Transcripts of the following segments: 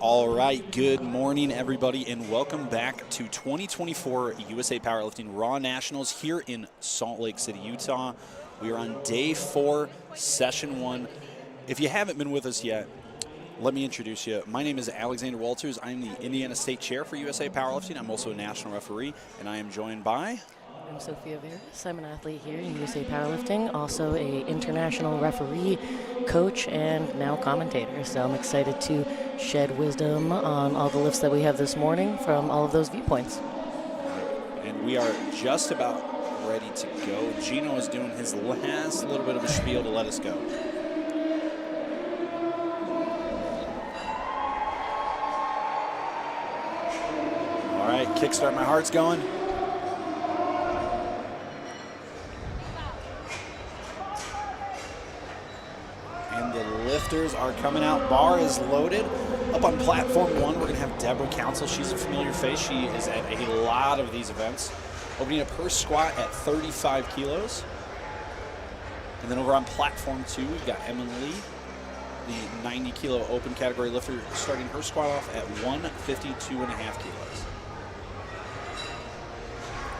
All right, good morning, everybody, and welcome back to 2024 USA Powerlifting Raw Nationals here in Salt Lake City, Utah. We are on day 4, session 1. If you haven't been with us yet, let me introduce you. My name is Alexander Walters. I'm the Indiana State Chair for USA Powerlifting. I'm also a national referee, and I am joined by... I'm Sophia Veras. I'm an athlete here in USA Powerlifting, also a international referee, coach, and now commentator. So I'm excited to shed wisdom on all the lifts that we have this morning from all of those viewpoints. And we are just about ready to go. Gino is doing his last little bit of a spiel to let us go. All right, kickstart my heart's going. And the lifters are coming out. Bar is loaded. Up on platform 1, we're going to have Deborah Council. She's a familiar face. She is at a lot of these events. Opening up her squat at 35 kilos. And then over on platform 2, we've got Emily Lee, the 90 kilo open category lifter, starting her squat off at 152.5 kilos.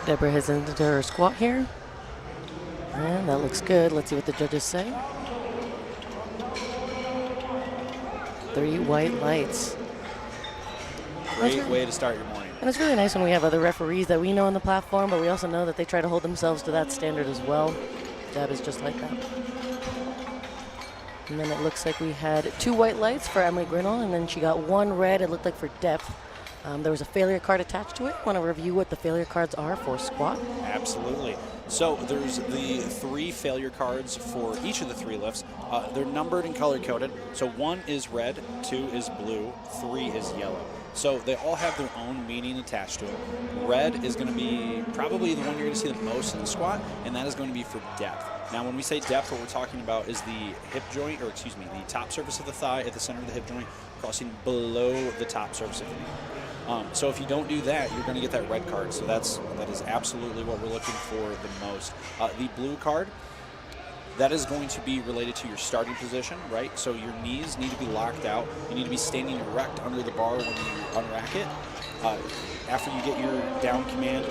Deborah has ended her squat here. And that looks good. Let's see what the judges say. 3 white lights. Great way to start your morning. And it's really nice when we have other referees that we know on the platform, but we also know that they try to hold themselves to that standard as well. Deb is just like that. And then it looks like we had 2 white lights for Emily Grinnell, and then she got 1 red, it looked like, for depth. There was a failure card attached to it. Want to review what the failure cards are for squat? Absolutely. So there's the 3 failure cards for each of the 3 lifts. They're numbered and color-coded. So 1 is red, 2 is blue, 3 is yellow. So they all have their own meaning attached to them. Red is going to be probably the one you're going to see the most in the squat, and that is going to be for depth. Now, when we say depth, what we're talking about is the hip joint, or excuse me, the top surface of the thigh at the center of the hip joint crossing below the top surface of the knee. So if you don't do that, you're going to get that red card. So that is absolutely what we're looking for the most. The blue card, that is going to be related to your starting position, right? So your knees need to be locked out. You need to be standing erect under the bar when you unrack it. After you get your down command,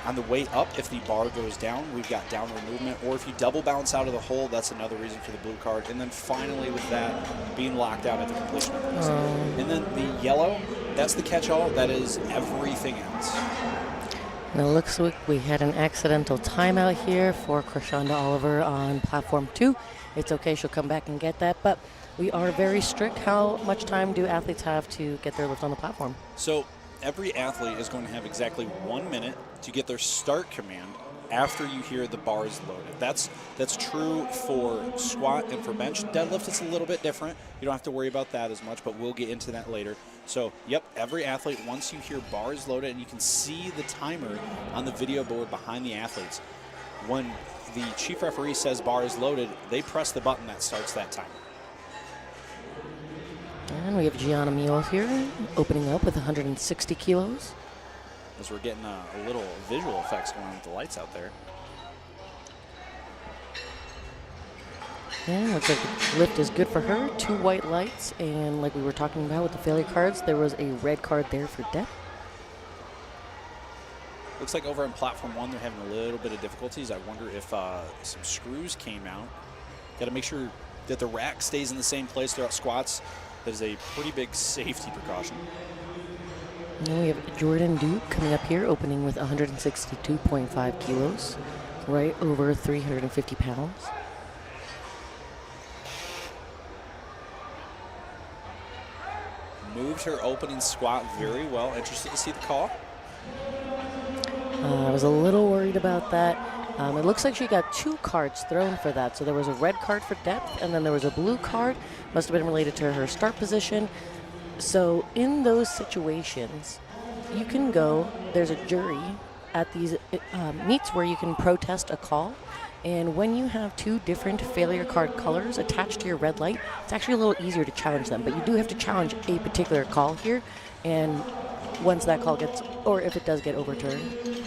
on the way up, if the bar goes down, we've got downward movement. Or if you double bounce out of the hole, that's another reason for the blue card. And then finally with that, being locked out at the completion of the list. And then the yellow, that's the catch-all. That is everything else. And it looks like we had an accidental timeout here for Krishanda Oliver on platform 2. It's okay, she'll come back and get that, but we are very strict. How much time do athletes have to get their lift on the platform? So every athlete is going to have exactly 1 minute to get their start command after you hear the bars loaded. That's true for squat and for bench. Deadlift, it's a little bit different. You don't have to worry about that as much, but we'll get into that later. So, yep, every athlete, once you hear bars loaded, and you can see the timer on the video board behind the athletes, when the chief referee says bar is loaded, they press the button that starts that timer. And we have Gianna Mule here, opening up with 160 kilos. As we're getting a little visual effects going on with the lights out there. And looks like the lift is good for her. 2 white lights, and like we were talking about with the failure cards, there was a red card there for depth. Looks like over on platform 1, they're having a little bit of difficulties. I wonder if some screws came out. Got to make sure that the rack stays in the same place throughout squats. That is a pretty big safety precaution. And we have Jordan Duke coming up here, opening with 162.5 kilos, right over 350 pounds. Moved her opening squat very well. Interested to see the call. I was a little worried about that. It looks like she got 2 cards thrown for that. So there was a red card for depth, and then there was a blue card. Must have been related to her start position. So in those situations, you can go, there's a jury at these meets where you can protest a call. And when you have 2 different failure card colors attached to your red light, it's actually a little easier to challenge them. But you do have to challenge a particular call here. And once that call gets, or if it does get overturned,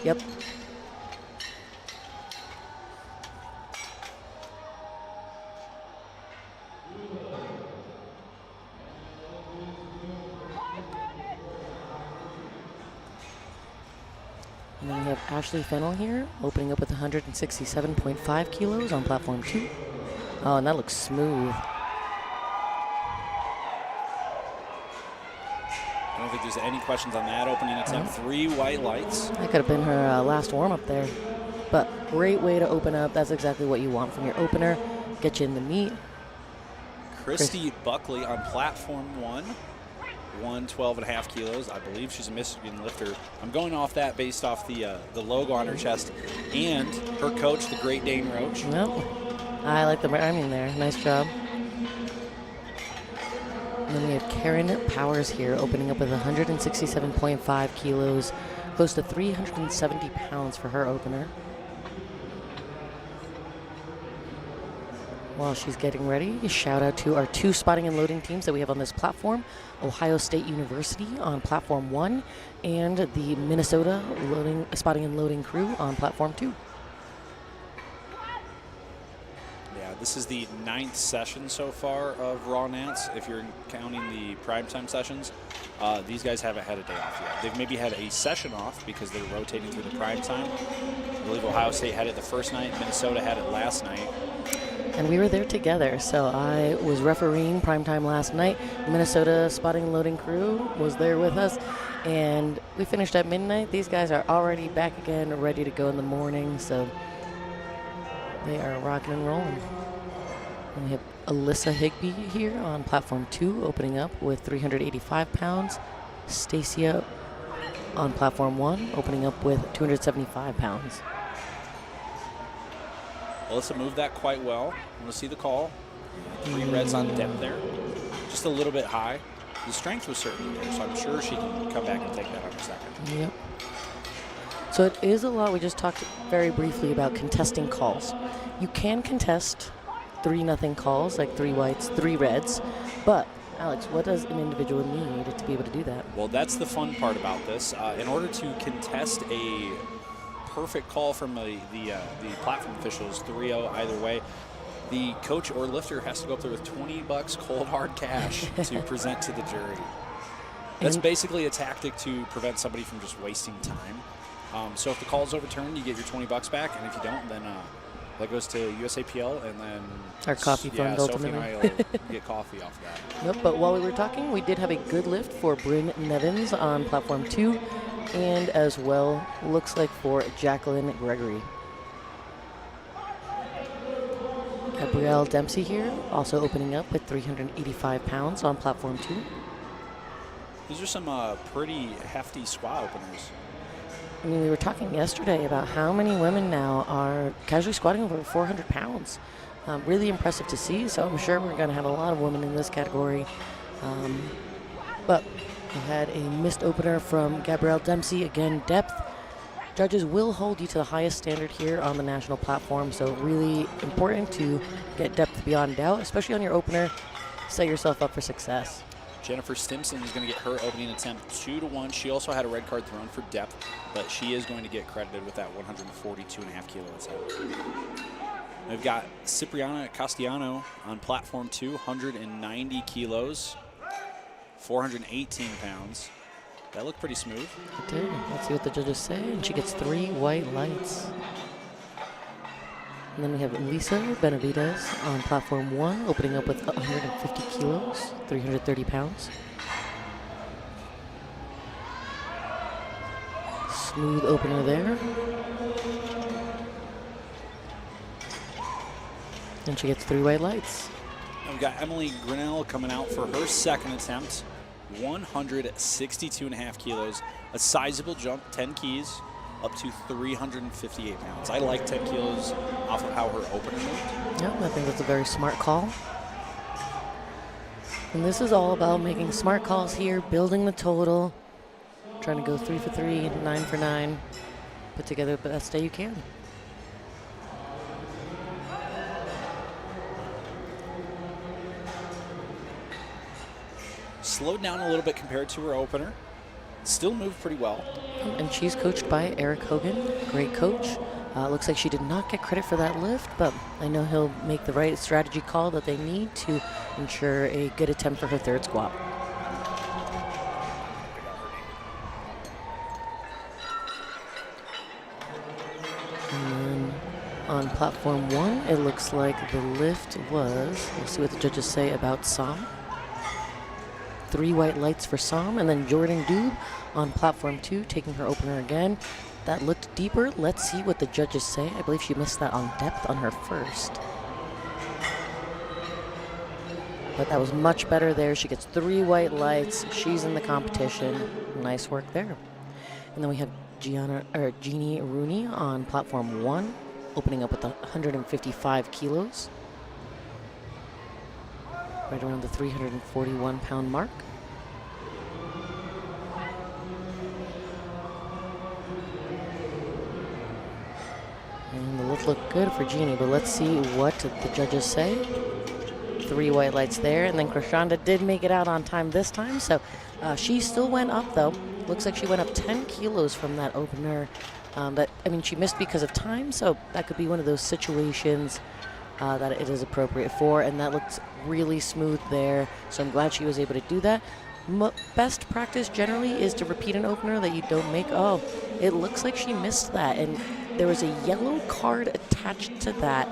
yep. And then we have Ashley Fennell here, opening up with 167.5 kilos on platform 2. Oh, and that looks smooth. I don't think there's any questions on that opening attempt. 3 white lights. That could have been her last warm-up there. But great way to open up. That's exactly what you want from your opener. Get you in the meat. Christy Buckley on platform 1. 112.5 kilos. I believe she's a Michigan lifter. I'm going off that based off the logo on her chest and her coach, the Great Dane Roach. Nope. I like the rhyming there. Nice job. And then we have Karen Powers here, opening up with 167.5 kilos, close to 370 pounds for her opener. While she's getting ready, a shout out to our 2 spotting and loading teams that we have on this platform, Ohio State University on platform 1 and the Minnesota spotting and loading crew on platform 2. Yeah, this is the 9th session so far of Raw Nats, if you're counting the Primetime sessions. These guys haven't had a day off yet. They've maybe had a session off because they're rotating through the Primetime. I believe Ohio State had it the first night, Minnesota had it last night. And we were there together, so I was refereeing Primetime last night. Minnesota spotting and loading crew was there with us, and we finished at midnight. These guys are already back again, ready to go in the morning, so they are rocking and rolling. And we have Alyssa Higby here on platform 2, opening up with 385 pounds. Stacia on platform 1, opening up with 275 pounds. Alyssa moved that quite well. We'll see the call. 3 reds on depth there. Just a little bit high. The strength was certainly there, so I'm sure she can come back and take that on a second. Yep. So it is a lot. We just talked very briefly about contesting calls. You can contest 3-0 calls, like 3 whites, 3 reds. But, Alex, what does an individual need to be able to do that? Well, that's the fun part about this. In order to contest a perfect call from the platform officials, 3-0 either way, the coach or lifter has to go up there with $20 cold hard cash to present to the jury. That's basically a tactic to prevent somebody from just wasting time. So if the call is overturned, you get your $20 back, and if you don't, then that goes to USAPL, and then our coffee fund Sophie ultimately. and I will get coffee off that. Nope, but while we were talking, we did have a good lift for Bryn Nevins on platform 2. And as well, looks like for Jacqueline Gregory. Gabrielle Dempsey here, also opening up with 385 pounds on platform 2. These are some pretty hefty squat openers. I mean, we were talking yesterday about how many women now are casually squatting over 400 pounds. Really impressive to see, so I'm sure we're going to have a lot of women in this category. But we had a missed opener from Gabrielle Dempsey. Again, depth. Judges will hold you to the highest standard here on the national platform, so really important to get depth beyond doubt, especially on your opener. Set yourself up for success. Jennifer Stimson is going to get her opening attempt 2-1. She also had a red card thrown for depth, but she is going to get credited with that 142.5 kilo attempt. We've got Cipriana Castellano on platform 2, 190 kilos, 418 pounds. That looked pretty smooth. It did. Let's see what the judges say. And she gets 3 white lights. And then we have Lisa Benavides on platform 1, opening up with 150 kilos, 330 pounds. Smooth opener there. And she gets 3 white lights. And we've got Emily Grinnell coming out for her second attempt. 162.5 kilos, a sizable jump, 10 keys, up to 358 pounds. I like 10 kilos off of how her opener moved. Yeah, I think that's a very smart call. And this is all about making smart calls here, building the total, trying to go 3 for 3, 9 for 9, put together the best day you can. Slowed down a little bit compared to her opener. Still moved pretty well. And she's coached by Eric Hogan, great coach. Looks like she did not get credit for that lift, but I know he'll make the right strategy call that they need to ensure a good attempt for her third squat. And then on platform 1, it looks like the lift was, we'll see what the judges say about Sam. 3 white lights for Sam, and then Jordan Dube on platform 2, taking her opener again. That looked deeper. Let's see what the judges say. I believe she missed that on depth on her first. But that was much better there. She gets 3 white lights. She's in the competition. Nice work there. And then we have Jeannie Rooney on platform 1, opening up with 155 kilos. Right around the 341-pound mark. And the lift looked good for Jeannie, but let's see what the judges say. 3 white lights there, and then Krishanda did make it out on time this time, so she still went up though. Looks like she went up 10 kilos from that opener. But I mean, she missed because of time, so that could be one of those situations that it is appropriate for, and that looks really smooth there, so I'm glad she was able to do that. Best practice generally is to repeat an opener that you don't make. Oh, it looks like she missed that, and there was a yellow card attached to that,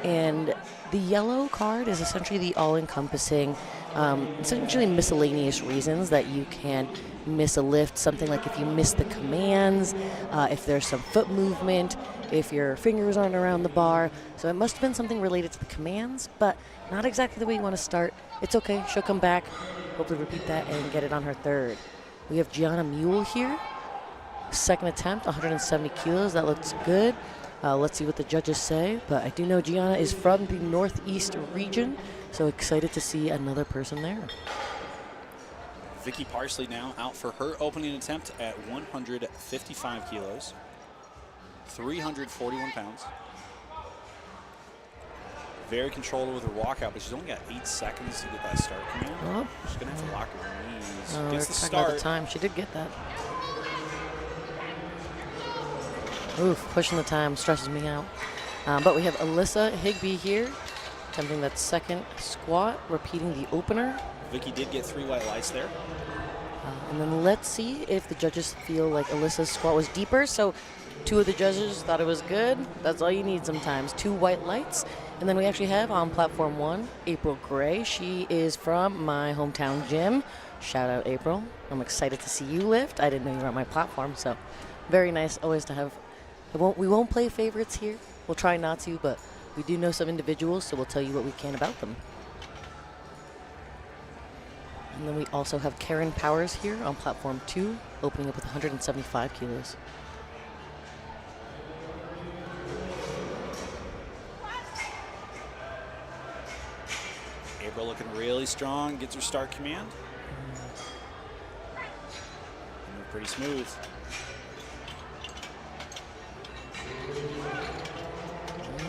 and the yellow card is essentially the all-encompassing, essentially miscellaneous reasons that you can miss a lift. Something like if you miss the commands, if there's some foot movement, if your fingers aren't around the bar. So it must have been something related to the commands, but not exactly the way you want to start. It's okay, she'll come back, hopefully repeat that and get it on her third. We have Gianna Mule here. Second attempt, 170 kilos, that looks good. Let's see what the judges say, but I do know Gianna is from the Northeast region, so excited to see another person there. Vicky Parsley now out for her opening attempt at 155 kilos, 341 pounds. Very controlled with her walkout, but she's only got 8 seconds to get that start command. Oh. She's gonna have to lock her knees. Oh, Gets the talking about start. the time. She did get that. Oof, pushing the time stresses me out. But we have Alyssa Higbee here, attempting that second squat, repeating the opener. Vicky did get 3 white lights there. And then let's see if the judges feel like Alyssa's squat was deeper. So 2 of the judges thought it was good. That's all you need sometimes, 2 white lights. And then we actually have on platform 1, April Gray. She is from my hometown gym. Shout out, April. I'm excited to see you lift. I didn't know you were on my platform, so very nice always to have. We won't play favorites here. We'll try not to, but we do know some individuals, so we'll tell you what we can about them. And then we also have Karen Powers here on platform 2, opening up with 175 kilos. April looking really strong, gets her start command. And pretty smooth.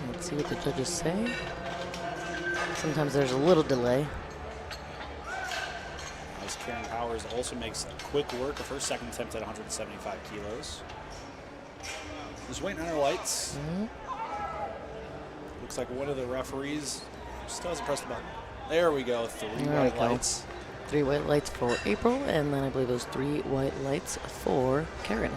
Let's see what the judges say. Sometimes there's a little delay. As Karen Powers also makes quick work of her second attempt at 175 kilos. Just waiting on her lights. Looks like one of the referees still hasn't pressed the button. There we go, 3 white lights. 3 white lights for April, and then I believe those 3 white lights for Karen.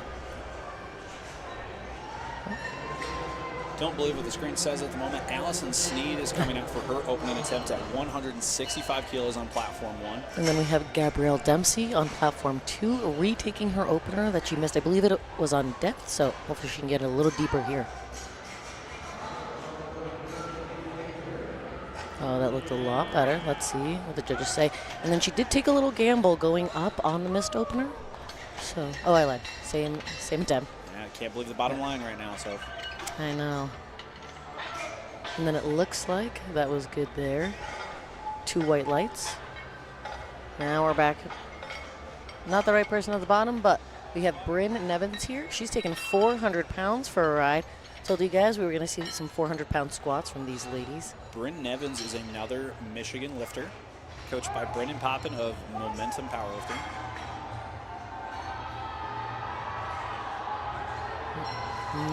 Don't believe what the screen says at the moment. Allison Sneed is coming out for her opening attempt at 165 kilos on platform 1. And then we have Gabrielle Dempsey on platform 2, retaking her opener that she missed. I believe it was on depth, so hopefully she can get a little deeper here. Oh, that looked a lot better. Let's see what the judges say. And then she did take a little gamble going up on the missed opener. So, oh, I lied. Same attempt. Yeah, I can't believe the bottom line right now, so. I know. And then it looks like that was good there. 2 white lights. Now we're back. Not the right person at the bottom, but we have Bryn Nevins here. She's taking 400 pounds for a ride. Told you guys we were going to see some 400-pound squats from these ladies. Bryn Nevins is another Michigan lifter, coached by Brendan Poppin of Momentum Powerlifting.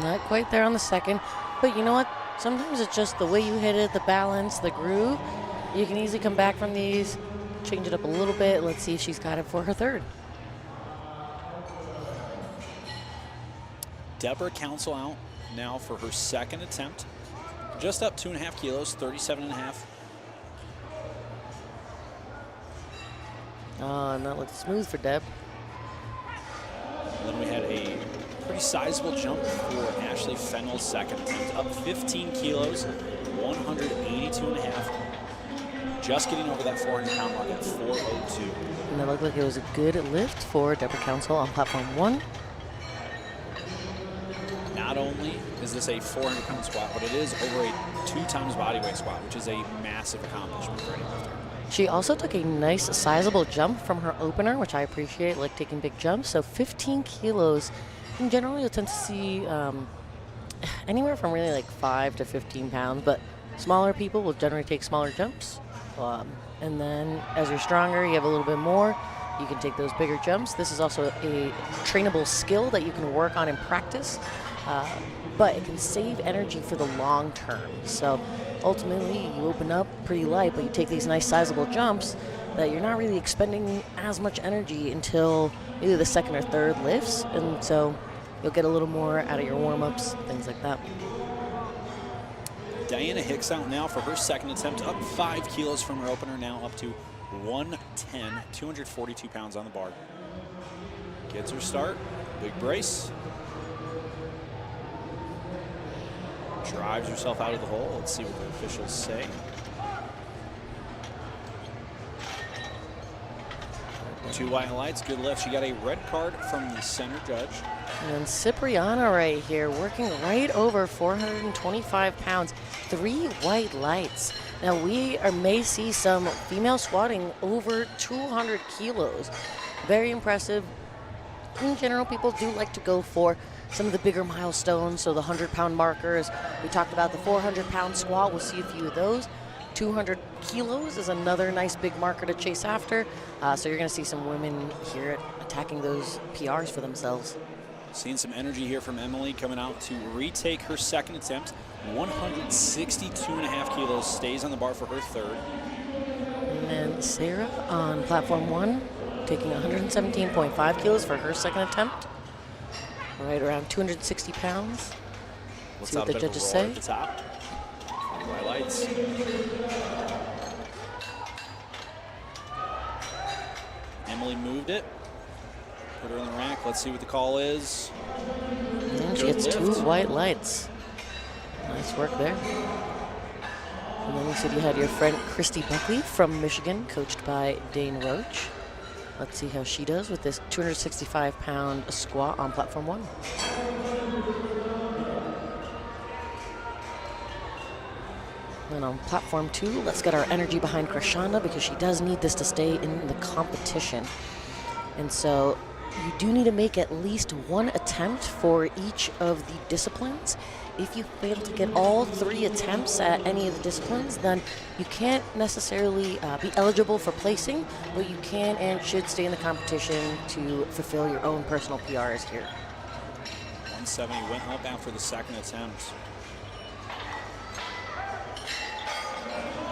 Not quite there on the second, but you know what? Sometimes it's just the way you hit it, the balance, the groove. You can easily come back from these, change it up a little bit. Let's see if she's got it for her third. Deborah Council out, now for her second attempt. Just up 2.5 kilos, 37.5. And that looks smooth for Deb. And then we had a pretty sizable jump for Ashley Fennell's second attempt, up 15 kilos, 182.5. Just getting over that 400-pound mark at 402. And that looked like it was a good lift for Deborah Council on platform 1. Not only is this a 400-pound squat, but it is over a 2 times body weight squat, which is a massive accomplishment for any lifter. She also took a nice sizable jump from her opener, which I appreciate, like taking big jumps. So 15 kilos. And generally you'll tend to see anywhere from really like 5 to 15 pounds, but smaller people will generally take smaller jumps. And then as you're stronger, you have a little bit more, you can take those bigger jumps. This is also a trainable skill that you can work on in practice, but it can save energy for the long term. So ultimately, you open up pretty light, but you take these nice sizable jumps that you're not really expending as much energy until either the second or third lifts, and so you'll get a little more out of your warm-ups, things like that. Diana Hicks out now for her second attempt, up 5 kilos from her opener, now up to 110, 242 pounds on the bar. Gets her start, big brace. Drives herself out of the hole. Let's see what the officials say. Two white lights, good lift. She got a red card from the center judge. And then Cipriana right here, working right over 425 pounds, 3 white lights. Now we may see some female squatting over 200 kilos. Very impressive. In general, people do like to go for some of the bigger milestones, so the 100-pound markers. We talked about the 400-pound squat. We'll see a few of those. 200 kilos is another nice big marker to chase after. So you're going to see some women here attacking those PRs for themselves. Seeing some energy here from Emily coming out to retake her second attempt. 162.5 kilos, stays on the bar for her third. And then Sarah on platform 1, taking 117.5 kilos for her second attempt. Right around 260 pounds. Let's see what the judges say. At the top. White lights. Emily moved it. Put her in the rack. Let's see what the call is. And she gets 2 white lights. Nice work there. And then you said you had your friend Christy Buckley from Michigan, coached by Dane Roach. Let's see how she does with this 265-pound squat on platform 1. Then on platform 2, let's get our energy behind Krishanda because she does need this to stay in the competition. And so you do need to make at least 1 attempt for each of the disciplines. If you fail to get all 3 attempts at any of the disciplines, then you can't necessarily be eligible for placing, but you can and should stay in the competition to fulfill your own personal PRs here. 170 went up after the second attempt.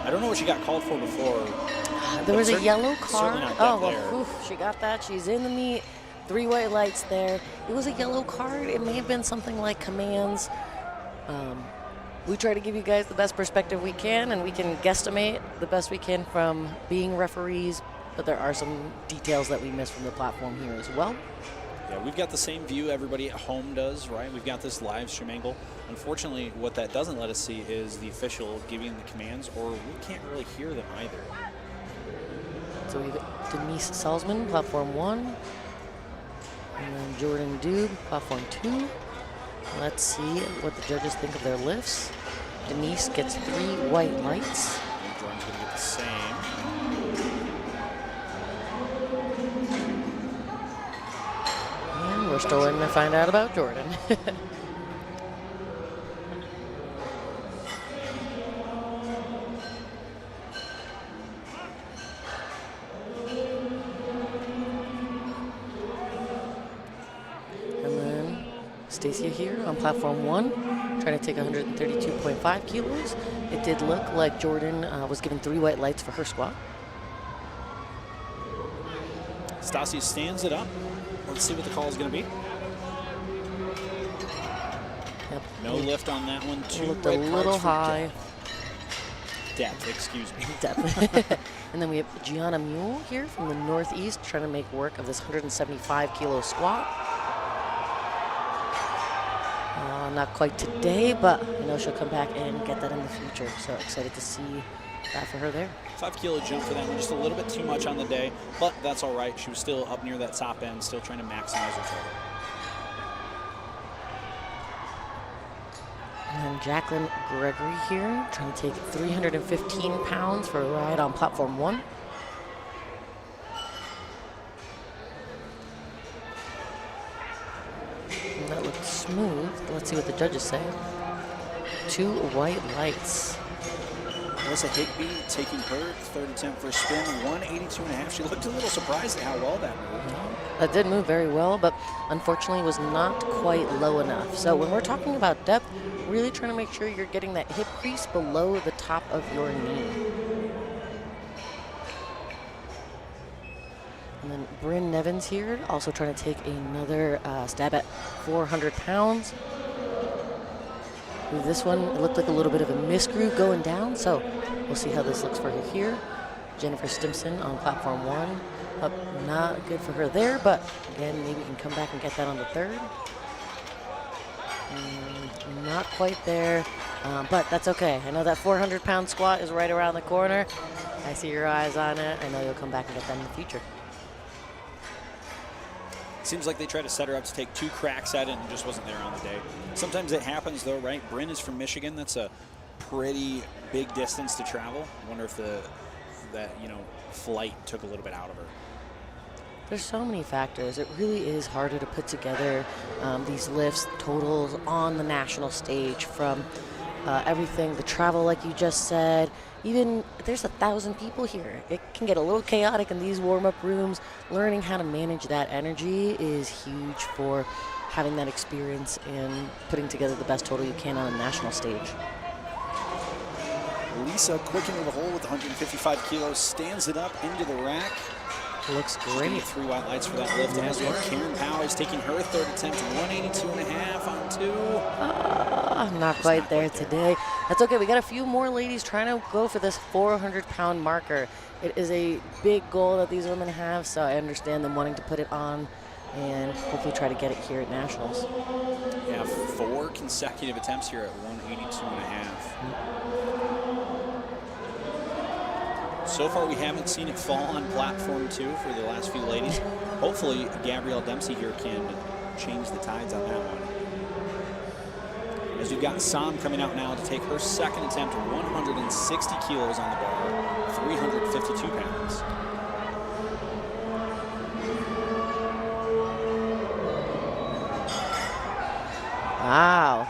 I don't know what she got called for before. There was a yellow card. Certainly not Oh, there. well, whew, she got that. She's in the meet. 3 white lights there. It was a yellow card. It may have been something like commands. We try to give you guys the best perspective we can, and we can guesstimate the best we can from being referees, but there are some details that we miss from the platform here as well. Yeah, we've got the same view everybody at home does, right? We've got this live stream angle. Unfortunately, what that doesn't let us see is the official giving the commands, or we can't really hear them either. So we've got Denise Salzman, platform 1, and then Jordan Dube, platform 2. Let's see what the judges think of their lifts. Denise gets 3 white lights. And Jordan's going to get the same. And we're still waiting to find out about Jordan. Stacia here on platform 1, trying to take 132.5 kilos. It did look like Jordan was given 3 white lights for her squat. Stacia stands it up. Let's see what the call is going to be. Yep. No lift on that one. Two Looked a red little cards for high. Depth, excuse me. Depth. And then we have Gianna Mule here from the Northeast trying to make work of this 175-kilo squat. Not quite today, but I know she'll come back and get that in the future. So excited to see that for her there. 5 kilo jump for that one, just a little bit too much on the day, but that's all right. She was still up near that top end, still trying to maximize her total. And then Jacqueline Gregory here, trying to take 315 pounds for a ride on platform 1. And that looked smooth. Let's see what the judges say. 2 white lights. Melissa Higby taking her third attempt for a spin, 182.5. She looked a little surprised at how well that moved. That did move very well, but unfortunately was not quite low enough. So when we're talking about depth, really trying to make sure you're getting that hip crease below the top of your knee. And then Bryn Nevins here, also trying to take another stab at 400 pounds. With this one, it looked like a little bit of a misgroove going down, so we'll see how this looks for her here. Jennifer Stimson on platform 1. Up, not good for her there, but again, maybe we can come back and get that on the third. Not quite there, but that's okay. I know that 400-pound squat is right around the corner. I see your eyes on it. I know you'll come back and get that in the future. Seems like they tried to set her up to take 2 cracks at it and just wasn't there on the day. Sometimes it happens though, right? Bryn is from Michigan. That's a pretty big distance to travel. I wonder if that flight took a little bit out of her. There's so many factors. It really is harder to put together these lifts, totals on the national stage, from everything, the travel like you just said. Even there's 1,000 people here. It can get a little chaotic in these warm-up rooms. Learning how to manage that energy is huge for having that experience and putting together the best total you can on a national stage. Lisa quick into the hole with 155 kilos, stands it up into the rack. Looks She's great. gonna get 3 white lights for that lift. And as well, Karen Powers taking her third attempt, 182.5 on 2. Not quite there today. That's okay. We got a few more ladies trying to go for this 400-pound marker. It is a big goal that these women have, so I understand them wanting to put it on and hopefully try to get it here at Nationals. Yeah, 4 consecutive attempts here at 182.5. So far, we haven't seen it fall on platform 2 for the last few ladies. Hopefully, Gabrielle Dempsey here can change the tides on that one. As we've got Sam coming out now to take her second attempt, 160 kilos on the bar, 352 pounds. Wow.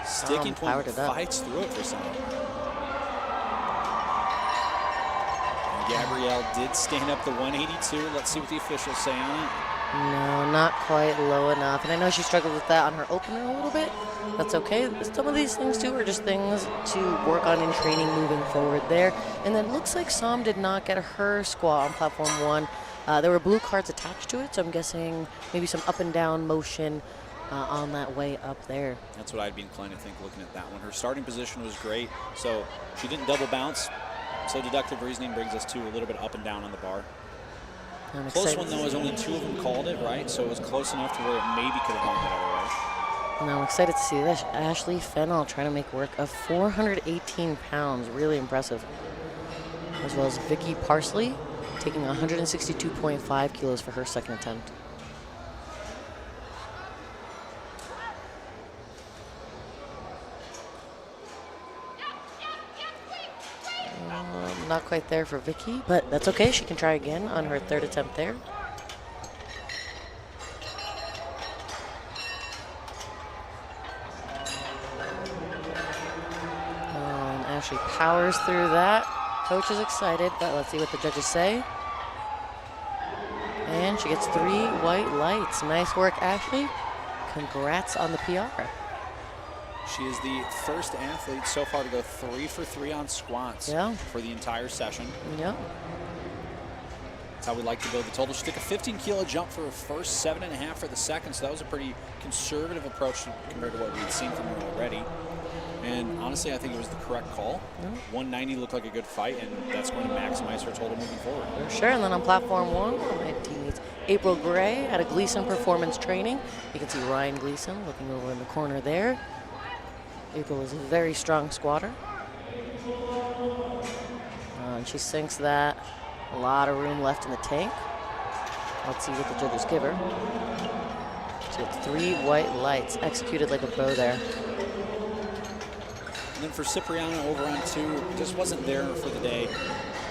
Sticking point it up. fights through it for Sam. Gabrielle did stand up the 182. Let's see what the officials say on it. No, not quite low enough. And I know she struggled with that on her opener a little bit. That's okay. Some of these things, too, are just things to work on in training moving forward there. And then it looks like Sam did not get her squat on platform 1. There were blue cards attached to it, so I'm guessing maybe some up and down motion on that way up there. That's what I'd be inclined to think looking at that one. Her starting position was great, so she didn't double bounce. So deductive reasoning brings us to a little bit up and down on the bar. Close one, though, as only 2 of them called it, right? So it was close enough to where it maybe could have gone the other way. And I'm excited to see this. Ashley Fennell trying to make work of 418 pounds. Really impressive. As well as Vicky Parsley taking 162.5 kilos for her second attempt. Not quite there for Vicky, but that's okay. She can try again on her third attempt there. And Ashley powers through that. Coach is excited, but let's see what the judges say. And she gets 3 white lights. Nice work, Ashley. Congrats on the PR. She is the first athlete so far to go 3 for 3 on squats for the entire session. Yeah. That's how we like to build the total. She took a 15-kilo jump for her first, 7.5 for the second, so that was a pretty conservative approach compared to what we'd seen from her already. And honestly, I think it was the correct call. 190 looked like a good fight, and that's going to maximize her total moving forward. For sure. And then on platform 1, my teammates April Gray at a Gleason Performance Training. You can see Ryan Gleason looking over in the corner there. April is a very strong squatter. And she sinks that. A lot of room left in the tank. Let's see what the judges give her. She gets 3 white lights, executed like a pro there. And then for Cipriano over on 2, just wasn't there for the day.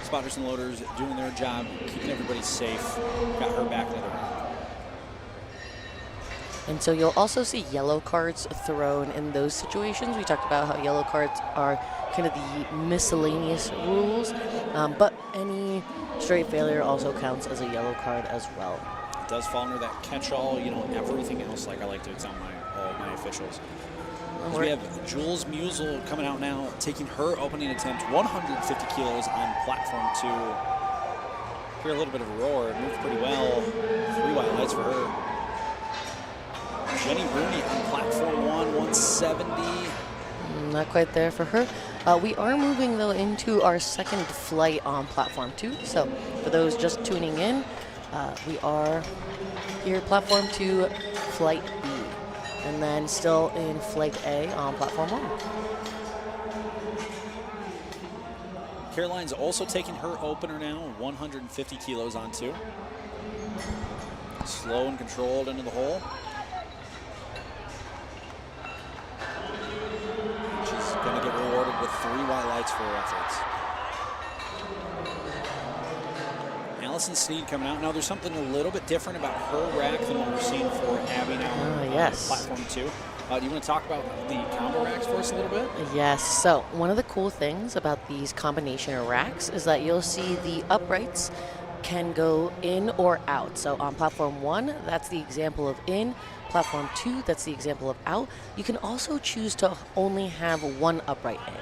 Spotters and loaders doing their job, keeping everybody safe. Got her back another round. And so you'll also see yellow cards thrown in those situations. We talked about how yellow cards are kind of the miscellaneous rules, but any straight failure also counts as a yellow card as well. It does fall under that catch-all, you know, everything else like I like to tell my officials. We have Jules Musel coming out now, taking her opening attempt, 150 kilos on platform 2. Hear a little bit of a roar. It moved pretty well. 3 white lights for her. Jenny Rooney on platform 1, 170. Not quite there for her. We are moving, though, into our second flight on platform 2. So for those just tuning in, we are here at platform 2, flight B. And then still in flight A on platform 1. Caroline's also taking her opener now, 150 kilos on 2. Slow and controlled into the hole. She's going to get rewarded with 3 white lights for her efforts. Allison Sneed coming out. Now there's something a little bit different about her rack than what we're seeing for Abby now yes. on platform 2. Do you want to talk about the combo racks for us a little bit? Yes. So one of the cool things about these combination of racks is that you'll see the uprights can go in or out. So on platform 1, that's the example of in. Platform 2, that's the example of out. You can also choose to only have 1 upright in.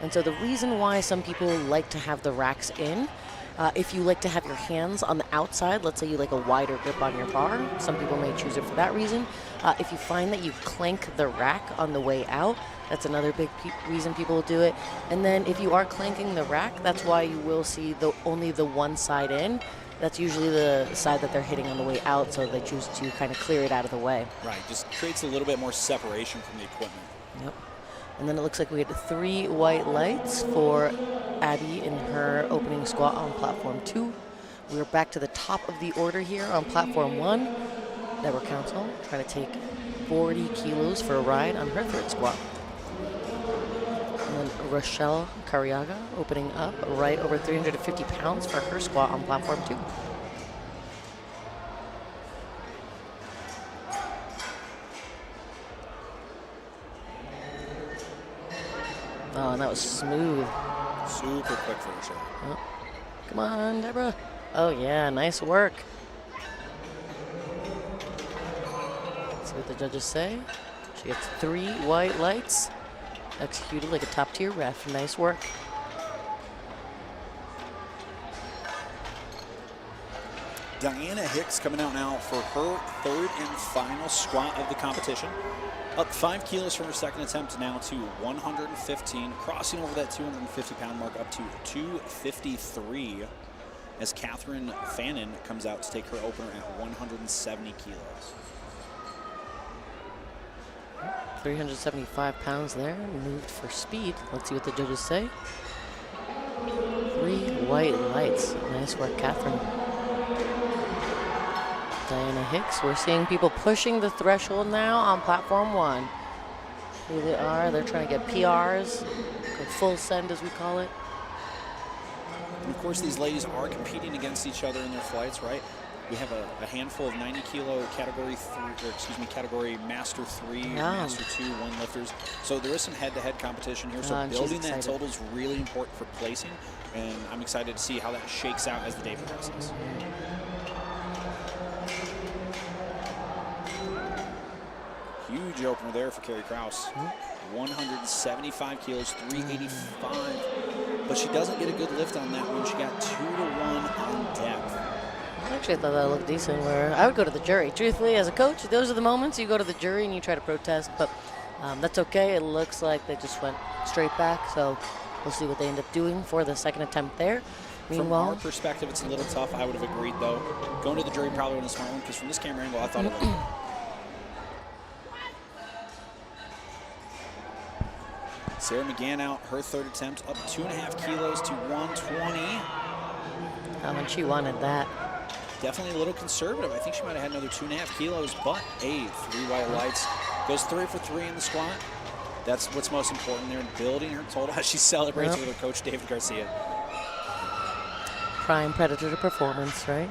And so the reason why some people like to have the racks in, if you like to have your hands on the outside, let's say you like a wider grip on your bar, some people may choose it for that reason. If you find that you clank the rack on the way out, that's another big reason people will do it. And then if you are clanking the rack, that's why you will see only the one side in. That's usually the side that they're hitting on the way out, so they choose to kind of clear it out of the way. Right, just creates a little bit more separation from the equipment. Yep. And then it looks like we had 3 white lights for Abby in her opening squat on platform 2. We're back to the top of the order here on platform 1. Deborah Council trying to take 40 kilos for a ride on her third squat. And then Rochelle Cariaga opening up right over 350 pounds for her squat on platform 2. Oh, and that was smooth. Super quick for Rochelle. Oh. Come on, Deborah. Oh, yeah, nice work. Let's see what the judges say. She gets 3 white lights. Executed like a top-tier ref. Nice work. Diana Hicks coming out now for her third and final squat of the competition. Up 5 kilos from her second attempt now to 115, crossing over that 250-pound mark up to 253 as Catherine Fannin comes out to take her opener at 170 kilos. 375 pounds there, moved for speed. Let's see what the judges say. 3 white lights. Nice work, Catherine. Diana Hicks, we're seeing people pushing the threshold now on platform 1. Here they are, they're trying to get PRs, go full send as we call it. And of course, these ladies are competing against each other in their flights, right? We have a handful of 90-kilo category Master 3, Master 2, 1 lifters. So there is some head-to-head competition here. So building that total is really important for placing, and I'm excited to see how that shakes out as the day progresses. Huge opener there for Carrie Krause. 175 kilos, 385. But she doesn't get a good lift on that one. She got 2 to 1 on depth. actually thought that looked decent. Where I would go to the jury. Truthfully, as a coach, those are the moments you go to the jury and you try to protest. But that's okay. It looks like they just went straight back. So we'll see what they end up doing for the second attempt there. Meanwhile, from our perspective, it's a little tough. I would have agreed, though. Going to the jury probably wasn't a smart one because from this camera angle, I thought it looked. Sarah McGann out her third attempt, up 2.5 kilos to 120. and she wanted that. Definitely a little conservative. I think she might have had another 2.5 kilos, but 3 white lights. Goes 3 for 3 in the squat. That's what's most important there, building her total as she celebrates with her coach, David Garcia. Prime predator performance, right?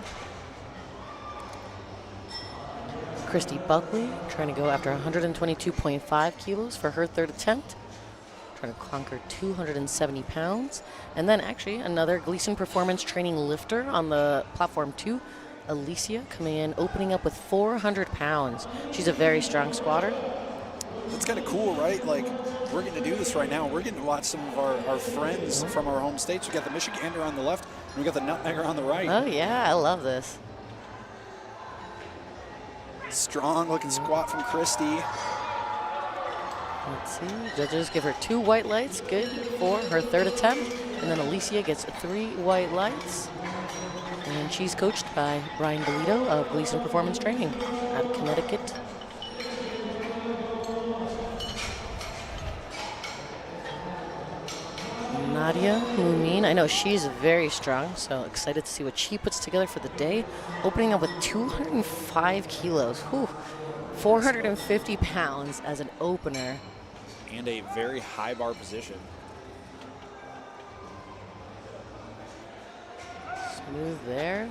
Christy Buckley trying to go after 122.5 kilos for her third attempt. Trying to conquer 270 pounds. And then actually another Gleason Performance Training lifter on the platform 2, Alicia, coming in, opening up with 400 pounds. She's a very strong squatter. That's kind of cool, right? Like, we're getting to do this right now. We're getting to watch some of our friends from our home states. We got the Michigander on the left, and we got the Nutmegger on the right. Oh yeah, I love this. Strong looking squat from Christy. Let's see, judges give her 2 white lights, good for her third attempt. And then Alicia gets 3 white lights. And she's coached by Brian Bolito of Gleason Performance Training out of Connecticut. Nadia Mumin, I know she's very strong, so excited to see what she puts together for the day. Opening up with 205 kilos, whew, 450 pounds as an opener. And a very high bar position. Smooth there.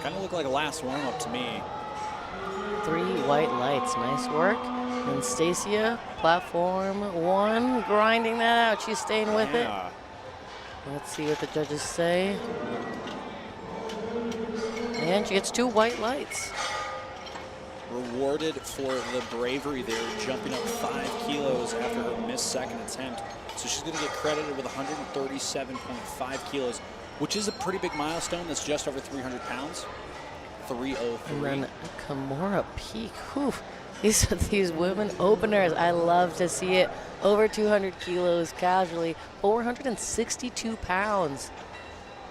Kind of looked like a last warm-up to me. 3 white lights, nice work. And Stacia, platform 1, grinding that out. She's staying with it. Let's see what the judges say. And she gets 2 white lights. Rewarded for the bravery there, jumping up 5 kilos after her missed second attempt. So she's going to get credited with 137.5 kilos, which is a pretty big milestone. That's just over 300 pounds. 303. And then Kimura Peak. Whew. These women openers, I love to see it. Over 200 kilos casually, 462 pounds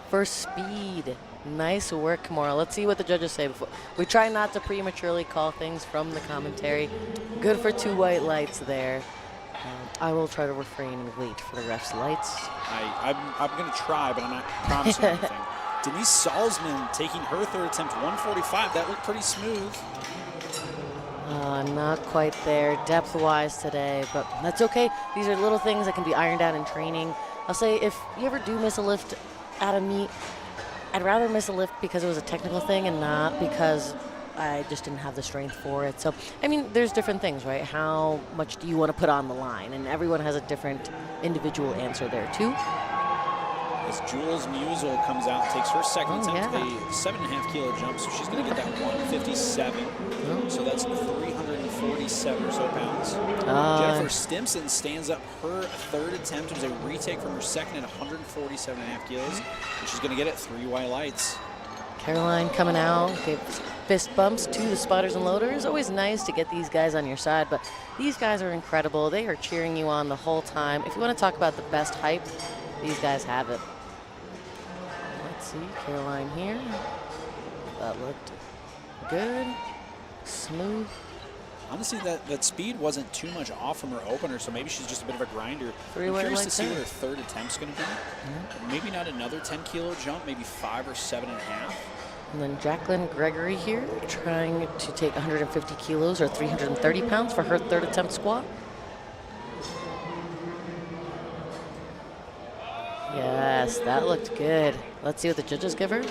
for speed. Nice work, Kimura. Let's see what the judges say before. We try not to prematurely call things from the commentary. Good for 2 white lights there. I will try to refrain and wait for the ref's lights. I'm going to try, but I'm not promising anything. Denise Salzman taking her third attempt, 145. That looked pretty smooth. Not quite there depth-wise today, but that's okay. These are little things that can be ironed out in training. I'll say if you ever do miss a lift at a meet, I'd rather miss a lift because it was a technical thing and not because I just didn't have the strength for it. So, I mean, there's different things, right? How much do you want to put on the line? And everyone has a different individual answer there, too. As Jules Musel comes out and takes her second attempt, a 7.5 kilo jump, so she's going to get that 157. So that's 347 or so pounds. Jennifer Stimson stands up her third attempt. It was a retake from her second at 147.5 kilos, and she's going to get it 3 white lights. Caroline coming out, gave fist bumps to the spotters and loaders. Always nice to get these guys on your side, but these guys are incredible. They are cheering you on the whole time. If you want to talk about the best hype, these guys have it. Let's see, Caroline here. That looked good, smooth. Honestly, that speed wasn't too much off from her opener, so maybe she's just a bit of a grinder. 3 I'm white curious to lights see there. what her third attempt's going to be. Maybe not another 10 kilo jump, maybe 5 or 7.5. And then Jacqueline Gregory here, trying to take 150 kilos or 330 pounds for her third attempt squat. Yes, that looked good. Let's see what the judges give her.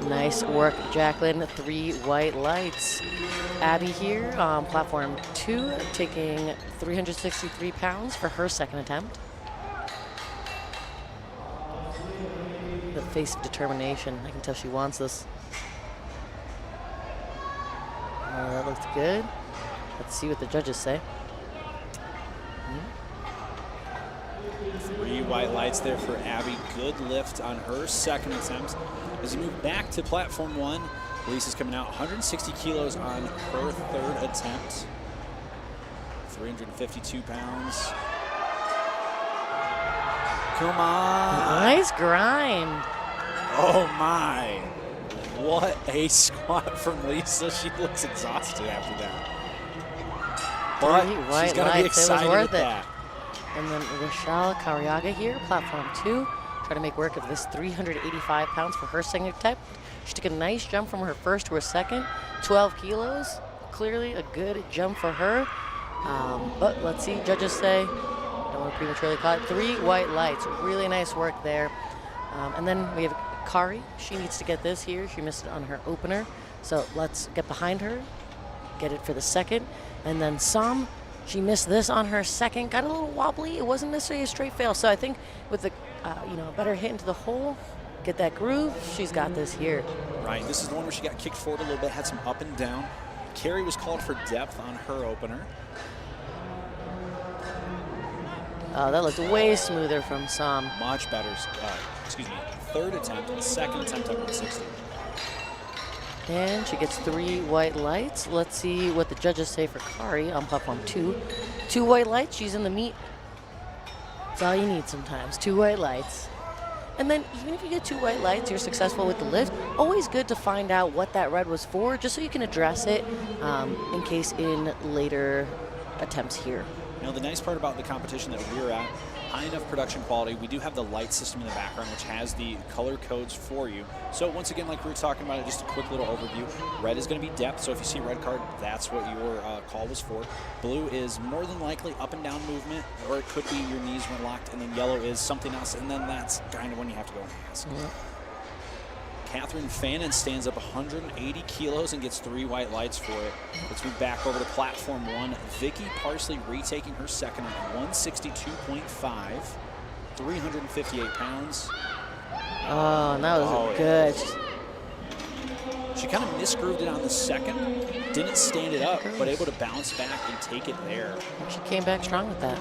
Nice work, Jacqueline. 3 white lights. Abby here on platform 2, taking 363 pounds for her second attempt. The face of determination. I can tell she wants this. That looks good. Let's see what the judges say. 3 white lights there for Abby. Good lift on her second attempt. As we move back to platform 1, Lisa's coming out 160 kilos on her third attempt. 352 pounds. Come on. Nice grind. Oh my. What a squat from Lisa. She looks exhausted after that. But she's going to be excited at that. And then Rochelle Cariaga here, platform 2, trying to make work of this 385 pounds for her second attempt. She took a nice jump from her first to her second, 12 kilos. Clearly a good jump for her. But let's see, judges say, don't want to prematurely call it, 3 white lights. Really nice work there. And then we have Kari. She needs to get this here. She missed it on her opener. So let's get behind her, get it for the second. And then Sam, she missed this on her second. Got a little wobbly. It wasn't necessarily a straight fail. So I think with the, better hit into the hole, get that groove, she's got this here. Right, this is the one where she got kicked forward a little bit, had some up and down. Carrie was called for depth on her opener. Oh, that looked way smoother from Sam. Much better, third attempt and second attempt at 160. And she gets 3 white lights. Let's see what the judges say for Kari on platform 2. 2 white lights, she's in the meat. That's all you need sometimes, 2 white lights. And then even if you get 2 white lights, you're successful with the lift, always good to find out what that red was for, just so you can address it in case in later attempts here. Now, the nice part about the competition that we're at, high enough production quality, we do have the light system in the background, which has the color codes for you. So once again, like we were talking about, just a quick little overview. Red is going to be depth, so if you see a red card, that's what your call was for. Blue is more than likely up and down movement, or it could be your knees when locked, and then yellow is something else, and then that's kind of when you have to go and ask. Yep. Catherine Fannin stands up 180 kilos and gets 3 white lights for it. Let's move back over to platform 1. Vicky Parsley retaking her second at 162.5, 358 pounds. Oh, and that was good. She kind of misgrooved it on the second, didn't stand it up, but able to bounce back and take it there. She came back strong with that.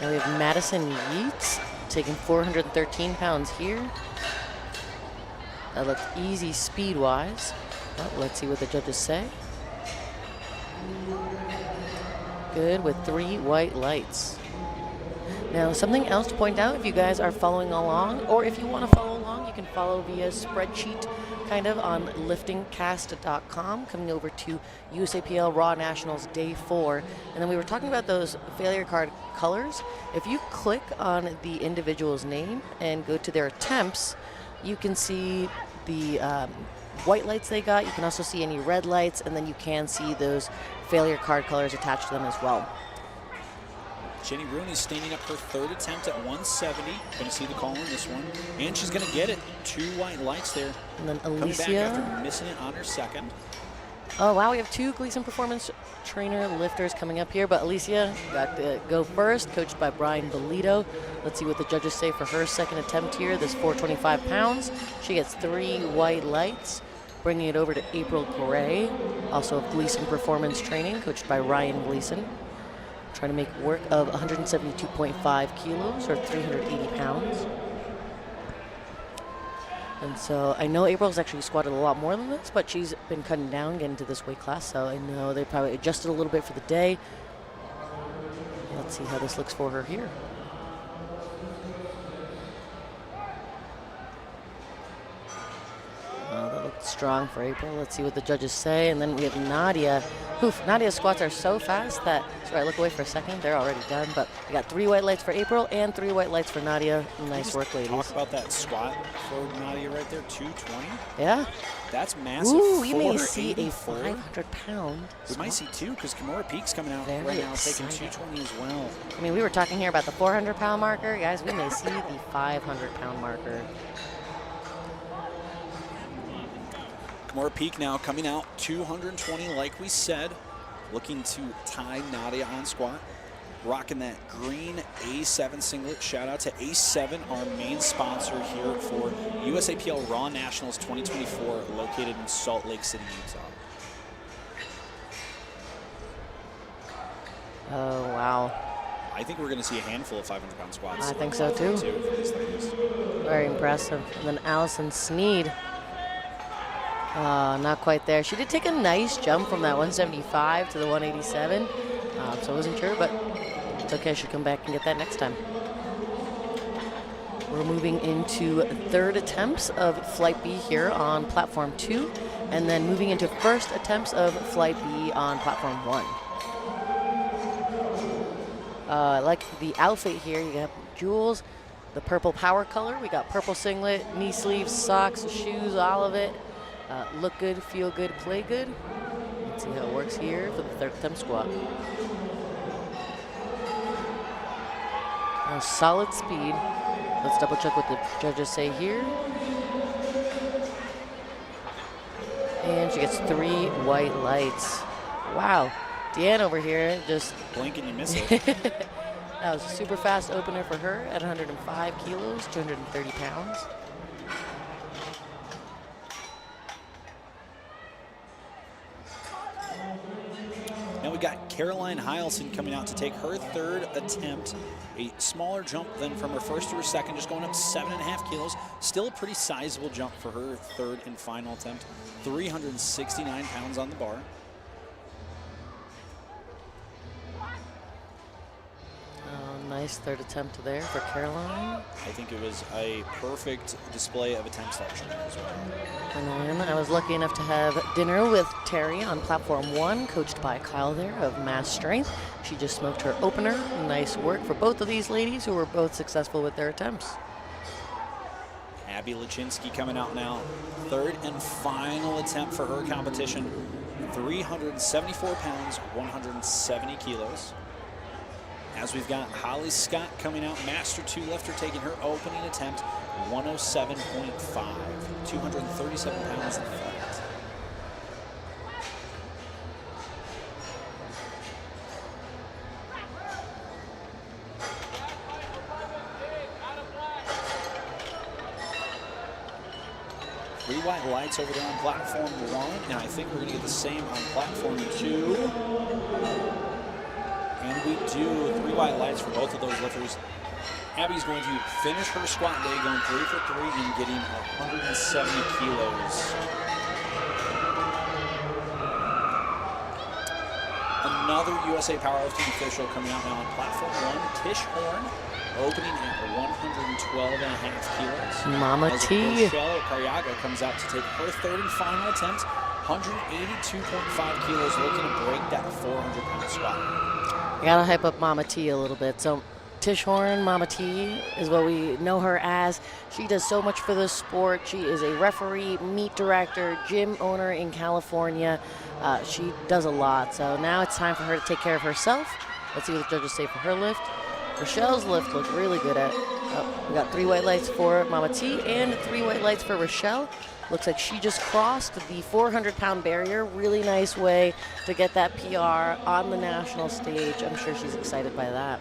Now we have Madison Yeats taking 413 pounds here. That looked easy speed-wise. Well, let's see what the judges say. Good with 3 white lights. Now, something else to point out, if you guys are following along, or if you want to follow along, you can follow via spreadsheet, kind of, on LiftingCast.com, coming over to USAPL Raw Nationals Day 4. And then we were talking about those failure card colors. If you click on the individual's name and go to their attempts, you can see the white lights they got. You can also see any red lights, and then you can see those failure card colors attached to them as well. Jenny Rooney standing up her third attempt at 170. Going to see the call on this one, and she's going to get it. 2 white lights there. And then Coming Alicia. back after missing it on her second. Oh, wow, we have 2 Gleason Performance Trainer lifters coming up here, but Alicia got to go first, coached by Brian Bolito. Let's see what the judges say for her second attempt here, this 425 pounds. She gets 3 white lights, bringing it over to April Gray, also of Gleason Performance Training, coached by Ryan Gleason. Trying to make work of 172.5 kilos, or 380 pounds. And so I know April's actually squatted a lot more than this, but she's been cutting down, getting to this weight class, so I know they probably adjusted a little bit for the day. Let's see how this looks for her here. That looked strong for April. Let's see what the judges say. And then we have Nadia. Oof, Nadia's squats are so fast that, sorry, look away for a second. They're already done, but we got 3 white lights for April and 3 white lights for Nadia. Nice work, ladies. Talk about that squat for Nadia right there, 220. Yeah. That's massive. Ooh, we may see a 500-pound. We might see 2, because Kimura Peak's coming out Very right now, exciting. taking 220 as well. I mean, we were talking here about the 400-pound marker. Guys, we may see the 500-pound marker. Kimura Peak now coming out 220, like we said, looking to tie Nadia on squat. Rocking that green A7 singlet. Shout out to A7, our main sponsor here for USAPL Raw Nationals 2024, located in Salt Lake City, Utah. Oh, wow. I think we're going to see a handful of 500-pound squats. I think so, too. For these ladies. Very impressive. And then Allison Sneed. Not quite there. She did take a nice jump from that 175 to the 187. So I wasn't sure, but it's okay. She'll come back and get that next time. We're moving into third attempts of Flight B here on Platform 2, and then moving into first attempts of Flight B on Platform 1. I like the outfit here. You got jewels, the purple power color. We got purple singlet, knee sleeves, socks, shoes, all of it. Look good, feel good, play good. Let's see how it works here for the third attempt squat. Solid speed. Let's double check what the judges say here. And she gets 3 white lights. Wow. Deanne over here just... blink and you miss it. That was a super fast opener for her at 105 kilos, 230 pounds. Now we got Caroline Heilson coming out to take her third attempt. A smaller jump than from her first to her second, just going up 7.5 kilos. Still a pretty sizable jump for her third and final attempt. 369 pounds on the bar. Nice third attempt there for Caroline. I think it was a perfect display of attempt selection as well. And then I was lucky enough to have dinner with Terry on Platform 1, coached by Kyle there of Mass Strength. She just smoked her opener. Nice work for both of these ladies who were both successful with their attempts. Abby Lachinsky coming out now. Third and final attempt for her competition. 374 pounds, 170 kilos. As we've got Holly Scott coming out, Master 2 lifter, taking her opening attempt, 107.5, 237 pounds in flat. Three white lights over there on Platform 1, and I think we're going to get the same on Platform 2. And we do 3 white lights for both of those lifters. Abby's going to finish her squat day going 3 for 3 and getting 170 kilos. Another USA Powerlifting official coming out now on Platform 1, Tish Horn, opening at 112.5 kilos. Mama As T. Rochelle Carriaga comes out to take her third and final attempt, 182.5 kilos, looking to break that 400-pound squat. I gotta hype up Mama T a little bit. So Tish Horn, Mama T is what we know her as. She does so much for the sport. She is a referee, meet director, gym owner in California. She does a lot. So now it's time for her to take care of herself. Let's see what the judges say for her lift. Rochelle's lift looked really good at. We got 3 white lights for Mama T and 3 white lights for Rochelle. Looks like she just crossed the 400-pound barrier. Really nice way to get that PR on the national stage. I'm sure she's excited by that.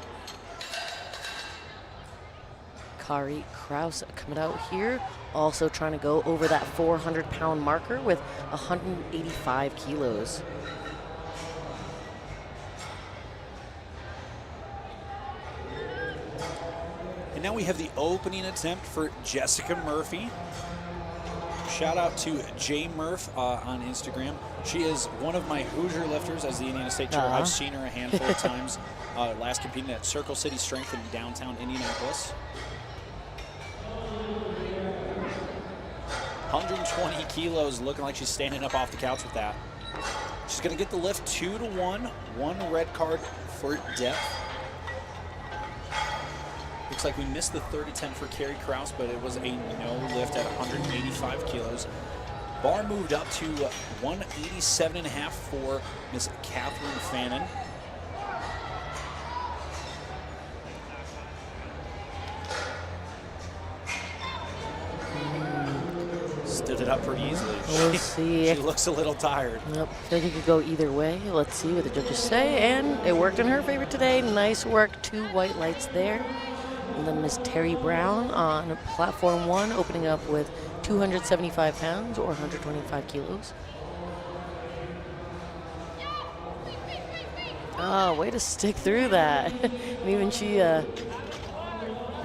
Kari Kraus coming out here, also trying to go over that 400-pound marker with 185 kilos. And now we have the opening attempt for Jessica Murphy. Shout out to J Murph on Instagram. She is one of my Hoosier lifters as the Indiana State Tour. I've seen her a handful of times, last competing at Circle City Strength in downtown Indianapolis. 120 kilos, looking like she's standing up off the couch with that. She's going to get the lift 2 to 1, 1 red card for depth. Looks like we missed the third attempt for Carrie Kraus, but it was a no lift at 185 kilos. Bar moved up to 187.5 for Miss Catherine Fannin. Stood it up pretty easily. We'll see. She looks a little tired. Yep, I think it could go either way. Let's see what the judges say, and it worked in her favor today. Nice work, 2 white lights there. And then Miss Terry Brown on Platform 1, opening up with 275 pounds or 125 kilos. Oh, way to stick through that. And even she, I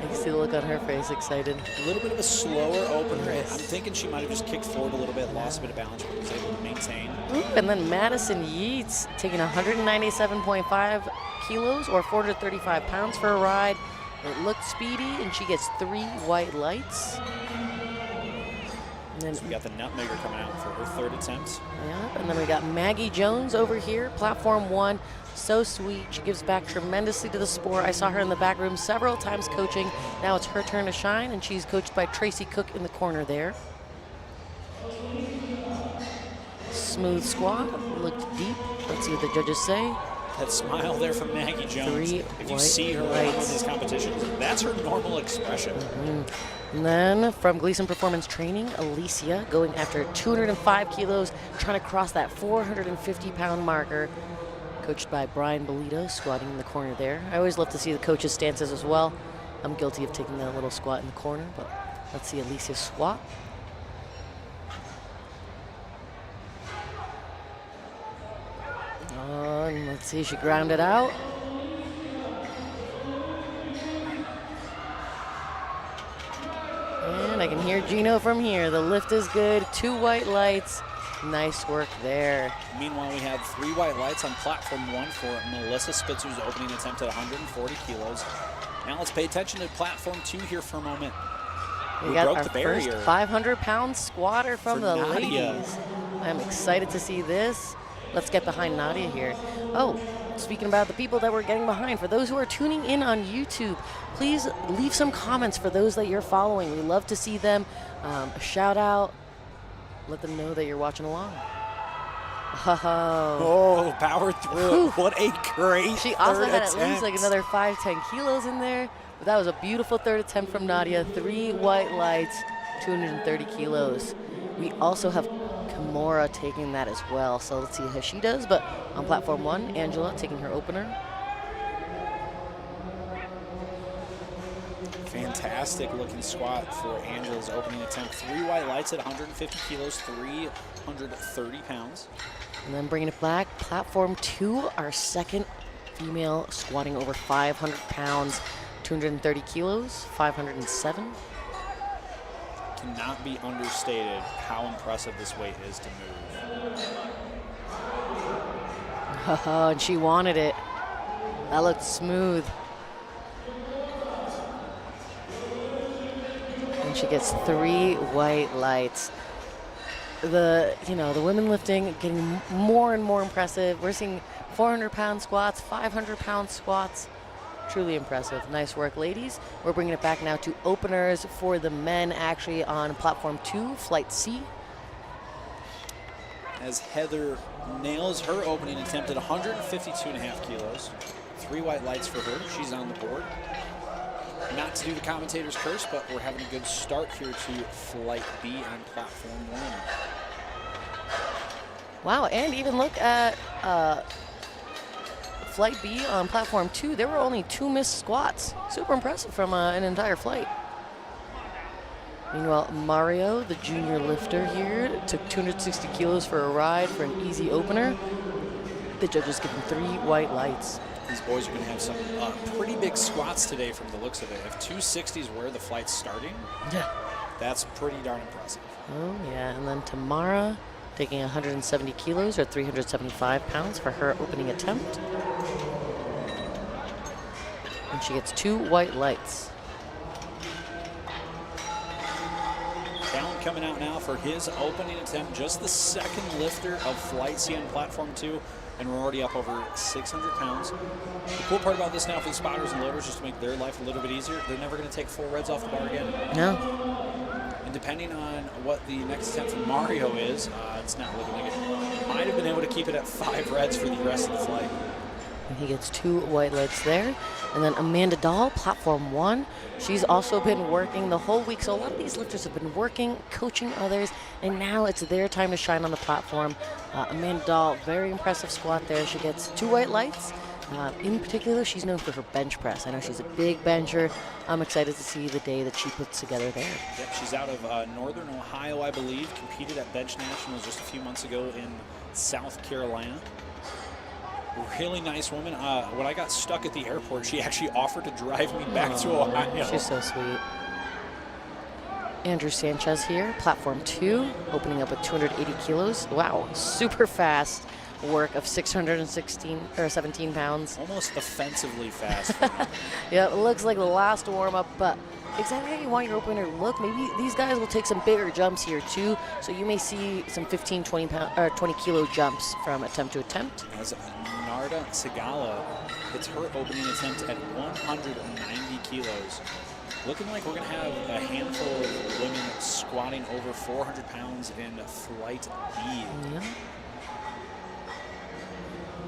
can see the look on her face, excited. A little bit of a slower opener. Nice. I'm thinking she might have just kicked forward a little bit, lost a bit of balance, but was able to maintain. Ooh, and then Madison Yeats taking 197.5 kilos or 435 pounds for a ride. It looked speedy, and she gets 3 white lights. And then, So we got the Nutmegger coming out for her third attempt. yeah, and then we got Maggie Jones over here, platform 1. So sweet. She gives back tremendously to the sport. I saw her in the back room several times coaching. Now it's her turn to shine, and she's coached by Tracy Cook in the corner there. Smooth squat, looked deep. Let's see what the judges say. That smile there from Maggie Jones. 3 If you white see her around lights. these competitions, that's her normal expression. And then from Gleason Performance Training, Alicia going after 205 kilos, trying to cross that 450-pound marker. Coached by Brian Bolito, squatting in the corner there. I always love to see the coaches' stances as well. I'm guilty of taking that little squat in the corner, but let's see Alicia squat. And let's see, she grounded out. And I can hear Gino from here. The lift is good, 2 white lights. Nice work there. Meanwhile, we have 3 white lights on platform 1 for Melissa Spitzer's opening attempt at 140 kilos. Now let's pay attention to platform 2 here for a moment. We got broke our the barrier. first 500-pound squatter from For the Nadia. ladies. I'm excited to see this. Let's get behind Nadia here. Oh, speaking about the people that we're getting behind, for those who are tuning in on YouTube, please leave some comments for those that you're following. We love to see them. A shout out. Let them know that you're watching along. Oh, powered through it. What a great She also third had attempt. at least like another 5-10 kilos in there. But that was a beautiful third attempt from Nadia. 3 white lights, 230 kilos. We also have Kimura taking that as well. So let's see how she does. But on platform 1, Angela taking her opener. Fantastic looking squat for Angela's opening attempt. 3 white lights at 150 kilos, 330 pounds. And then bringing it back, platform 2, our second female squatting over 500 pounds, 230 kilos, 507. Cannot be understated how impressive this weight is to move. And she wanted it. That looked smooth. And she gets 3 white lights. The women lifting getting more and more impressive. We're seeing 400-pound squats, 500-pound squats. Truly impressive. Nice work, ladies. We're bringing it back now to openers for the men, actually on platform 2, flight C. As Heather nails her opening attempt at 152.5 kilos. 3 white lights for her. She's on the board. Not to do the commentator's curse, but we're having a good start here to flight B on platform 1. Wow, and even look at flight B on platform 2. There were only 2 missed squats. Super impressive from an entire flight. Meanwhile, Mario, the junior lifter here, took 260 kilos for a ride for an easy opener. The judges give him 3 white lights. These boys are going to have some pretty big squats today from the looks of it. If 260 is where the flight's starting, Yeah. that's pretty darn impressive. Oh, yeah. And then Tamara taking 170 kilos or 375 pounds for her opening attempt. And she gets 2 white lights. Talon coming out now for his opening attempt, just the second lifter of Flight C on platform 2, and we're already up over 600 pounds. The cool part about this now for the spotters and loaders, just to make their life a little bit easier, they're never going to take 4 reds off the bar again. No. And depending on what the next attempt from Mario is, it's not looking like it. Might have been able to keep it at 5 reds for the rest of the flight. And he gets 2 white lights there. And then Amanda Dahl, platform 1. She's also been working the whole week. So a lot of these lifters have been working, coaching others, and now it's their time to shine on the platform. Amanda Dahl, very impressive squat there. She gets 2 white lights. In particular, she's known for her bench press. I know she's a big bencher. I'm excited to see the day that she puts together there. Yep, she's out of Northern Ohio, I believe. Competed at Bench Nationals just a few months ago in South Carolina. Really nice woman. When I got stuck at the airport, she actually offered to drive me back to Ohio. She's so sweet. Andrew Sanchez here, platform 2, opening up with 280 kilos. Wow, super fast work of 17 pounds. Almost offensively fast. Yeah, it looks like the last warm-up, but exactly how you want your opener to look. Maybe these guys will take some bigger jumps here too, so you may see some 15, 20 kilo jumps from attempt to attempt. As Narda Segala hits her opening attempt at 190 kilos. Looking like we're going to have a handful of women squatting over 400 pounds in flight B. Yeah.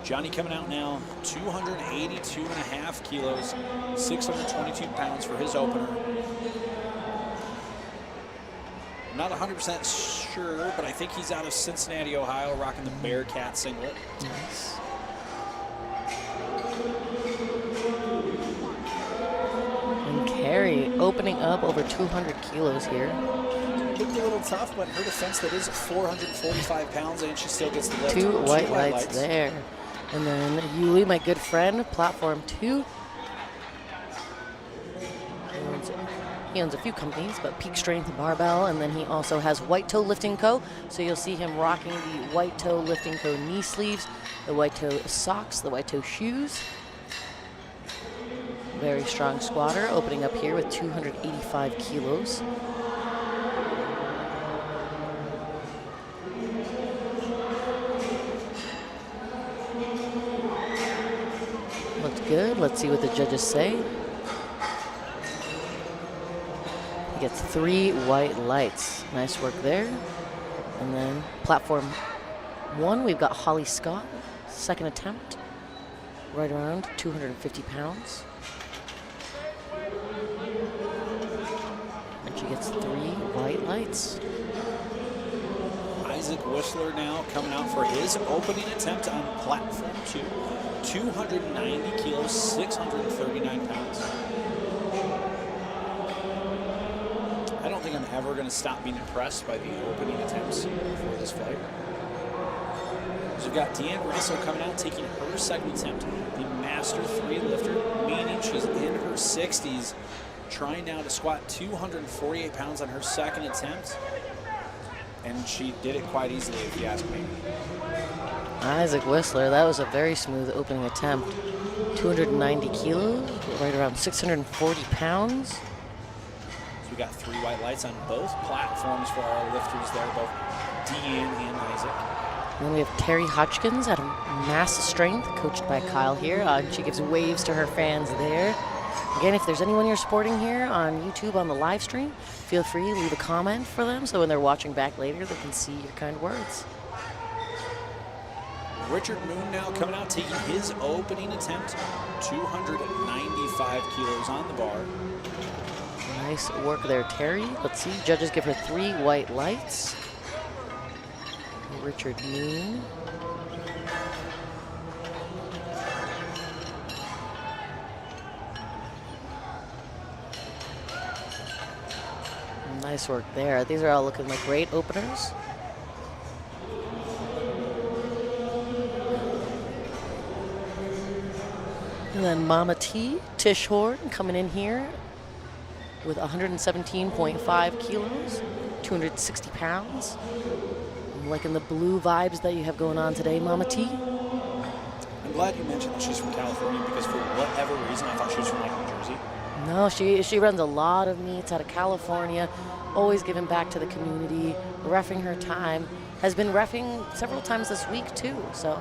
Johnny coming out now, 282.5 kilos, 622 pounds for his opener. Not 100% sure, but I think he's out of Cincinnati, Ohio, rocking the Bearcat singlet. Nice. And Carrie opening up over 200 kilos here. Looked a little tough, but her defense that is 445 pounds, and she still gets the lift. Two white lights there. And then Yuli, my good friend, platform 2. He owns a few companies, but Peak Strength Barbell, and then he also has White Toe Lifting Co. So you'll see him rocking the White Toe Lifting Co. knee sleeves, the White Toe socks, the White Toe shoes. Very strong squatter, opening up here with 285 kilos. Looked good. Let's see what the judges say. He gets 3 white lights. Nice work there. And then platform 1, we've got Holly Scott. Second attempt. Right around 250 pounds. And she gets 3 white lights. Isaac Whistler now coming out for his opening attempt on platform 2. 290 kilos, 639 pounds. I don't think I'm ever going to stop being impressed by the opening attempts for this fight. So we've got Deanne Russell coming out, taking her second attempt, the Master 3 lifter, meaning she's in her 60s, trying now to squat 248 pounds on her second attempt. And she did it quite easily, if you ask me. Isaac Whistler, that was a very smooth opening attempt. 290 kilos, right around 640 pounds. So we got 3 white lights on both platforms for our lifters there, both Deanne and Isaac. And then we have Terry Hotchkins at Mass Strength, coached by Kyle here. She gives waves to her fans there. Again, if there's anyone you're supporting here on YouTube on the live stream, feel free to leave a comment for them so when they're watching back later, they can see your kind words. Richard Moon now coming out, taking his opening attempt, 295 kilos on the bar. Nice work there, Terry. Let's see, judges give her 3 white lights. Richard Moon. Nice work there. These are all looking like great openers. And then Mama T, Tish Horn, coming in here with 117.5 kilos, 260 pounds. I'm liking the blue vibes that you have going on today, Mama T. I'm glad you mentioned that she's from California because for whatever reason, I thought she was from like New Jersey. No, she runs a lot of meets out of California, always giving back to the community, reffing her time. Has been reffing several times this week too, so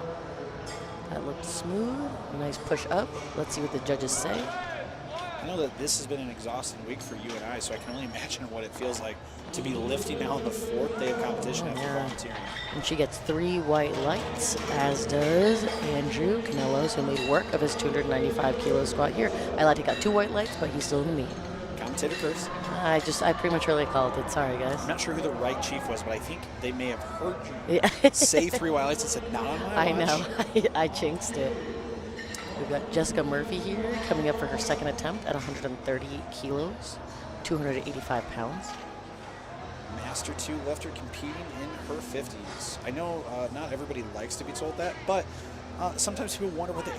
that looked smooth. A nice push up. Let's see what the judges say. I know that this has been an exhausting week for you and I, so I can only imagine what it feels like to be lifting now on the 4th day of competition after volunteering. And she gets 3 white lights, as does Andrew Canelos, who made work of his 295 kilo squat here. I lied, he got 2 white lights, but he's still in the meet. Commentator curse. I prematurely called it. Sorry, guys. I'm not sure who the right chief was, but I think they may have heard you Yeah. say 3 white lights and said, not on my watch. I know. I jinxed it. We've got Jessica Murphy here coming up for her second attempt at 130 kilos, 285 pounds. Master 2 lifter competing in her 50s. I know not everybody likes to be told that, but Sometimes people wonder what the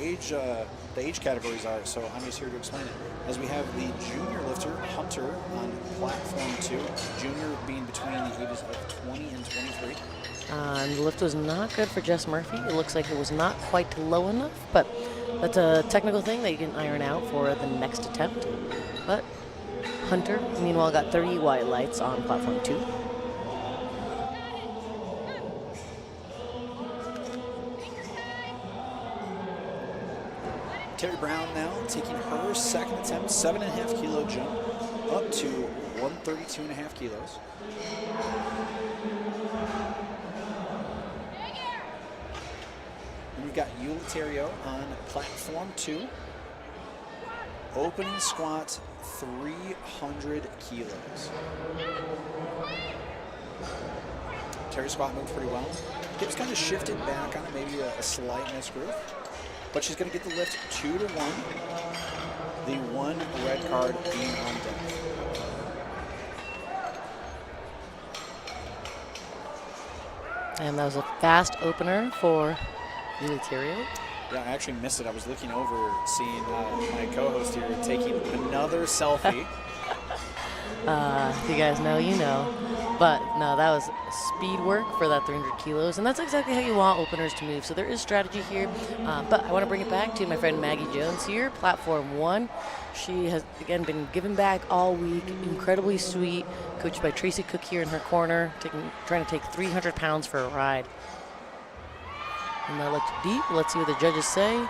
age categories are, so I'm just here to explain it. As we have the junior lifter, Hunter, on platform 2, junior being between the ages of 20 and 23. The lift was not good for Jess Murphy. It looks like it was not quite low enough, but that's a technical thing that you can iron out for the next attempt. But Hunter, meanwhile, got 30 white lights on platform 2. Terry Brown now taking her second attempt, 7.5 kilo jump, up to 132.5 kilos. And we've got Euliterio on platform 2. Opening squat, 300 kilos. Terry's squat moved pretty well. Hips kind of shifted back on it, maybe a slight misgroove. But she's going to get the lift 2 to 1. The 1 red card being on deck. And that was a fast opener for Euliterio. Yeah, I actually missed it. I was looking over, seeing my co-host here taking another selfie. If you guys know, you know. But no, that was speed work for that 300 kilos, and that's exactly how you want openers to move. So there is strategy here, but I want to bring it back to my friend Maggie Jones here, platform 1. She has, again, been given back all week, incredibly sweet, coached by Tracy Cook here in her corner, trying to take 300 pounds for a ride. And that looked deep. Let's see what the judges say.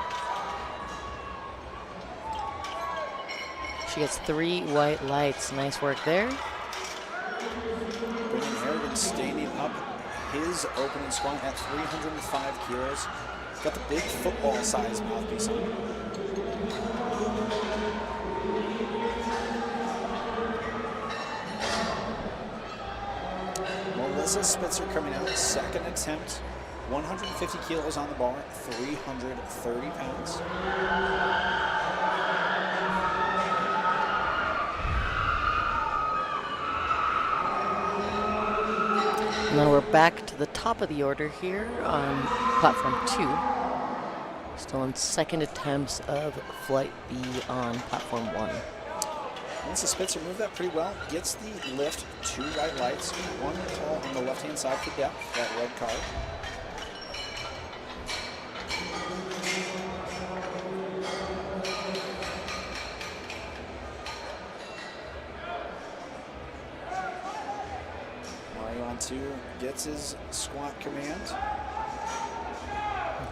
She gets 3 white lights. Nice work there. Brendan Harrigan standing up his opening squat at 305 kilos. Got the big football size mouthpiece on. Melissa Spitzer coming out, second attempt. 150 kilos on the bar, 330 pounds. And then we're back to the top of the order here on platform 2. Still in second attempts of flight B on platform 1. Melissa Spitzer moved that pretty well. Gets the lift, 2 white lights, 1 call on the left-hand side for depth, that red card. Gets his squat command.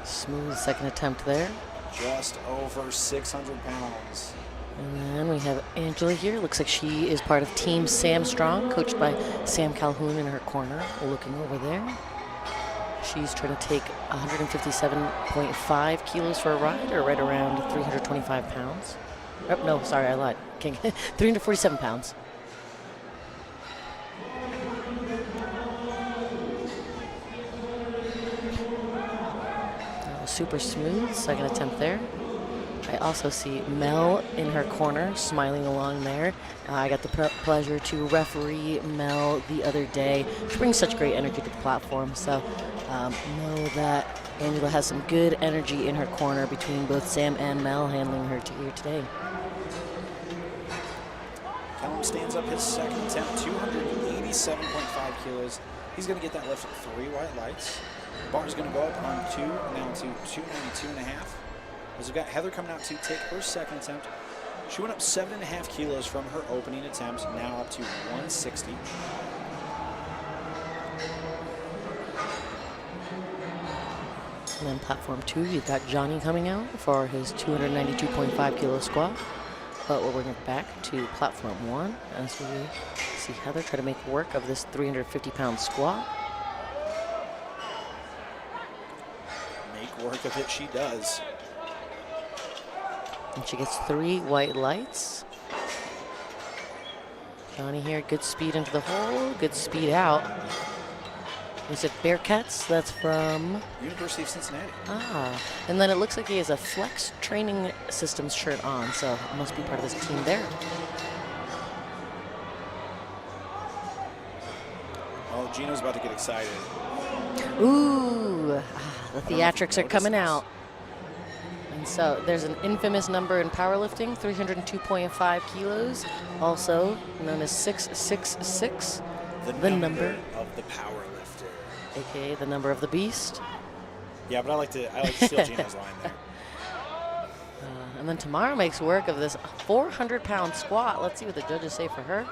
Smooth second attempt there. Just over 600 pounds. And then we have Angela here. Looks like she is part of Team Sam Strong, coached by Sam Calhoun in her corner, looking over there. She's trying to take 157.5 kilos for a ride, or right around 325 pounds. Oh, no, sorry, I lied. 347 pounds. Super smooth, second attempt there. I also see Mel in her corner, smiling along there. I got the pleasure to referee Mel the other day. She brings such great energy to the platform, so know that Angela has some good energy in her corner between both Sam and Mel handling her here today. Callum stands up his second attempt, 287.5 kilos. He's going to get that lift at 3 white lights. Bar's going to go up on 2, now to 292.5. As we've got Heather coming out to take her second attempt. She went up 7.5 kilos from her opening attempt, now up to 160. And then platform 2, you've got Johnny coming out for his 292.5 kilo squat. But we'll bring it back to platform 1 as we see Heather try to make work of this 350-pound squat. Make work of it she does. And she gets 3 white lights. Johnny here, good speed into the hole, good speed out. Is it Bearcats? That's from University of Cincinnati. Ah, and then it looks like he has a Flex Training Systems shirt on, so it must be part of his team there. Oh, Gino's about to get excited. Ooh, the theatrics are coming out. And so there's an infamous number in powerlifting, 302.5 kilos, also known as 666. The number of the powerlifter. AKA the number of the beast. Yeah, but I like to steal Gina's line there. And then Tamara makes work of this 400-pound squat. Let's see what the judges say for her.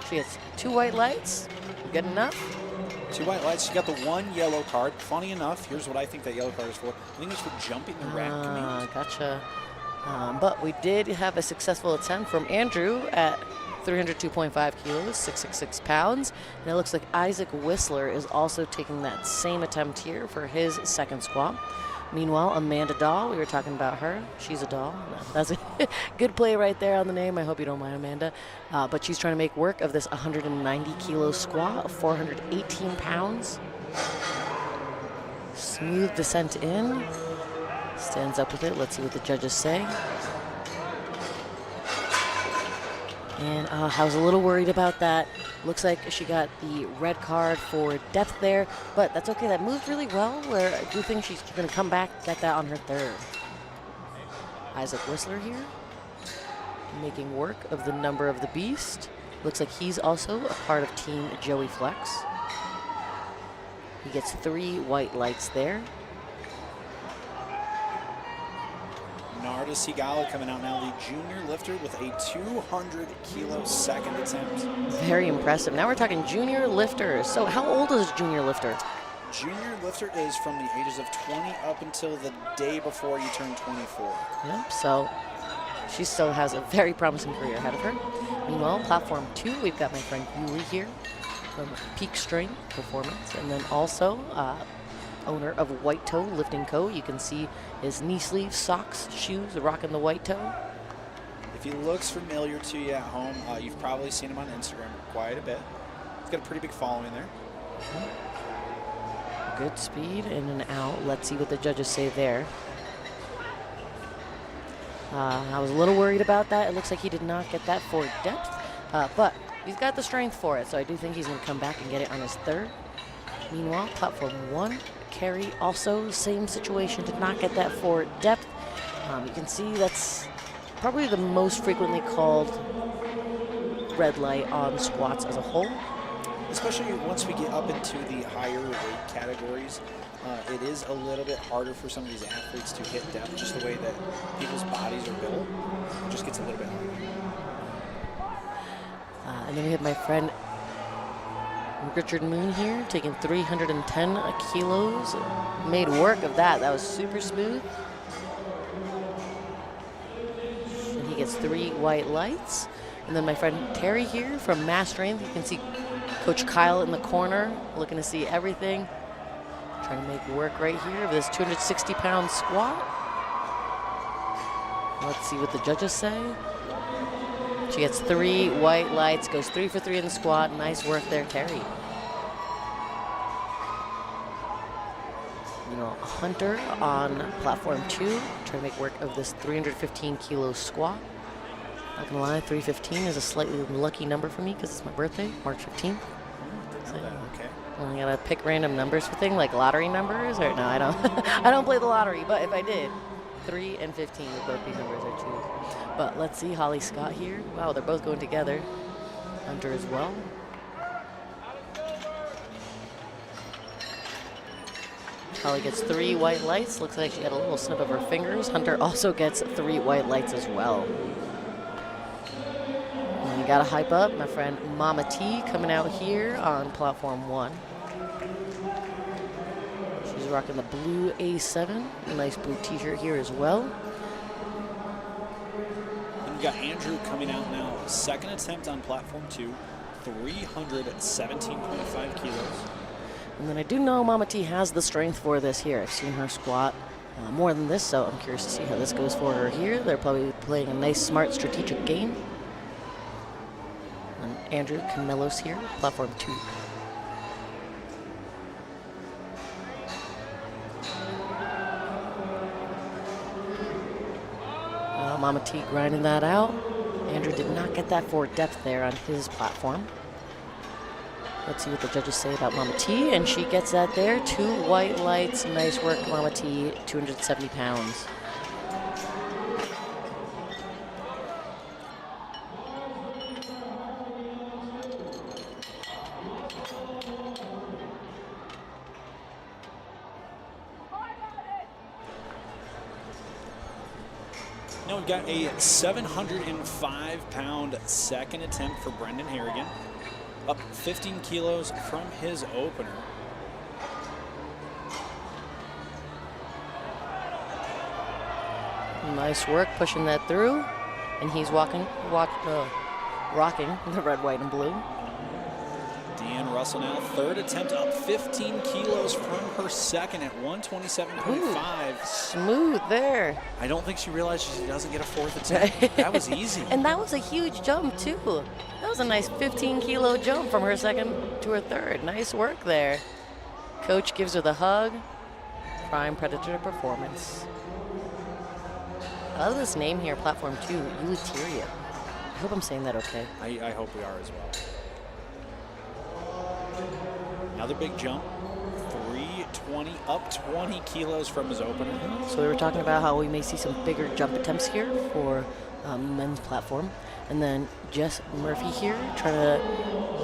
She gets 2 white lights. Good enough. 2 white lights. She got the 1 yellow card. Funny enough, here's what I think that yellow card is for. I think it's for jumping the rack command. Gotcha. But we did have a successful attempt from Andrew at 302.5 kilos, 666 pounds. And it looks like Isaac Whistler is also taking that same attempt here for his second squat. Meanwhile, Amanda Dahl, we were talking about her. She's a doll. No, that's a good play right there on the name. I hope you don't mind, Amanda. But she's trying to make work of this 190-kilo squat, 418 pounds. Smooth descent in. Stands up with it. Let's see what the judges say. And I was a little worried about that. Looks like she got the red card for depth there, but that's okay. That moved really well, where I do think she's going to come back, get that on her third. Isaac Whistler here, making work of the number of the beast. Looks like he's also a part of Team Joey Flex. He gets 3 white lights there. Narda Sigala coming out now, the junior lifter with a 200-kilo second attempt. Very impressive. Now we're talking junior lifters. So how old is a junior lifter? Junior lifter is from the ages of 20 up until the day before you turn 24. Yep, so she still has a very promising career ahead of her. Meanwhile, platform 2, we've got my friend Yuli here from Peak Strength Performance, and then also owner of White Toe Lifting Co. You can see his knee sleeves, socks, shoes, rocking the white toe. If he looks familiar to you at home, you've probably seen him on Instagram quite a bit. He's got a pretty big following there. Good speed in and out. Let's see what the judges say there. I was a little worried about that. It looks like he did not get that for depth, but he's got the strength for it, so I do think he's going to come back and get it on his third. Meanwhile, platform 1, Carrie, also same situation, did not get that for depth. You can see that's probably the most frequently called red light on squats as a whole. Especially once we get up into the higher weight categories, it is a little bit harder for some of these athletes to hit depth, just the way that people's bodies are built. It just gets a little bit harder. And then we have my friend Richard Moon here, taking 310 kilos. Made work of that. That was super smooth. And he gets 3 white lights. And then my friend Terry here from Mass Strength. You can see Coach Kyle in the corner, looking to see everything. Trying to make work right here of this 260-pound squat. Let's see what the judges say. She gets 3 white lights, goes 3 for 3 in the squat. Nice work there, Terry. You know, Hunter on platform 2, trying to make work of this 315-kilo squat. Not gonna lie, 315 is a slightly lucky number for me because it's my birthday, March 15th. So, Okay. I gotta pick random numbers for things like lottery numbers, or no, I don't. I don't play the lottery, but if I did, 3 and 15 would both be numbers I choose. But let's see, Holly Scott here. Wow, they're both going together. Hunter as well. Holly gets 3 white lights. Looks like she had a little snip of her fingers. Hunter also gets 3 white lights as well. And you gotta hype up my friend Mama T coming out here on platform 1. She's rocking the blue A7, a nice blue t-shirt here as well. And we've got Andrew coming out now, second attempt on platform 2, 317.5 kilos. And then I do know Mama T has the strength for this here. I've seen her squat more than this, so I'm curious to see how this goes for her here. They're probably playing a nice, smart, strategic game. And Andrew Camellos here, platform 2. Mama T grinding that out. Andrew did not get that for depth there on his platform. Let's see what the judges say about Mama T, and she gets that there. 2 white lights. Nice work, Mama T. 270 pounds. Now we've got a 705-pound second attempt for Brendan Harrigan, up 15 kilos from his opener. Nice work pushing that through, and he's rocking the red, white, and blue. Deanne Russell now, third attempt, up 15 kilos from her second at 127.5. Smooth there. I don't think she realized she doesn't get a fourth attempt. That was easy. And that was a huge jump, too. That was a nice 15-kilo jump from her second to her third. Nice work there. Coach gives her the hug. Prime Predator performance. I love this name here, Platform 2, Eleuteria. I hope I'm saying that okay. I hope we are as well. Another big jump, 320, up 20 kilos from his opener. So we were talking about how we may see some bigger jump attempts here for men's platform. And then Jess Murphy here trying to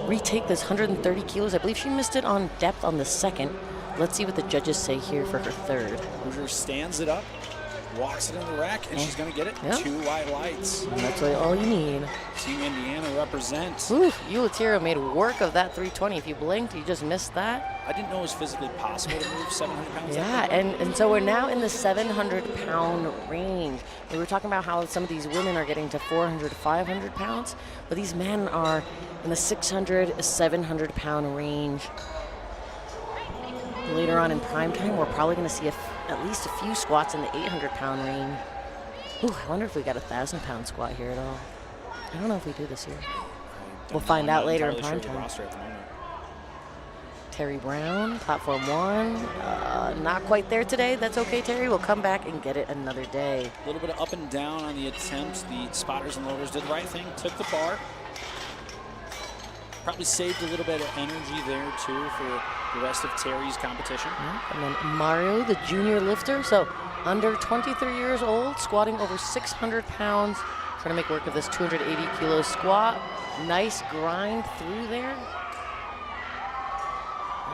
retake this 130 kilos. I believe she missed it on depth on the second. Let's see what the judges say here for her third. Hoosier stands it up, walks it in the rack, and she's going to get it. Yep. 2 white lights. And that's really all you need. Team Indiana represents. Ooh, Eleuteria made work of that 320. If you blinked, you just missed that. I didn't know it was physically possible to move 700 pounds. Yeah, and so we're now in the 700-pound range. We were talking about how some of these women are getting to 400, 500 pounds, but these men are in the 600, 700-pound range. Later on in prime time, we're probably going to see at least a few squats in the 800-pound range. Ooh, I wonder if we got a 1,000-pound squat here at all. I don't know if we do this year. We'll find out later in prime time. Terry Brown, platform 1. Not quite there today. That's okay, Terry. We'll come back and get it another day. A little bit of up and down on the attempts. The spotters and loaders did the right thing, took the bar. Probably saved a little bit of energy there, too, for the rest of Terry's competition. And then Mario, the junior lifter, so under 23 years old, squatting over 600 pounds, trying to make work of this 280-kilo squat. Nice grind through there.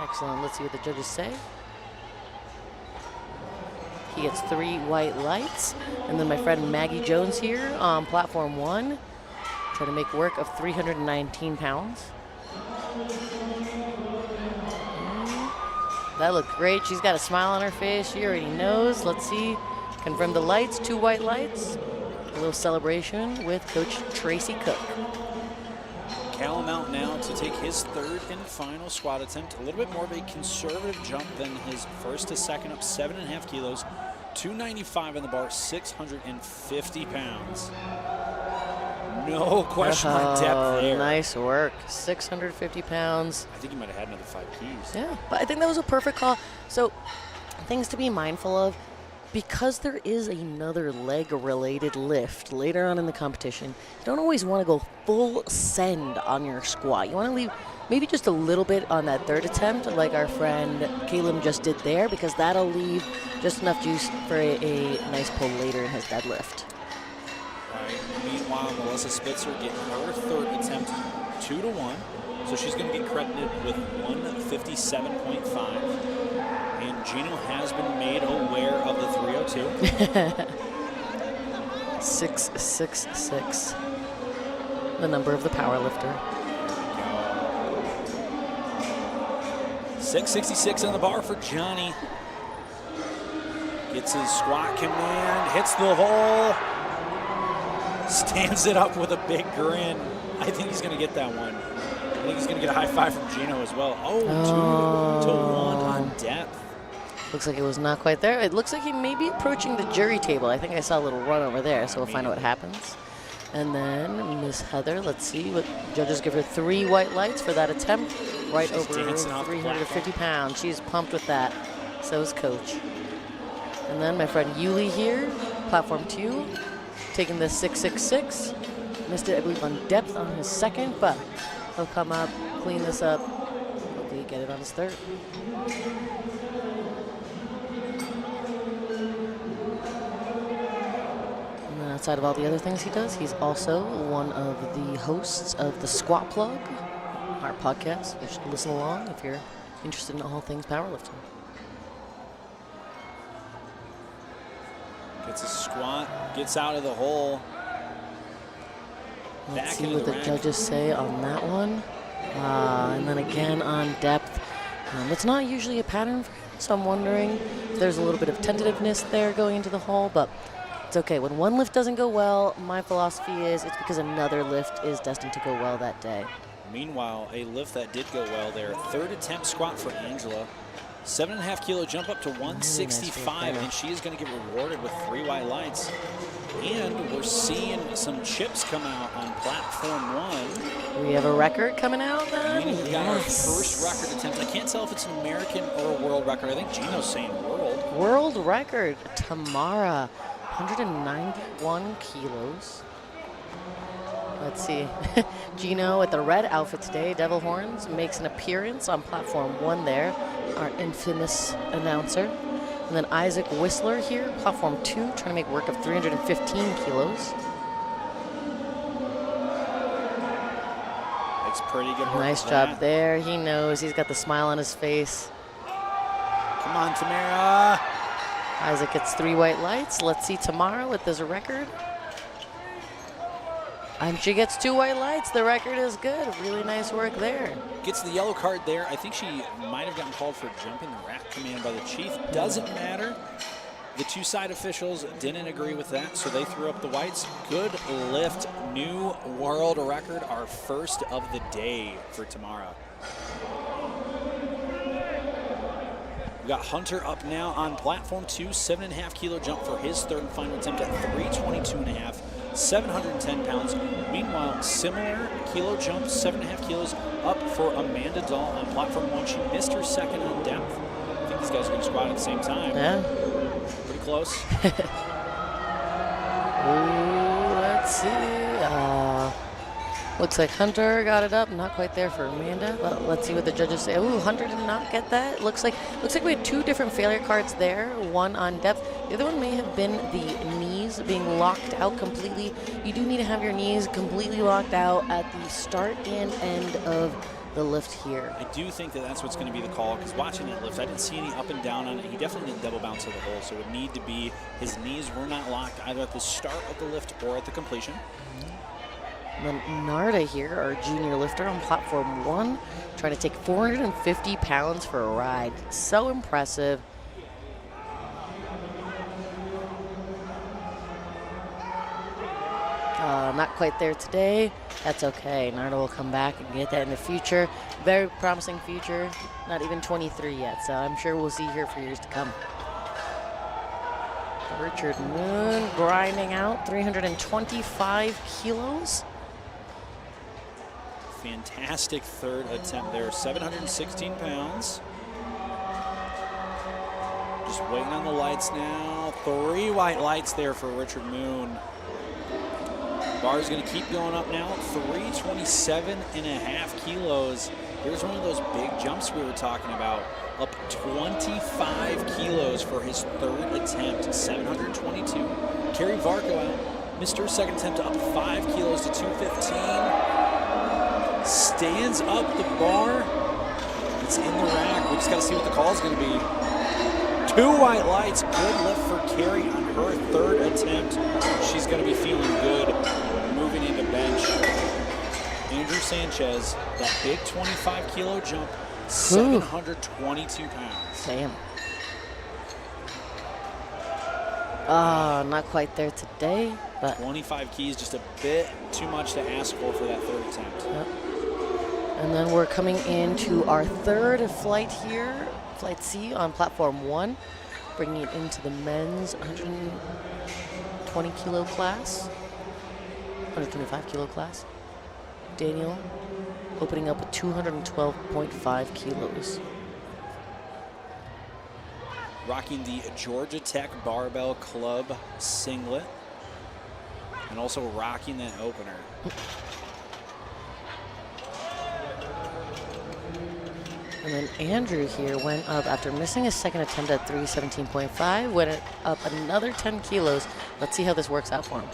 Excellent. Let's see what the judges say. He gets 3 white lights. And then my friend Maggie Jones here on platform 1, trying to make work of 319 pounds. That looked great. She's got a smile on her face. She already knows. Let's see. Confirm the lights. 2 white lights. A little celebration with Coach Tracy Cook. Callum out now to take his third and final squat attempt. A little bit more of a conservative jump than his first to second, up 7.5 kilos. 295 on the bar, 650 pounds. No question on depth there. Nice work. 650 pounds. I think he might have had another 5 keys. Yeah, but I think that was a perfect call. So, things to be mindful of. Because there is another leg-related lift later on in the competition, you don't always want to go full send on your squat. You want to leave maybe just a little bit on that third attempt, like our friend Caleb just did there, because that'll leave just enough juice for a nice pull later in his deadlift. Right. Meanwhile, Melissa Spitzer getting her third attempt 2-1, so she's going to be credited with 157.5. And Gino has been made aware of the 302. 666, the number of the power lifter. 666 on the bar for Johnny. Gets his squat command, hits the hole, stands it up with a big grin. I think he's going to get that one. I think he's going to get a high five from Gino as well. 2-1 on depth. Looks like it was not quite there. It looks like he may be approaching the jury table. I think I saw a little run over there, so we'll find out what happens. And then Miss Heather, let's see what judges give her 3 white lights for that attempt. Right over 350 pounds. She's pumped with that. So is Coach. And then my friend Yuli here, platform 2, taking the 666. Missed it, I believe, on depth on his second, but he'll come up, clean this up, hopefully get it on his third. Outside of all the other things he does, he's also one of the hosts of the Squat Plug, our podcast. You should listen along if you're interested in all things powerlifting. Gets a squat, gets out of the hole. Let's see what the judges say on that one. And then again on depth. It's not usually a pattern for him, so I'm wondering if there's a little bit of tentativeness there going into the hole, but it's okay. When one lift doesn't go well, my philosophy is it's because another lift is destined to go well that day. Meanwhile, a lift that did go well there. Third attempt squat for Angela. 7.5 kilo jump up to 165, and she is going to get rewarded with 3 white lights. And we're seeing some chips come out on platform 1. We have a record coming out then? Meaning we got our first record attempt. I can't tell if it's an American or a world record. I think Gino's saying world. World record. Tamara, 191 kilos. Let's see. Gino with the red outfit today, Devil Horns, makes an appearance on platform 1 there, our infamous announcer. And then Isaac Whistler here, platform 2, trying to make work of 315 kilos. Makes pretty good work. Nice job there. He knows. He's got the smile on his face. Come on, Tamara. Isaac gets 3 white lights. Let's see Tamara with this record. And she gets 2 white lights. The record is good. Really nice work there. Gets the yellow card there. I think she might have gotten called for jumping the rack command by the chief. Doesn't matter. The 2 side officials didn't agree with that, so they threw up the whites. Good lift. New world record. Our first of the day for Tamara. We got Hunter up now on platform 2. 7.5 kilo jump for his third and final attempt at 322.5. 710 pounds. Meanwhile, similar kilo jump, 7.5 kilos up for Amanda Dahl on platform 1. She missed her second on depth. I think these guys are going to squat at the same time. Yeah. Pretty close. Ooh, let's see. Looks like Hunter got it up. Not quite there for Amanda, but let's see what the judges say. Ooh, Hunter did not get that. Looks like we had 2 different failure cards there. One on depth. The other one may have been the knees being locked out completely. You do need to have your knees completely locked out at the start and end of the lift here. I do think that that's what's going to be the call, because watching that lift, I didn't see any up and down on it. He definitely didn't double bounce to the hole, so it would need to be his knees were not locked either at the start of the lift or at the completion. And then Narda here, our junior lifter on platform 1, trying to take 450 pounds for a ride. So impressive. Not quite there today. That's okay. Narda will come back and get that in the future. Very promising future. Not even 23 yet, so I'm sure we'll see her for years to come. Richard Moon grinding out 325 kilos. Fantastic third attempt there, 716 pounds. Just waiting on the lights now. 3 white lights there for Richard Moon. Bar's gonna keep going up now, 327.5 kilos. Here's one of those big jumps we were talking about. Up 25 kilos for his third attempt, 722. Carrie Varco out, missed her second attempt, up 5 kilos to 215. Stands up the bar. It's in the rack. We just got to see what the call is going to be. 2 white lights. Good lift for Carrie on her third attempt. She's going to be feeling good moving into bench. Andrew Sanchez, that big 25 kilo jump, 722 pounds. Damn. Not quite there today, but 25 keys, just a bit too much to ask for that third attempt. Yep. And then we're coming into our third flight here, Flight C on platform 1, bringing it into the men's 120 kilo class, 125 kilo class. Daniel opening up with 212.5 kilos. Rocking the Georgia Tech Barbell Club singlet, and also rocking that opener. And then Andrew here went up after missing his second attempt at 317.5, went up another 10 kilos. Let's see how this works out for him.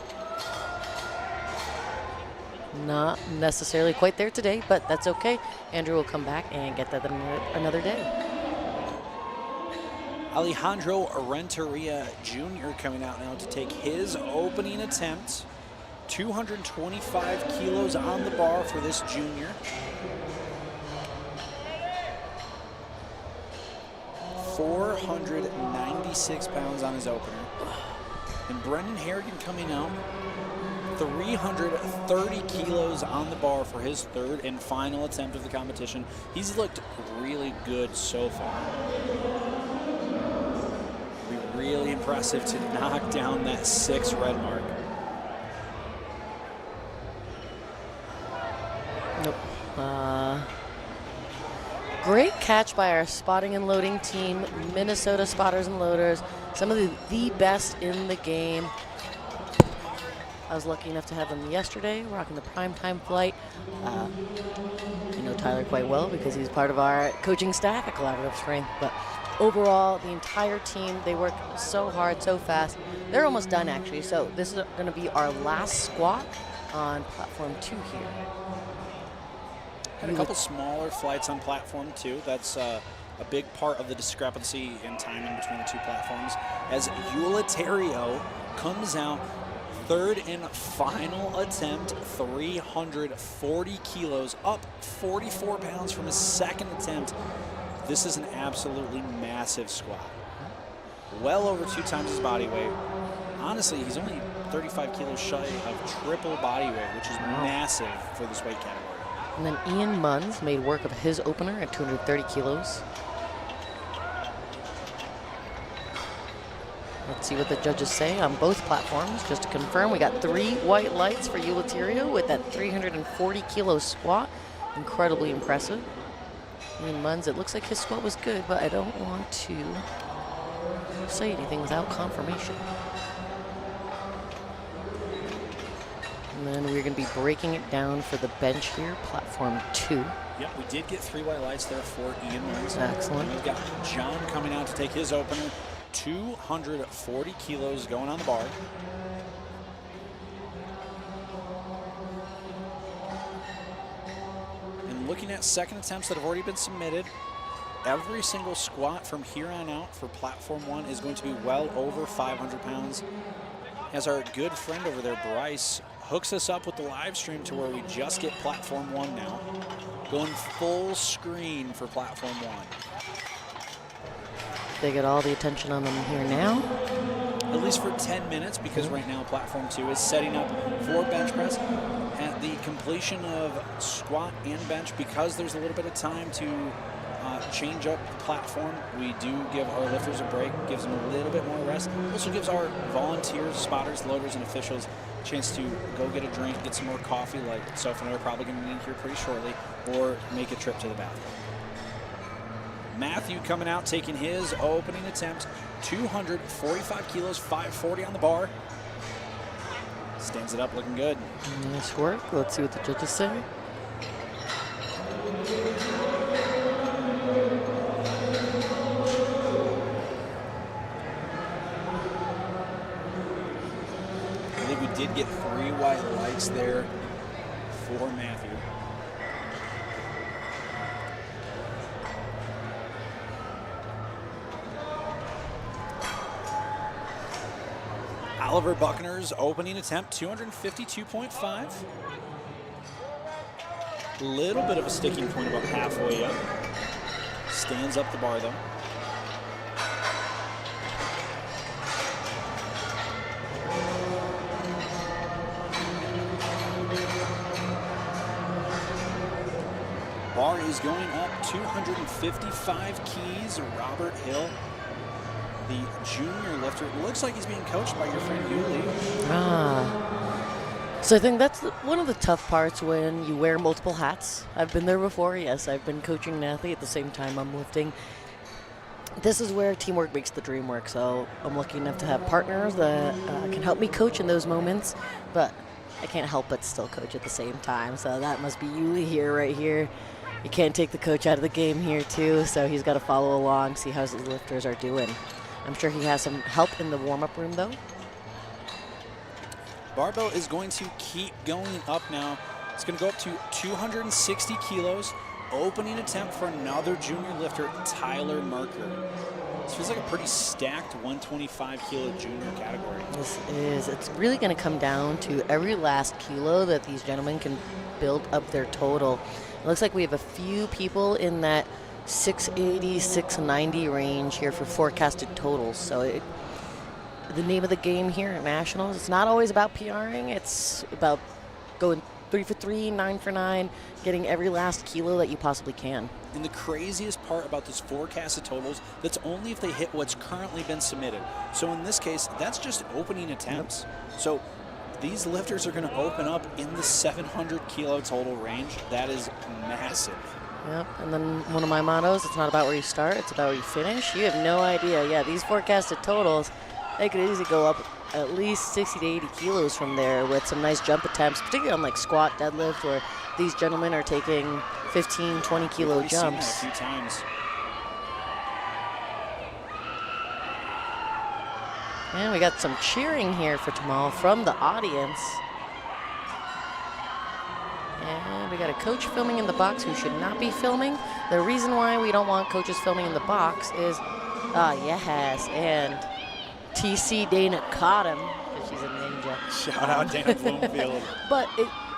Not necessarily quite there today, but that's okay. Andrew will come back and get that another day. Alejandro Renteria Jr. coming out now to take his opening attempt. 225 kilos on the bar for this junior. 496 pounds on his opener. And Brendan Harrigan coming out, 330 kilos on the bar for his third and final attempt of the competition. He's looked really good so far. It'll be really impressive to knock down that 6 red mark. Nope. Great catch by our spotting and loading team, Minnesota spotters and loaders. Some of the best in the game. I was lucky enough to have them yesterday, rocking the Primetime flight. I know Tyler quite well because he's part of our coaching staff at Collaborative Strength. But overall, the entire team, they work so hard, so fast. They're almost done, actually. So this is going to be our last squat on platform 2 here. Had a couple smaller flights on platform 2. That's a big part of the discrepancy in timing between the 2 platforms. As Uliterio comes out, third and final attempt, 340 kilos, up 44 pounds from his second attempt. This is an absolutely massive squat. Well over 2 times his body weight. Honestly, he's only 35 kilos shy of triple body weight, which is massive for this weight category. And then Ian Munns made work of his opener at 230 kilos. Let's see what the judges say on both platforms. Just to confirm, we got 3 white lights for Uliterio with that 340 kilo squat. Incredibly impressive. Ian Munns, it looks like his squat was good, but I don't want to say anything without confirmation. And then we're going to be breaking it down for the bench here, platform 2. Yep, we did get 3 white lights there for Ian Munns. Excellent. And we've got John coming out to take his opener. 240 kilos going on the bar. And looking at second attempts that have already been submitted, every single squat from here on out for platform 1 is going to be well over 500 pounds. As our good friend over there, Bryce, hooks us up with the live stream to where we just get platform 1 now. Going full screen for platform 1. They get all the attention on them here now. At least for 10 minutes, because right now platform 2 is setting up for bench press. At the completion of squat and bench, because there's a little bit of time to change up the platform, we do give our lifters a break, gives them a little bit more rest. Also gives our volunteers, spotters, loaders, and officials a chance to go get a drink, get some more coffee, like Sophie and I are probably going to need here pretty shortly, or make a trip to the bathroom. Matthew coming out, taking his opening attempt, 245 kilos, 540 on the bar. Stands it up, looking good. Nice work. Let's see what the judges say. I think we did get 3 white lights there for Matthew. Oliver Buckner's opening attempt, 252.5. Little bit of a sticking point about halfway up. Stands up the bar though. Bar is going up 255 keys. Robert Hill, the junior lifter. It looks like he's being coached by your friend Yuli. So I think that's one of the tough parts when you wear multiple hats. I've been there before, yes. I've been coaching an athlete at the same time I'm lifting. This is where teamwork makes the dream work. So I'm lucky enough to have partners that can help me coach in those moments, but I can't help but still coach at the same time. So that must be Yuli here, right here. You can't take the coach out of the game here too, so he's got to follow along, see how his lifters are doing. I'm sure he has some help in the warm-up room though. Barbell is going to keep going up now. It's going to go up to 260 kilos. Opening attempt for another junior lifter, Tyler Marker. This feels like a pretty stacked 125 kilo junior category. It's really going to come down to every last kilo that these gentlemen can build up their total. It looks like we have a few people in that 680, 690 range here for forecasted totals. So the name of the game here at Nationals, it's not always about PRing, it's about going 3 for 3, 9 for 9, getting every last kilo that you possibly can. And the craziest part about those forecasted totals, that's only if they hit what's currently been submitted. So in this case, that's just opening attempts. So these lifters are going to open up in the 700 kilo total range. That is massive. Yep, and then one of my mottos, it's not about where you start, it's about where you finish. You have no idea. Yeah, these forecasted totals, they could easily go up at least 60 to 80 kilos from there with some nice jump attempts, particularly on like squat, deadlift, where these gentlemen are taking 15, 20 kilo jumps. Seen that a few times. And we got some cheering here for Tamal from the audience. And we got a coach filming in the box who should not be filming. The reason why we don't want coaches filming in the box is, yes, and TC Dana caught him because she's a ninja. Shout out Dana Bloomfield. But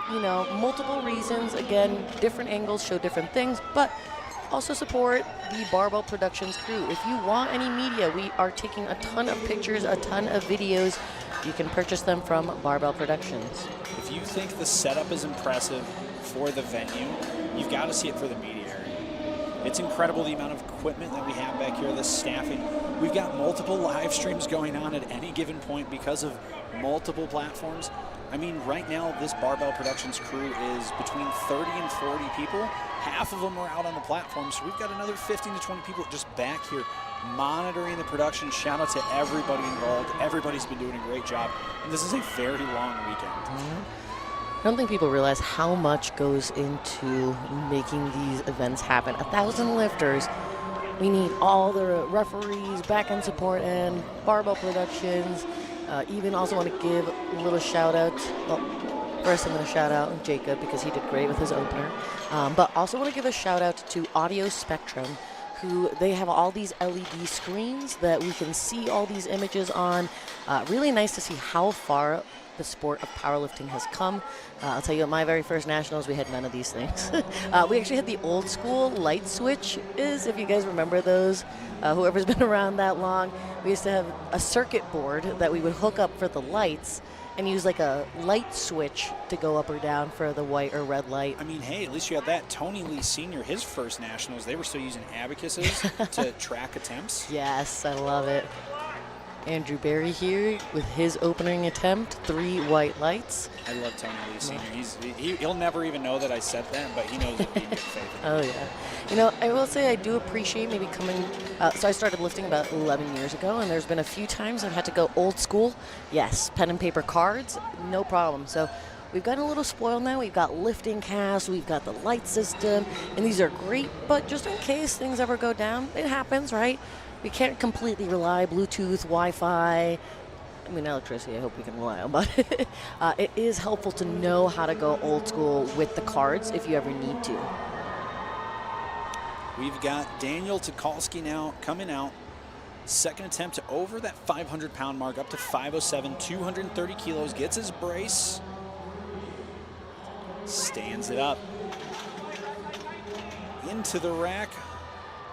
multiple reasons. Again, different angles show different things, but also support the Barbell Productions crew. If you want any media, we are taking a ton of pictures, a ton of videos. You can purchase them from Barbell Productions. If you think the setup is impressive for the venue, you've got to see it for the media area. It's incredible the amount of equipment that we have back here, the staffing. We've got multiple live streams going on at any given point because of multiple platforms. I mean, right now, this Barbell Productions crew is between 30 and 40 people. Half of them are out on the platform, so we've got another 15 to 20 people just back here monitoring the production. Shout out to everybody involved. Everybody's been doing a great job. And this is a very long weekend. I don't think people realize how much goes into making these events happen. 1,000 lifters. We need all the referees, back-end support, and Barbell Productions. Even also want to give a little shout out. Well, first I'm going to shout out Jacob because he did great with his opener. But also want to give a shout out to Audio Spectrum, who they have all these LED screens that we can see all these images on. Really nice to see how far the sport of powerlifting has come. I'll tell you, at my very first nationals, we had none of these things. We actually had the old school light switch, if you guys remember those. Whoever's been around that long, we used to have a circuit board that we would hook up for the lights and use like a light switch to go up or down for the white or red light. I mean, hey, at least you had that. Tony Lee Sr., his first nationals, they were still using abacuses to track attempts. Yes, I love it. Andrew Barry here with his opening attempt, 3 white lights. I love Tony Lee Sr. He'll never even know that I said that, but he knows it'd be a good favorite. Oh, yeah. You know, I will say I do appreciate maybe coming, so I started lifting about 11 years ago, and there's been a few times I've had to go old school. Yes, pen and paper cards, no problem. So we've gotten a little spoiled now. We've got LiftingCast, we've got the light system, and these are great, but just in case things ever go down, it happens, right? We can't completely rely Bluetooth, Wi-Fi, I mean electricity, I hope we can rely on, but it is helpful to know how to go old school with the cards if you ever need to. We've got Daniel Tukalski now coming out. Second attempt to over that 500-pound mark, up to 507, 230 kilos, gets his brace, stands it up, into the rack.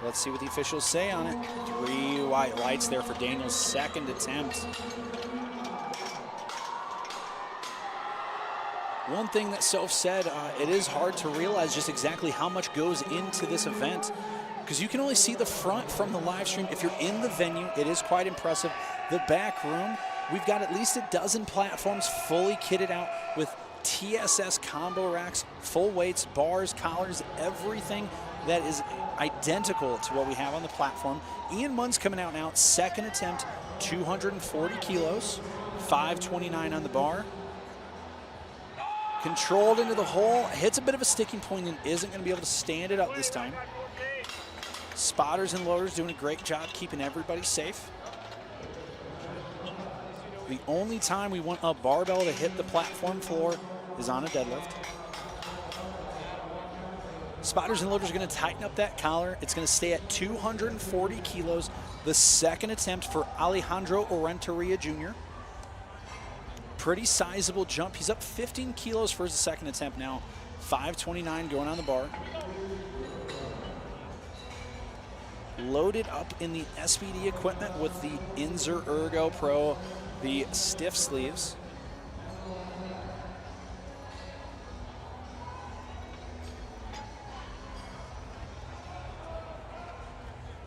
Let's see what the officials say on it. 3 white lights there for Daniel's second attempt. One thing that Soph said, it is hard to realize just exactly how much goes into this event because you can only see the front from the live stream. If you're in the venue, it is quite impressive. The back room, we've got at least a dozen platforms fully kitted out with TSS combo racks, full weights, bars, collars, everything that is identical to what we have on the platform. Ian Munn's coming out now, second attempt, 240 kilos, 529 on the bar. Controlled into the hole, hits a bit of a sticking point and isn't going to be able to stand it up this time. Spotters and loaders doing a great job keeping everybody safe. The only time we want a barbell to hit the platform floor is on a deadlift. Spotters and loaders are going to tighten up that collar. It's going to stay at 240 kilos. The second attempt for Alejandro Renteria Jr. Pretty sizable jump. He's up 15 kilos for his second attempt now. 529 going on the bar. Loaded up in the SBD equipment with the Inzer Ergo Pro, the stiff sleeves.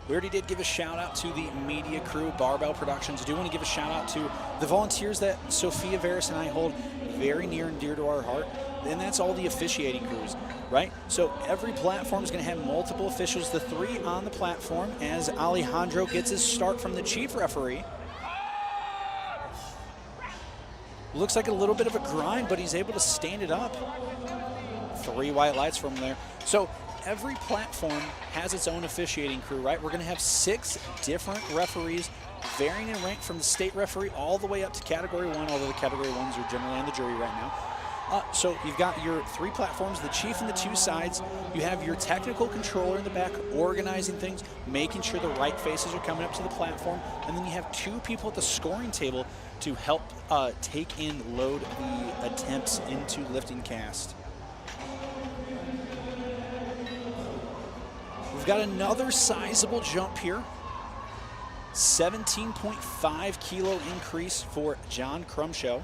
We already did give a shout out to the media crew, Barbell Productions. I do want to give a shout out to the volunteers that Sophia Veras and I hold very near and dear to our heart, and that's all the officiating crews, right? So every platform is going to have multiple officials, the 3 on the platform, as Alejandro gets his start from the chief referee. Looks like a little bit of a grind, but he's able to stand it up. 3 white lights from there. So every platform has its own officiating crew, right? We're going to have 6 different referees, varying in rank from the state referee all the way up to Category 1, although the Category 1s are generally on the jury right now. So you've got your 3 platforms, the chief and the 2 sides. You have your technical controller in the back organizing things, making sure the right faces are coming up to the platform. And then you have 2 people at the scoring table to help take in, load the attempts into LiftingCast. We've got another sizable jump here. 17.5 kilo increase for John Crumshow.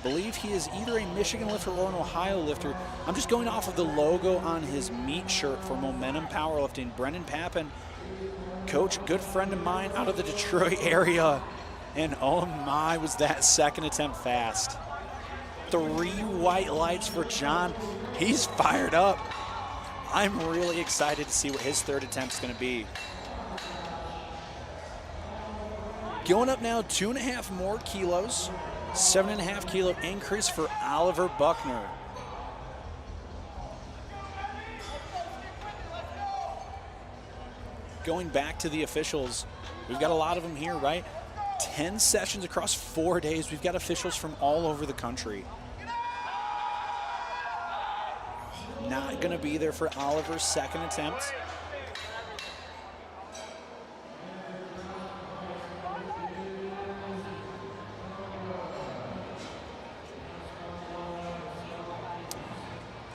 Believe he is either a Michigan lifter or an Ohio lifter. I'm just going off of the logo on his meat shirt for Momentum Powerlifting. Brendan Pappen, coach, good friend of mine out of the Detroit area. And oh my, was that second attempt fast. 3 white lights for John. He's fired up. I'm really excited to see what his third attempt is going to be. Going up now 2.5 more kilos. 7.5 kilo increase for Oliver Buckner. Going back to the officials, we've got a lot of them here, right? 10 sessions across 4 days. We've got officials from all over the country. Not going to be there for Oliver's second attempt.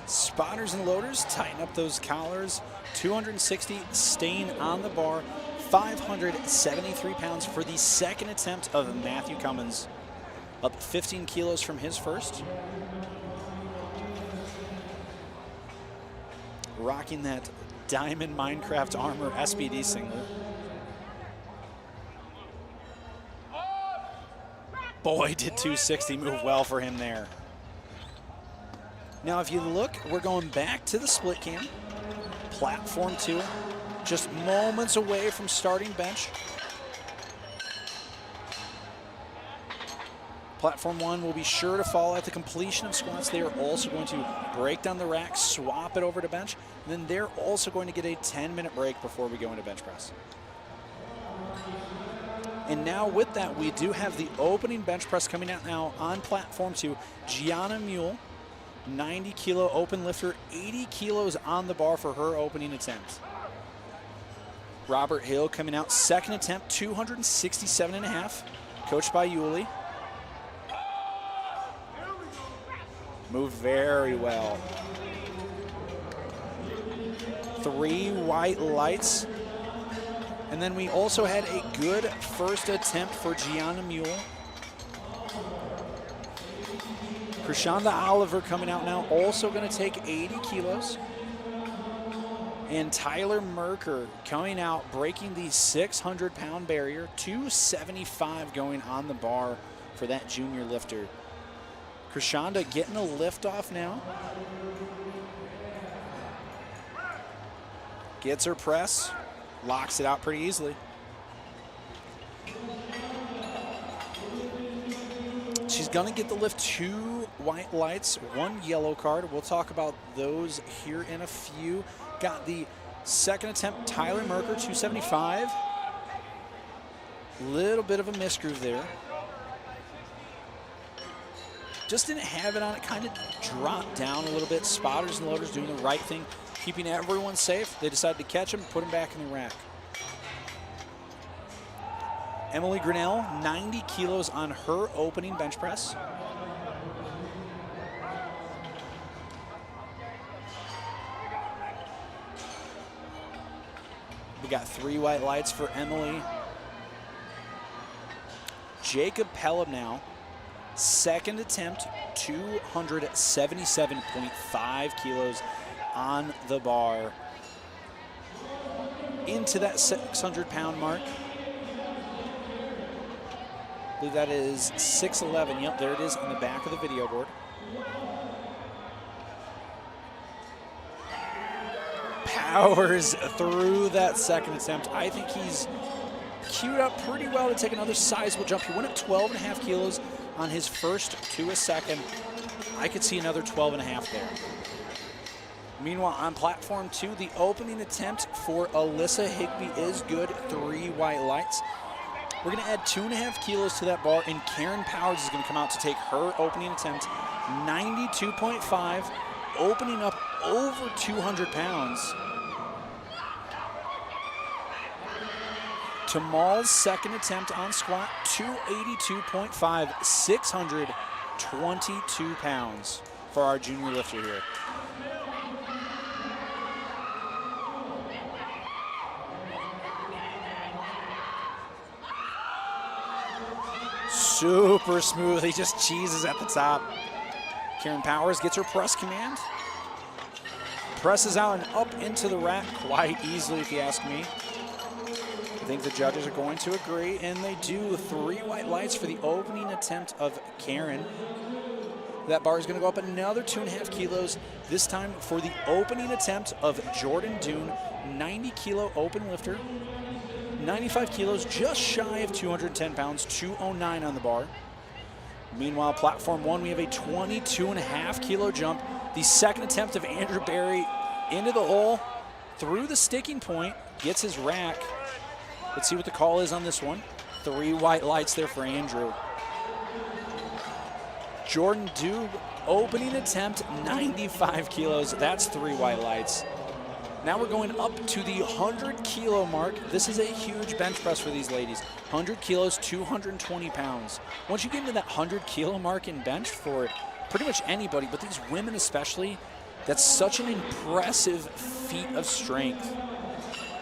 Spotters and loaders, tighten up those collars. 260 staying on the bar. 573 pounds for the second attempt of Matthew Cummins. Up 15 kilos from his first. Rocking that Diamond Minecraft Armor SBD singlet. Boy, did 260 move well for him there. Now, if you look, we're going back to the split cam. Platform 2, just moments away from starting bench. Platform 1 will be sure to follow at the completion of squats. They are also going to break down the rack, swap it over to bench, and then they're also going to get a 10-minute break before we go into bench press. And now with that, we do have the opening bench press coming out now on platform 2. Gianna Mule, 90 kilo open lifter, 80 kilos on the bar for her opening attempt. Robert Hill coming out, second attempt, 267.5, coached by Yuli. Moved very well. 3 white lights. And then we also had a good first attempt for Gianna Mule. Krishanda Oliver coming out now, also going to take 80 kilos. And Tyler Merker coming out, breaking the 600-pound barrier, 275 going on the bar for that junior lifter. Krishanda getting a lift off now. Gets her press, locks it out pretty easily. She's gonna get the lift, 2 white lights, 1 yellow card. We'll talk about those here in a few. Got the second attempt, Tyler Merker, 275. Little bit of a misgroove there. just didn't have it on it, kind of dropped down a little bit. Spotters and loaders doing the right thing, keeping everyone safe. They decided to catch him, put him back in the rack. Emily Grinnell, 90 kilos on her opening bench press. We got 3 white lights for Emily. Jacob Pelham now, second attempt, 277.5 kilos on the bar. Into that 600-pound mark. I believe that is 6'11". Yep, there it is on the back of the video board. Powers through that second attempt. I think he's queued up pretty well to take another sizable jump. He went up 12.5 kilos on his first to a second. I could see another 12.5 there. Meanwhile, on platform 2, the opening attempt for Alyssa Higby is good. 3 white lights. We're going to add 2.5 kilos to that bar, and Karen Powers is going to come out to take her opening attempt. 92.5, opening up over 200 pounds. Tamal's second attempt on squat, 282.5, 622 pounds for our junior lifter here. Super smooth, he just cheeses at the top. Karen Powers gets her press command. Presses out and up into the rack quite easily, if you ask me. I think the judges are going to agree, and they do. 3 white lights for the opening attempt of Karen. That bar is going to go up another 2.5 kilos, this time for the opening attempt of Jordan Doon, 90 kilo open lifter. 95 kilos, just shy of 210 pounds, 209 on the bar. Meanwhile, platform 1, we have a 22.5 kilo jump. The second attempt of Andrew Barry into the hole, through the sticking point, gets his rack. Let's see what the call is on this one. 3 white lights there for Andrew. Jordan Dube, opening attempt, 95 kilos. That's 3 white lights. Now we're going up to the 100 kilo mark. This is a huge bench press for these ladies. 100 kilos, 220 pounds. Once you get into that 100 kilo mark in bench for pretty much anybody, but these women especially, that's such an impressive feat of strength.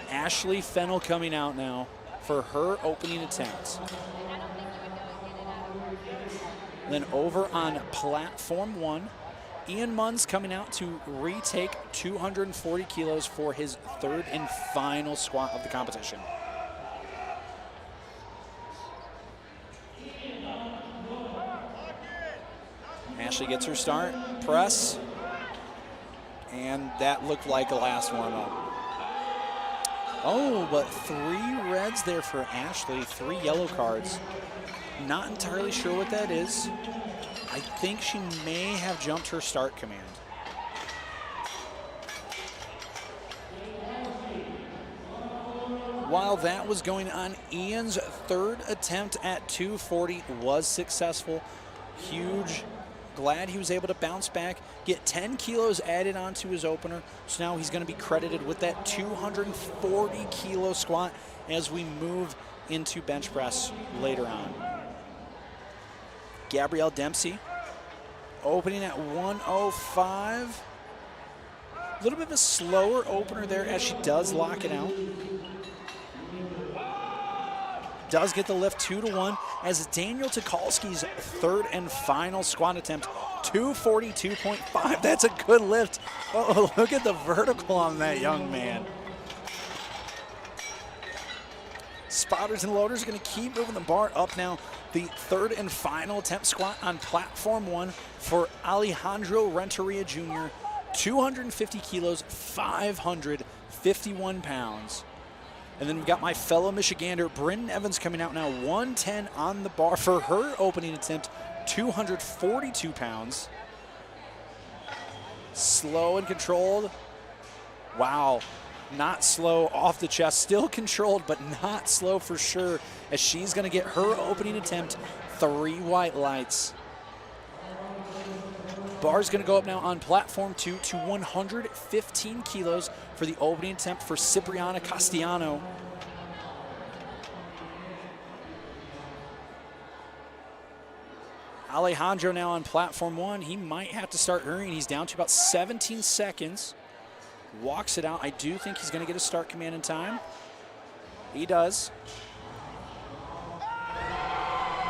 Ashley Fennell coming out now for her opening attempt. Then over on platform 1, Ian Munn's coming out to retake 240 kilos for his third and final squat of the competition. Ashley gets her start, press, and that looked like a last warm-up. Oh, but 3 reds there for Ashley, 3 yellow cards. Not entirely sure what that is. I think she may have jumped her start command. While that was going on, Ian's third attempt at 240 was successful. Huge. Glad he was able to bounce back, get 10 kilos added onto his opener. So now he's going to be credited with that 240 kilo squat as we move into bench press later on. Gabrielle Dempsey opening at 105. A little bit of a slower opener there as she does lock it out. Does get the lift 2-1 as Daniel Tukalski's third and final squat attempt, 242.5. That's a good lift. Oh, look at the vertical on that young man. Spotters and loaders are going to keep moving the bar up now. The third and final attempt squat on platform 1 for Alejandro Renteria Jr., 250 kilos, 551 pounds. And then we've got my fellow Michigander, Bryn Evans, coming out now, 110 on the bar for her opening attempt, 242 pounds. Slow and controlled. Wow, not slow off the chest, still controlled, but not slow for sure, as she's gonna get her opening attempt, 3 white lights. Bar's going to go up now on platform 2 to 115 kilos for the opening attempt for Cipriana Castellano. Alejandro now on platform 1. He might have to start hurrying. He's down to about 17 seconds. Walks it out. I do think he's going to get a start command in time. He does.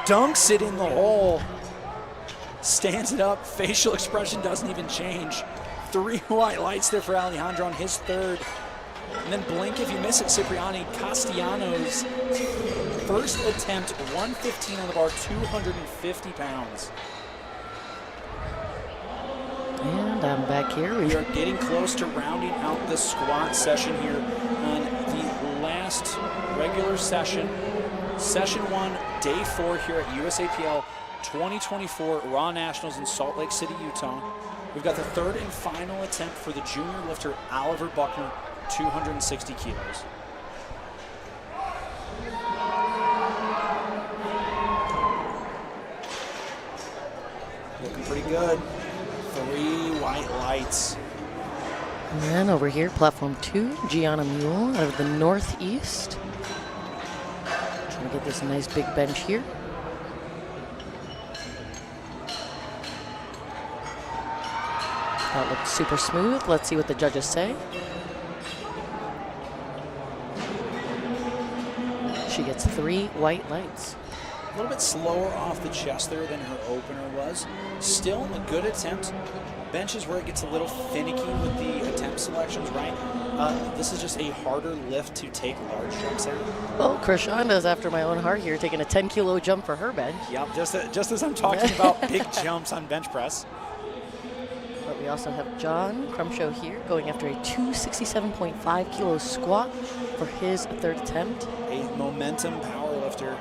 Dunks it in the hole. Stands it up. Facial expression doesn't even change. 3 white lights there for Alejandro on his third. And then blink if you miss it, Cipriani Castellanos. First attempt, 115 on the bar, 250 pounds. And I'm back here. We are getting close to rounding out the squat session here on the last regular session. Session 1, day 4 here at USAPL 2024 Raw Nationals in Salt Lake City, Utah. We've got the third and final attempt for the junior lifter Oliver Buckner, 260 kilos. Looking pretty good. 3 white lights. And then over here, platform 2, Gianna Mule out of the Northeast. Trying to get this nice big bench here. That looks super smooth. Let's see what the judges say. She gets 3 white lights. A little bit slower off the chest there than her opener was. Still a good attempt. Bench is where it gets a little finicky with the attempt selections, right? This is just a harder lift to take large jumps at. Well, Krishanda's after my own heart here, taking a 10-kilo jump for her bench. Yep, just as I'm talking about big jumps on bench press. But we also have John Crumshow here going after a 267.5 kilo squat for his third attempt. A momentum power lifter.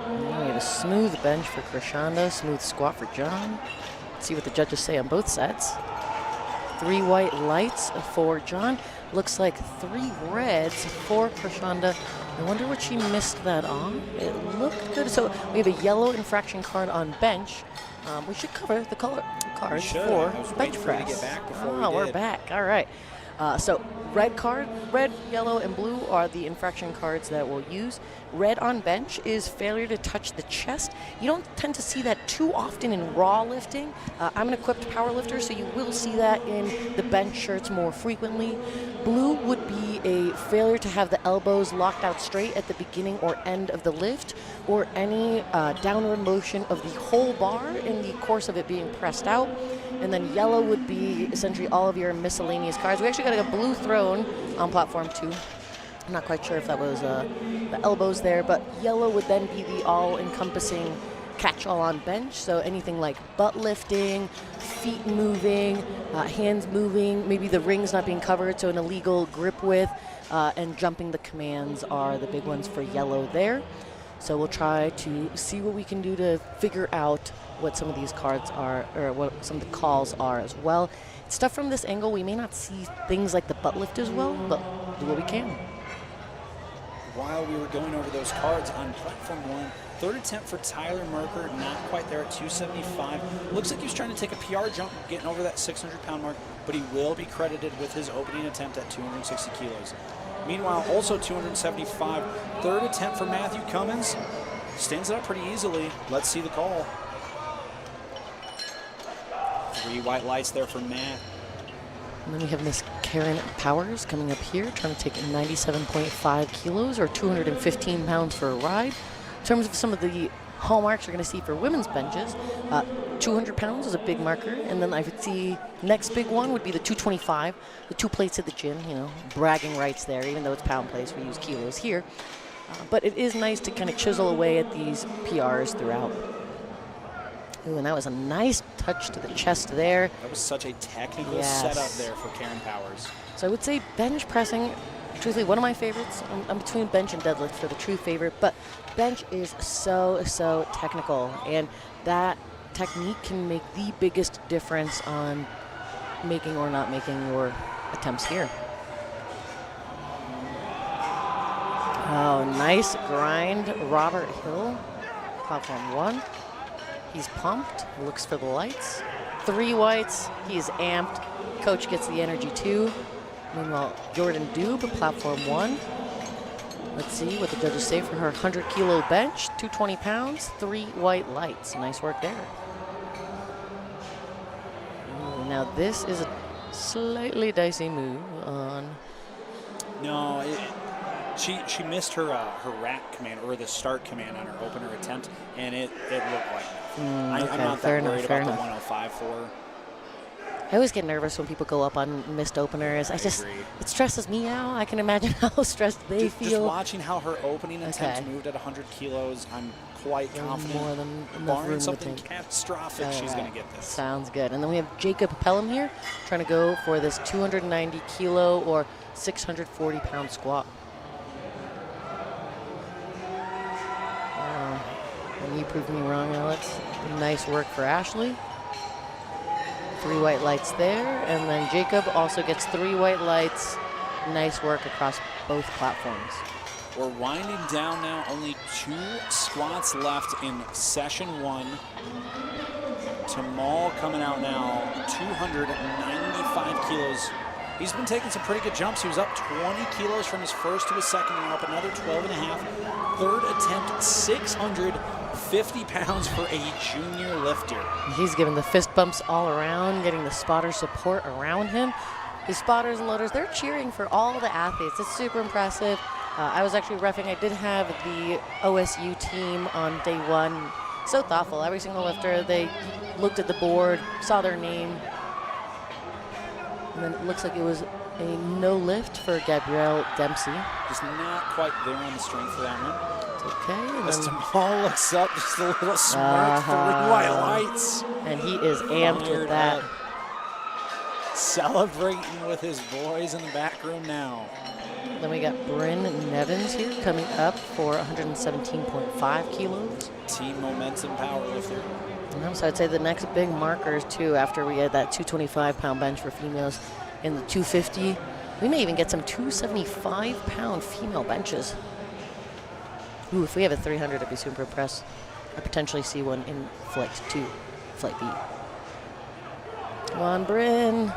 And we have a smooth bench for Krishanda, smooth squat for John. Let's see what the judges say on both sets. 3 white lights for John. Looks like 3 reds for Krishanda. I wonder what she missed that on. It looked good. So we have a yellow infraction card on bench. We should cover the color cards for bench press. To get back before we're back. All right. So red card, red, yellow, and blue are the infraction cards that we'll use. Red on bench is failure to touch the chest. You don't tend to see that too often in raw lifting. I'm an equipped power lifter, so you will see that in the bench shirts more frequently. Blue would be a failure to have the elbows locked out straight at the beginning or end of the lift, or any downward motion of the whole bar in the course of it being pressed out. And then yellow would be essentially all of your miscellaneous cards. We actually got a blue thrown on platform 2. I'm not quite sure if that was the elbows there, but yellow would then be the all-encompassing catch-all on bench. So anything like butt lifting, feet moving, hands moving, maybe the rings not being covered, so an illegal grip width, and jumping the commands are the big ones for yellow there. So we'll try to see what we can do to figure out what some of these cards are, or what some of the calls are as well. Stuff from this angle, we may not see things like the butt lift as well, but do what we can. While we were going over those cards on platform 1, third attempt for Tyler Merker, not quite there at 275. Looks like he was trying to take a PR jump, getting over that 600-pound mark, but he will be credited with his opening attempt at 260 kilos. Meanwhile, also 275, third attempt for Matthew Cummins. Stands it up pretty easily. Let's see the call. 3 white lights there for Matt. And then we have Miss Karen Powers coming up here, trying to take 97.5 kilos or 215 pounds for a ride. In terms of some of the hallmarks you're going to see for women's benches, 200 pounds is a big marker, and then I would see next big one would be the 225, the 2 plates at the gym, you know, bragging rights there, even though it's pound plates, we use kilos here. But it is nice to kind of chisel away at these PRs throughout. Ooh, and that was a nice touch to the chest there. That was such a technical setup there for Karen Powers. So I would say bench pressing, truthfully, one of my favorites. I'm between bench and deadlift for the true favorite, but bench is so technical, and that technique can make the biggest difference on making or not making your attempts here. Oh, nice grind, Robert Hill, platform 1. He's pumped, looks for the lights. 3 whites, he's amped. Coach gets the energy too. Meanwhile, Jordan Dube, platform 1. Let's see what the judges say for her 100-kilo bench, 220 pounds, 3 white lights. Nice work there. Ooh, now this is a slightly dicey move on. No, she missed her rack command, or the start command on her opener attempt, and it looked like that. I'm not that worried about the 105 for her. I always get nervous when people go up on missed openers. It stresses me out. I can imagine how stressed they feel. Just watching how her opening attempt moved at 100 kilos, I'm quite confident. More than barring something catastrophic, she's going to get this. Sounds good. And then we have Jacob Pelham here, trying to go for this 290-kilo or 640-pound squat. And you proved me wrong, Alex. Nice work for Ashley. 3 white lights there, and then Jacob also gets 3 white lights. Nice work across both platforms. We're winding down now. Only 2 squats left in session 1. Tamal coming out now, 295 kilos. He's been taking some pretty good jumps. He was up 20 kilos from his first to his second, and up another 12 and a half. Third attempt, 650 pounds for a junior lifter. He's giving the fist bumps all around, getting the spotter support around him. His spotters and loaders, they're cheering for all the athletes. It's super impressive. I was actually reffing. I did have the OSU team on day 1. So thoughtful. Every single lifter, they looked at the board, saw their name, and then it looks like it was a no lift for Gabrielle Dempsey. Just not quite there on the strength for that one. It's okay. As Tamal looks up, just a little smirk, 3 white lights. And he is amped with that. Celebrating with his boys in the back room now. Then we got Bryn Nevins here coming up for 117.5 kilos. Team Momentum powerlifter. So I'd say the next big markers too, after we had that 225-pound bench for females in the 250, we may even get some 275-pound female benches. Ooh, if we have a 300, I'd be super impressed. I potentially see one in Flight 2, Flight B. Come on, Bryn.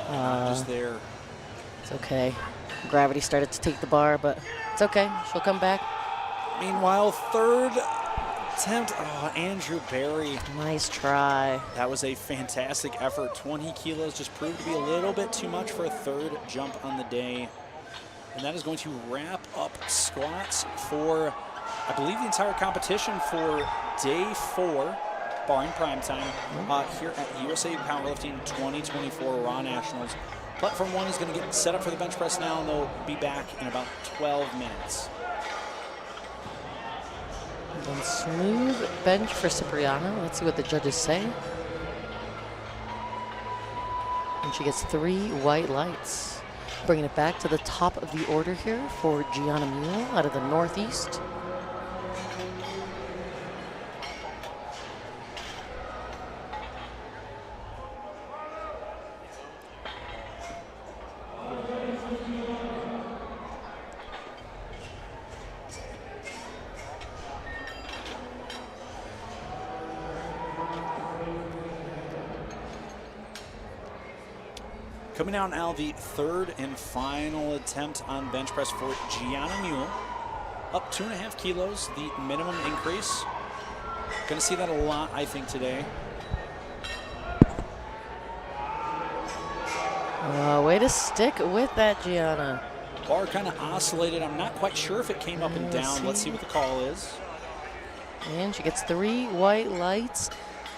Just there. It's okay. Gravity started to take the bar, but it's okay. She'll come back. Meanwhile, third attempt. Oh, Andrew Barry. Nice try. That was a fantastic effort. 20 kilos just proved to be a little bit too much for a third jump on the day. And that is going to wrap up squats for, I believe, the entire competition for day 4, barring Primetime, here at USA Powerlifting 2024 Raw Nationals. Platform 1 is going to get set up for the bench press now, and they'll be back in about 12 minutes. And smooth bench for Cipriano. Let's see what the judges say. And she gets 3 white lights. Bringing it back to the top of the order here for Gianna Mule out of the Northeast. Coming out now, the third and final attempt on bench press for Gianna Mule. Up 2.5 kilos, the minimum increase. Going to see that a lot, I think, today. Way to stick with that, Gianna. Bar kind of oscillated. I'm not quite sure if it came up and down. Let's see what the call is. And she gets 3 white lights.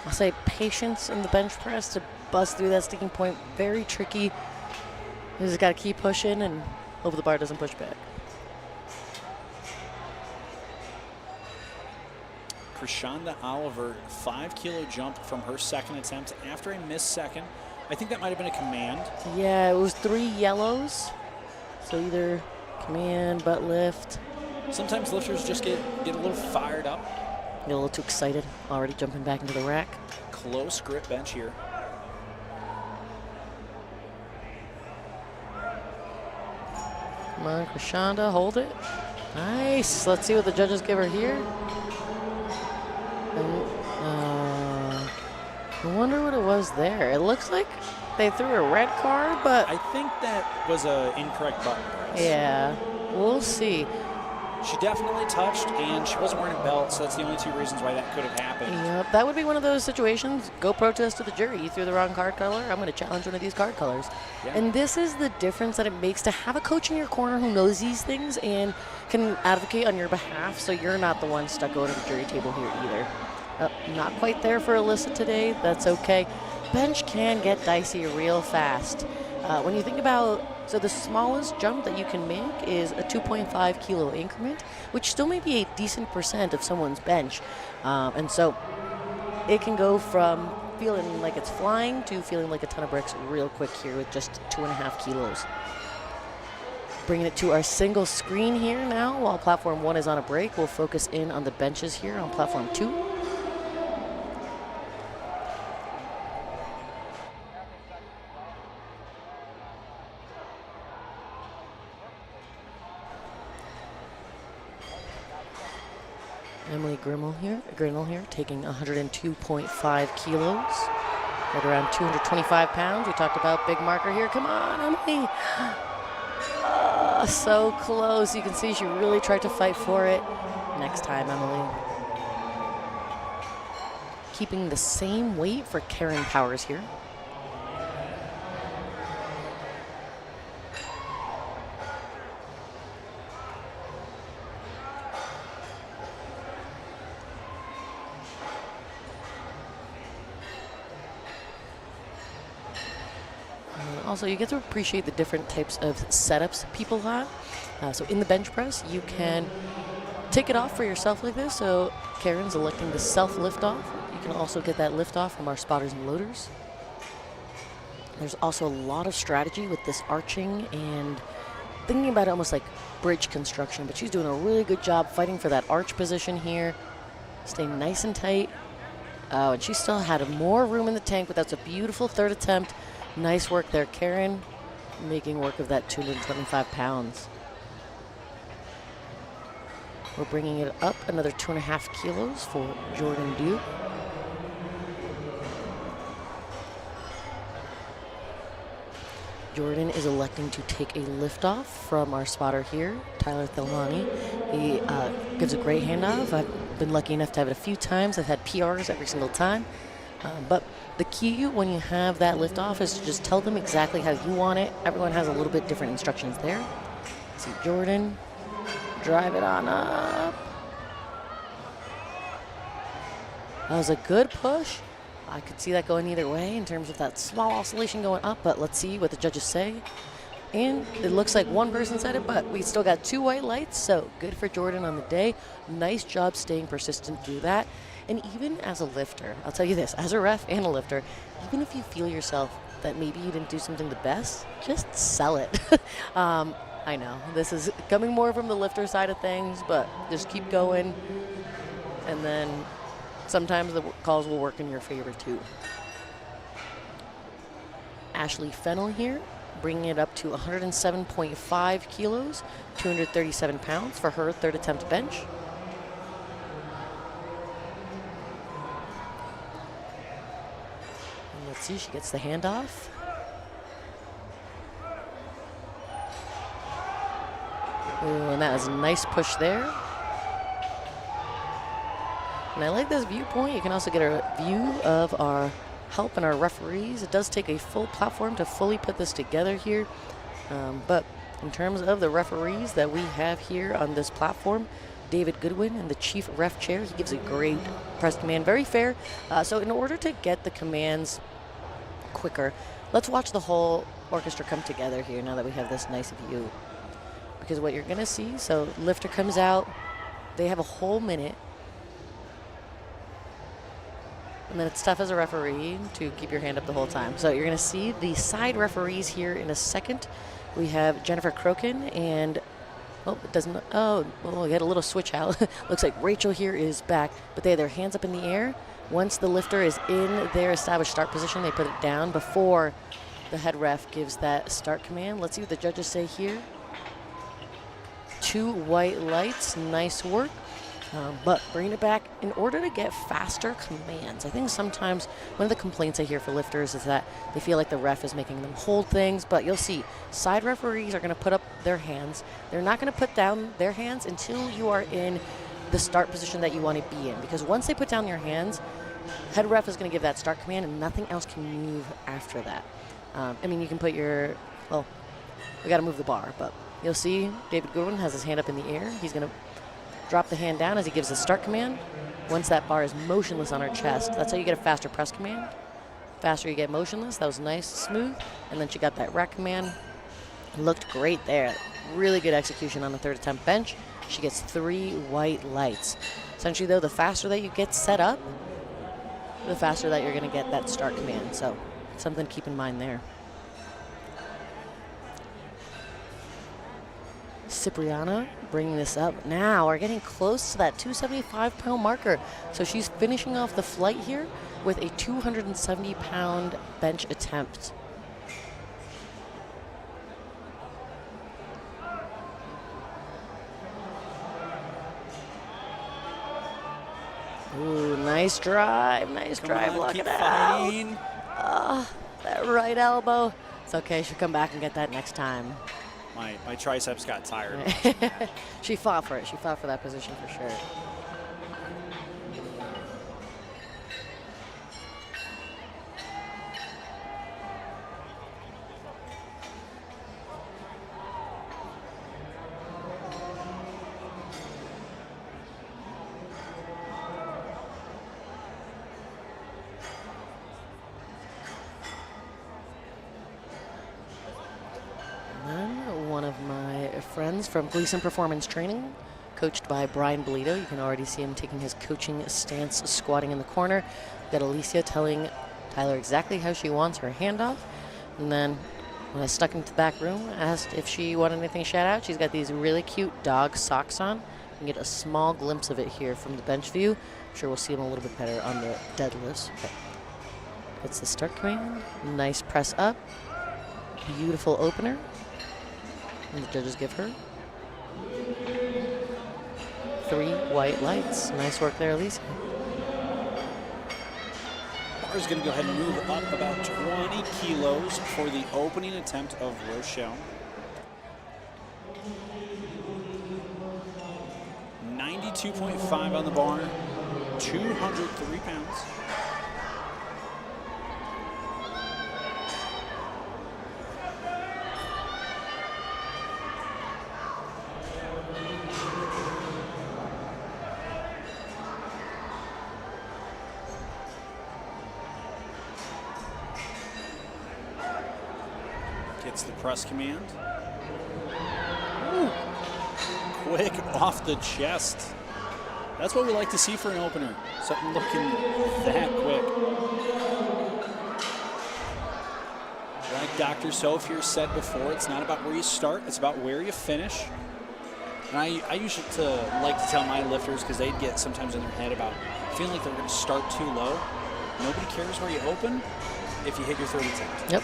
I'll say patience in the bench press to bust through that sticking point. Very tricky. You just got to keep pushing and hope the bar doesn't push back. Krishanda Oliver, 5 kilo jump from her second attempt after a missed second. I think that might have been a command. Yeah, it was 3 yellows. So either command, butt lift. Sometimes lifters just get a little fired up. Get a little too excited, already jumping back into the rack. Close grip bench here. Come on, Krishanda, hold it. Nice. Let's see what the judges give her here. And, I wonder what it was there. It looks like they threw a red card, but I think that was an incorrect button press. yeah, we'll see. She definitely touched, and she wasn't wearing a belt, so that's the only 2 reasons why that could have happened. Yep, that would be one of those situations. Go protest to the jury. You threw the wrong card color. I'm going to challenge one of these card colors. Yeah. And this is the difference that it makes to have a coach in your corner who knows these things and can advocate on your behalf, so you're not the one stuck going to the jury table here either. Not quite there for Alyssa today. That's okay. Bench can get dicey real fast. When you think about, so the smallest jump that you can make is a 2.5 kilo increment, which still may be a decent percent of someone's bench. And so it can go from feeling like it's flying to feeling like a ton of bricks real quick here with just 2.5 kilos. Bringing it to our single screen here now. While platform 1 is on a break, we'll focus in on the benches here on platform 2. Emily Grinnell here, taking 102.5 kilos, at around 225 pounds. We talked about big marker here. Come on, Emily. So close. You can see she really tried to fight for it. Next time, Emily. Keeping the same weight for Karen Powers here. Also, you get to appreciate the different types of setups people have. So in the bench press, you can take it off for yourself like this. So Karen's electing the self lift off. You can also get that lift off from our spotters and loaders. There's also a lot of strategy with this arching and thinking about it almost like bridge construction, but she's doing a really good job fighting for that arch position here. Staying nice and tight. Oh, and she still had more room in the tank, but that's a beautiful third attempt. Nice work there, Karen, making work of that 225 pounds. We're bringing it up another 2.5 kilos for Jordan Duke. Jordan is electing to take a lift off from our spotter here, Tyler Thelmani. He gives a great handoff. I've been lucky enough to have it a few times. I've had PRs every single time. But the key when you have that lift off is to just tell them exactly how you want it. Everyone has a little bit different instructions there. See Jordan, drive it on up. That was a good push. I could see that going either way in terms of that small oscillation going up, but let's see what the judges say. And it looks like one person said it, but we still got 2 white lights, so good for Jordan on the day. Nice job staying persistent through that. And even as a lifter, I'll tell you this, as a ref and a lifter, even if you feel yourself that maybe you didn't do something the best, just sell it. I know, this is coming more from the lifter side of things, but just keep going. And then sometimes the calls will work in your favor too. Ashley Fennell here, bringing it up to 107.5 kilos, 237 pounds for her third attempt bench. Let's see, she gets the handoff. Ooh, and that was a nice push there. And I like this viewpoint. You can also get a view of our help and our referees. It does take a full platform to fully put this together here. But in terms of the referees that we have here on this platform, David Goodwin in the chief ref chair, he gives a great press command, very fair. So in order to get the commands quicker, let's watch the whole orchestra come together here now that we have this nice view. Because what you're gonna see, so lifter comes out, they have a whole minute. And then it's tough as a referee to keep your hand up the whole time. So you're gonna see the side referees here in a second. We have Jennifer Crokin and, oh, it doesn't, oh, we had a little switch out. Looks like Rachel here is back, but they have their hands up in the air. Once the lifter is in their established start position, they put it down before the head ref gives that start command. Let's see what the judges say here. 2 white lights, nice work. But bringing it back in order to get faster commands. I think sometimes one of the complaints I hear for lifters is that they feel like the ref is making them hold things, but you'll see side referees are going to put up their hands. They're not going to put down their hands until you are in the start position that you want to be in, because once they put down your hands, head ref is going to give that start command and nothing else can move after that. I mean, you can put your, well, we got to move the bar, but you'll see David Goodwin has his hand up in the air. He's going to drop the hand down as he gives the start command. Once that bar is motionless on her chest, that's how you get a faster press command. Faster you get motionless. That was nice, smooth. And then she got that rack command. Looked great there. Really good execution on the third attempt bench. She gets 3 white lights. Essentially, though, the faster that you get set up, the faster that you're going to get that start command. So something to keep in mind there. Cipriana bringing this up now. We're getting close to that 275-pound marker. So she's finishing off the flight here with a 270-pound bench attempt. Ooh, nice drive. Nice drive. Lock it out. That right elbow. It's okay. She'll come back and get that next time. My triceps got tired. She fought for it. She fought for that position for sure. One of my friends from Gleason Performance Training, coached by Brian Bolito. You can already see him taking his coaching stance, squatting in the corner. We've got Alicia telling Tyler exactly how she wants her handoff. And then when I stuck into the back room, asked if she wanted anything shout out. She's got these really cute dog socks on. You can get a small glimpse of it here from the bench view. I'm sure we'll see them a little bit better on the deadlifts. Okay. That's the start command. Nice press up. Beautiful opener. And the judges give her 3 white lights. Nice work there, Alicia. Bar is going to go ahead and move up about 20 kilos for the opening attempt of Rochelle. 92.5 on the bar, 203 pounds. Gets the press command. Ooh. Quick off the chest. That's what we like to see for an opener. Something looking that quick. Like Dr. Soph here said before, it's not about where you start, it's about where you finish. And I usually like to tell my lifters, because they'd get sometimes in their head about feeling like they're going to start too low. Nobody cares where you open if you hit your third attempt. Yep.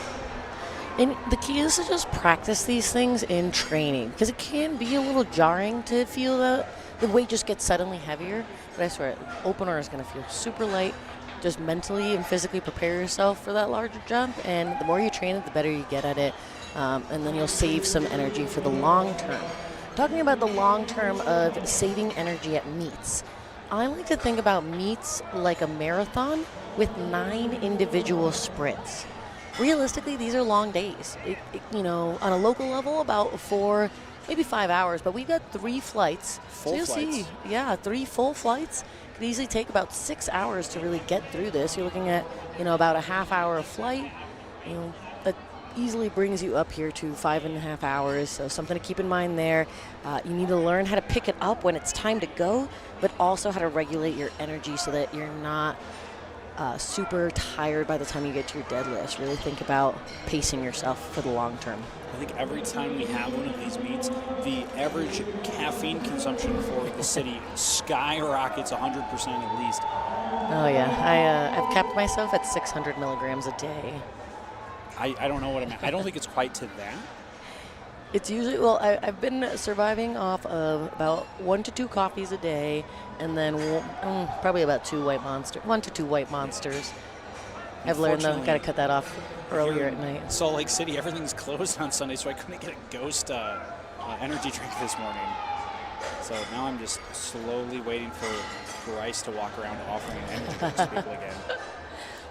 And the key is to just practice these things in training, because it can be a little jarring to feel the weight just gets suddenly heavier. But I swear, opener is going to feel super light. Just mentally and physically prepare yourself for that larger jump, and the more you train it, the better you get at it, and then you'll save some energy for the long term. Talking about the long term of saving energy at meets, I like to think about meets like a marathon with 9 individual sprints. Realistically, these are long days. On a local level, about 4, maybe 5 hours, but we've got 3 flights. Full flights. See, 3 full flights. Could easily take about 6 hours to really get through this. You're looking at, about a half hour of flight. That easily brings you up here to 5.5 hours. So something to keep in mind there. You need to learn how to pick it up when it's time to go, but also how to regulate your energy so that you're not super tired by the time you get to your deadlifts. Really think about pacing yourself for the long term. I think every time we have one of these meets, the average caffeine consumption for the city skyrockets 100% at least. Oh yeah, I've capped myself at 600 milligrams a day. I don't know what I meant. I don't think it's quite to that. It's usually, well, I've been surviving off of about 1 to 2 coffees a day, and then probably about 1 to 2 white monsters. I've learned though, got to cut that off earlier at night. Salt Lake City, everything's closed on Sunday, so I couldn't get a Ghost energy drink this morning. So now I'm just slowly waiting for Bryce to walk around offering an energy drink to people again.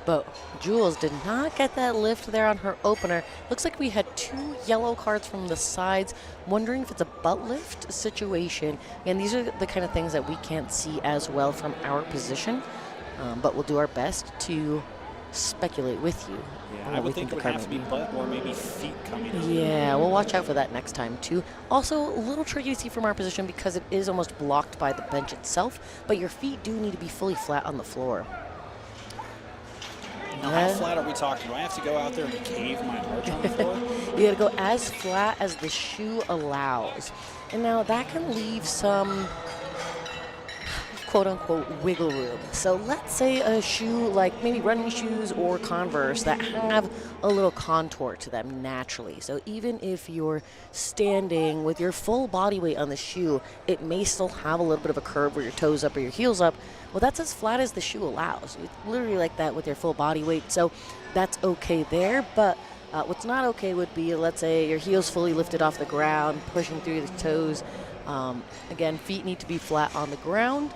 But Jules did not get that lift there on her opener. Looks like we had 2 yellow cards from the sides. Wondering if it's a butt lift situation. And these are the kind of things that we can't see as well from our position. But we'll do our best to speculate with you. Yeah, I would think it would have to be butt or maybe feet coming in. Yeah, we'll watch out for that next time too. Also, a little tricky to see from our position because it is almost blocked by the bench itself, but your feet do need to be fully flat on the floor. Now, how flat are we talking? Do I have to go out there and cave my arch on the floor? You gotta go as flat as the shoe allows. And now that can leave some quote-unquote wiggle room. So let's say a shoe like maybe running shoes or Converse that have a little contour to them naturally. So even if you're standing with your full body weight on the shoe, it may still have a little bit of a curve where your toes up or your heels up. Well, that's as flat as the shoe allows. It's literally like that with your full body weight. So that's okay there. But what's not okay would be, let's say your heels fully lifted off the ground, pushing through the toes. Again, feet need to be flat on the ground.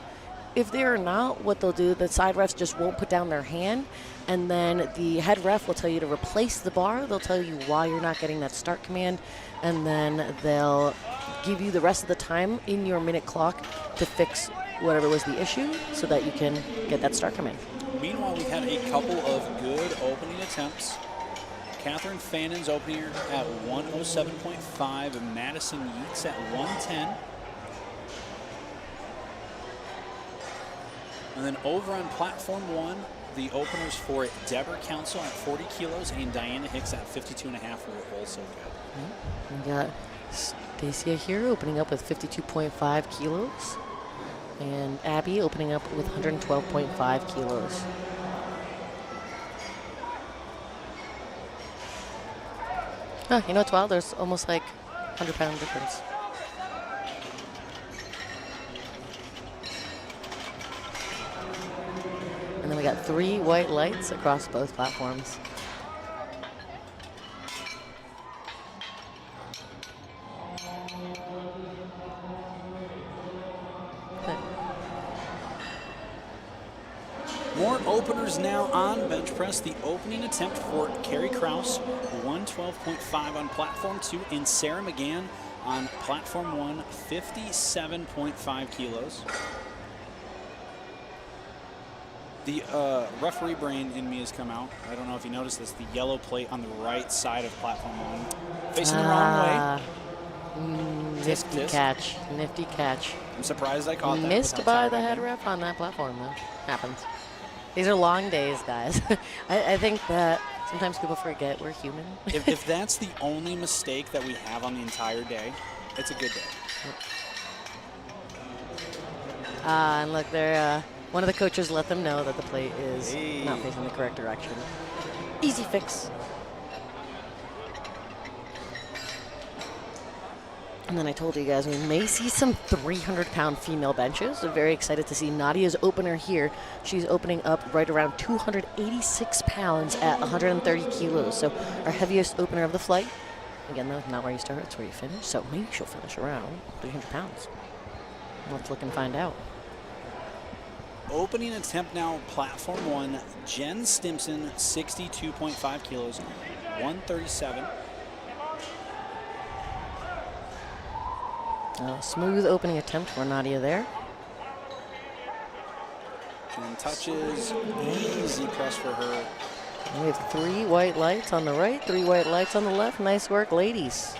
If they're not, what they'll do, the side refs just won't put down their hand, and then the head ref will tell you to replace the bar. They'll tell you why you're not getting that start command, and then they'll give you the rest of the time in your minute clock to fix whatever was the issue so that you can get that start command. Meanwhile, we've had a couple of good opening attempts. Catherine Fannon's opening at 107.5, and Madison Yeats at 110. And then over on platform 1, the openers for Deborah Council at 40 kilos and Diana Hicks at 52.5 were also good. We got Stacia here opening up with 52.5 kilos. And Abby opening up with 112.5 kilos. Oh, you know what's wild? There's almost like 100-pound difference. And then we got 3 white lights across both platforms. More openers now on bench press. The opening attempt for Carrie Krause, 112.5 on platform 2, and Sarah McGann on platform 1, 57.5 kilos. The referee brain in me has come out. I don't know if you noticed this. The yellow plate on the right side of platform 1, facing the wrong way. Nifty catch. Nifty catch. I'm surprised I caught that. Missed by the head ref on that platform, though. Happens. These are long days, guys. I think that sometimes people forget we're human. if that's the only mistake that we have on the entire day, it's a good day. And look, they're one of the coaches let them know that the plate is not facing the correct direction. Easy fix. And then I told you guys we may see some 300-pound female benches. I'm very excited to see Nadia's opener here. She's opening up right around 286 pounds at 130 kilos. So our heaviest opener of the flight. Again, though, not where you start, it's where you finish. So maybe she'll finish around 300 pounds. Let's look and find out. Opening attempt now, platform 1, Jen Stimson, 62.5 kilos, 137. Smooth opening attempt for Nadia there. Jen touches, easy press for her. We have 3 white lights on the right, 3 white lights on the left. Nice work, ladies.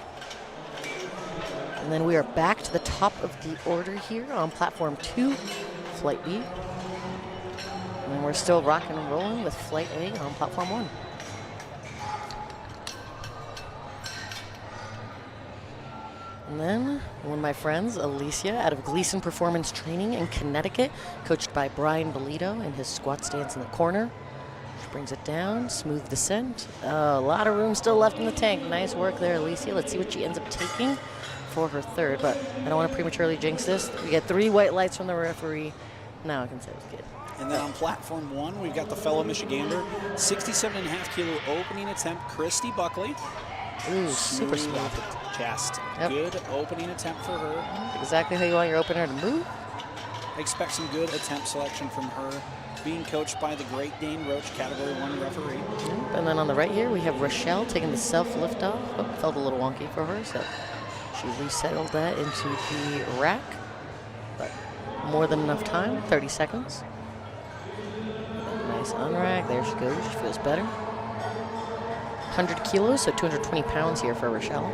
And then we are back to the top of the order here on platform 2, flight B. And we're still rocking and rolling with flight A on platform 1. And then one of my friends, Alicia, out of Gleason Performance Training in Connecticut, coached by Brian Bolito in his squat stance in the corner. brings it down, smooth descent. A lot of room still left in the tank. Nice work there, Alicia. Let's see what she ends up taking for her third, but I don't want to prematurely jinx this. We get 3 white lights from the referee. Now I can say it was good. And then on platform 1, we've got the fellow Michigander, 67.5 kilo opening attempt, Christy Buckley. Ooh, super smooth. Chest. Yep. Good opening attempt for her. Exactly how you want your opener to move. Expect some good attempt selection from her, being coached by the great Dane Roach, Category 1 referee. And then on the right here, we have Rochelle taking the self-lift off. Oh, felt a little wonky for her, so she resettled that into the rack. But more than enough time, 30 seconds. Nice unrack. There she goes. She feels better. 100 kilos, so 220 pounds here for Rochelle.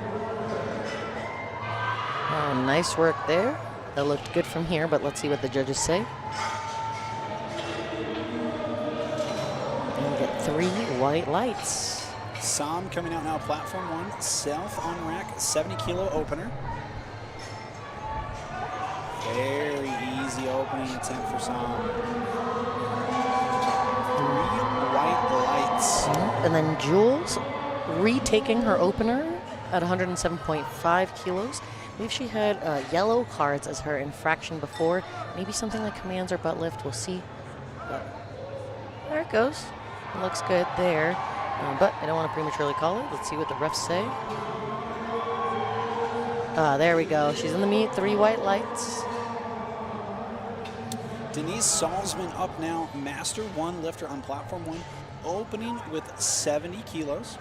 Oh, nice work there. That looked good from here, but let's see what the judges say. And we get 3 white lights. Sam coming out now, platform 1, self on rack, 70 kilo opener. Very easy opening attempt for Sam. 3 white lights. And then Jules retaking her opener at 107.5 kilos. I believe she had yellow cards as her infraction before. Maybe something like commands or butt lift. We'll see. But there it goes. It looks good there. But I don't want to prematurely call it. Let's see what the refs say. There we go. She's in the meet. 3 white lights. Denise Salzman up now, Master 1 lifter on platform 1, opening with 70 kilos.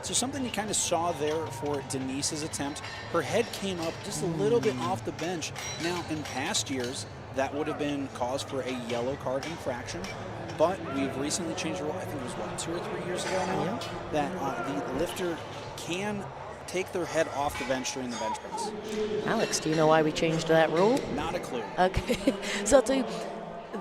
So something you kind of saw there for Denise's attempt, her head came up just a little bit off the bench. Now, in past years, that would have been cause for a yellow card infraction, but we've recently changed the rule, I think it was, what, 2 or 3 years ago now, yeah, that the lifter can take their head off the bench during the bench press. Alex, do you know why we changed that rule? Not a clue. Okay, so I'll tell you,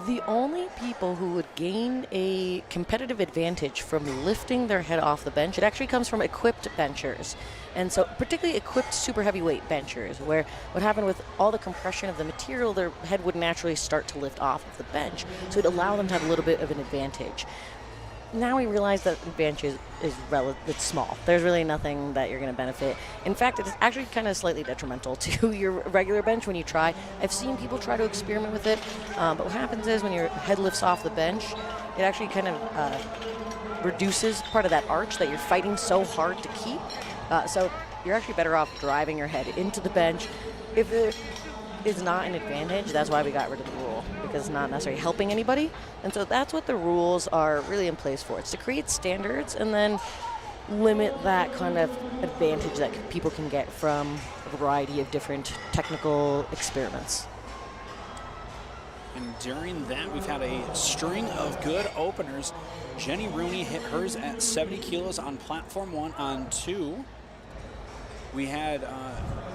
the only people who would gain a competitive advantage from lifting their head off the bench, it actually comes from equipped benchers. And so particularly equipped super heavyweight benchers, where what happened with all the compression of the material, their head would naturally start to lift off of the bench. So it'd allow them to have a little bit of an advantage. Now we realize that advantage it's small. There's really nothing that you're going to benefit. In fact, it's actually kind of slightly detrimental to your regular bench when you try. I've seen people try to experiment with it, but what happens is when your head lifts off the bench, it actually kind of reduces part of that arch that you're fighting so hard to keep. So you're actually better off driving your head into the bench. If it is not an advantage, that's why we got rid of the rule, because it's not necessarily helping anybody. And so that's what the rules are really in place for. It's to create standards and then limit that kind of advantage that people can get from a variety of different technical experiments. And during that, we've had a string of good openers. Jenny Rooney hit hers at 70 kilos on platform 1. On 2, we had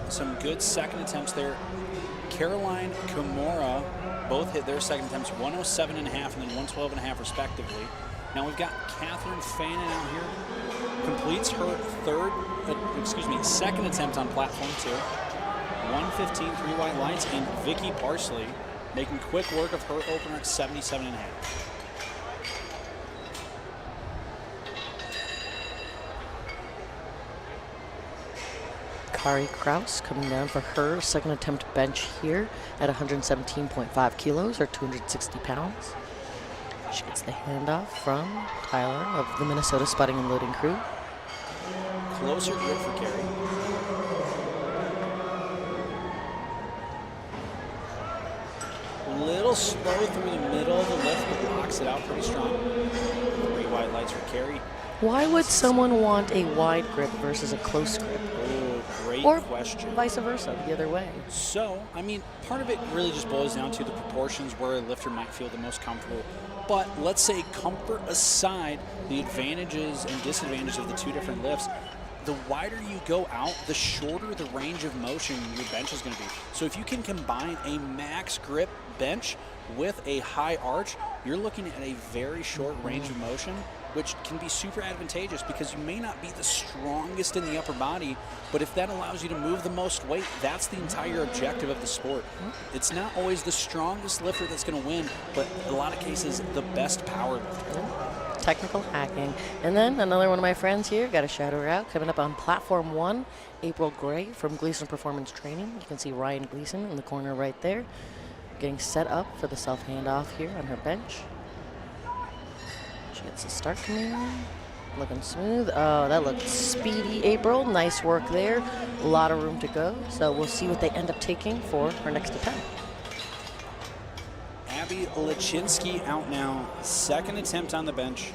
some good second attempts there. Caroline Kimura both hit their second attempts, 107.5 and then 112.5 respectively. Now we've got Catherine Fannin out here, completes her second attempt on platform 2, 115, 3 white lights, and Vicky Parsley making quick work of her opener at 77.5. Kari Kraus coming down for her second attempt bench here at 117.5 kilos or 260 pounds. She gets the handoff from Tyler of the Minnesota Spotting and Loading Crew. Closer grip for Carrie. Little slow through the middle of the lift, but locks it out pretty strong. 3 white lights for Carrie. Why would someone want a wide grip versus a close grip? Great or question. Vice versa, the other way. So, I mean, part of it really just boils down to the proportions where a lifter might feel the most comfortable. But let's say comfort aside, the advantages and disadvantages of the 2 different lifts, the wider you go out, the shorter the range of motion your bench is going to be. So if you can combine a max grip bench with a high arch, you're looking at a very short range of motion, which can be super advantageous because you may not be the strongest in the upper body, but if that allows you to move the most weight, that's the entire objective of the sport. It's not always the strongest lifter that's going to win, but in a lot of cases, the best power lifter. Technical hacking. And then another one of my friends here, got to shout her out, coming up on platform 1, April Gray from Gleason Performance Training. You can see Ryan Gleason in the corner right there, getting set up for the self handoff here on her bench. She gets the start command, looking smooth. Oh, that looked speedy, April. Nice work there. A lot of room to go. So we'll see what they end up taking for her next attempt. Abby Lachinsky out now, second attempt on the bench.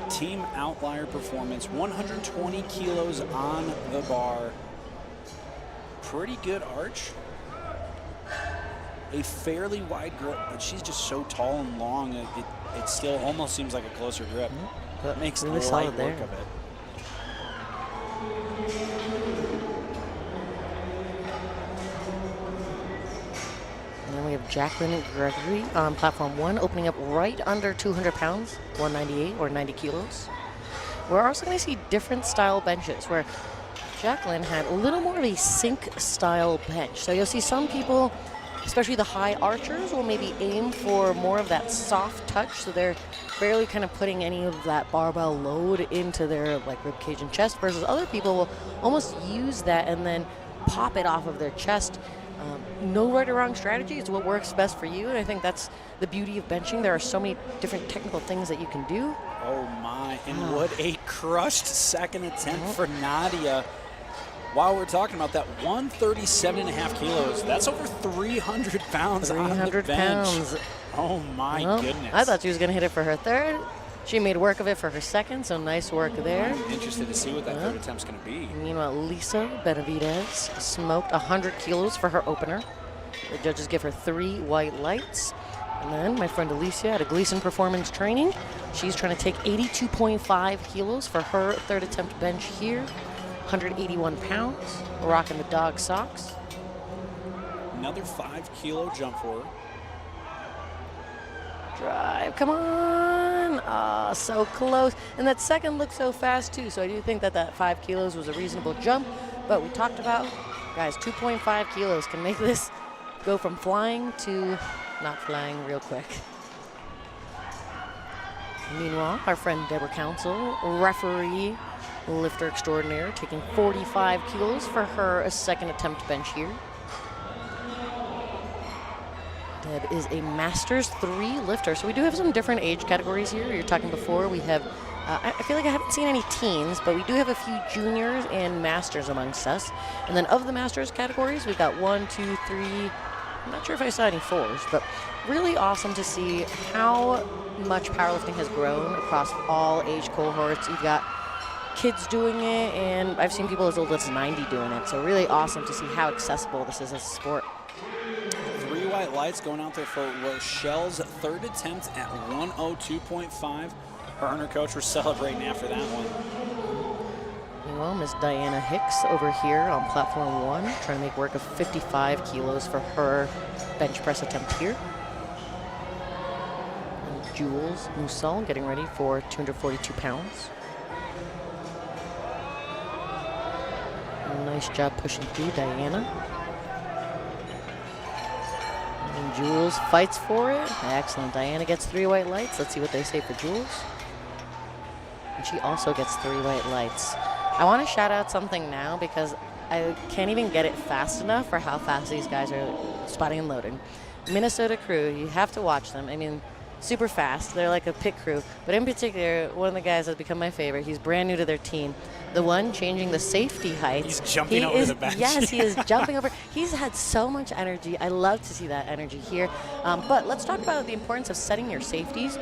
Team outlier performance, 120 kilos on the bar. Pretty good arch. A fairly wide grip, but she's just so tall and long, it still almost seems like a closer grip. That makes really light solid work there. of it. And then we have Jacqueline Gregory on platform 1, opening up right under 200 pounds, 198 or 90 kilos. We're also going to see different style benches where Jacqueline had a little more of a sink style bench. So you'll see some people, especially the high archers, will maybe aim for more of that soft touch. So they're barely kind of putting any of that barbell load into their like rib cage and chest, versus other people will almost use that and then pop it off of their chest. No right or wrong strategy. It's what works best for you. And I think that's the beauty of benching. There are so many different technical things that you can do. Oh my, and what a crushed second attempt for Nadia. While we're talking about that, 137.5 kilos. That's over 300 pounds on the bench. Pounds. Oh my goodness. I thought she was going to hit it for her third. She made work of it for her second, so nice work there. I'm interested to see what that third attempt's going to be. Meanwhile, Lisa Benavidez smoked 100 kilos for her opener. The judges give her 3 white lights. And then my friend Alicia at a Gleason Performance Training. She's trying to take 82.5 kilos for her third attempt bench here. 181 pounds, rocking the dog socks. Another 5 kilo jump for her. Drive, come on. Ah, so close. And that second looked so fast too, so I do think that that 5 kilos was a reasonable jump. But we talked about, guys, 2.5 kilos can make this go from flying to not flying real quick. Meanwhile, our friend Deborah Council, referee, lifter extraordinaire, taking 45 kilos for her second attempt bench here. Deb is a Masters 3 lifter, so we do have some different age categories here. You're talking before, we have, I feel like I haven't seen any teens, but we do have a few juniors and Masters amongst us. And then of the Masters categories, we've got 1, 2, 3, I'm not sure if I saw any 4s, but really awesome to see how much powerlifting has grown across all age cohorts. You've got kids doing it, and I've seen people as old as 90 doing it, so really awesome to see how accessible this is as a sport. 3 white lights going out there for Rochelle's third attempt at 102.5. Her and her coach were celebrating after that one. Meanwhile, Miss Diana Hicks over here on platform 1, trying to make work of 55 kilos for her bench press attempt here. And Jules Musal getting ready for 242 pounds. Nice job pushing through, Diana. And Jules fights for it. Excellent. Diana gets 3 white lights. Let's see what they say for Jules. And she also gets 3 white lights. I want to shout out something now because I can't even get it fast enough for how fast these guys are spotting and loading. Minnesota crew, you have to watch them. I mean, super fast. They're like a pit crew. But in particular, one of the guys that's become my favorite, he's brand new to their team. The one changing the safety heights. He's jumping over the bench. Yes, he is jumping over. He's had so much energy. I love to see that energy here. But let's talk about the importance of setting your safeties.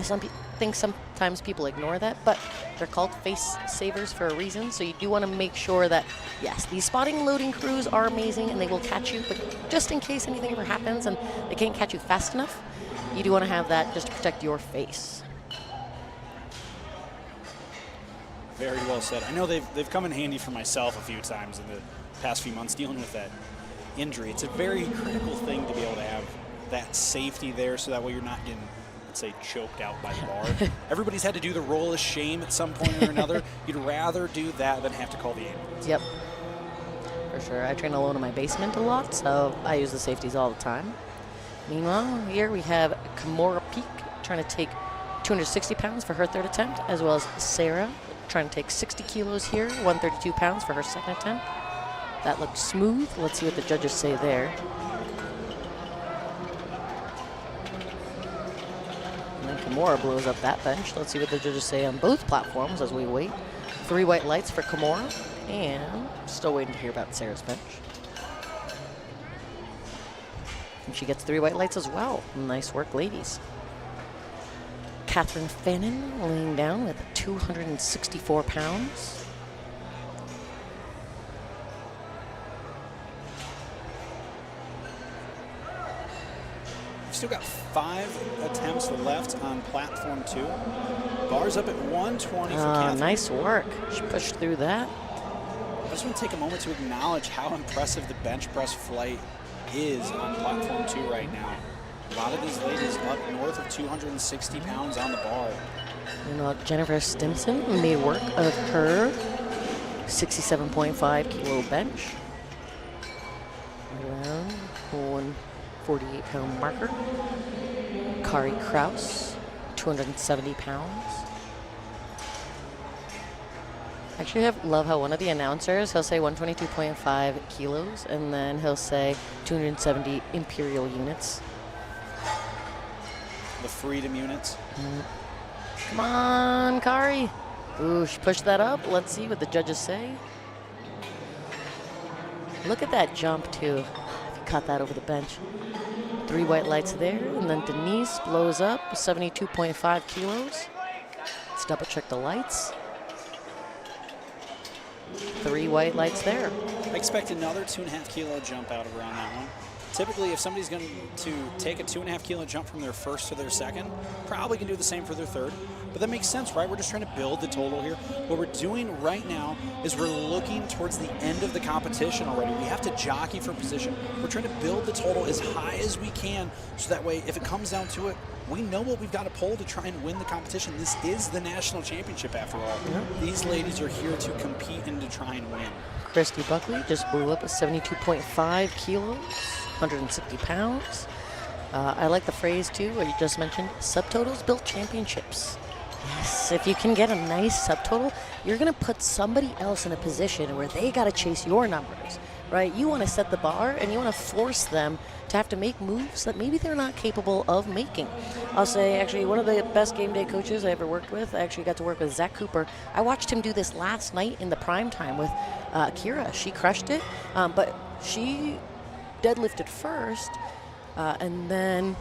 Some think sometimes people ignore that, but they're called face savers for a reason. So you do want to make sure that, yes, these spotting and loading crews are amazing and they will catch you, but just in case anything ever happens and they can't catch you fast enough, you do want to have that just to protect your face. Very well said. I know they've come in handy for myself a few times in the past few months dealing with that injury. It's a very critical thing to be able to have that safety there so that way you're not getting, let's say, choked out by the bar. Everybody's had to do the roll of shame at some point or another. You'd rather do that than have to call the ambulance. Yep. For sure. I train alone in my basement a lot, so I use the safeties all the time. Meanwhile, here we have Kimura Peak trying to take 260 pounds for her third attempt, as well as Sarah trying to take 60 kilos here, 132 pounds for her second attempt. That looked smooth. Let's see what the judges say there. And then Kimura blows up that bench. Let's see what the judges say on both platforms as we wait. 3 white lights for Kimura, and still waiting to hear about Sarah's bench. And she gets 3 white lights as well. Nice work, ladies. Catherine Fannin laying down with 264 pounds. We've still got 5 attempts left on platform 2. Bars up at 120 for Catherine. Nice work. She pushed through that. I just want to take a moment to acknowledge how impressive the bench press flight is on platform 2 right now. A lot of these ladies up north of 260 pounds on the bar. You know, Jennifer Stimson made work of her 67.5 kilo bench. Around 148 pound marker. Kari Kraus, 270 pounds. Actually, I love how one of the announcers, he'll say 122.5 kilos, and then he'll say 270 imperial units. The freedom units. Come on, Kari. Ooh, she pushed that up. Let's see what the judges say. Look at that jump, too. If you caught that over the bench. 3 white lights there, and then Denise blows up 72.5 kilos. Let's double check the lights. 3 white lights there. I expect another 2.5 kilo jump out around that one. Typically, if somebody's going to take a 2.5 kilo jump from their first to their second, probably can do the same for their third. But that makes sense, right? We're just trying to build the total here. What we're doing right now is we're looking towards the end of the competition already. We have to jockey for position. We're trying to build the total as high as we can, so that way, if it comes down to it, we know what we've got to pull to try and win the competition. This is the national championship, after all. These ladies are here to compete and to try and win. Christy Buckley just blew up at 72.5 kilos, 160 pounds. I like the phrase, too, what you just mentioned, subtotals build championships. Yes, if you can get a nice subtotal, you're going to put somebody else in a position where they got to chase your numbers, right? You want to set the bar, and you want to force them to have to make moves that maybe they're not capable of making. I'll say, actually, one of the best game day coaches I ever worked with, I actually got to work with Zach Cooper. I watched him do this last night in the Primetime with Kira. She crushed it, but she deadlifted first and then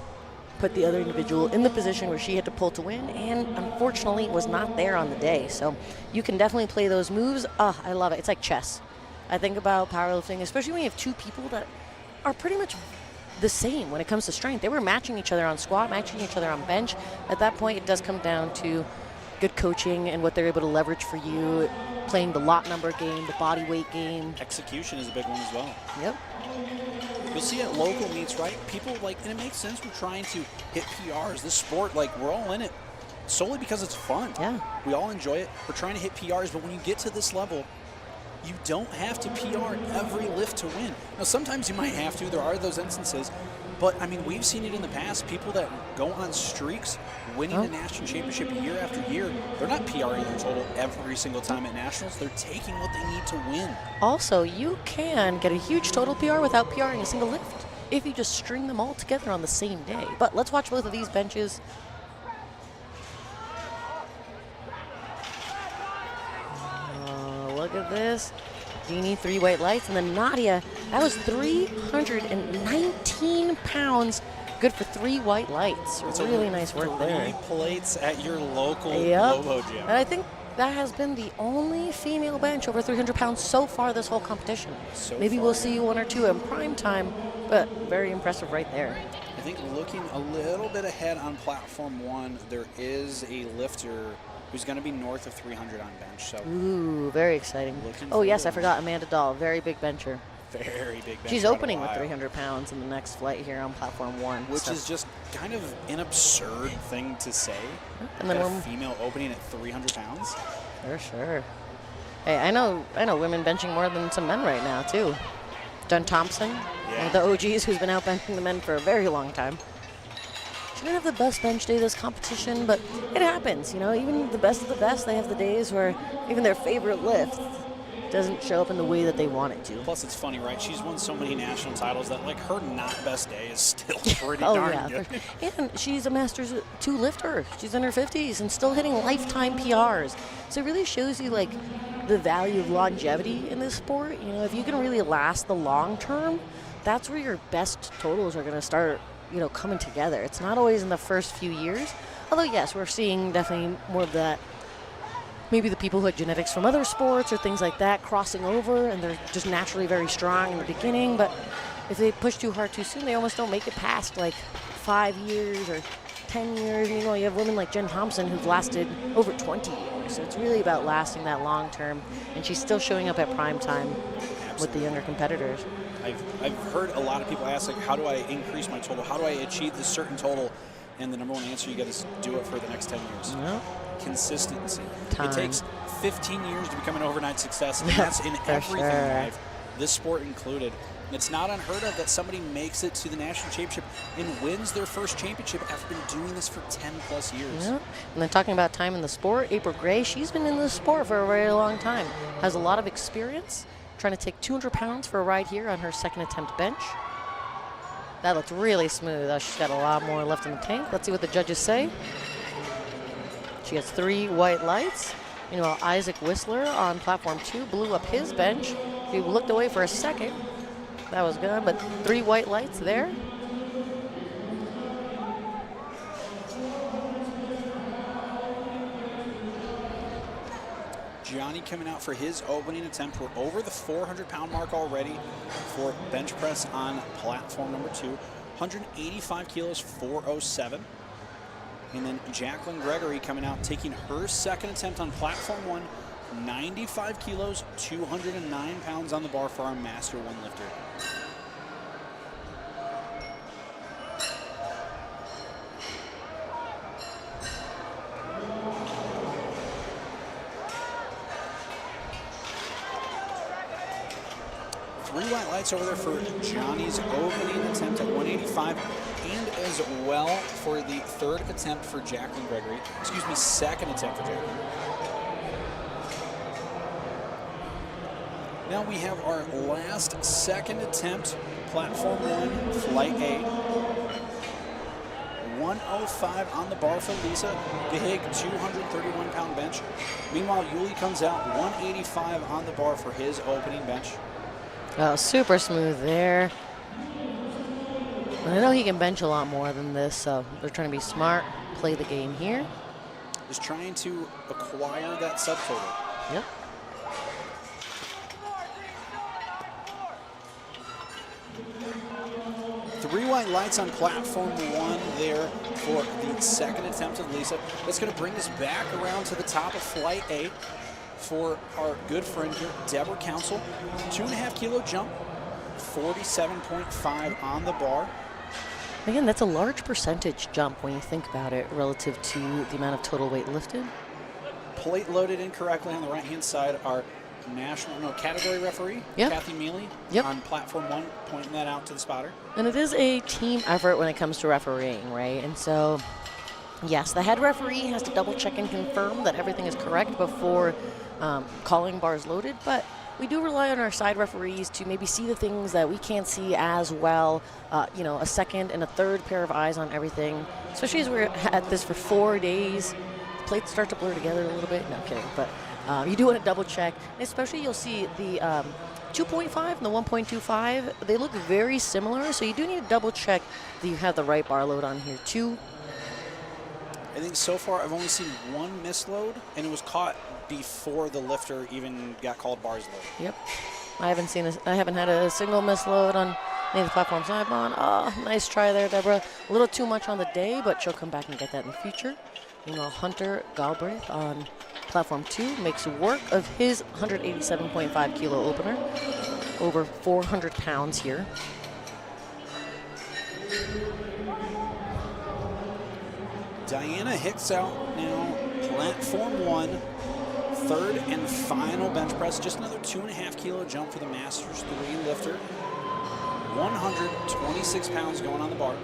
put the other individual in the position where she had to pull to win, and unfortunately was not there on the day. So you can definitely play those moves. I love it. It's like chess. I think about powerlifting, especially when you have 2 people that are pretty much the same when it comes to strength. They were matching each other on squat, matching each other on bench. At that point, it does come down to good coaching and what they're able to leverage for you, playing the lot number game, the body weight game. Execution is a big one as well. Yep. You'll see at local meets, right? People and it makes sense, we're trying to hit PRs. This sport, we're all in it solely because it's fun. Yeah. We all enjoy it. We're trying to hit PRs, but when you get to this level, you don't have to PR every lift to win. Now, sometimes you might have to. There are those instances. But, I mean, we've seen it in the past. People that go on streaks, winning the national championship year after year, they're not PRing their total every single time at nationals. They're taking what they need to win. Also, you can get a huge total PR without PRing a single lift if you just string them all together on the same day. But let's watch both of these benches. Look at this. Jeannie, 3 white lights. And then Nadia, that was 319 pounds. Good for 3 white lights. It's really nice work there. 3 plates at your local Lobo gym. And I think that has been the only female bench over 300 pounds so far this whole competition. Maybe we'll see 1 or 2 in prime time, but very impressive right there. I think looking a little bit ahead on platform 1, there is a lifter who's going to be north of 300 on bench. So, ooh, very exciting. Oh, yes, I forgot Amanda Dahl, very big bencher. very big bench. She's out of opening with Ohio. 300 pounds in the next flight here on platform 1. Which is just kind of an absurd thing to say. And then that a female opening at 300 pounds. For sure. Hey, I know women benching more than some men right now too. Jen Thompson, one of the OGs who's been out benching the men for a very long time. She didn't have the best bench day this competition, but it happens. You know, even the best of the best, they have the days where even their favorite lift doesn't show up in the way that they want it to. Plus, it's funny, right? She's won so many national titles that, like, her not best day is still pretty Oh, darn yeah. good. And she's a Masters 2 lifter. She's in her 50s and still hitting lifetime PRs. So it really shows you, like, the value of longevity in this sport. You know, if you can really last the long term, that's where your best totals are going to start, you know, coming together. It's not always in the first few years. Although, yes, we're seeing definitely more of that. Maybe the people who had genetics from other sports or things like that crossing over, and they're just naturally very strong in the beginning. But if they push too hard too soon, they almost don't make it past like 5 years or 10 years. You know, you have women like Jen Thompson who've lasted over 20 years. So it's really about lasting that long term. And she's still showing up at prime time with the younger competitors. I've heard a lot of people ask, like, how do I increase my total? How do I achieve this certain total? And the number one answer, you got to do it for the next 10 years. Yeah. Consistency. Time. It takes 15 years to become an overnight success, and that's in everything in life, this sport included. It's not unheard of that somebody makes it to the national championship and wins their first championship after been doing this for 10 plus years. Yeah. And then talking about time in the sport, April Gray, she's been in the sport for a very long time. Has a lot of experience, trying to take 200 pounds for a ride here on her second attempt bench. That looked really smooth. Oh, she's got a lot more left in the tank. Let's see what the judges say. She has 3 white lights. Meanwhile, Isaac Whistler on platform 2 blew up his bench. He looked away for a second. That was good, but 3 white lights there. Johnny coming out for his opening attempt. We're over the 400-pound mark already for bench press on platform number 2. 185 kilos, 407. And then Jacqueline Gregory coming out, taking her second attempt on platform 1. 95 kilos, 209 pounds on the bar for our Master 1 lifter. Three white lights over there for Johnny's opening attempt at 185, and as well for the third attempt for Jacqueline Gregory. Excuse me, second attempt for Jacqueline. Now we have our last second attempt, platform 1, flight A. 105 on the bar for Lisa. Big 231-pound bench. Meanwhile, Yuli comes out 185 on the bar for his opening bench. Oh, super smooth there. And I know he can bench a lot more than this, so they're trying to be smart, play the game here. Just trying to acquire that subtotal. Yep. Three white lights on platform 1 there for the second attempt of Lisa. That's going to bring us back around to the top of flight A for our good friend here, Deborah Council. 2.5 kilo jump, 47.5 on the bar. Again, that's a large percentage jump when you think about it relative to the amount of total weight lifted. Plate loaded incorrectly on the right-hand side. Our category referee, Kathy Mealy, on platform 1, pointing that out to the spotter. And it is a team effort when it comes to refereeing, right? And so, yes, the head referee has to double check and confirm that everything is correct before calling bars loaded, but we do rely on our side referees to maybe see the things that we can't see as well, you know, a second and a third pair of eyes on everything, especially as we're at this for 4 days. The plates start to blur together a little bit. No, I'm kidding, but you do want to double check, and especially you'll see the 2.5 and the 1.25, they look very similar, so you do need to double check that you have the right bar load on here too. I think so far I've only seen one misload, and it was caught before the lifter even got called bars load. Yep. I haven't had a single misload on any of the platforms I've on. Oh, nice try there, Deborah. A little too much on the day, but she'll come back and get that in the future. Meanwhile, Hunter Galbraith on platform 2 makes work of his 187.5 kilo opener. over 400 pounds here. Diana Hicks out now, platform 1, third and final bench press. Just another 2.5 kilo jump for the Masters 3 lifter. 126 pounds going on the bar.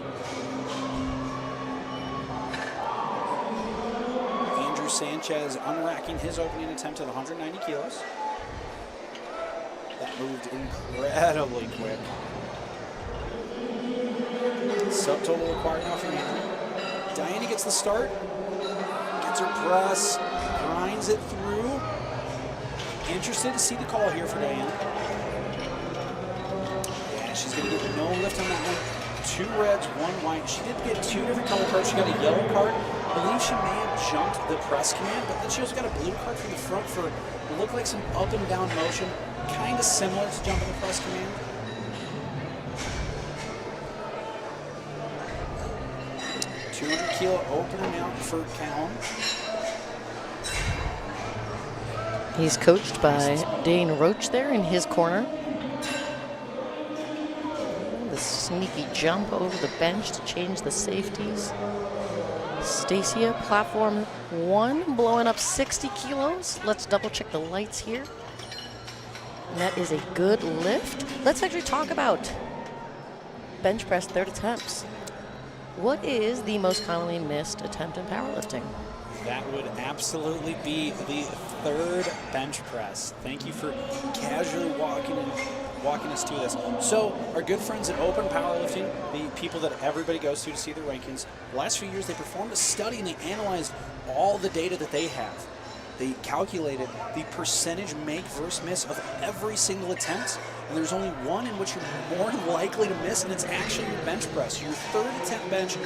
Andrew Sanchez unracking his opening attempt at 190 kilos. That moved incredibly quick. Subtotal required now from Andrew. Diana gets the start, gets her press, grinds it through. Interested to see the call here for Diana. Yeah, she's going to get no lift on that one. 2 reds, 1 white. She did get 2 different color cards. She got a yellow card. I believe she may have jumped the press command, but then she also got a blue card from the front for what looked like some up and down motion, kind of similar to jumping the press command. Kilo opener now for Callum. He's coached by Dane Roach there in his corner. The sneaky jump over the bench to change the safeties. Stacia, platform 1, blowing up 60 kilos. Let's double check the lights here. And that is a good lift. Let's actually talk about bench press third attempts. What is the most commonly missed attempt in powerlifting? That would absolutely be the third bench press. Thank you for casually walking us through this. So our good friends at Open Powerlifting, the people that everybody goes to see their rankings, the last few years they performed a study and they analyzed all the data that they have. They calculated the percentage make versus miss of every single attempt, and there's only one in which you're more likely to miss, and it's actually your bench press. Your third attempt bench,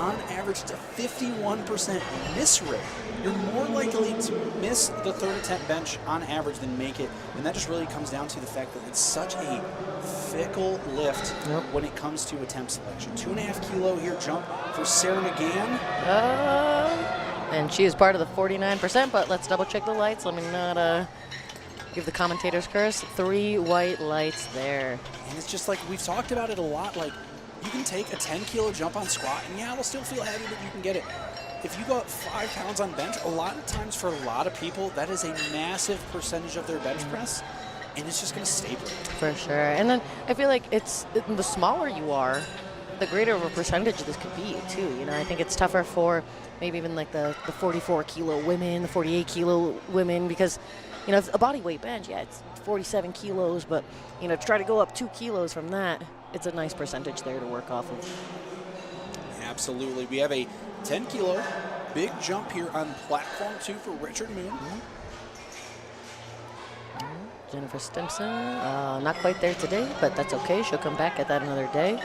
on average, it's a 51% miss rate. You're more likely to miss the third attempt bench on average than make it, and that just really comes down to the fact that it's such a fickle lift when it comes to attempt selection. 2.5 kilo here jump for Sarah McGann. And she is part of the 49%, but let's double check the lights. Let me not give the commentator's curse. 3 white lights there. And it's just like, we've talked about it a lot, like, you can take a 10 kilo jump on squat, and yeah, it'll still feel heavy, but you can get it. If you go up 5 pounds on bench, a lot of times for a lot of people, that is a massive percentage of their bench press, and it's just going to staple. For sure. And then I feel like the smaller you are, the greater of a percentage this could be too. You know, I think it's tougher for maybe even like the 44 kilo women, the 48 kilo women, because, you know, a body weight bench, yeah, it's 47 kilos, but, you know, to try to go up 2 kilos from that, it's a nice percentage there to work off of. Absolutely. We have a 10 kilo big jump here on platform 2 for Richard Moon. Jennifer Stimson, not quite there today, but that's okay. She'll come back at that another day.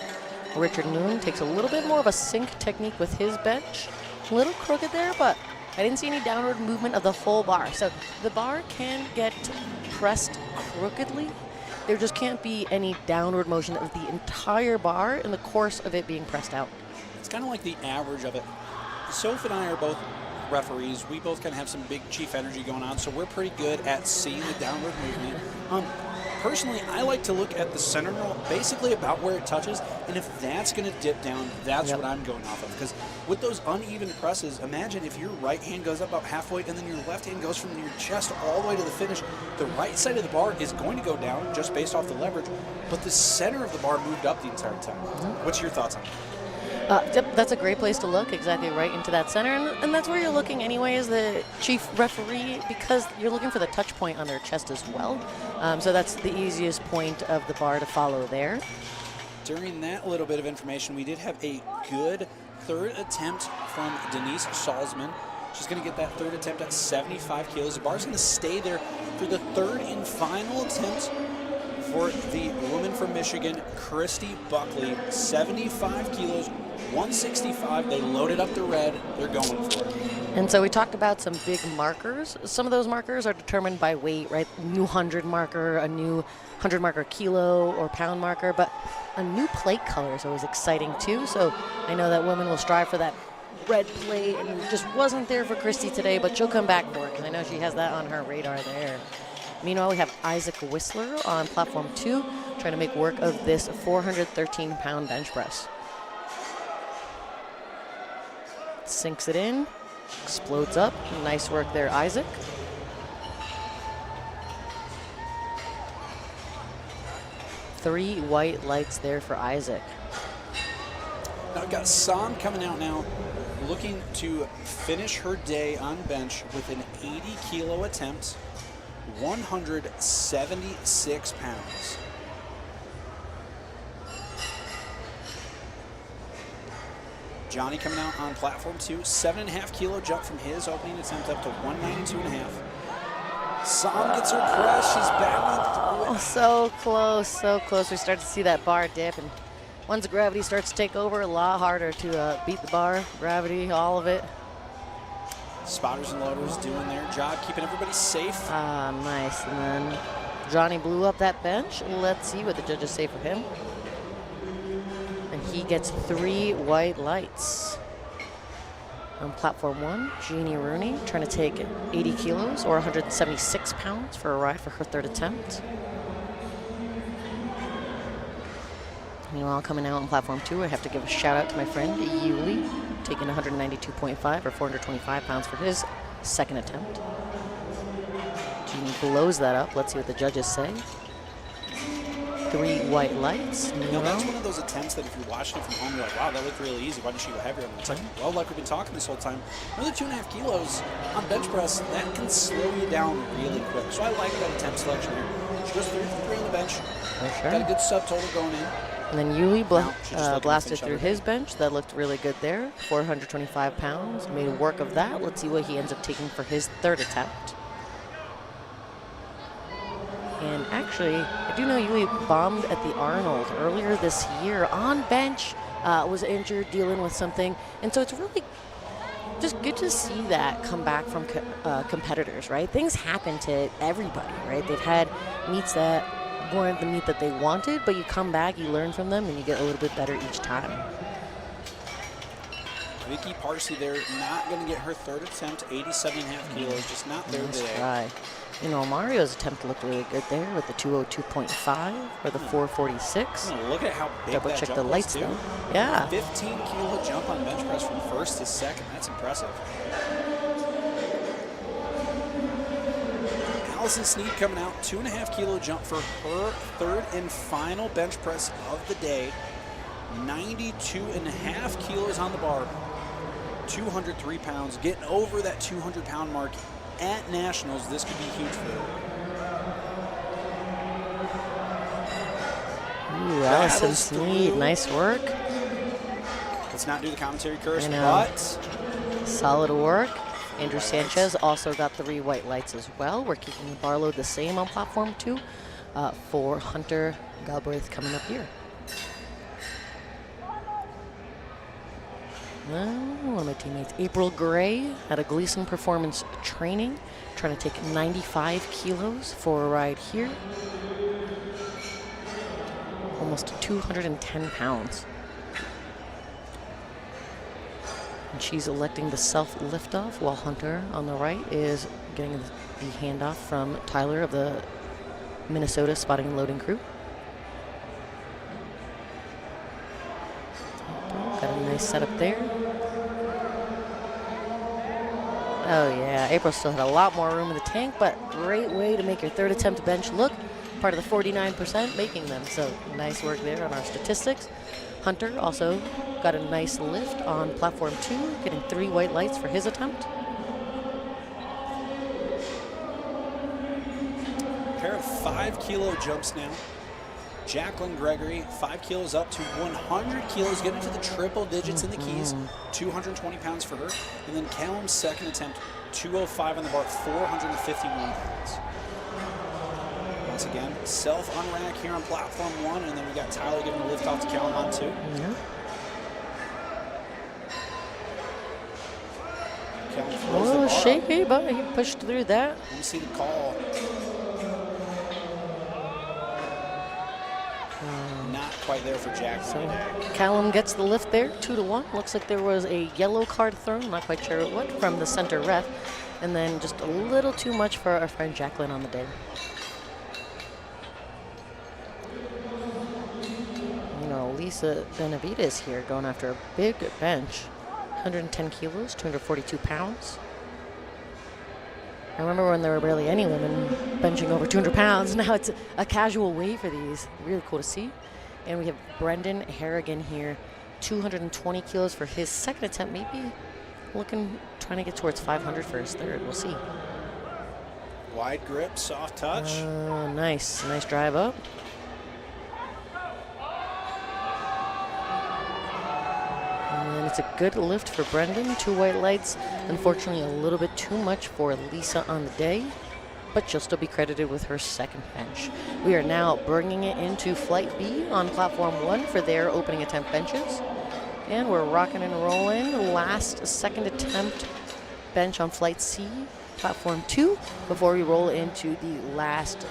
Richard Moon takes a little bit more of a sink technique with his bench. A little crooked there, but I didn't see any downward movement of the whole bar. So the bar can get pressed crookedly. There just can't be any downward motion of the entire bar in the course of it being pressed out. It's kind of like the average of it. Soph and I are both referees. We both kind of have some big chief energy going on, so we're pretty good at seeing the downward movement. Personally, I like to look at the center roll, basically about where it touches, and if that's going to dip down, that's what I'm going off of. Because with those uneven presses, imagine if your right hand goes up about halfway and then your left hand goes from your chest all the way to the finish. The right side of the bar is going to go down just based off the leverage, but the center of the bar moved up the entire time. What's your thoughts on it? Yep, that's a great place to look, exactly right into that center. And that's where you're looking anyway as the chief referee, because you're looking for the touch point on their chest as well. So that's the easiest point of the bar to follow there. During that little bit of information, we did have a good third attempt from Denise Salzman. She's going to get that third attempt at 75 kilos. The bar's going to stay there for the third and final attempt for the woman from Michigan, Christy Buckley. 75 kilos, 165. They loaded up the red. They're going for it. And so we talked about some big markers. Some of those markers are determined by weight, right? A new 100 marker, a new 100 marker kilo or pound marker, but a new plate color is always exciting too. So I know that women will strive for that red plate, and it just wasn't there for Christy today, but she'll come back for it because I know she has that on her radar there. Meanwhile, we have Isaac Whistler on platform 2, trying to make work of this 413-pound bench press. Sinks it in, explodes up. Nice work there, Isaac. Three white lights there for Isaac. Now we've got Sam coming out now, looking to finish her day on bench with an 80-kilo attempt, 176 pounds. Johnny coming out on platform 2, 7.5-kilo jump from his opening attempt up to 192.5. Sam gets her press, she's battling through it. Oh, so close, so close. We start to see that bar dip, and once gravity starts to take over, a lot harder to beat the bar. Gravity, all of it. Spotters and loaders doing their job, keeping everybody safe. Ah, nice. And then Johnny blew up that bench. Let's see what the judges say for him. And he gets 3 white lights. On platform 1, Jeannie Rooney trying to take 80 kilos or 176 pounds for a ride for her 3rd attempt. Meanwhile, coming out on platform 2, I have to give a shout out to my friend Yuli, taking 192.5 or 425 pounds for his 2nd attempt. Jeannie blows that up. Let's see what the judges say. 3 white lights. Now, that's one of those attempts that if you're watching it from home, you're like, wow, that looked really easy. Why didn't she go heavier on the time? Well, like we've been talking this whole time, another 2.5 kilos on bench press, that can slow you down really quick. So I like that attempt selection here. She goes 3 for 3 on the bench. Sure. Got a good subtotal going in. And then Yuli blasted through her his bench. That looked really good there. 425 pounds. Made work of that. Let's see what he ends up taking for his 3rd attempt. And actually, I do know Yuli bombed at the Arnold earlier this year on bench, was injured, dealing with something. And so it's really just good to see that come back from competitors, right? Things happen to everybody, right? They've had meets that weren't the meat that they wanted, but you come back, you learn from them, and you get a little bit better each time. Vicky Parsley there, not going to get her 3rd attempt, 87.5 kilos, just not there today. Right. You know, Mario's attempt looked really good there with the 202.5 or the 446. Look at how big Double that check jump the was, lights too. though. Yeah. 15-kilo jump on bench press from 1st to 2nd. That's impressive. Allison Sneed coming out, 2.5-kilo jump for her 3rd and final bench press of the day. 92.5 kilos on the bar, 203 pounds, getting over that 200-pound mark at Nationals. This could be huge for her. Ooh, Allison Sneed, nice work. Let's not do the commentary curse, I know. but Solid work. Andrew Sanchez also got 3 white lights as well. We're keeping the bar load the same on platform 2 for Hunter Galbraith coming up here. One of my teammates, April Gray, at a Gleason Performance Training, trying to take 95 kilos for a ride here. Almost 210 pounds. And she's electing the self-lift-off, while Hunter on the right is getting the handoff from Tyler of the Minnesota Spotting and Loading Crew. Got a nice setup there. Oh yeah, April still had a lot more room in the tank, but great way to make your 3rd attempt bench look. Part of the 49% making them, so nice work there on our statistics. Hunter also got a nice lift on platform 2, getting 3 white lights for his attempt. pair of 5-kilo jumps now. Jacqueline Gregory, 5 kilos up to 100 kilos, getting to the triple digits in the keys, 220 pounds for her. And then Callum's 2nd attempt, 205 on the bar, 451 pounds. Once again, self-unrack here on platform 1, and then we got Tyler giving a lift off to Callum on 2. Yeah. Callum A throws the little bar shaky, up. but he pushed through that. Let me see the call. Not quite there for Jack So today. Callum gets the lift there, 2-1. Looks like there was a yellow card thrown, not quite sure what, from the center ref. And then just a little too much for our friend Jacqueline on the day. You know, Lisa Benavides here going after a big bench. 110 kilos, 242 pounds. I remember when there were barely any women benching over 200 pounds. Now it's a casual weight for these. Really cool to see. And we have Brendan Harrigan here, 220 kilos for his second attempt, maybe trying to get towards 500 for his third. We'll see. Wide grip, soft touch. Nice drive up. And then it's a good lift for Brendan. 2 white lights. Unfortunately, a little bit too much for Lisa on the day, but she'll still be credited with her second bench. We are now bringing it into Flight B on Platform 1 for their opening attempt benches. And we're rocking and rolling. Last second attempt bench on Flight C, Platform 2, before we roll into the last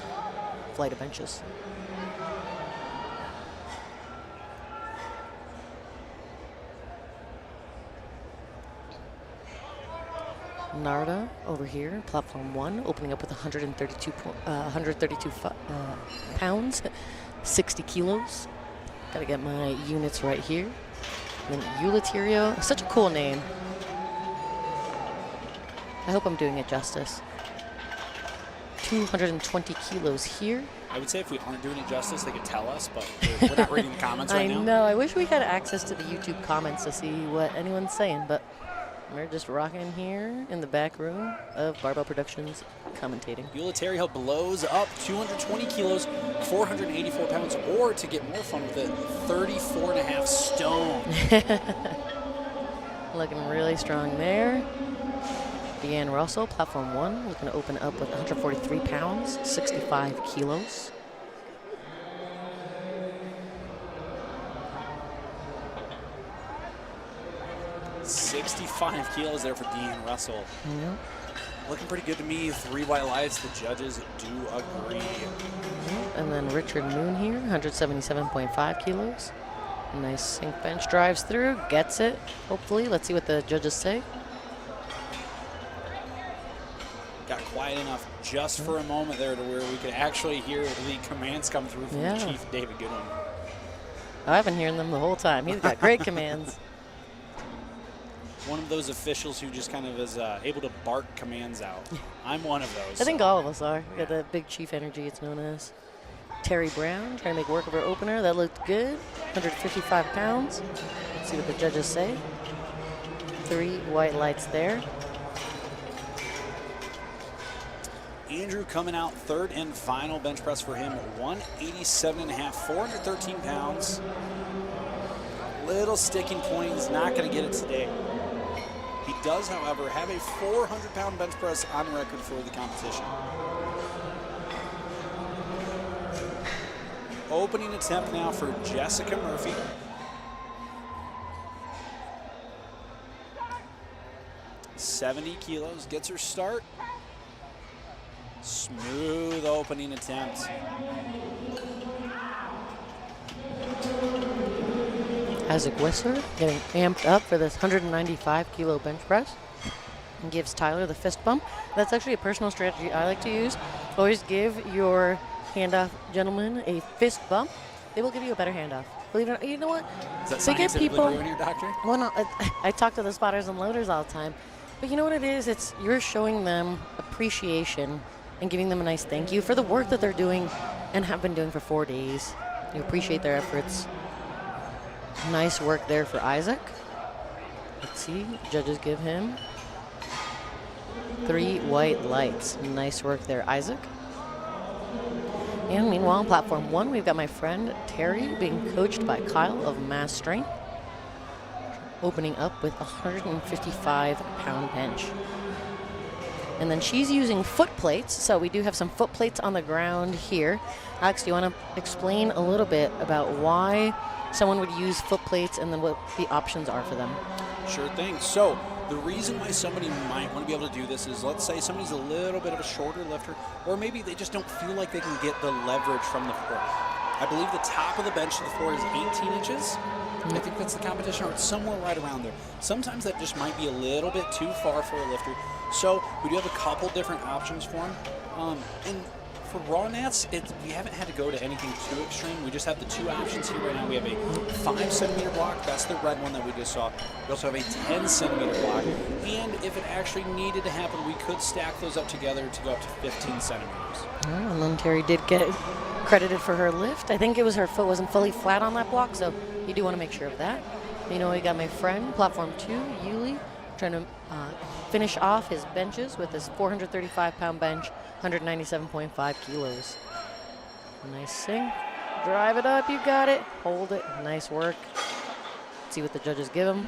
flight of benches. Narda over here, Platform 1, opening up with 132 pounds, 60 kilos. Gotta get my units right here. And then Uliterio, such a cool name. I hope I'm doing it justice. 220 kilos here. I would say if we aren't doing it justice, they could tell us, but we're not reading the comments right now. I know. I wish we had access to the YouTube comments to see what anyone's saying, but we're just rocking here in the back room of Barbell Productions commentating. Uliterio blows up 220 kilos, 484 pounds, or to get more fun with it, 34.5 stone. Looking really strong there. Deanne Russell, Platform 1, looking to open up with 143 pounds, 65 kilos. $65 kilos there for Deanne Russell. Yep. Looking pretty good to me. 3 white lights. The judges do agree. And then Richard Moon here, 177.5 kilos. Nice sink bench, drives through, gets it, hopefully. Let's see what the judges say. Got quiet enough just for a moment there to where we could actually hear the commands come through from Chief David Goodwin. I've been hearing them the whole time. He's got great commands. One of those officials who just kind of is able to bark commands out. I'm one of those. I think all of us are. Got that big chief energy, it's known as. Terry Brown trying to make work of her opener. That looked good. 155 pounds. Let's see what the judges say. 3 white lights there. Andrew coming out third and final bench press for him. 187.5, 413 pounds. Little sticking point. He's not going to get it today. He does, however, have a 400-pound bench press on record for the competition. Opening attempt now for Jessica Murphy. $70 kilos, gets her start. Smooth opening attempt. Isaac Whistler getting amped up for this 195-kilo bench press and gives Tyler the fist bump. That's actually a personal strategy I like to use. Always give your handoff gentleman a fist bump. They will give you a better handoff. Believe it or not, you know what? Is that They get scientifically people. proven here, doctor? Well, no, I talk to the spotters and loaders all the time, but you know what it is? It's you're showing them appreciation and giving them a nice thank you for the work that they're doing and have been doing for 4 days. You appreciate their efforts. Nice work there for Isaac. Let's see, judges give him 3 white lights. Nice work there, Isaac. And meanwhile, on Platform 1, we've got my friend Terry being coached by Kyle of Mass Strength, opening up with a 155-pound bench. And then she's using foot plates, so we do have some foot plates on the ground here. Alex, do you want to explain a little bit about why someone would use foot plates and then what the options are for them? Sure thing. So the reason why somebody might want to be able to do this is, let's say somebody's a little bit of a shorter lifter, or maybe they just don't feel like they can get the leverage from the floor. I believe the top of the bench to the floor is 18 inches. I think that's the competition, or it's somewhere right around there. Sometimes that just might be a little bit too far for a lifter. So we do have a couple different options for him. And for Raw Nats, we haven't had to go to anything too extreme. We just have the two options here right now. We have a 5-centimeter block. That's the red one that we just saw. We also have a 10-centimeter block. And if it actually needed to happen, we could stack those up together to go up to 15 centimeters. And then Terry did get credited for her lift. I think it was her foot wasn't fully flat on that block, so you do want to make sure of that. You know, we got my friend, platform 2, Yuli, trying to finish off his benches with his 435-pound bench, 197.5 kilos. Nice swing. Drive it up, you got it. Hold it. Nice work. Let's see what the judges give him.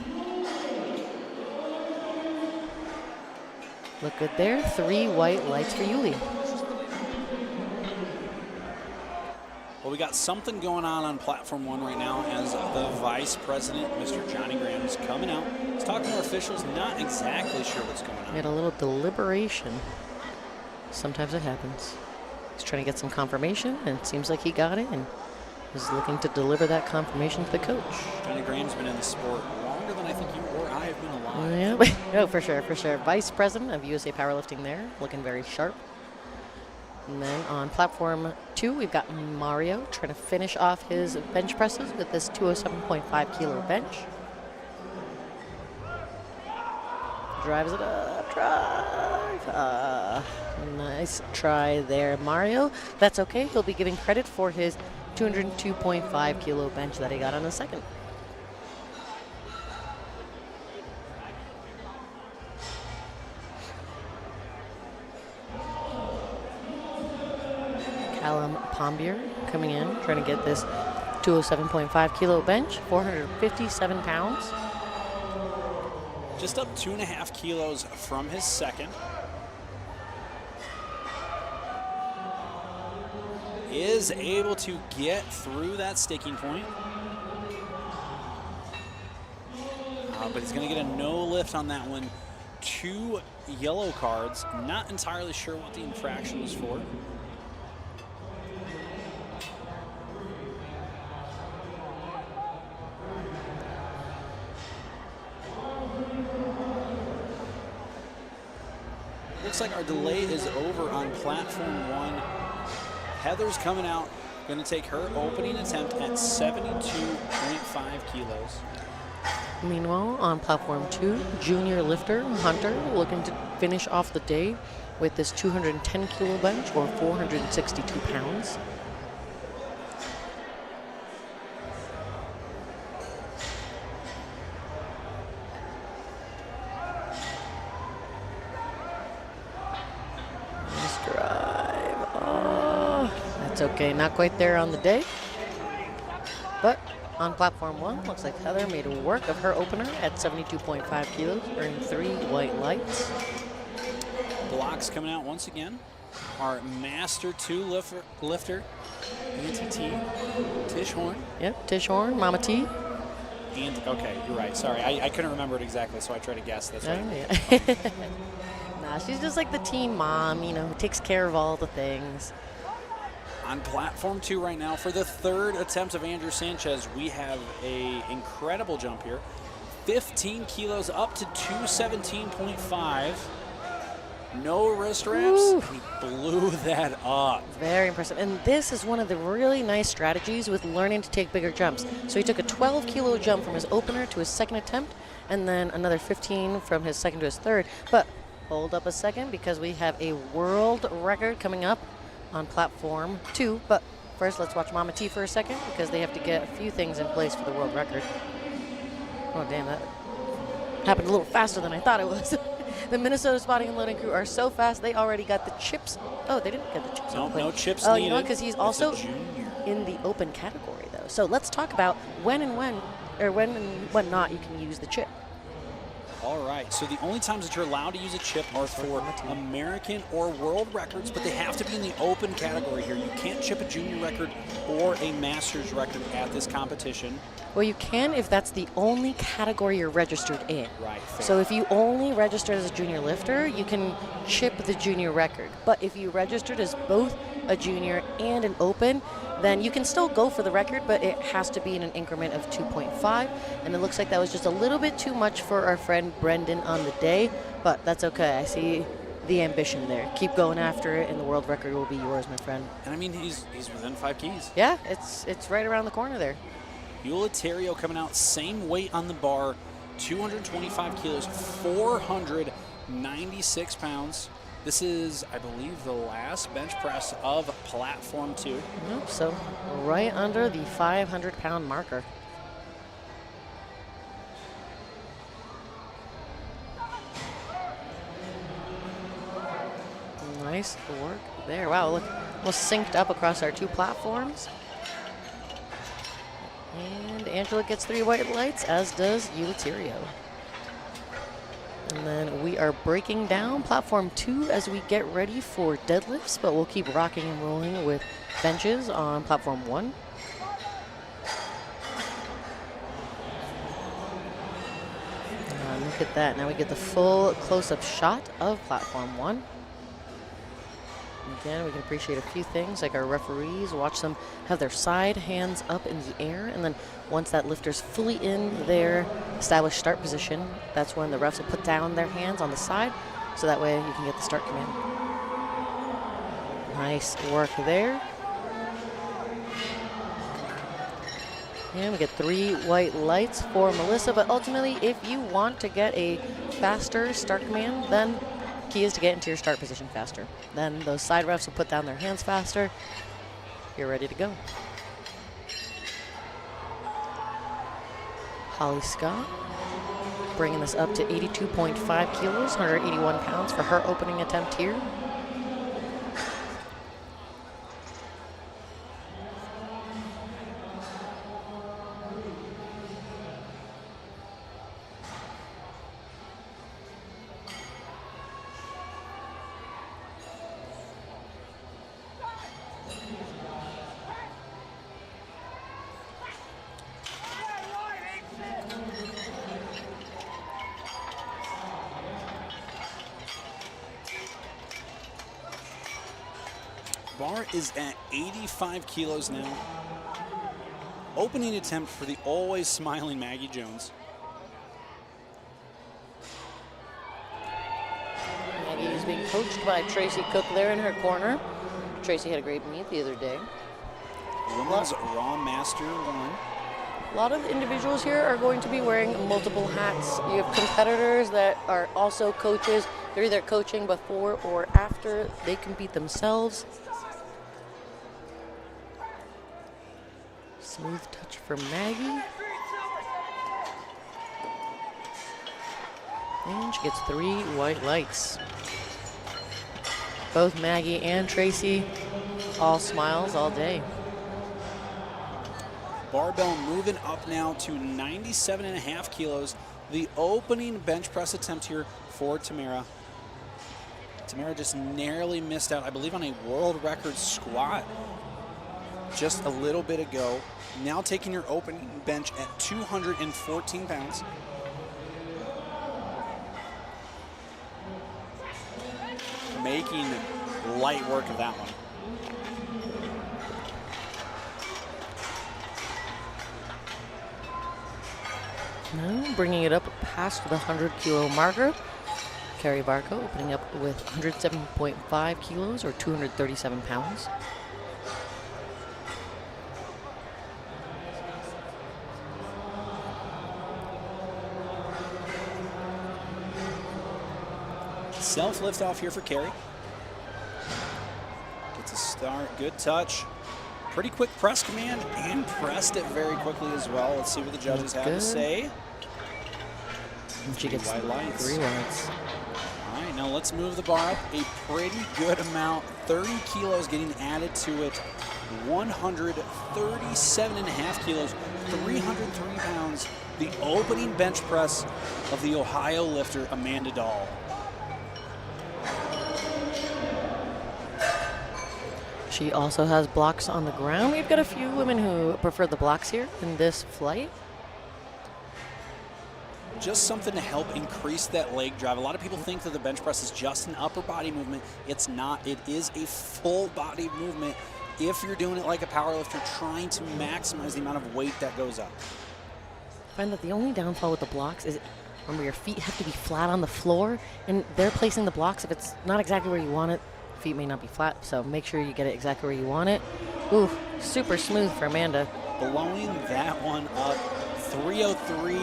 Look good there. 3 white lights for Yuli. Well, we got something going on platform 1 right now as the vice president, Mr. Johnny Graham, is coming out. He's talking to our officials, not exactly sure what's going on. We had a little deliberation. Sometimes it happens. He's trying to get some confirmation, and it seems like he got it, and was looking to deliver that confirmation to the coach. Johnny Graham's been in the sport longer than I think you or I have been alive. Yeah, no, for sure, for sure. Vice president of USA Powerlifting there, looking very sharp. And then on platform 2, we've got Mario trying to finish off his bench presses with this 207.5 kilo bench. Drives it up, drive. Nice try there, Mario. That's okay. He'll be giving credit for his 202.5 kilo bench that he got on the second. Callum Pombier coming in, trying to get this 207.5 kilo bench, 457 pounds. Just up 2.5 kilos from his second. Is able to get through that sticking point. But he's going to get a no lift on that one. 2 yellow cards. Not entirely sure what the infraction was for. Looks like our delay is over on platform 1. Heather's coming out, going to take her opening attempt at 72.5 kilos. Meanwhile, on platform 2, junior lifter Hunter looking to finish off the day with this 210 kilo bench, or 462 pounds. It's okay, not quite there on the day. But on platform 1, looks like Heather made work of her opener at 72.5 kilos, earning 3 white lights. Blocks coming out once again. Our Master 2 lifter, Auntie T, Tish Horn. Yep, Tish Horn, Mama T. And, okay, you're right. Sorry, I couldn't remember it exactly, so I tried to guess. That's right. Yeah. Nah, she's just like the teen mom, you know, who takes care of all the things. On platform 2 right now, for the third attempt of Andrew Sanchez, we have a incredible jump here. 15 kilos up to 217.5. No wrist wraps. Ooh. He blew that up. Very impressive. And this is one of the really nice strategies with learning to take bigger jumps. So he took a 12 kilo jump from his opener to his second attempt, and then another 15 from his second to his third. But hold up a second, because we have a world record coming up on platform 2. But first, let's watch Mama T for a second, because they have to get a few things in place for the world record. Oh, damn, that happened a little faster than I thought it was. The Minnesota Spotting and Loading crew are so fast, they already got the chips. Oh, they didn't get the chips. No chips needed. Oh, needed. you know what, because he's also in the open category, though. So let's talk about when and when not you can use the chip. All right, so the only times that you're allowed to use a chip are for American or world records, but they have to be in the open category here. You can't chip a junior record or a master's record at this competition. Well, you can if that's the only category you're registered in. Right. Fair. So if you only registered as a junior lifter, you can chip the junior record. But if you registered as both a junior, and an open, then you can still go for the record, but it has to be in an increment of 2.5. And it looks like that was just a little bit too much for our friend Brendan on the day, but that's okay. I see the ambition there. Keep going after it, and the world record will be yours, my friend. And I mean, he's within 5 keys. Yeah, it's right around the corner there. Uliterio coming out, same weight on the bar, 225 kilos, 496 pounds. This is, I believe, the last bench press of platform 2. Nope, so right under the 500-pound marker. Nice work there. Wow, look, almost synced up across our 2 platforms. And Angela gets 3 white lights, as does Uliterio. And then we are breaking down platform 2 as we get ready for deadlifts, but we'll keep rocking and rolling with benches on platform 1. Look at that. Now we get the full close-up shot of platform 1. Again, we can appreciate a few things, like our referees, watch them have their side hands up in the air, and then once that lifter's fully in their established start position, that's when the refs will put down their hands on the side, so that way you can get the start command. Nice work there. And we get 3 white lights for Melissa, but ultimately, if you want to get a faster start command, then key is to get into your start position faster. Then those side refs will put down their hands faster. You're ready to go. Holly Scott bringing this up to 82.5 kilos, 181 pounds for her opening attempt here. Bar is at 85 kilos now. Opening attempt for the always smiling Maggie Jones. Maggie is being coached by Tracy Cook there in her corner. Tracy had a great meet the other day. Women's Raw Master 1. A lot of individuals here are going to be wearing multiple hats. You have competitors that are also coaches. They're either coaching before or after they compete themselves. Smooth touch for Maggie. And she gets 3 white lights. Both Maggie and Tracy, all smiles all day. Barbell moving up now to 97.5 kilos. The opening bench press attempt here for Tamara. Tamara just narrowly missed out, I believe, on a world record squat just a little bit ago. Now taking your opening bench at 214 pounds. Making light work of that one. Now bringing it up past the 100-kilo marker. Carrie Barco opening up with 107.5 kilos or 237 pounds. Self lift off here for Carrie. Gets a start, good touch. Pretty quick press command and pressed it very quickly as well. Let's see what the judges have to say. And she gets 3 lights. All right, now let's move the bar up a pretty good amount. 30 kilos getting added to it. 137.5 kilos, 303 pounds. The opening bench press of the Ohio lifter, Amanda Dahl. She also has blocks on the ground. We've got a few women who prefer the blocks here in this flight. just something to help increase that leg drive. A lot of people think that the bench press is just an upper body movement. It's not. It is a full body movement if you're doing it like a powerlifter, trying to maximize the amount of weight that goes up. I find that the only downfall with the blocks is, remember, your feet have to be flat on the floor, and they're placing the blocks. If it's not exactly where you want it, feet may not be flat, so make sure you get it exactly where you want it. Ooh, super smooth for Amanda. Blowing that one up. 303,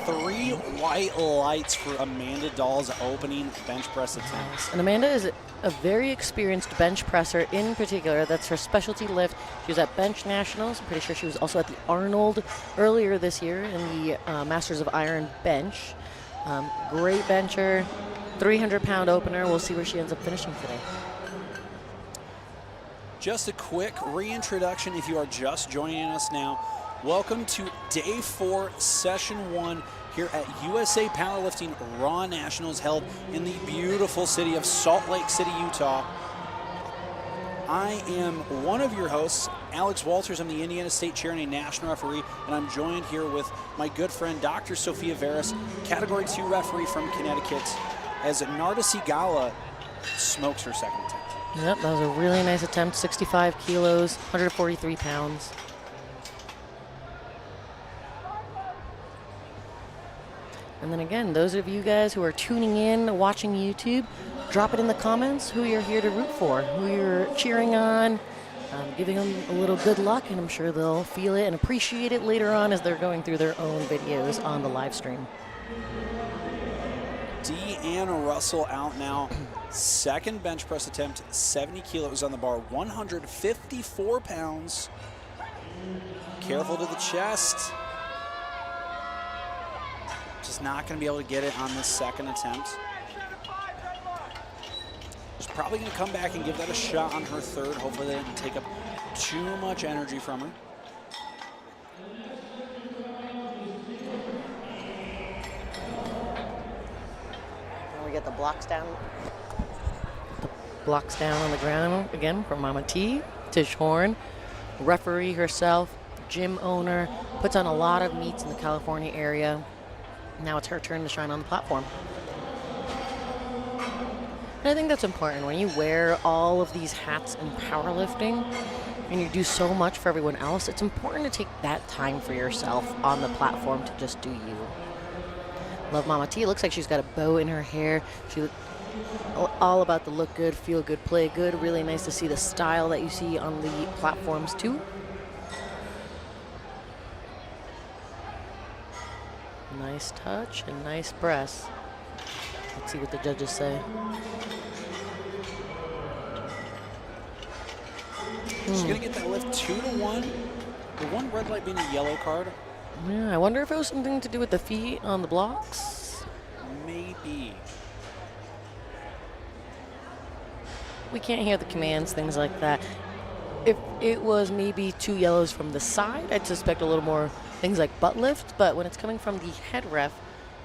3 white lights for Amanda Dahl's opening bench press attempt. And Amanda is a very experienced bench presser in particular. That's her specialty lift. She was at Bench Nationals. I'm pretty sure she was also at the Arnold earlier this year in the Masters of Iron bench. Great bencher, 300-pound opener. We'll see where she ends up finishing today. Just a quick reintroduction if you are just joining us now. Welcome to Day 4, Session 1 here at USA Powerlifting Raw Nationals held in the beautiful city of Salt Lake City, Utah. I am one of your hosts, Alex Walters. I'm the Indiana State Chair and a national referee, and I'm joined here with my good friend, Dr. Sophia Veras, Category 2 referee from Connecticut, as Narda Sigala smokes her second attempt. Yep, that was a really nice attempt. 65 kilos, 143 pounds. And then again, those of you guys who are tuning in, watching YouTube, drop it in the comments who you're here to root for, who you're cheering on, giving them a little good luck, and I'm sure they'll feel it and appreciate it later on as they're going through their own videos on the live stream. Deanna Russell out now. Second bench press attempt, 70 kilos on the bar, 154 pounds. Careful to the chest. Just not going to be able to get it on this second attempt. She's probably going to come back and give that a shot on her third. Hopefully that didn't take up too much energy from her. And we get the blocks down. The blocks down on the ground again from Mama T. Tish Horn, referee herself, gym owner, puts on a lot of meets in the California area. Now it's her turn to shine on the platform. And I think that's important. When you wear all of these hats in powerlifting and you do so much for everyone else, it's important to take that time for yourself on the platform to just do you. Love Mama T. Looks like she's got a bow in her hair. She all about the look good, feel good, play good. Really nice to see the style that you see on the platforms too. Nice touch and nice press. Let's see what the judges say. She's going to get that lift 2-1. The one red light being a yellow card. Yeah, I wonder if it was something to do with the feet on the blocks. Maybe. We can't hear the commands, things like that. If it was maybe 2 yellows from the side, I'd suspect a little more things like butt lift, but when it's coming from the head ref,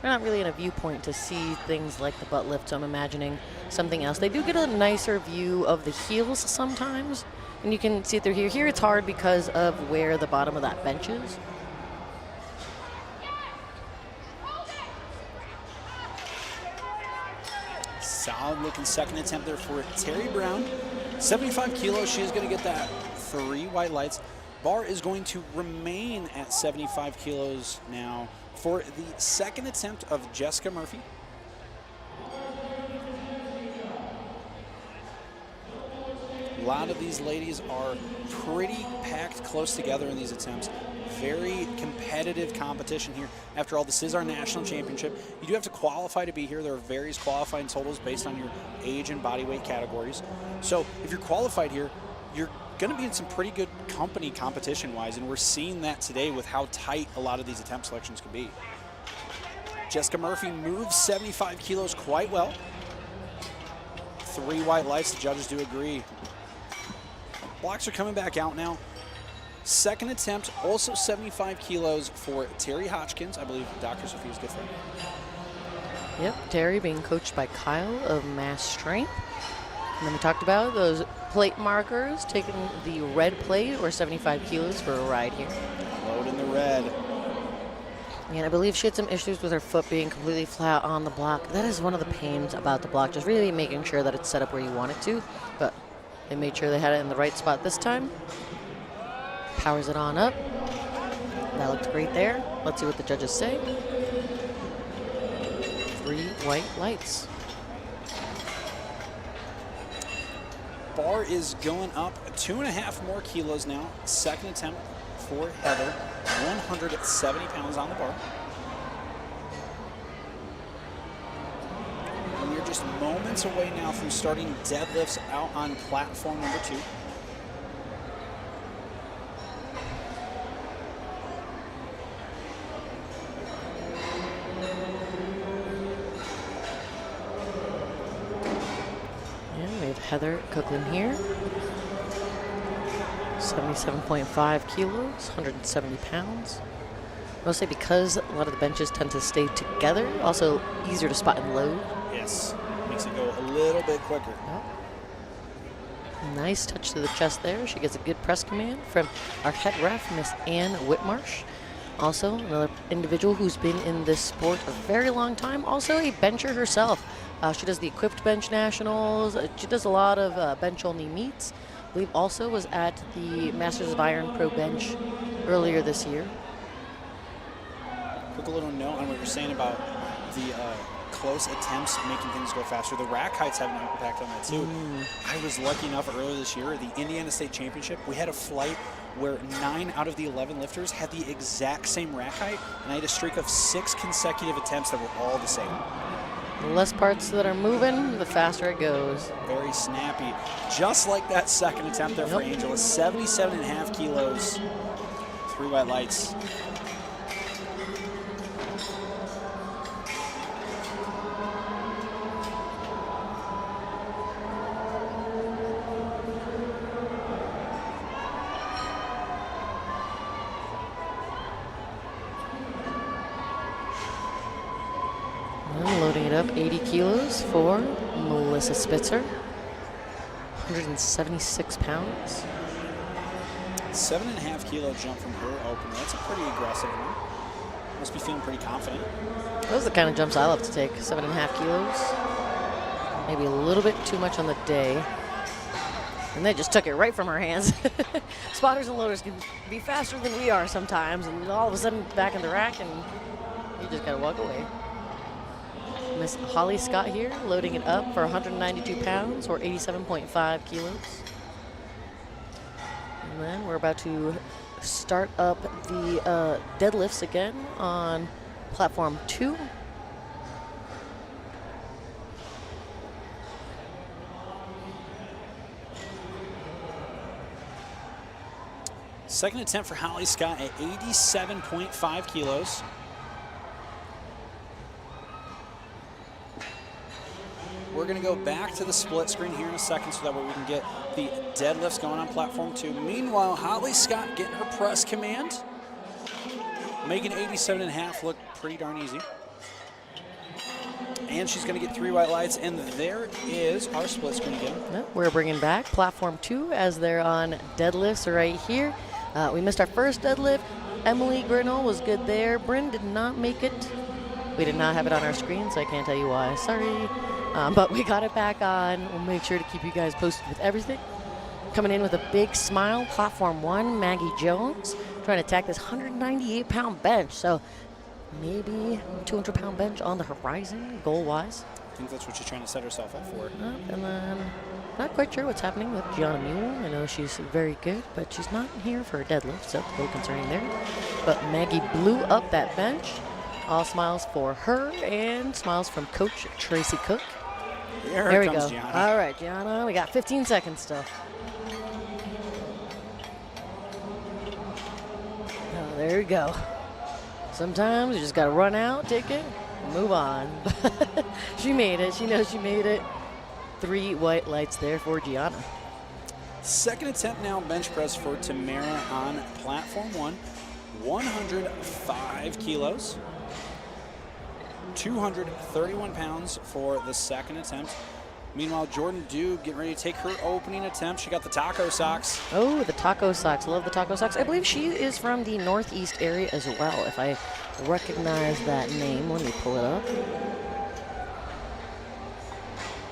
they're not really in a viewpoint to see things like the butt lift, so I'm imagining something else. They do get a nicer view of the heels sometimes, and you can see it through here. Here it's hard because of where the bottom of that bench is. Solid looking second attempt there for Terry Brown. 75 kilos, she is going to get that 3 white lights. Bar is going to remain at 75 kilos now for the second attempt of Jessica Murphy. A lot of these ladies are pretty packed close together in these attempts. Very competitive competition here. After all, this is our national championship. You do have to qualify to be here. There are various qualifying totals based on your age and body weight categories. So if you're qualified here, you're going to be in some pretty good company competition-wise, and we're seeing that today with how tight a lot of these attempt selections can be. Jessica Murphy moves 75 kilos quite well. 3 white lights, the judges do agree. Blocks are coming back out now. Second attempt, also 75 kilos for Terry Hodgkins. I believe Dr. Sophia's good friend. Yep, Terry being coached by Kyle of Mass Strength. And then we talked about those plate markers, taking the red plate or 75 kilos for a ride here. Load in the red. And I believe she had some issues with her foot being completely flat on the block. That is one of the pains about the block, just really making sure that it's set up where you want it to. But they made sure they had it in the right spot this time. Powers it on up. That looked great there. Let's see what the judges say. 3 white lights. Bar is going up 2.5 more kilos now. Second attempt for Heather. 170 pounds on the bar. And you're just moments away now from starting deadlifts out on platform number 2. And we have Heather Cookland here. 77.5 kilos, 170 pounds. Mostly because a lot of the benches tend to stay together. Also easier to spot and load. Yes, makes it go a little bit quicker. Yep. Nice touch to the chest there. She gets a good press command from our head ref, Miss Ann Whitmarsh. Also another individual who's been in this sport a very long time. Also a bencher herself. She does the equipped bench nationals. She does a lot of bench only meets. I believe also was at the Masters of Iron Pro Bench earlier this year. Quick little note on what you're saying about the close attempts making things go faster. The rack heights have an impact on that too. I was lucky enough earlier this year at the Indiana State Championship. We had a flight where 9 out of the 11 lifters had the exact same rack height, and I had a streak of 6 consecutive attempts that were all the same. The less parts that are moving, the faster it goes. Very snappy. Just like that second attempt there for Angela. 77.5 kilos. 3 white lights. Loading it up, 80 kilos for Melissa Spitzer. 176 pounds. 7.5 kilo jump from her opener. That's a pretty aggressive one. Must be feeling pretty confident. Those are the kind of jumps I love to take. 7.5 kilos. Maybe a little bit too much on the day. And they just took it right from her hands. Spotters and loaders can be faster than we are sometimes, and all of a sudden back in the rack, and you just gotta walk away. Miss Holly Scott here, loading it up for 192 pounds or 87.5 kilos. And then we're about to start up the deadlifts again on platform 2. Second attempt for Holly Scott at 87.5 kilos. We're going to go back to the split screen here in a second so that way we can get the deadlifts going on platform 2. Meanwhile, Holly Scott getting her press command, making 87.5 look pretty darn easy. And she's going to get 3 white lights, and there is our split screen again. We're bringing back platform 2 as they're on deadlifts right here. We missed our first deadlift. Emily Grinnell was good there. Bryn did not make it. We did not have it on our screen, so I can't tell you why. Sorry. But we got it back on. We'll make sure to keep you guys posted with everything. Coming in with a big smile, platform 1, Maggie Jones, trying to attack this 198-pound bench. So maybe 200-pound bench on the horizon, goal-wise. I think that's what she's trying to set herself up for. And then not quite sure what's happening with Gianna Mule. I know she's very good, but she's not here for a deadlift, so a little concerning there. But Maggie blew up that bench. All smiles for her and smiles from Coach Tracy Cook. There we comes go. Gianna. All right, Gianna, we got 15 seconds still. Oh, there we go. Sometimes you just got to run out, take it, move on. She made it. She knows she made it. 3 white lights there for Gianna. Second attempt now, bench press for Tamara on platform 1. 105 kilos. 231 pounds for the second attempt. Meanwhile, Jordan Dew getting ready to take her opening attempt. She got the taco socks. Oh, the taco socks. Love the taco socks. I believe she is from the Northeast area as well, if I recognize that name. Let me pull it up.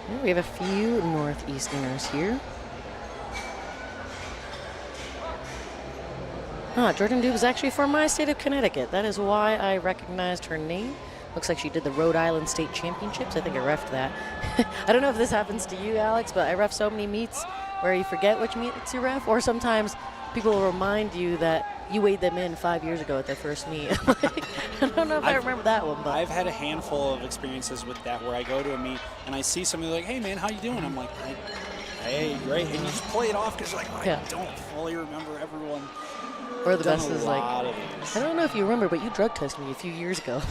Yeah, we have a few Northeasterners here. Jordan Dew is actually from my state of Connecticut. That is why I recognized her name. Looks like she did the Rhode Island State Championships. I think I reffed that. I don't know if this happens to you, Alex, but I ref so many meets where you forget which meets you ref, or sometimes people will remind you that you weighed them in 5 years ago at their first meet. I don't know if I remember that one, but I've had a handful of experiences with that where I go to a meet and I see somebody like, hey man, how you doing? I'm like, hey, great. And you just play it off because you're like, I don't fully remember everyone. Or the best is like, I don't know if you remember, but you drug tested me a few years ago.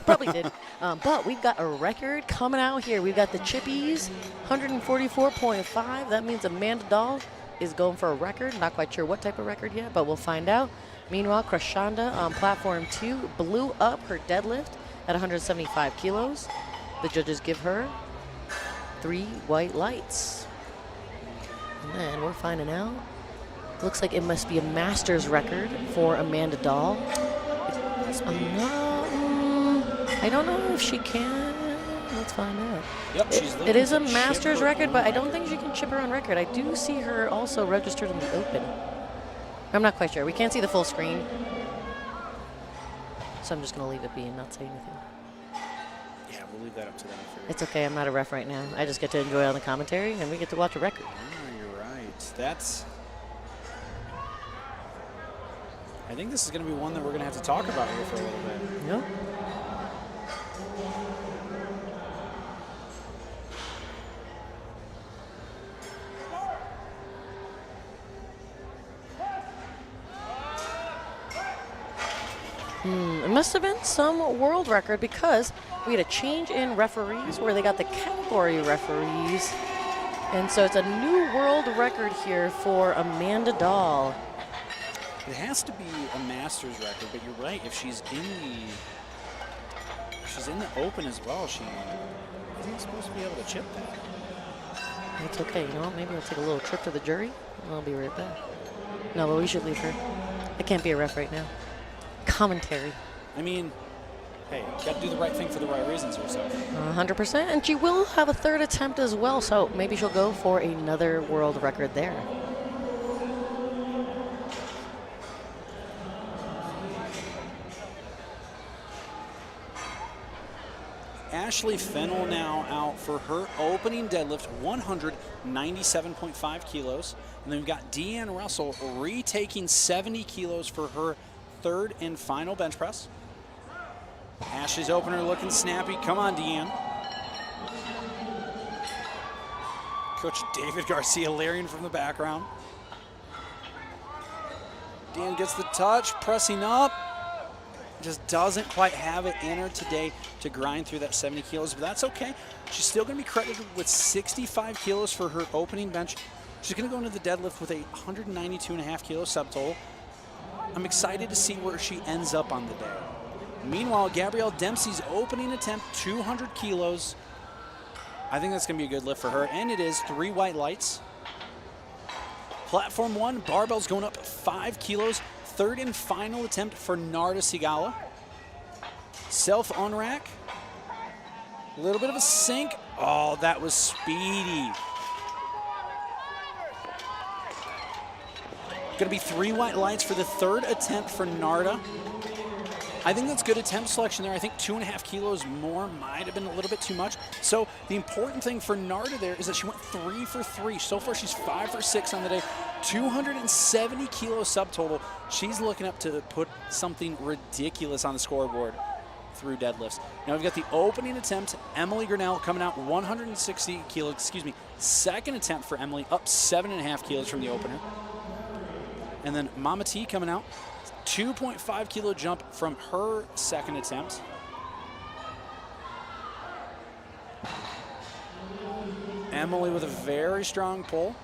Probably did. But we've got a record coming out here. We've got the Chippies, 144.5. That means Amanda Dahl is going for a record. Not quite sure what type of record yet, but we'll find out. Meanwhile, Krishanda on platform 2 blew up her deadlift at 175 kilos. The judges give her 3 white lights. And then we're finding out. Looks like it must be a master's record for Amanda Dahl. I don't know if she can. Let's find out. Yep, it is a master's record, but I don't think she can chip her on record. I do see her also registered in the open. I'm not quite sure. We can't see the full screen. So I'm just going to leave it be and not say anything. Yeah, we'll leave that up to them. It's okay. I'm not a ref right now. I just get to enjoy all the commentary, and we get to watch a record. You're right. I think this is going to be one that we're going to have to talk about here for a little bit. Yep. It must have been some world record because we had a change in referees where they got the category referees. And so it's a new world record here for Amanda Dahl. It has to be a master's record, but you're right. If she's in the open as well, she isn't supposed to be able to chip that. That's okay. You know what? Maybe I'll take a little trip to the jury. And I'll be right back. No, but we should leave her. I can't be a ref right now. Commentary. I mean, hey, you got to do the right thing for the right reasons yourself. 100%. And she will have a third attempt as well, so maybe she'll go for another world record there. Ashley Fennell now out for her opening deadlift, 197.5 kilos. And then we've got Deanne Russell retaking 70 kilos for her third and final bench press. Ashley's opener looking snappy. Come on, Deanne. Coach David Garcia-Larian from the background. Deanne gets the touch, pressing up. Just doesn't quite have it in her today to grind through that 70 kilos, but that's okay. She's still going to be credited with 65 kilos for her opening bench. She's going to go into the deadlift with a 192.5 kilo subtotal. I'm excited to see where she ends up on the day. Meanwhile, Gabrielle Dempsey's opening attempt, 200 kilos. I think that's going to be a good lift for her, and it is 3 white lights. Platform 1, barbells going up 5 kilos. Third and final attempt for Narda Sigala. Self on rack. A little bit of a sink. Oh, that was speedy. Going to be 3 white lights for the third attempt for Narda. I think that's good attempt selection there. I think 2.5 kilos more might have been a little bit too much. So the important thing for Narda there is that she went 3 for 3. So far she's 5 for 6 on the day. 270 kilo subtotal. She's looking up to put something ridiculous on the scoreboard through deadlifts. Now we've got the opening attempt. Emily Grinnell coming out 160 kilo, second attempt for Emily, up 7.5 kilos from the opener. And then Mama T coming out. 2.5 kilo jump from her second attempt. Emily with a very strong pull.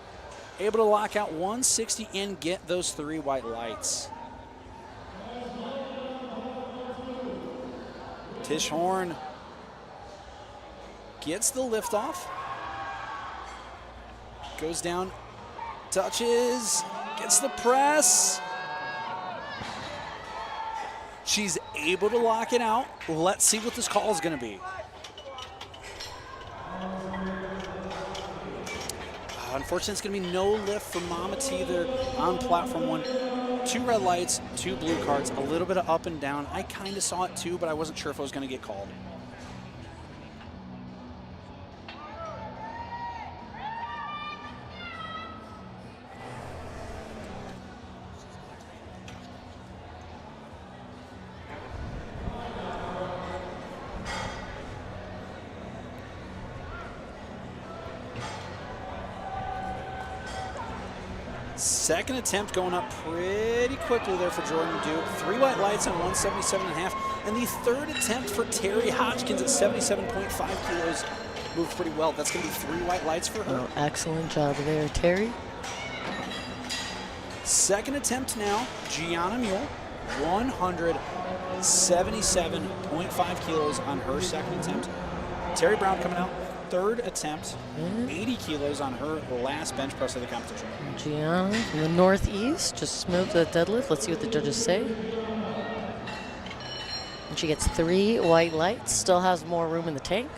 Able to lock out 160 and get those 3 white lights. Tish Horn gets the lift off. Goes down, touches, gets the press. She's able to lock it out. Let's see what this call is going to be. Unfortunately, it's going to be no lift for Mama T there on platform 1. 2 red lights, 2 blue cards, a little bit of up and down. I kind of saw it too, but I wasn't sure if it was going to get called. Second attempt going up pretty quickly there for Jordan Duke. 3 white lights on 177.5. And the third attempt for Terry Hodgkins at 77.5 kilos moved pretty well. That's going to be 3 white lights for her. Oh, excellent job there, Terry. Second attempt now, Gianna Mule, 177.5 kilos on her second attempt. Terry Brown coming out. Third attempt, 80 kilos on her last bench press of the competition. Gianna from the Northeast just moved to the deadlift. Let's see what the judges say. And she gets 3 white lights, still has more room in the tank.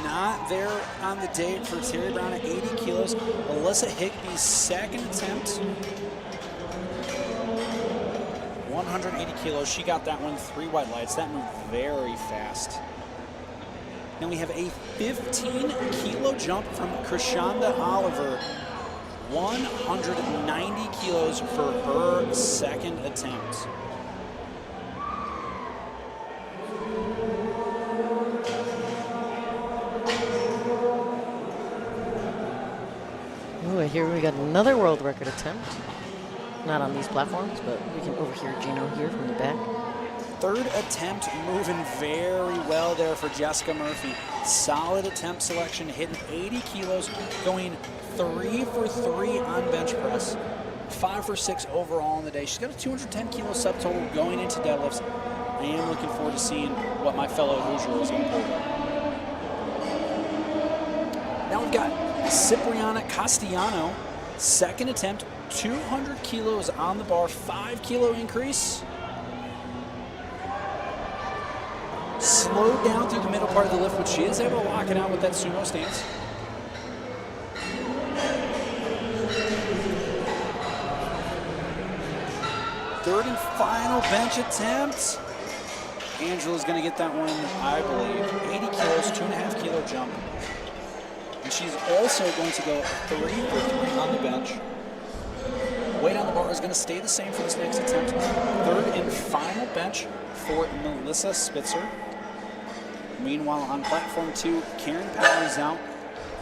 Not there on the day for Terry Brown at 80 kilos. Alyssa Higby's second attempt, 180 kilos. She got that one, 3 white lights. That moved very fast. Now we have a 15-kilo jump from Krishanda Oliver, 190 kilos for her second attempt. Ooh, here we got another world record attempt. Not on these platforms, but we can overhear Gino here from the back. Third attempt moving very well there for Jessica Murphy. Solid attempt selection, hitting 80 kilos, going 3 for 3 on bench press, 5 for 6 overall in the day. She's got a 210 kilo subtotal going into deadlifts. I am looking forward to seeing what my fellow Hoosier is going to pull. Now we've got Cipriana Castellano, second attempt, 200 kilos on the bar, 5 kilo increase. Slowed down through the middle part of the lift, but she is able to lock it out with that sumo stance. Third and final bench attempt. Angela's going to get that one, I believe. 80 kilos, 2.5 kilo jump. And she's also going to go 3 for 3 on the bench. Weight on the bar is going to stay the same for this next attempt. Third and final bench for Melissa Spitzer. Meanwhile, on platform 2, Karen Powell is out,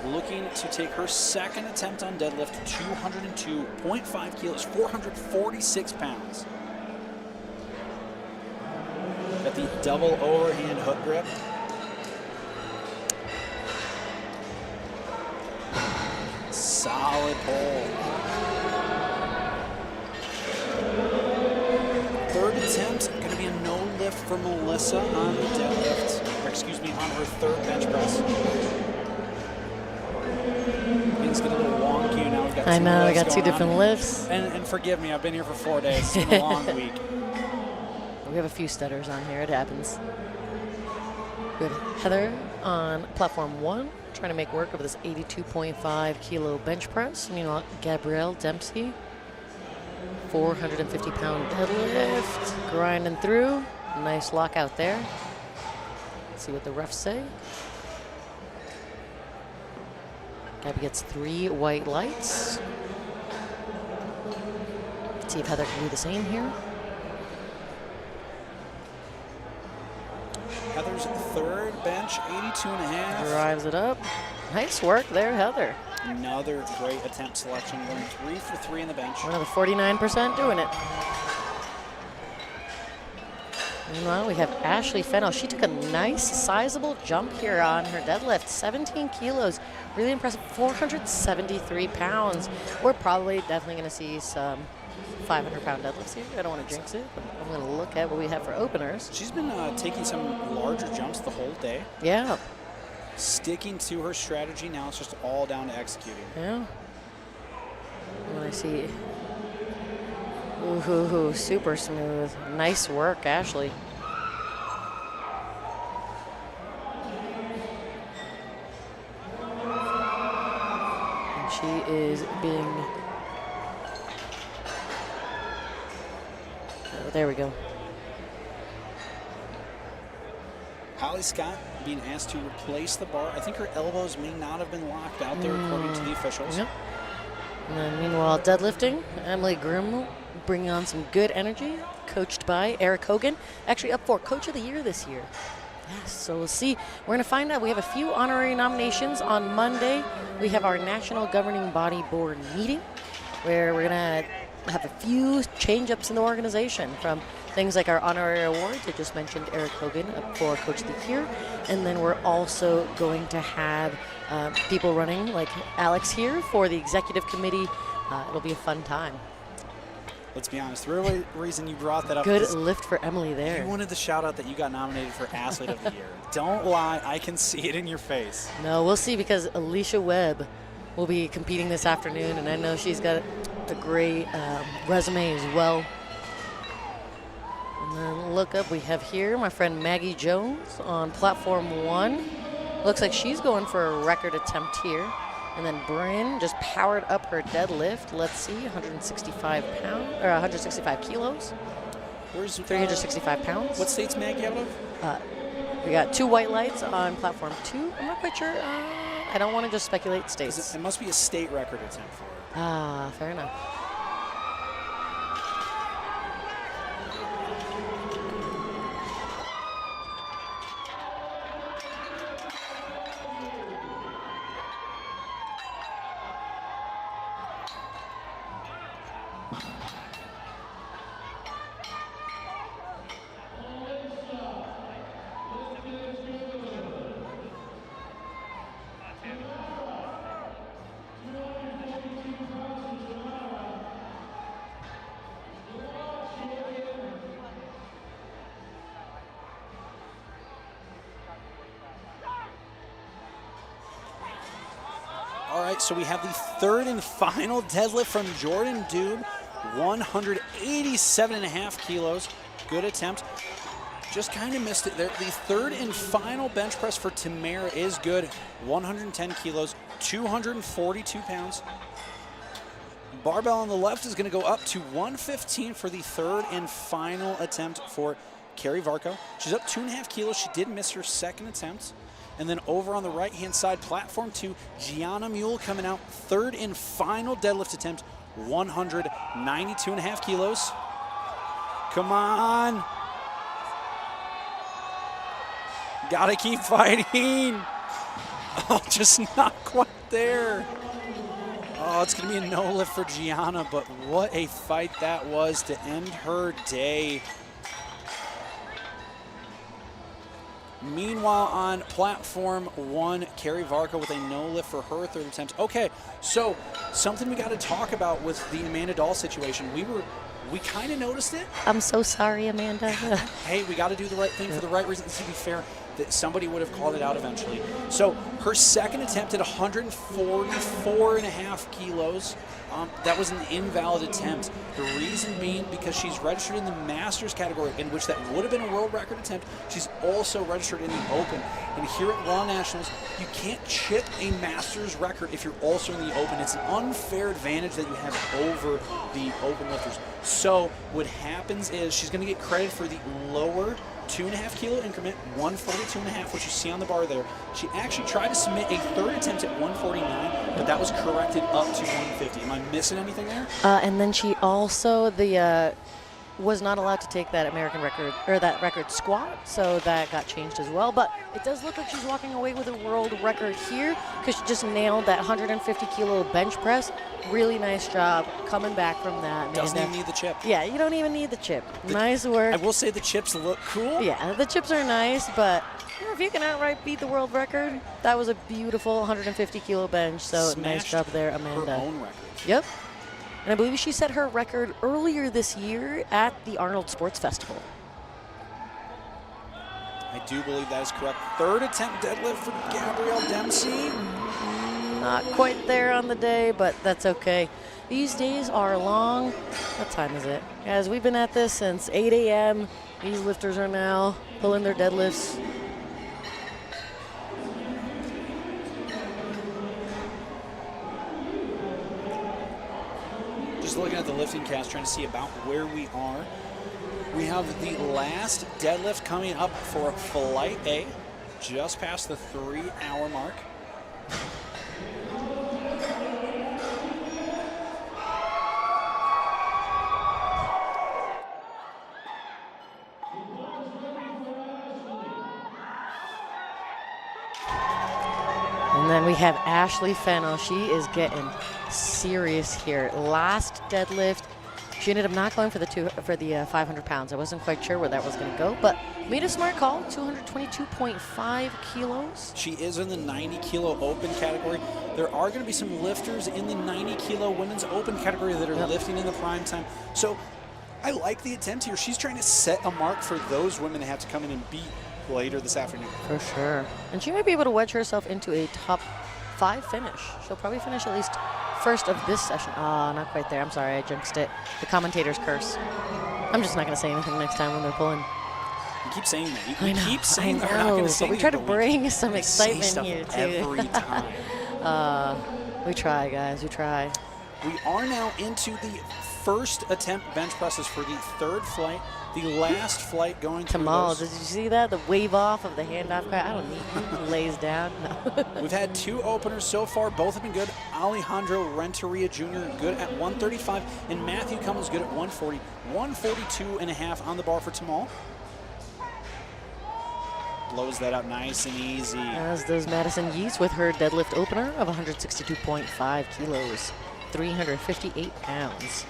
looking to take her second attempt on deadlift, 202.5 kilos, 446 pounds. Got the double overhand hook grip. Solid pull. Third attempt, going to be a no lift for Melissa on the deadlift, or excuse me, on her third bench press. Things get a little wonky now. We've got I know, I lifts got 2 going different on. lifts. And forgive me, I've been here for 4 days. It's been a long week. We have a few stutters on here, it happens. We have Heather on platform 1, trying to make work of this 82.5 kilo bench press. Meanwhile, Gabrielle Dempsey, 450 pound deadlift, grinding through. Nice lockout there. Let's see what the refs say. Gabby gets 3 white lights. Let's see if Heather can do the same here. Heather's third bench, 82.5. Drives it up. Nice work there, Heather. Another great attempt selection, going 3 for 3 in the bench. Another 49% doing it. Meanwhile, we have Ashley Fennell. She took a nice, sizable jump here on her deadlift, 17 kilos. Really impressive, 473 pounds. We're probably definitely going to see some 500-pound deadlifts here. I don't want to jinx it, but I'm going to look at what we have for openers. She's been taking some larger jumps the whole day. Yeah. Sticking to her strategy. Now it's just all down to executing. Yeah. When I see... Ooh, super smooth. Nice work, Ashley. And she is being... Oh, there we go. Holly Scott being asked to replace the bar. I think her elbows may not have been locked out there according to the officials. Yep. And then meanwhile, deadlifting, Emily Grimm bringing on some good energy, coached by Eric Hogan. Actually up for Coach of the Year this year. Yes, so we'll see. We're going to find out. We have a few honorary nominations on Monday. We have our National Governing Body Board meeting, where we're going to have a few change-ups in the organization, from things like our honorary awards. I just mentioned Eric Hogan up for Coach of the Year. And then we're also going to have people running, like Alex here, for the executive committee. It'll be a fun time. Let's be honest, the real reason you brought that up Good is lift for Emily there. you wanted the shout out that you got nominated for Athlete of the Year. Don't lie, I can see it in your face. No, we'll see, because Alicia Webb will be competing this afternoon, and I know she's got a great resume as well. And then look up, we have here my friend Maggie Jones on platform 1. Looks like she's going for a record attempt here. And then Bryn just powered up her deadlift. Let's see, 165 kilos. Where's 365 pounds. What state's Maggie out of? We got 2 white lights on platform 2. I'm not quite sure. I don't want to just speculate states. It must be a state record attempt for her. Ah, fair enough. All right, so we have the third and final deadlift from Jordan Doob, 187.5 kilos. Good attempt. Just kind of missed it there. The third and final bench press for Tamara is good, 110 kilos, 242 pounds. Barbell on the left is going to go up to 115 for the third and final attempt for Carrie Varco. She's up 2.5 kilos. She did miss her second attempt. And then over on the right-hand side, platform 2, Gianna Mule coming out, third and final deadlift attempt, 192.5 kilos. Come on. Gotta keep fighting. Oh, just not quite there. Oh, it's gonna be a no lift for Gianna, but what a fight that was to end her day. Meanwhile, on platform 1, Carrie Varco with a no lift for her third attempt. Okay, so something we got to talk about with the Amanda Dahl situation. We kind of noticed it. I'm so sorry, Amanda. Hey, we got to do the right thing for the right reasons. To be fair, that somebody would have called it out eventually. So her second attempt at 144.5 kilos. That was an invalid attempt. The reason being because she's registered in the Masters category, in which that would have been a world record attempt. She's also registered in the Open. And here at Raw Nationals, you can't chip a Masters record if you're also in the Open. It's an unfair advantage that you have over the Open lifters. So what happens is she's going to get credit for the lower 2.5 kilo increment, 142.5, which you see on the bar there. She actually tried to submit a third attempt at 149, but that was corrected up to 150. Am I missing anything there? And then she also, the was not allowed to take that American record, or that record squat, so that got changed as well. But it does look like she's walking away with a world record here because she just nailed that 150 kilo bench press. Really nice job coming back from that. Doesn't even need the chip. Yeah, you don't even need the chip. Nice work. I will say the chips look cool. Yeah, the chips are nice, but if you can outright beat the world record, that was a beautiful 150 kilo bench. So nice job there, Amanda. Her own record. Yep. And I believe she set her record earlier this year at the Arnold Sports Festival. I do believe that is correct. Third attempt deadlift for Gabrielle Dempsey. Not quite there on the day, but that's okay. These days are long. What time is it? Guys, we've been at this since 8 a.m. These lifters are now pulling their deadlifts. Just looking at the LiftingCast, trying to see about where we are. We have the last deadlift coming up for Flight A, just past the 3-hour mark. And then we have Ashley Fennell. She is getting serious here. Last deadlift, she ended up not going for the 500 pounds. I wasn't quite sure where that was going to go, but made a smart call. 222.5 kilos. She is in the 90 kilo open category. There are going to be some lifters in the 90 kilo women's open category that are lifting in the prime time. So I like the attempt here. She's trying to set a mark for those women to have to come in and beat later this afternoon. For sure. And she might be able to wedge herself into a top 5 finish. She'll probably finish at least first of this session. Not quite there. I'm sorry, I jinxed it. The commentator's curse. I'm just not going to say anything next time when they're pulling. You keep saying that. I know, keep saying that I we're not know, going to say but we try to anything, bring some excitement here, too. Every time. We try, guys. We try. We are now into the first attempt bench presses for the third flight. The last flight going through Kamal, those. did you see that? The wave off of the handoff cry? I don't need who lays down. No. We've had 2 openers so far. Both have been good. Alejandro Renteria Jr. good at 135, and Matthew Cummins good at 140. 142.5 on the bar for Tamal. Blows that out nice and easy. As does Madison Yeast with her deadlift opener of 162.5 kilos, 358 pounds.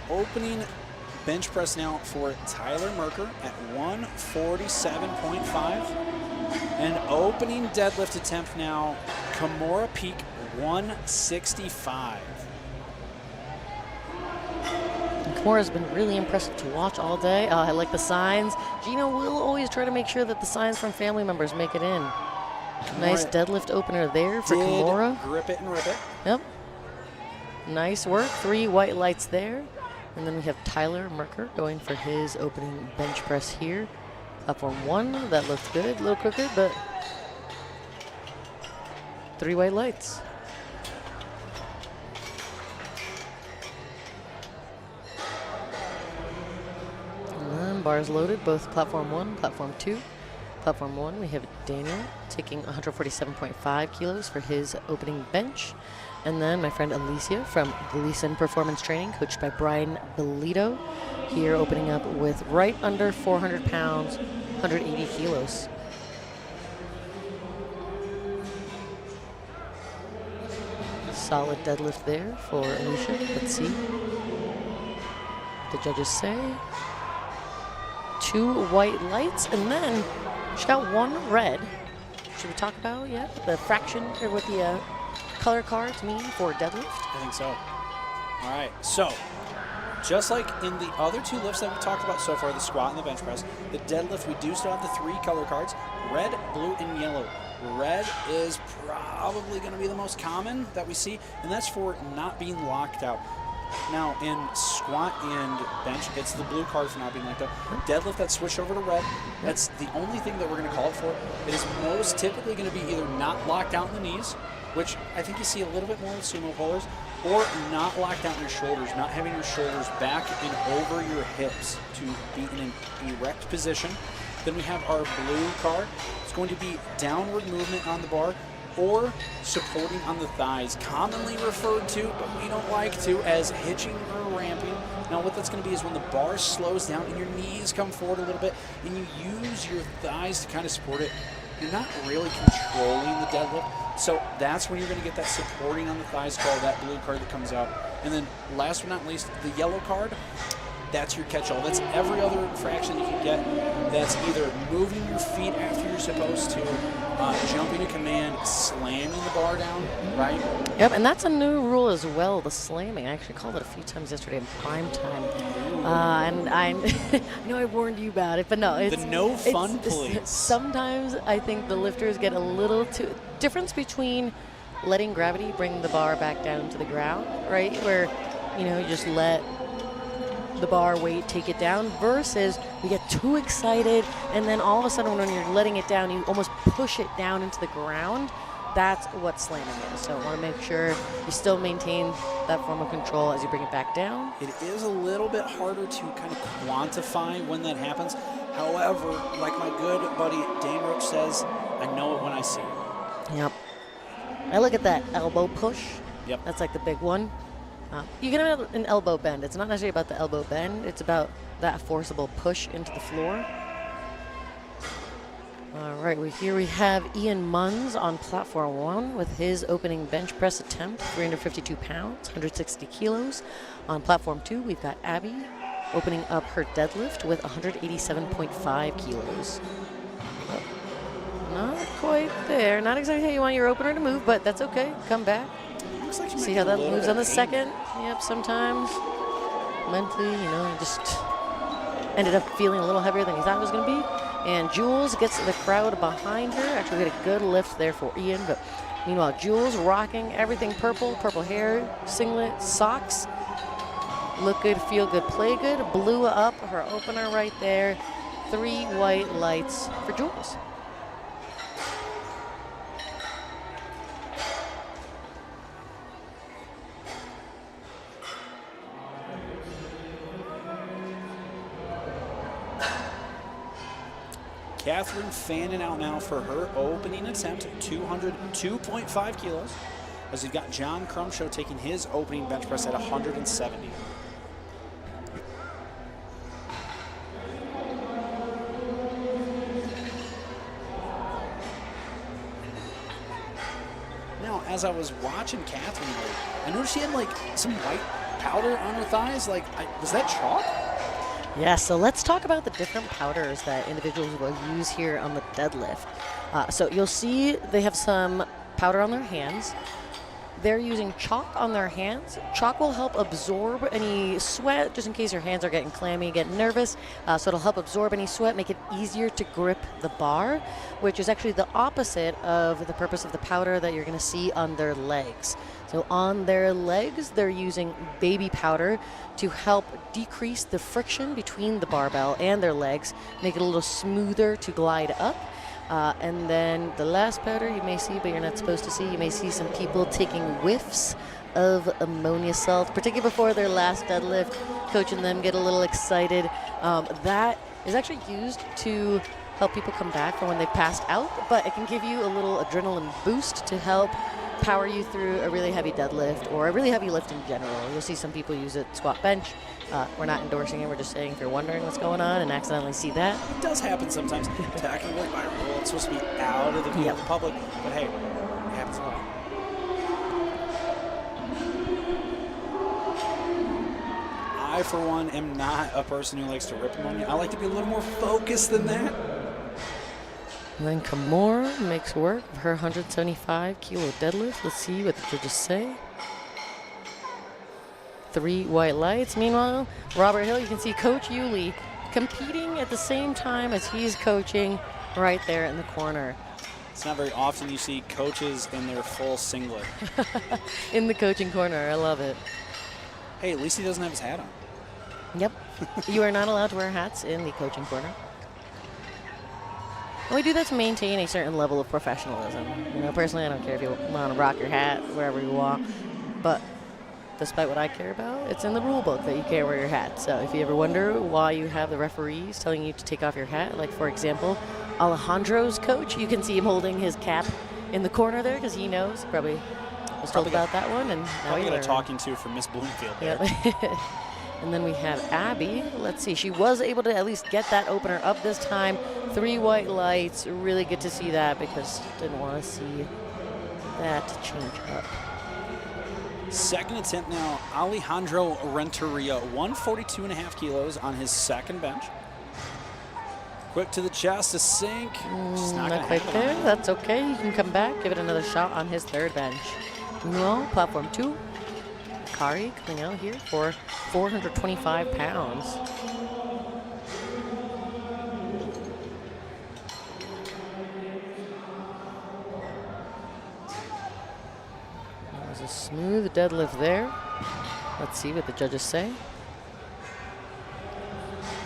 Opening bench press now for Tyler Merker at 147.5. And opening deadlift attempt now, Kimura Peak, 165. Kimura's been really impressive to watch all day. I like the signs. Gino will always try to make sure that the signs from family members make it in. Nice deadlift opener there for Kimura. Grip it and rip it. Yep. Nice work. 3 white lights there. And then we have Tyler Merker going for his opening bench press here. Platform 1, that looked good, a little quicker, but 3 white lights. And then bars loaded, both platform 1, platform 2. Platform 1, we have Daniel taking 147.5 kilos for his opening bench. And then my friend Alicia from Gleason Performance Training, coached by Brian Belito, here opening up with right under 400 pounds, 180 kilos. Solid deadlift there for Alicia. Let's see what the judges say. 2 white lights, and then she got 1 red. Should we talk about the fraction or what the color cards mean for deadlift? I think so. All right, so just like in the other 2 lifts that we talked about so far, the squat and the bench press, the deadlift, we do still have the 3 color cards, red, blue, and yellow. Red is probably going to be the most common that we see, and that's for not being locked out. Now, in squat and bench, it's the blue card for not being locked out. Deadlift, that's switched over to red. That's the only thing that we're going to call it for. It is most typically going to be either not locked out in the knees, which I think you see a little bit more with sumo pullers, or not locked out in your shoulders, not having your shoulders back and over your hips to be in an erect position. Then we have our blue card. It's going to be downward movement on the bar, or supporting on the thighs, commonly referred to, but we don't like to, as hitching or ramping. Now what that's going to be is when the bar slows down and your knees come forward a little bit and you use your thighs to kind of support it, you're not really controlling the deadlift. So that's when you're going to get that supporting on the thighs call, that blue card that comes out. And then last but not least, the yellow card, that's your catch-all. That's every other infraction you can get. That's either moving your feet after you're supposed to, jumping a command, slamming the bar down, right? Yep, and that's a new rule as well, the slamming. I actually called it a few times yesterday in Primetime. And I know I warned you about it, but no. It's, the no fun please. Sometimes I think the lifters get a little too... Difference between letting gravity bring the bar back down to the ground, right? Where, you just let the bar weight take it down, versus you get too excited and then all of a sudden when you're letting it down, you almost push it down into the ground. That's what slamming is. So I want to make sure you still maintain that form of control as you bring it back down. It is a little bit harder to kind of quantify when that happens. However, like my good buddy Dan Roach says, I know it when I see it. Yep. I look at that elbow push. Yep. That's like the big one. You can have an elbow bend. It's not necessarily about the elbow bend. It's about that forcible push into the floor. All right, here we have Ian Munns on platform 1 with his opening bench press attempt, 352 pounds, 160 kilos. On platform 2, we've got Abby opening up her deadlift with 187.5 kilos. Not quite there. Not exactly how you want your opener to move, but that's okay. Come back. Looks like See how that moves on the second? Yep, sometimes mentally, just ended up feeling a little heavier than you thought it was going to be. And Jules gets the crowd behind her. Actually, we had a good lift there for Ian, but meanwhile, Jules rocking everything purple hair, singlet, socks. Look good, feel good, play good. Blew up her opener right there. 3 white lights for Jules. Catherine fanning out now for her opening attempt, 202.5 kilos. As we've got John Crumshow taking his opening bench press at 170. Now, as I was watching Catherine, I noticed she had some white powder on her thighs. Was that chalk? Yeah, so let's talk about the different powders that individuals will use here on the deadlift. So you'll see they have some powder on their hands. They're using chalk on their hands. Chalk will help absorb any sweat, just in case your hands are getting clammy, getting nervous. So it'll help absorb any sweat, make it easier to grip the bar, which is actually the opposite of the purpose of the powder that you're going to see on their legs. So on their legs, they're using baby powder to help decrease the friction between the barbell and their legs, make it a little smoother to glide up. And then the last powder you may see, but you're not supposed to see, you may see some people taking whiffs of ammonia salt, particularly before their last deadlift, coaching them get a little excited. That is actually used to help people come back from when they passed out, but it can give you a little adrenaline boost to help power you through a really heavy deadlift or a really heavy lift in general. You'll see some people use it squat bench. We're not endorsing it. We're just saying if you're wondering what's going on and accidentally see that. It does happen sometimes. Technically, by rule, it's supposed to be out of the view of the public. But hey, it happens a lot. I, for one, am not a person who likes to rip ammonia. I like to be a little more focused than that. And then Kimura makes work of her 175 kilo deadlift. Let's see what the judges say. 3 white lights. Meanwhile, Robert Hill, you can see Coach Yulee competing at the same time as he's coaching right there in the corner. It's not very often you see coaches in their full singlet. In the coaching corner. I love it. Hey, at least he doesn't have his hat on. Yep. You are not allowed to wear hats in the coaching corner. And we do that to maintain a certain level of professionalism. Personally, I don't care if you want to rock your hat wherever you want, but despite what I care about, it's in the rule book that you can't wear your hat. So if you ever wonder why you have the referees telling you to take off your hat, like for example, Alejandro's coach. You can see him holding his cap in the corner there because he knows, probably was told about that one. And now we he got a learned. talking to from Miss Bloomfield there. Yep. And then we have Abby. Let's see. She was able to at least get that opener up this time. 3 white lights. Really good to see that because didn't want to see that change up. Second attempt now, Alejandro Renteria, 142.5 kilos on his second bench. Quick to the chest to sink. Just Not quite there. That's okay. You can come back, give it another shot on his third bench. Meanwhile, platform 2. Kari coming out here for 425 pounds. That was a smooth deadlift there. Let's see what the judges say.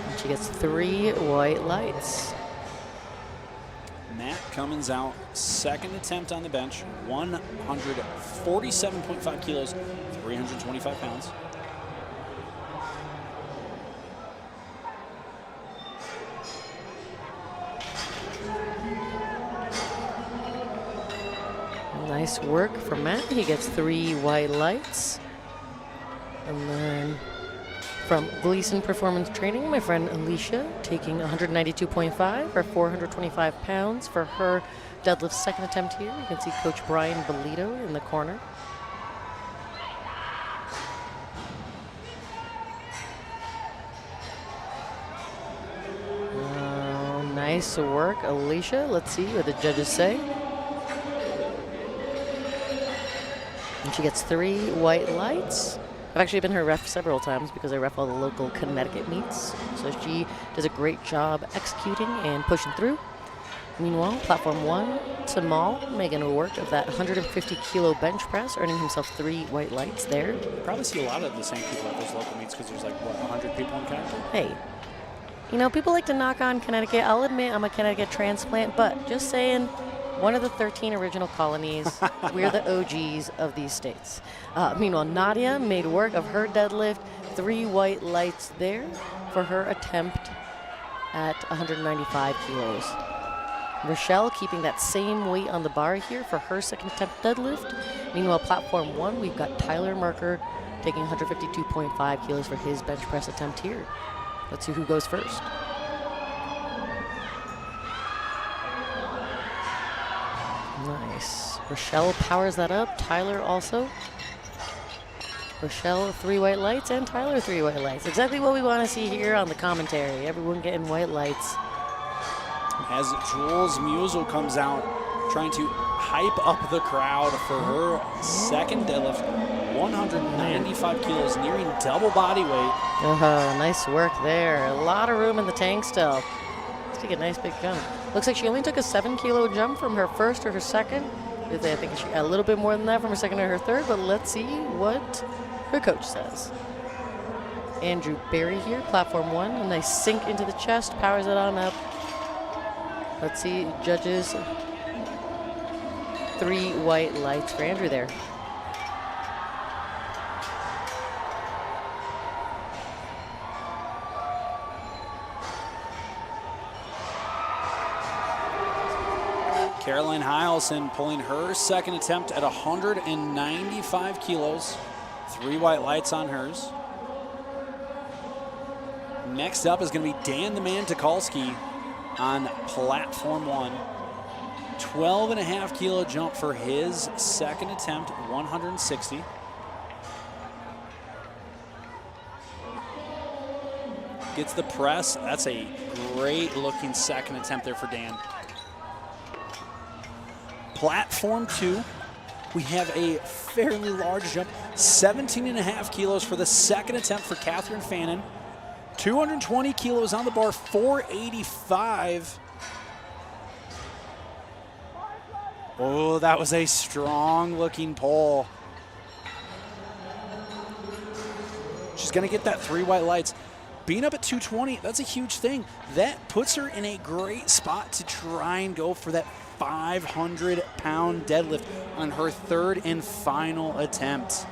And she gets 3 white lights. Matt Cummins out, second attempt on the bench, 147.5 kilos, 325 pounds. Nice work from Matt. He gets 3 white lights. And then from Gleason Performance Training, my friend Alicia taking 192.5 or 425 pounds for her deadlift second attempt here. You can see Coach Brian Bolito in the corner. Nice work, Alicia. Let's see what the judges say. And she gets 3 white lights. I've actually been her ref several times because I ref all the local Connecticut meets. So she does a great job executing and pushing through. Meanwhile, platform 1, Tamal making a work of that 150 kilo bench press, earning himself 3 white lights there. Probably see a lot of the same people at those local meets because there's like, what, 100 people in Connecticut? Hey, you know, people like to knock on Connecticut. I'll admit I'm a Connecticut transplant, but just saying, one of the 13 original colonies. We're the OGs of these states. Meanwhile, Nadia made work of her deadlift. 3 white lights there for her attempt at 195 kilos. Rochelle keeping that same weight on the bar here for her second attempt deadlift. Meanwhile, platform 1, we've got Tyler Merker taking 152.5 kilos for his bench press attempt here. Let's see who goes first. Nice. Rochelle powers that up. Tyler also. Rochelle 3 white lights and Tyler 3 white lights. Exactly what we want to see here on the commentary. Everyone getting white lights. As Jules Musel comes out, trying to hype up the crowd for her second deadlift, 195 kilos, nearing double body weight. Oh, nice work there. A lot of room in the tank still. Let's take a nice big jump. Looks like she only took a 7 kilo jump from her first to her second. I think she got a little bit more than that from her second to her third, but let's see what her coach says. Andrew Berry here, platform 1, a nice sink into the chest, powers it on up. Let's see, judges, 3 white lights for Andrew there. Caroline Heilson pulling her second attempt at 195 kilos. 3 white lights on hers. Next up is going to be Dan the Man Tukalski on platform 1. 12.5 kilo jump for his second attempt, 160. Gets the press. That's a great looking second attempt there for Dan. Platform 2, we have a fairly large jump, 17.5 kilos for the second attempt for Catherine Fannin. 220 kilos on the bar, 485. Oh, that was a strong looking pull. She's gonna get that 3 white lights. Being up at 220, that's a huge thing. That puts her in a great spot to try and go for that 500-pound deadlift on her third and final attempt.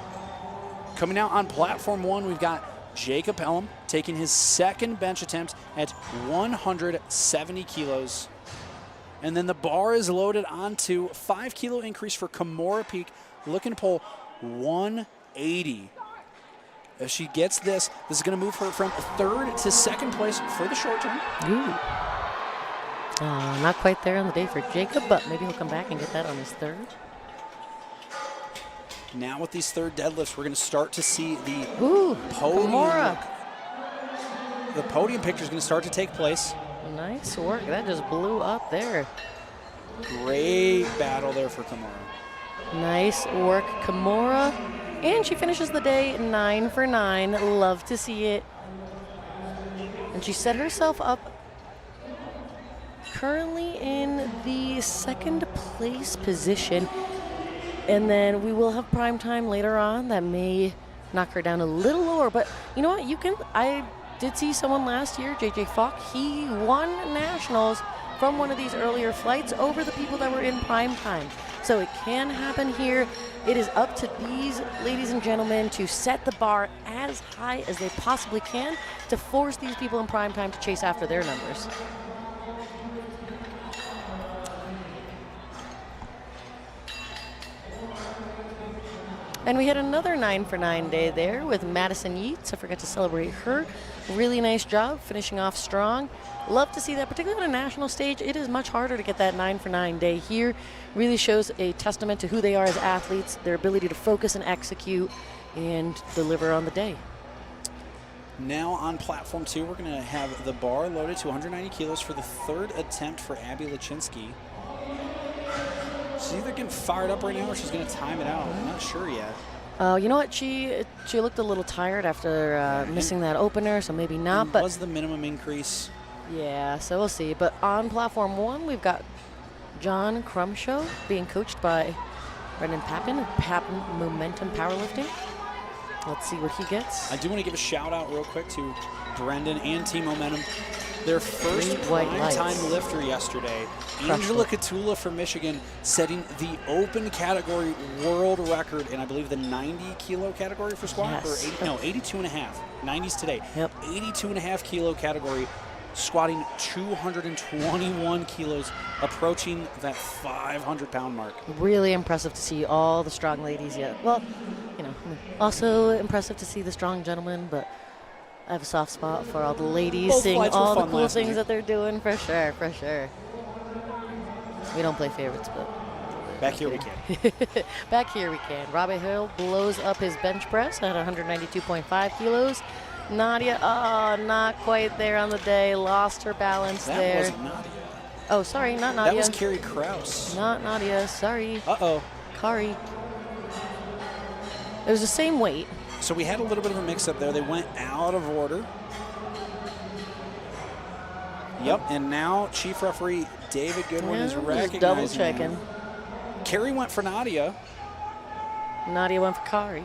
Coming out on platform 1, we've got Jacob Pelham taking his second bench attempt at 170 kilos. And then the bar is loaded onto 5 kilo increase for Kimura Peak, looking to pull 180. If she gets this, this is going to move her from 3rd to 2nd place for the short term. Ooh. Not quite there on the day for Jacob, but maybe he'll come back and get that on his 3rd. Now with these 3rd deadlifts, we're going to start to see the podium. Kimura. The podium picture is going to start to take place. Nice work. That just blew up there. Great battle there for Kimura. Nice work, Kimura. And she finishes the day 9 for 9. Love to see it. And she set herself up currently in the 2nd place position. And then we will have Primetime later on that may knock her down a little lower. But you know what? I did see someone last year, JJ Falk. He won Nationals from one of these earlier flights over the people that were in Primetime. So it can happen here. It is up to these ladies and gentlemen to set the bar as high as they possibly can to force these people in Primetime to chase after their numbers. And we had another 9 for 9 day there with Madison Yeats. I forgot to celebrate her. Really nice job finishing off strong. Love to see that, particularly on a national stage. It is much harder to get that 9 for 9 day here. Really shows a testament to who they are as athletes, their ability to focus and execute and deliver on the day. Now on platform 2, we're going to have the bar loaded to 190 kilos for the 3rd attempt for Abby Lachinsky. She's either getting fired up right now or she's going to time it out. I'm not sure yet. You know what? She looked a little tired after missing that opener, so maybe not. But was the minimum increase? Yeah, so we'll see. But on platform 1, we've got John Crumshow being coached by Brendan Pappin of Pappin Momentum Powerlifting. Let's see what he gets. I do want to give a shout out real quick to Brendan and Team Momentum. Their first white Primetime lifter yesterday, Angela Catula from Michigan, setting the open category world record in, I believe, the 90 kilo category for squat? Yes. Or 82 and a half. 90s today. Yep. 82 and a half kilo category, squatting 221 kilos, approaching that 500-pound mark. Really impressive to see all the strong ladies yet. Well, you know, also impressive to see the strong gentlemen, but I have a soft spot for all the ladies, seeing all the cool things that they're doing, for sure, for sure. We don't play favorites, but back here we can. Back here we can. Robbie Hill blows up his bench press at 192.5 kilos. Nadia, not quite there on the day, lost her balance there. That wasn't Nadia. Oh, sorry, not Nadia. That was Carrie Krause. Not Nadia, sorry. Uh-oh. Kari. It was the same weight. So we had a little bit of a mix-up there. They went out of order. Yep, and now Chief Referee David Goodwin is recognizing. Double checking. Carrie went for Nadia. Nadia went for Kari.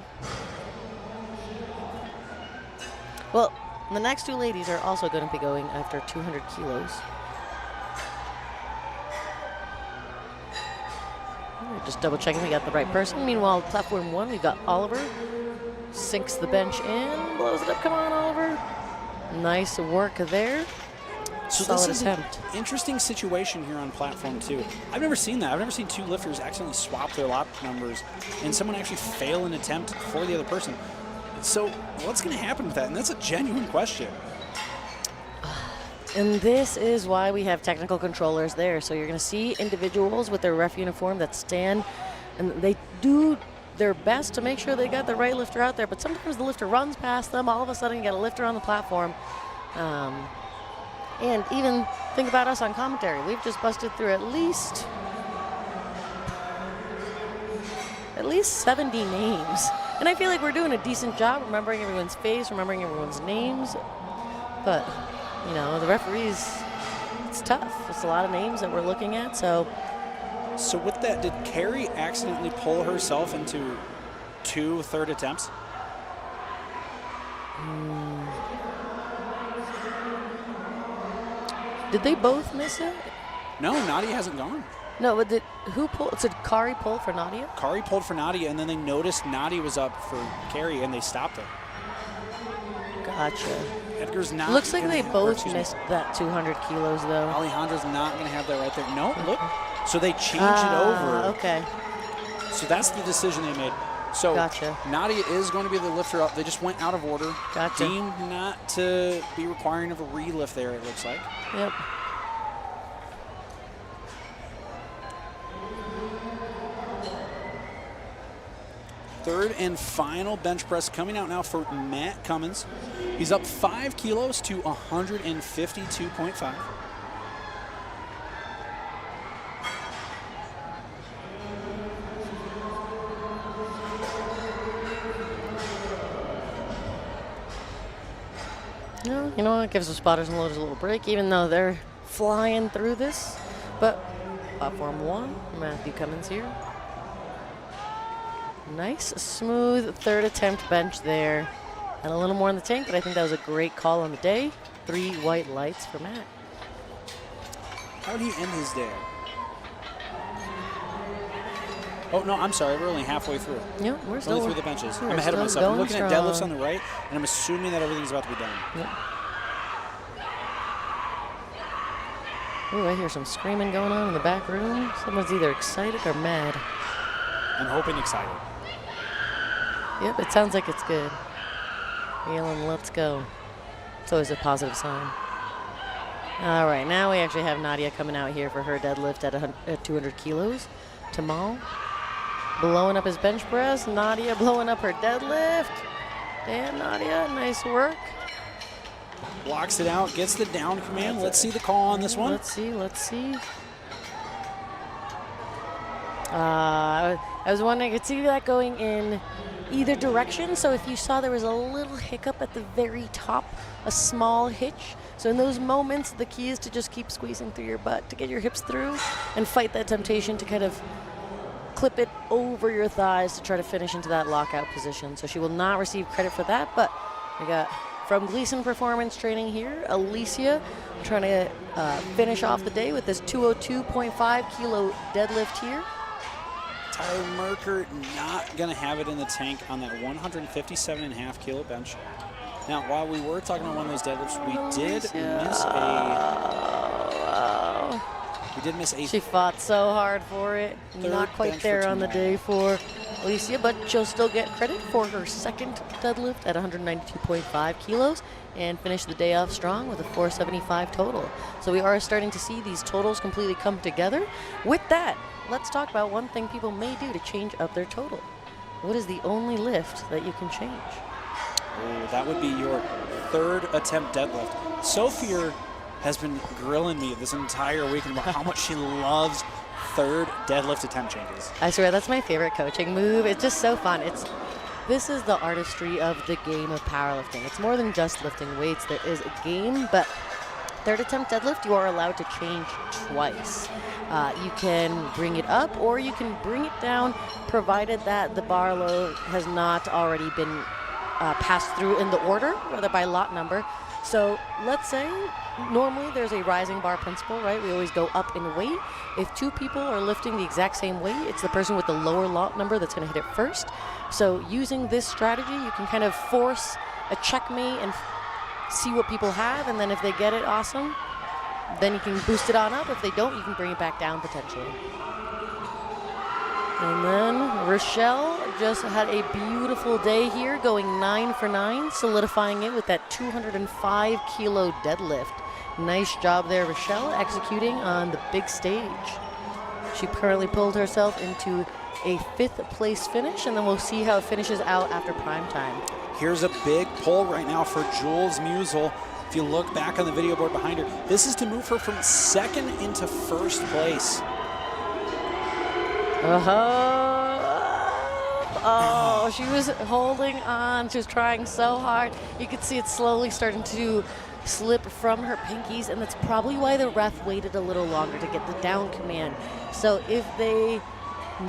Well, the next 2 ladies are also going to be going after 200 kilos. We're just double checking we got the right person. Meanwhile, platform 1, we've got Oliver. Sinks the bench in, blows it up. Come on, Oliver. Nice work there. So solid this is attempt. An interesting situation here on platform 2. I've never seen that. I've never seen 2 lifters accidentally swap their lap numbers and someone actually fail an attempt for the other person. So what's going to happen with that? And that's a genuine question. And this is why we have technical controllers there. So you're going to see individuals with their ref uniform that stand, and they do their best to make sure they got the right lifter out there. But sometimes the lifter runs past them. All of a sudden, you got a lifter on the platform. And even think about us on commentary. We've just busted through at least 70 names. And I feel like we're doing a decent job remembering everyone's face, remembering everyone's names. But, you know, the referees, it's tough. It's a lot of names that we're looking at, so. So with that, did Carrie accidentally pull herself into 2 third attempts? Did they both miss it? No, Nadia hasn't gone. No, but did Kari pull for Nadia? Kari pulled for Nadia, and then they noticed Nadia was up for Carrie, and they stopped her. Gotcha. Edgar's not. Looks like they both excuse missed that 200 kilos, though. Alejandra's not going to have that right there. No, look. So they changed it over. Okay. So that's the decision they made. So Gotcha. Nadia is going to be the lifter up. They just went out of order. Gotcha. Deemed not to be requiring of a relift there, it looks like. Yep. Third and final bench press coming out now for Matt Cummins. He's up 5 kilos to 152.5. No, you know what? Gives the spotters and loaders a little break, even though they're flying through this. But platform 1, Matthew Cummins here. Nice, smooth third attempt bench there. And a little more in the tank, but I think that was a great call on the day. 3 white lights for Matt. How did he end his day? Oh, no, I'm sorry. We're only halfway through. Yeah, we're still Only through the benches. we're I'm ahead of still myself. I'm going looking at strong. deadlifts on the right, and I'm assuming that everything's about to be done. Yep. Ooh, I hear some screaming going on in the back room. Someone's either excited or mad. I'm hoping excited. Yep, it sounds like it's good. Yelling, let's go. It's always a positive sign. All right, now we actually have Nadia coming out here for her deadlift at 200 kilos. Tamal blowing up his bench press. Nadia blowing up her deadlift. Damn, Nadia, nice work. Blocks it out, gets the down command. Let's see the call on this one. Let's see. I was wondering, I could see that going in either direction. So if you saw there was a little hiccup at the very top, a small hitch. So in those moments, the key is to just keep squeezing through your butt to get your hips through and fight that temptation to kind of clip it over your thighs to try to finish into that lockout position. So she will not receive credit for that, but we got from Gleason Performance Training here, Alicia trying to finish off the day with this 202.5 kilo deadlift here. Tyler Merker not going to have it in the tank on that 157.5 kilo bench. Now, while we were talking about one of those deadlifts, we did miss a She fought so hard for it. Not quite there on the day for Alicia, but she'll still get credit for her second deadlift at 192.5 kilos and finish the day off strong with a 475 total. So we are starting to see these totals completely come together. With that, let's talk about one thing people may do to change up their total. What is the only lift that you can change? Oh, that would be your third attempt deadlift. Sophia has been grilling me this entire weekend about how much she loves third deadlift attempt changes. I swear, that's my favorite coaching move. It's just so fun. This is the artistry of the game of powerlifting. It's more than just lifting weights. There is a game, but third attempt deadlift, you are allowed to change twice. You can bring it up or you can bring it down, provided that the bar load has not already been passed through in the order, whether by lot number. So let's say normally there's a rising bar principle, right? We always go up in weight. If 2 people are lifting the exact same weight, it's the person with the lower lot number that's going to hit it first. So using this strategy, you can kind of force a checkmate and see what people have, and then if they get it, awesome. Then you can boost it on up. If they don't, you can bring it back down potentially. And then Rochelle just had a beautiful day here, going 9 for 9, solidifying it with that 205 kilo deadlift. Nice job there, Rochelle, executing on the big stage. She currently pulled herself into a 5th place finish, and then we'll see how it finishes out after prime time. Here's a big pull right now for Jules Musel. If you look back on the video board behind her, this is to move her from 2nd into 1st place. Oh, she was holding on. She was trying so hard. You could see it slowly starting to slip from her pinkies, and that's probably why the ref waited a little longer to get the down command. So if they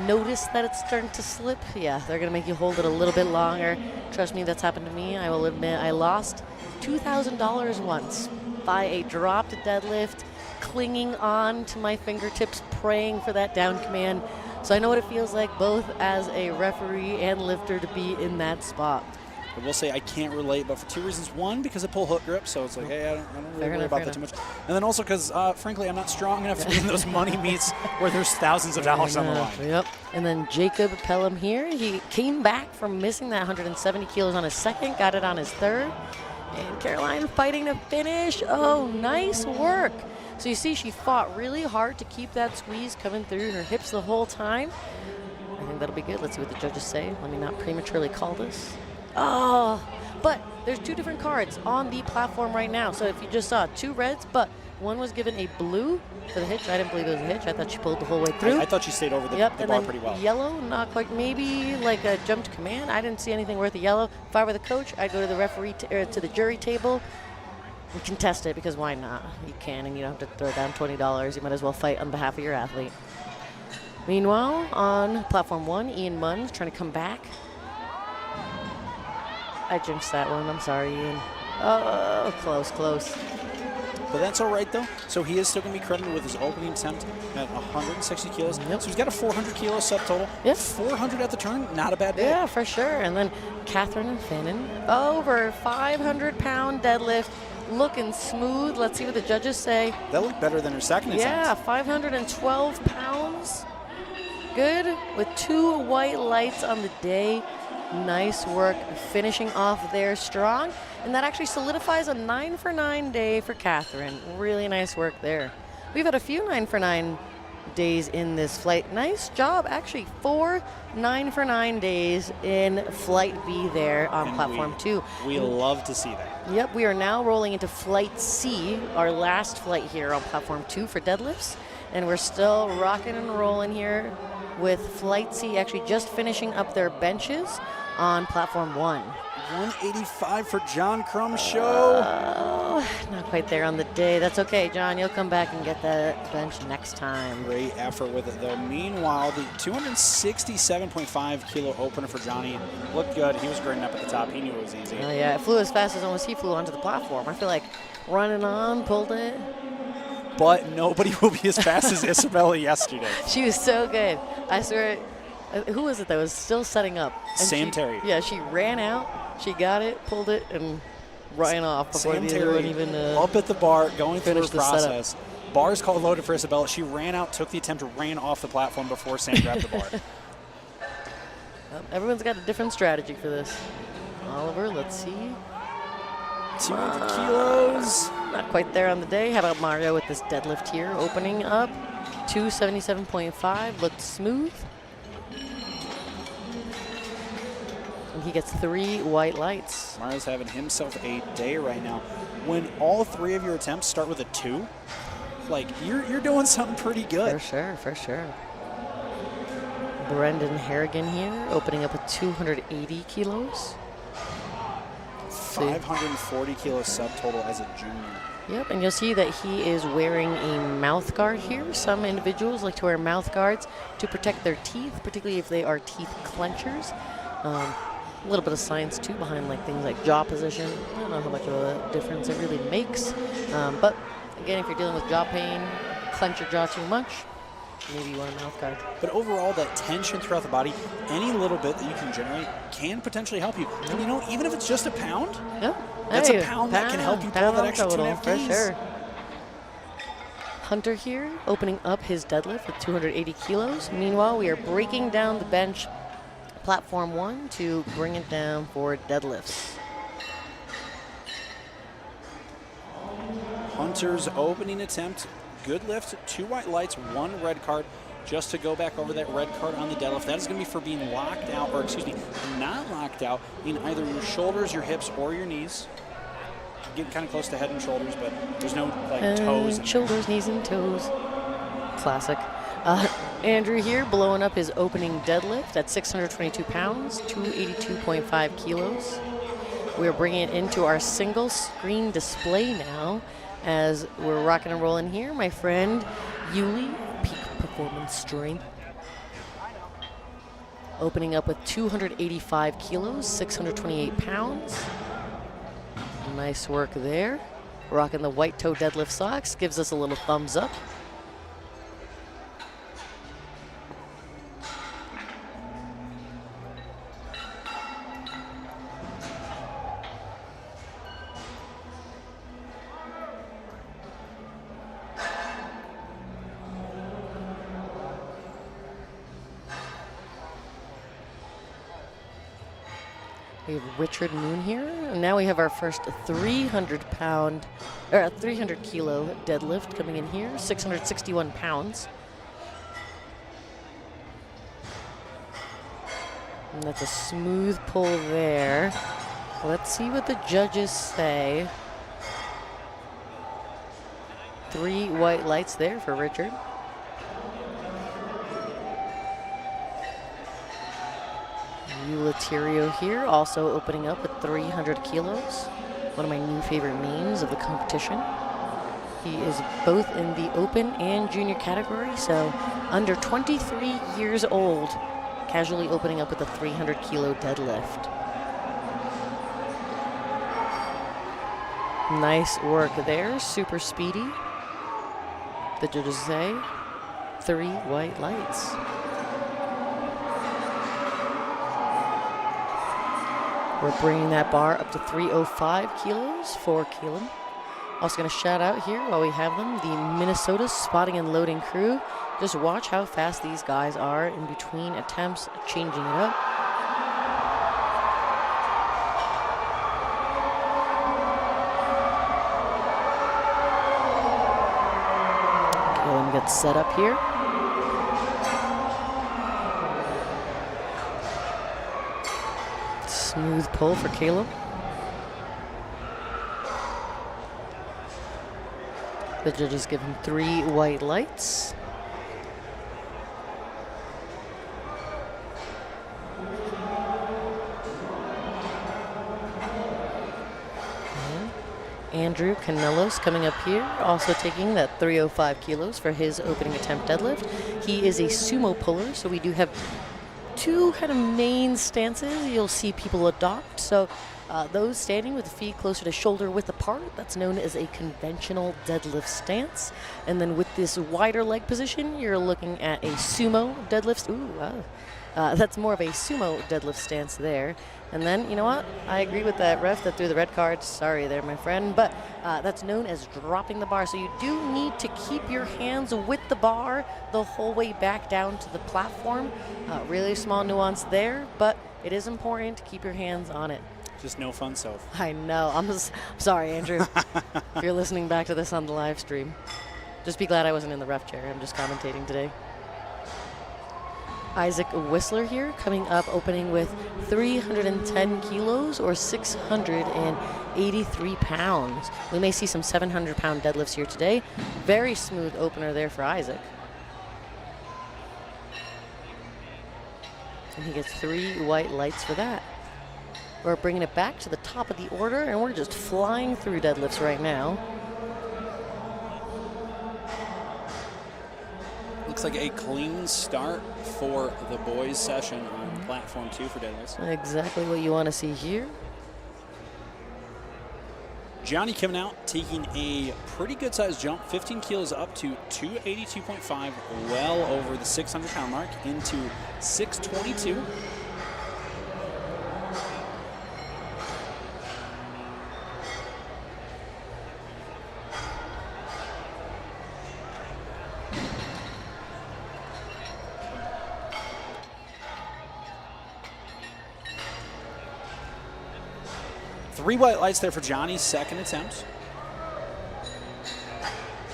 notice that it's starting to slip, yeah, they're going to make you hold it a little bit longer. Trust me, that's happened to me. I will admit I lost $2,000 once by a dropped deadlift, clinging on to my fingertips, praying for that down command. So I know what it feels like both as a referee and lifter to be in that spot. I will say I can't relate, but for 2 reasons. One, because I pull hook grip, so it's like, hey, I don't really worry about that too much. And then also because, frankly, I'm not strong enough to be in those money meets where there's thousands of dollars on the line. Yep. And then Jacob Pelham here, he came back from missing that 170 kilos on his second, got it on his third. And Caroline fighting to finish. Oh, nice work. So you see, she fought really hard to keep that squeeze coming through her hips the whole time. I think that'll be good. Let's see what the judges say. Let me not prematurely call this. Oh, but there's 2 different cards on the platform right now. So if you just saw 2 reds, but one was given a blue for the hitch. I didn't believe it was a hitch. I thought she pulled the whole way through. I thought she stayed over the and bar then pretty well. Yellow, not quite, maybe like a jumped command. I didn't see anything worth a yellow. If I were the coach, I'd go to the referee, to the jury table and contest it, because why not? You can, and you don't have to throw down $20. You might as well fight on behalf of your athlete. Meanwhile, on platform 1, Ian Munn's trying to come back. I jinxed that one. I'm sorry, Ian. Oh, close. But that's all right, though. So he is still going to be credited with his opening attempt at 160 kilos. Yep. So he's got a 400 kilo subtotal. Yep. 400 at the turn, not a bad day. Yeah, for sure. And then Catherine Fannin, over 500-pound deadlift, looking smooth. Let's see what the judges say. That looked better than her second attempt. Yeah, 512 pounds. Good, with 2 white lights on the day. Nice work finishing off there strong. And that actually solidifies a 9 for 9 day for Catherine. Really nice work there. We've had a few 9 for 9 days in this flight. Nice job. Actually, 4 9 for 9 days in Flight B there on And platform 2. We love to see that. Yep, we are now rolling into Flight C, our last flight here on platform 2 for deadlifts. And we're still rocking and rolling here with Flight C actually just finishing up their benches on platform 1. 185 for John Crum's show. Not quite there on the day. That's okay, John. You'll come back and get that bench next time. Great effort with it, though. Meanwhile, the 267.5 kilo opener for Johnny looked good. He was grading up at the top. He knew it was easy. Oh, yeah. It flew as fast as almost he flew onto the platform. I feel like running on, pulled it. But nobody will be as fast as Isabella yesterday. She was so good. I swear. Who was it that was still setting up? And Sam Terry. Yeah, she ran out. She got it, pulled it, and ran off before Sam the Terry other one even up at the bar, going through the finished the process. Bar's called loaded for Isabella. She ran out, took the attempt, ran off the platform before Sam grabbed the bar. Everyone's got a different strategy for this. Oliver, let's see. 200 kilos. Not quite there on the day. How about Mario with this deadlift here, opening up. 277.5, looked smooth. And he gets 3 white lights. Mario's having himself a day right now. When all 3 of your attempts start with a 2, like you're doing something pretty good. For sure. Brendan Harrigan here, opening up with 280 kilos. 540 kilos subtotal as a junior. Yep, and you'll see that he is wearing a mouth guard here. Some individuals like to wear mouth guards to protect their teeth, particularly if they are teeth clenchers. A little bit of science too behind like things like jaw position. I don't know how much of a difference it really makes. But again, if you're dealing with jaw pain, clench your jaw too much, maybe you want a mouth guard. But overall, that tension throughout the body, any little bit that you can generate can potentially help you. And you know, even if it's just a pound, that's a pound that can help you pull that extra 2.5 for Ks. sure. Hunter here, opening up his deadlift with 280 kilos. Meanwhile, we are breaking down the bench, platform 1, to bring it down for deadlifts. Hunter's opening attempt, good lift, 2 white lights, 1 red card. Just to go back over that red card on the deadlift, that is going to be for being locked out, or excuse me, not locked out in either your shoulders, your hips, or your knees. Getting kind of close to head and shoulders, but there's no like toes. Shoulders, knees, and toes. Classic. Andrew here blowing up his opening deadlift at 622 pounds, 282.5 kilos. We're bringing it into our single screen display now as we're rocking and rolling here. My friend Yuli, peak performance strength, opening up with 285 kilos, 628 pounds. Nice work there. Rocking the white toe deadlift socks, gives us a little thumbs up. We have Richard Moon here, and now we have our first 300 kilo deadlift coming in here, 661 pounds. And that's a smooth pull there. Let's see what the judges say. 3 white lights there for Richard. Uliterio here, also opening up at 300 kilos. One of my new favorite names of the competition. He is both in the open and junior category, so under 23 years old, casually opening up with a 300 kilo deadlift. Nice work there, super speedy. The judges say 3 white lights. We're bringing that bar up to 305 kilos for Caleb. Also going to shout out here while we have them, the Minnesota spotting and loading crew. Just watch how fast these guys are in between attempts, changing it up. Caleb gets set up here. Smooth pull for Caleb. The judges give him 3 white lights. Andrew Canelos coming up here, also taking that 305 kilos for his opening attempt deadlift. He is a sumo puller, so we do have 2 kind of main stances you'll see people adopt. So those standing with the feet closer to shoulder width apart, that's known as a conventional deadlift stance. And then with this wider leg position, you're looking at a sumo deadlift. That's more of a sumo deadlift stance there. And then, you know what? I agree with that ref that threw the red card. Sorry there, my friend. But that's known as dropping the bar. So you do need to keep your hands with the bar the whole way back down to the platform. Really small nuance there, but it is important to keep your hands on it. Just no fun, Soph. I know. I'm sorry, Andrew. If you're listening back to this on the live stream, just be glad I wasn't in the ref chair. I'm just commentating today. Isaac Whistler here, coming up, opening with 310 kilos or 683 pounds. We may see some 700-pound deadlifts here today. Very smooth opener there for Isaac. And he gets 3 white lights for that. We're bringing it back to the top of the order, and we're just flying through deadlifts right now. Looks like a clean start for the boys session on platform 2 for deadlifts. Exactly what you want to see here. Johnny coming out, taking a pretty good sized jump, 15 kilos up to 282.5, well over the 600-pound mark, into 622. Three white lights there for Johnny's second attempt.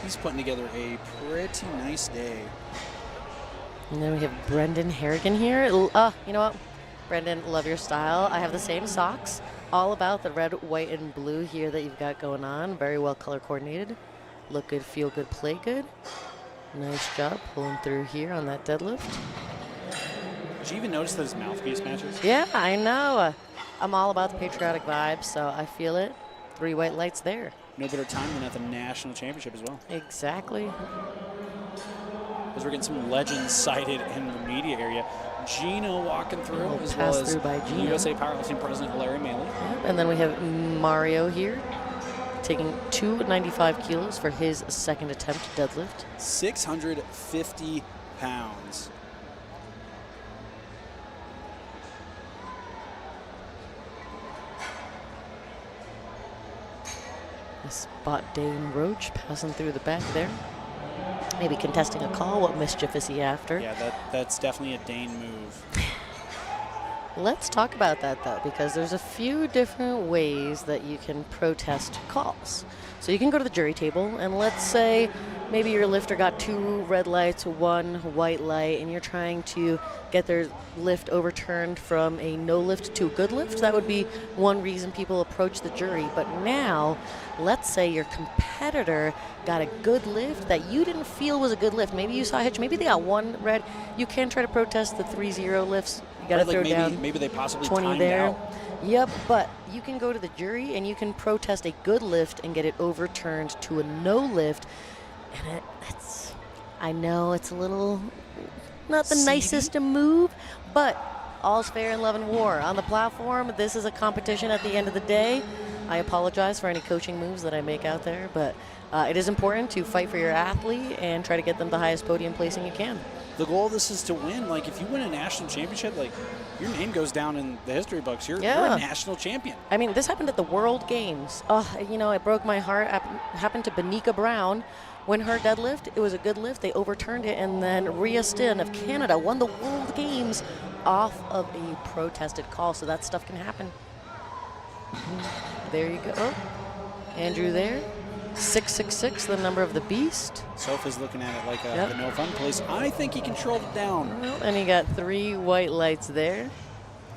He's putting together a pretty nice day. And then we have Brendan Harrigan here. You know what? Brendan, love your style. I have the same socks. All about the red, white, and blue here that you've got going on. Very well color coordinated. Look good, feel good, play good. Nice job pulling through here on that deadlift. Did you even notice that his mouthpiece matches? Yeah, I know. I'm all about the patriotic vibes, so I feel it. 3 white lights there. No better time than at the national championship as well. Exactly. As we're getting some legends cited in the media area. Gino walking through, as well as USA Powerlifting President Larry Maley. Yep. And then we have Mario here, taking 295 kilos for his second attempt deadlift. 650 pounds. Spot Dane Roach passing through the back there. Maybe contesting a call. What mischief is he after? Yeah, that's definitely a Dane move. Let's talk about that, though, because there's a few different ways that you can protest calls. So you can go to the jury table, and let's say maybe your lifter got 2 red lights, 1 white light, and you're trying to get their lift overturned from a no lift to a good lift. That would be one reason people approach the jury. But now, let's say your competitor got a good lift that you didn't feel was a good lift. Maybe you saw a hitch. Maybe they got 1 red. You can try to protest the 3-0 lifts. You got to throw down maybe they possibly 20 timed there. out. Yep, but you can go to the jury and you can protest a good lift and get it overturned to a no lift. And it's, I know it's a little not the nicest to move, but all's fair in love and war. On the platform, this is a competition at the end of the day. I apologize for any coaching moves that I make out there, but it is important to fight for your athlete and try to get them the highest podium placing you can. The goal of this is to win. Like, if you win a national championship, like, your name goes down in the history books. You're a national champion. I mean, this happened at the World Games. You know, it broke my heart. It happened to Benika Brown. When her deadlift, it was a good lift. They overturned it, and then Rhea Stin of Canada won the World Games off of a protested call. So that stuff can happen. There you go. Oh, Andrew there. 666, the number of the beast. Sofa's looking at it like the no fun police. I think he controlled it down. Well, and he got 3 white lights there.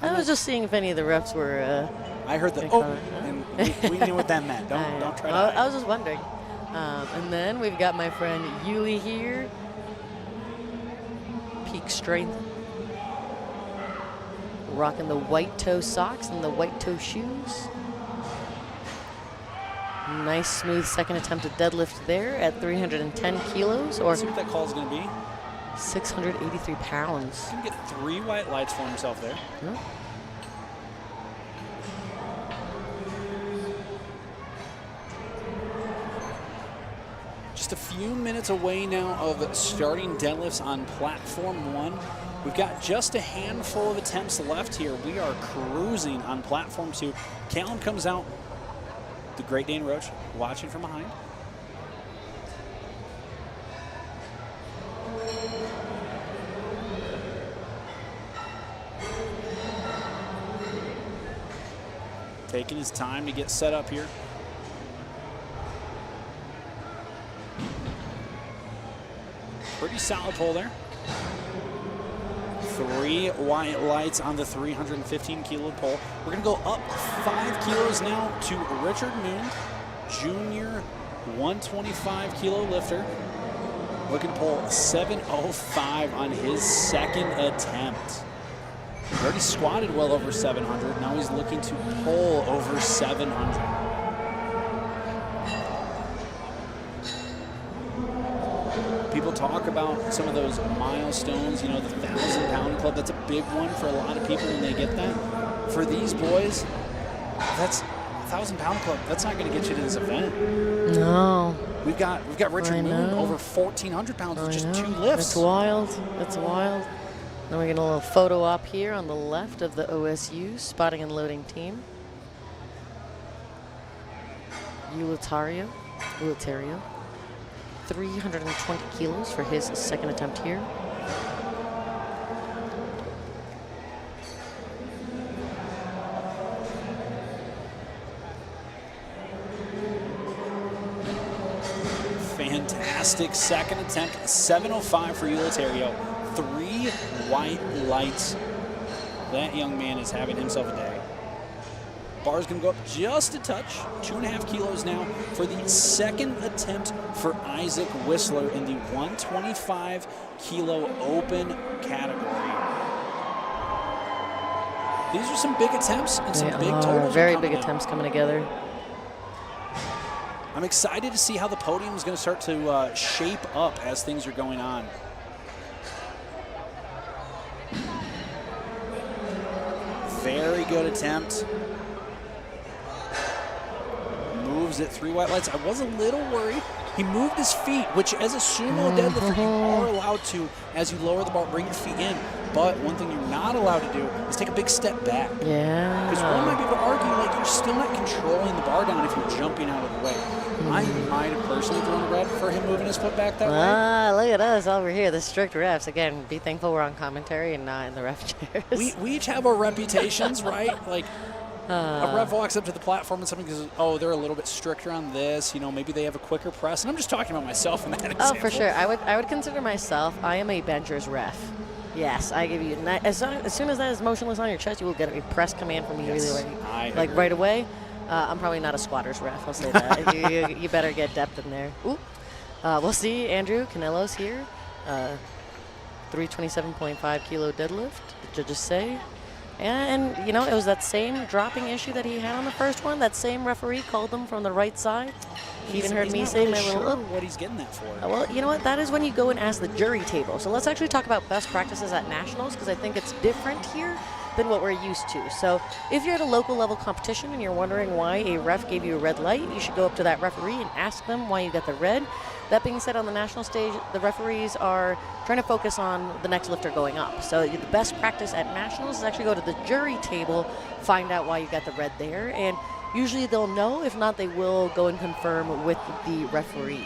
I was just seeing if any of the refs were. I heard the and we knew what that meant. Don't try to. I was just wondering. And then we've got my friend Yuli here. Peak strength. Rocking the white toe socks and the white toe shoes. Nice, smooth second attempt at deadlift there at 310 kilos. Or Let's see what that call is going to be. 683 pounds. He's going to get 3 white lights for himself there. Yeah. Just a few minutes away now of starting deadlifts on platform 1. We've got just a handful of attempts left here. We are cruising on platform 2. Callum comes out. The Great Dane Roach watching from behind. Taking his time to get set up here. Pretty solid pull there. 3 white lights on the 315 kilo pole. We're gonna go up 5 kilos now to Richard Moon, junior 125 kilo lifter. Looking to pull 705 on his second attempt. Already squatted well over 700. Now he's looking to pull over 700. People talk about some of those milestones, you know, the 1,000-pound club. That's a big one for a lot of people when they get that. For these boys, that's 1,000-pound club. That's not going to get you to this event. No. We've got Richard Moon over 1,400 pounds with just 2 lifts. It's wild. It's wild. Then we're getting a little photo op here on the left of the OSU spotting and loading team. Ulitario. 320 kilos for his second attempt here. Fantastic second attempt, 705 for Ulitario. 3 white lights. That young man is having himself a day. Bar's gonna go up just a touch, 2.5 kilos now for the second attempt for Isaac Whistler in the 125 kilo open category. These are some big attempts and some big totals. Very big attempts coming together. I'm excited to see how the podium is going to start to shape up as things are going on. Very good attempt. Moves at 3 white lights. I was a little worried. He moved his feet, which as a sumo deadlifter, you are allowed to, as you lower the bar, bring your feet in. But one thing you're not allowed to do is take a big step back. Yeah. Because one might be able to argue, like, you're still not controlling the bar down if you're jumping out of the way. I might have personally thrown a red for him moving his foot back that way. Look at us over here, the strict refs. Again, be thankful we're on commentary and not in the ref chairs. We each have our reputations, right? Like, a ref walks up to the platform and somebody goes, oh, they're a little bit stricter on this. You know, maybe they have a quicker press. And I'm just talking about myself in that example. Oh, for sure. I would consider myself, I am a bencher's ref. Yes, I give you, as soon as that is motionless on your chest, you will get a press command from me right away. I'm probably not a squatter's ref, I'll say that. you better get depth in there. Ooh. We'll see Andrew Canelo's here. 327.5 kilo deadlift, the judges say. And, you know, it was that same dropping issue that he had on the first one. That same referee called him from the right side. He even heard me say my little what he's getting that for. Well, you know what? That is when you go and ask the jury table. So let's actually talk about best practices at nationals, because I think it's different here than what we're used to. So if you're at a local level competition and you're wondering why a ref gave you a red light, you should go up to that referee and ask them why you got the red. That being said, on the national stage, the referees are trying to focus on the next lifter going up. So the best practice at nationals is actually go to the jury table, find out why you got the red there, and usually they'll know. If not, they will go and confirm with the referee.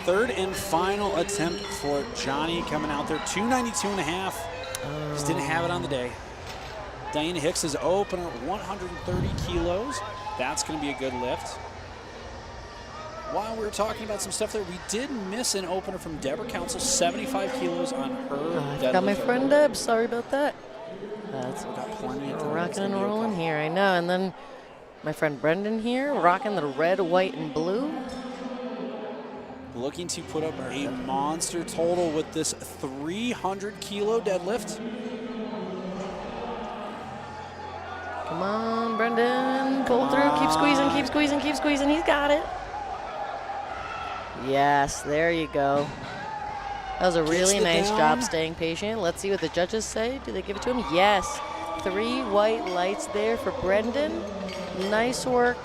Third and final attempt for Johnny coming out there. 292.5. Just didn't have it on the day. Diana Hicks's opener, 130 kilos. That's going to be a good lift. While we were talking about some stuff there, we did miss an opener from Deborah Council, 75 kilos on her deadlift. Got my friend Deb. Sorry about that. That's got plenty of rocking and rolling here, I know. And then my friend Brendan here, rocking the red, white, and blue. Looking to put up a monster total with this 300 kilo deadlift. Come on, Brendan. Pull through. Keep squeezing, keep squeezing, keep squeezing. He's got it. Yes, there you go. That was a really nice job staying patient. Let's see what the judges say. Do they give it to him? Yes. 3 white lights there for Brendan. Nice work.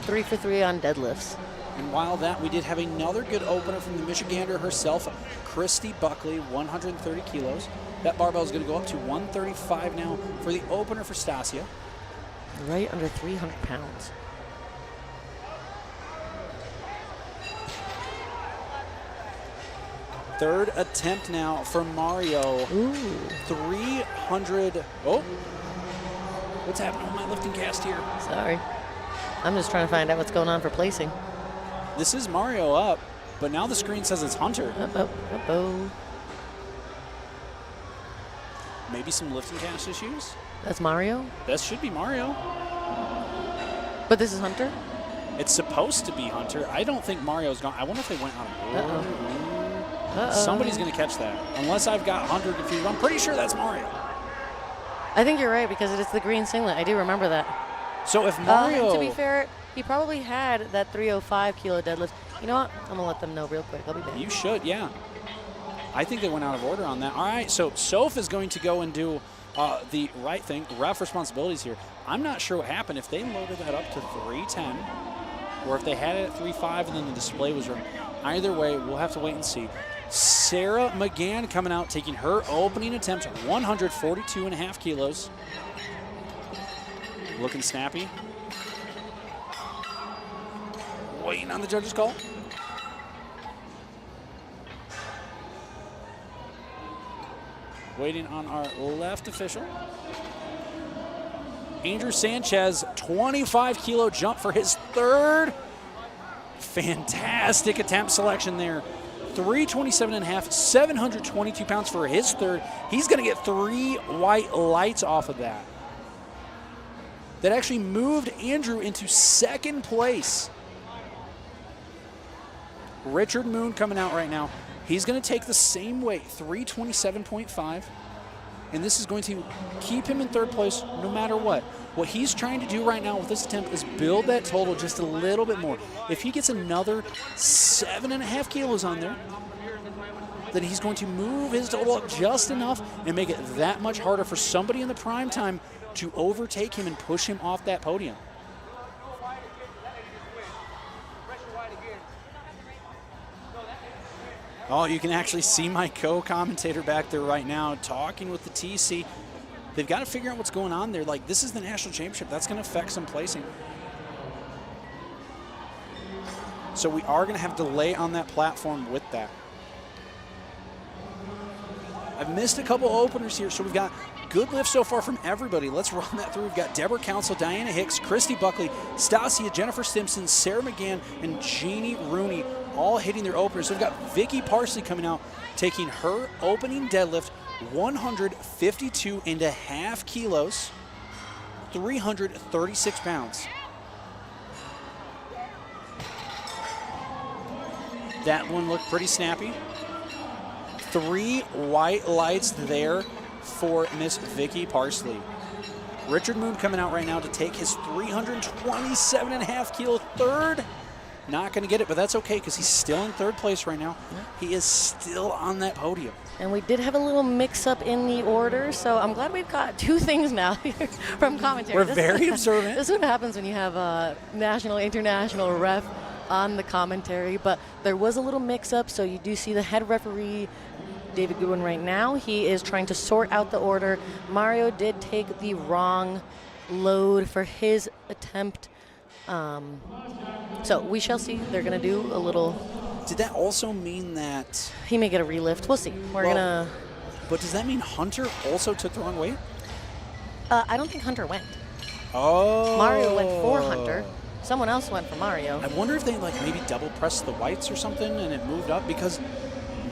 3 for 3 on deadlifts. And while that, we did have another good opener from the Michigander herself, Christy Buckley, 130 kilos. That barbell is going to go up to 135 now for the opener for Stasia. Right under 300 pounds. Third attempt now for Mario. Ooh. 300. Oh, what's happening on my LiftingCast here? Sorry. I'm just trying to find out what's going on for placing. This is Mario up, but now the screen says it's Hunter. Uh-oh. Maybe some LiftingCast issues? That's Mario? That should be Mario. But this is Hunter? It's supposed to be Hunter. I don't think Mario's gone. I wonder if they went on a board. Somebody's going to catch that. Unless I've got Hunter confused. I'm pretty sure that's Mario. I think you're right, because it's the green singlet. I do remember that. So if Mario... to be fair, he probably had that 305 kilo deadlift. You know what? I'm going to let them know real quick. I'll be back. You should, yeah. I think they went out of order on that. All right, so Soph is going to go and do the right thing. Ref responsibilities here. I'm not sure what happened. If they loaded that up to 310, or if they had it at 3.5 and then the display was wrong. Either way, we'll have to wait and see. Sarah McGann coming out, taking her opening attempt, 142.5 kilos. Looking snappy. Waiting on the judge's call. Waiting on our left official. Andrew Sanchez, 25 kilo jump for his third. Fantastic attempt selection there. 327.5, 722 pounds for his third. He's going to get 3 white lights off of that. That actually moved Andrew into second place. Richard Moon coming out right now. He's going to take the same weight, 327.5, and this is going to keep him in third place no matter what. What he's trying to do right now with this attempt is build that total just a little bit more. If he gets another 7.5 kilos on there, then he's going to move his total up just enough and make it that much harder for somebody in the prime time to overtake him and push him off that podium. Oh, you can actually see my co-commentator back there right now talking with the TC. They've got to figure out what's going on there. Like, this is the national championship. That's going to affect some placing. So we are going to have delay on that platform with that. I've missed a couple openers here, so we've got good lifts so far from everybody. Let's run that through. We've got Deborah Council, Diana Hicks, Christy Buckley, Stasia, Jennifer Simpson, Sarah McGann, and Jeannie Rooney all hitting their openers. So we've got Vicky Parsley coming out, taking her opening deadlift, 152.5 kilos, 336 pounds. That one looked pretty snappy. 3 white lights there for Miss Vicky Parsley. Richard Moon coming out right now to take his 327.5 kilo third. Not going to get it, but that's okay because he's still in third place right now. He is still on that podium. And we did have a little mix-up in the order, so I'm glad we've got 2 things now here from commentary. We're very observant. This is what happens when you have a national, international ref on the commentary, but there was a little mix-up, so you do see the head referee, David Goodwin, right now. He is trying to sort out the order. Mario did take the wrong load for his attempt. So we shall see. They're going to do a little... Did that also mean that... He may get a relift. We'll see. We're going to... But does that mean Hunter also took the wrong weight? I don't think Hunter went. Oh. Mario went for Hunter. Someone else went for Mario. I wonder if they like maybe double pressed the whites or something and it moved up, because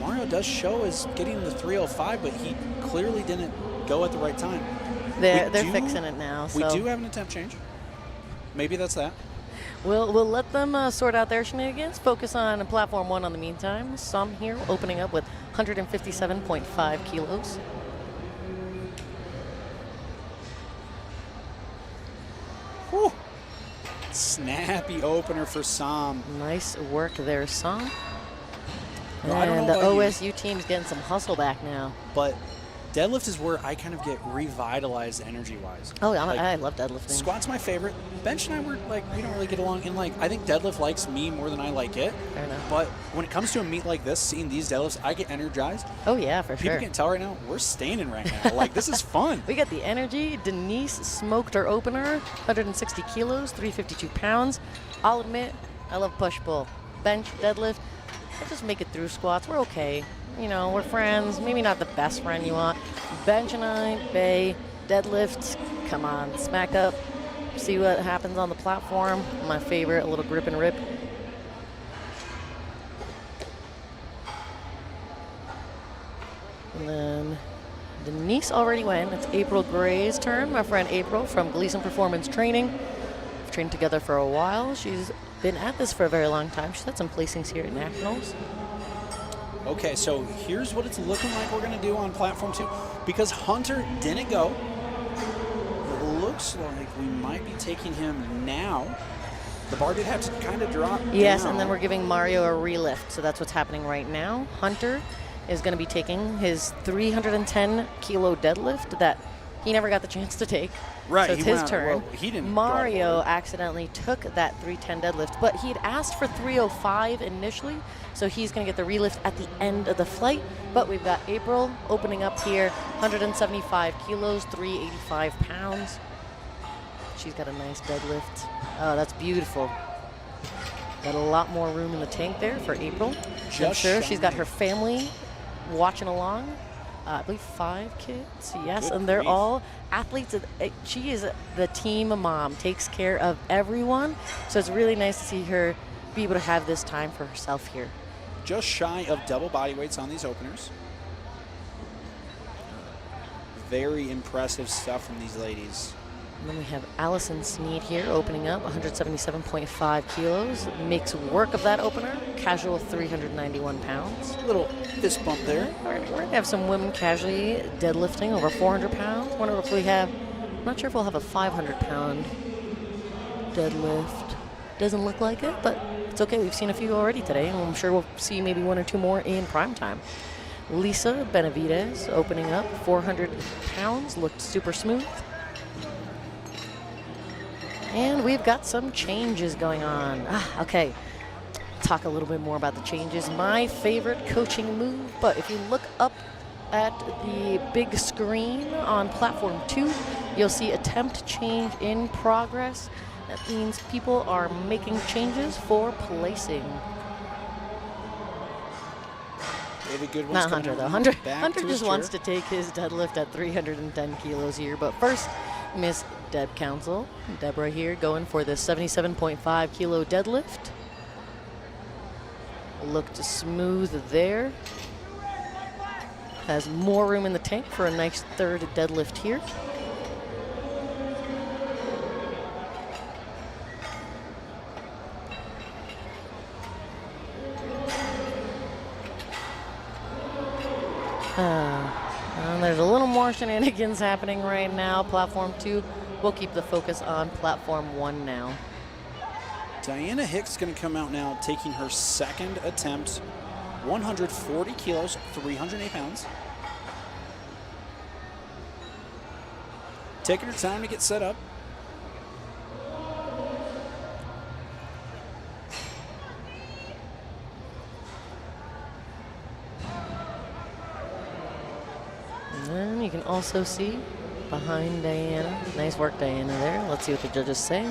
Mario does show as getting the 305, but he clearly didn't go at the right time. They're fixing it now. So. We do have an attempt change. Maybe that's that. We'll let them sort out their shenanigans. Focus on platform 1 on the meantime. Some here opening up with 157.5 kilos. Whew. Snappy opener for Sam. Nice work there, Sam. Well, and the OSU team's getting some hustle back now. But deadlift is where I kind of get revitalized energy-wise. Oh, like, I love deadlifting. Squat's my favorite. Bench and I were like, we don't really get along. And like, I think deadlift likes me more than I like it. Fair enough. But when it comes to a meet like this, seeing these deadlifts, I get energized. Oh yeah, for People sure. can't tell right now, we're standing right now. Like, this is fun. We got the energy. Denise smoked her opener, 160 kilos, 352 pounds. I'll admit, I love push-pull. Bench, deadlift, I just make it through squats. We're okay. You know, we're friends. Maybe not the best friend you want. Bench and I, Bay, deadlifts, come on, smack up. See what happens on the platform. My favorite, a little grip and rip. And then Denise already went. It's April Gray's turn. My friend April from Gleason Performance Training. We've trained together for a while. She's been at this for a very long time. She's had some placings here at Nationals. Okay, so here's what it's looking like we're going to do on platform 2. Because Hunter didn't go, it looks like we might be taking him now. The bar did have to kind of drop Yes, down. and then we're giving Mario a relift. So that's what's happening right now. Hunter is going to be taking his 310 kilo deadlift that he never got the chance to take. Right, So it's he his went out- turn. well, he didn't go out Mario forward. accidentally took that 310 deadlift, but he'd asked for 305 initially, so he's going to get the relift at the end of the flight. But we've got April opening up here, 175 kilos, 385 pounds. She's got a nice deadlift. Oh, that's beautiful. Got a lot more room in the tank there for April. I'm Just sure she's got shy. her family watching along. I believe 5 kids, yes, Good and they're grief. all athletes. She is the team mom, takes care of everyone. So it's really nice to see her be able to have this time for herself here. Just shy of double body weights on these openers. Very impressive stuff from these ladies. And then we have Allison Sneed here opening up, 177.5 kilos. Makes work of that opener, casual 391 pounds. Little fist bump there. We're going to have some women casually deadlifting over 400 pounds. Wonder if we have, I'm not sure if we'll have a 500-pound deadlift. Doesn't look like it, but it's okay. We've seen a few already today, and I'm sure we'll see maybe 1 or 2 more in prime time. Lisa Benavides opening up, 400 pounds, looked super smooth. And we've got some changes going on. Okay. talk a little bit more about the changes. My favorite coaching move, but if you look up at the big screen on platform 2, you'll see attempt change in progress. That means people are making changes for placing. David Goodwin's Not Hunter, though. Hunter just wants chair. to take his deadlift at 310 kilos here. But first, Miss Deb Council, Deborah here, going for the 77.5 kilo deadlift. Looked smooth there. Has more room in the tank for a nice third deadlift here. And there's a little more shenanigans happening right now. Platform 2, we'll keep the focus on platform 1 now. Diana Hicks going to come out now, taking her second attempt, 140 kilos, 308 pounds. Taking her time to get set up. And then you can also see behind Diana. Nice work, Diana, there. Let's see what the judges say.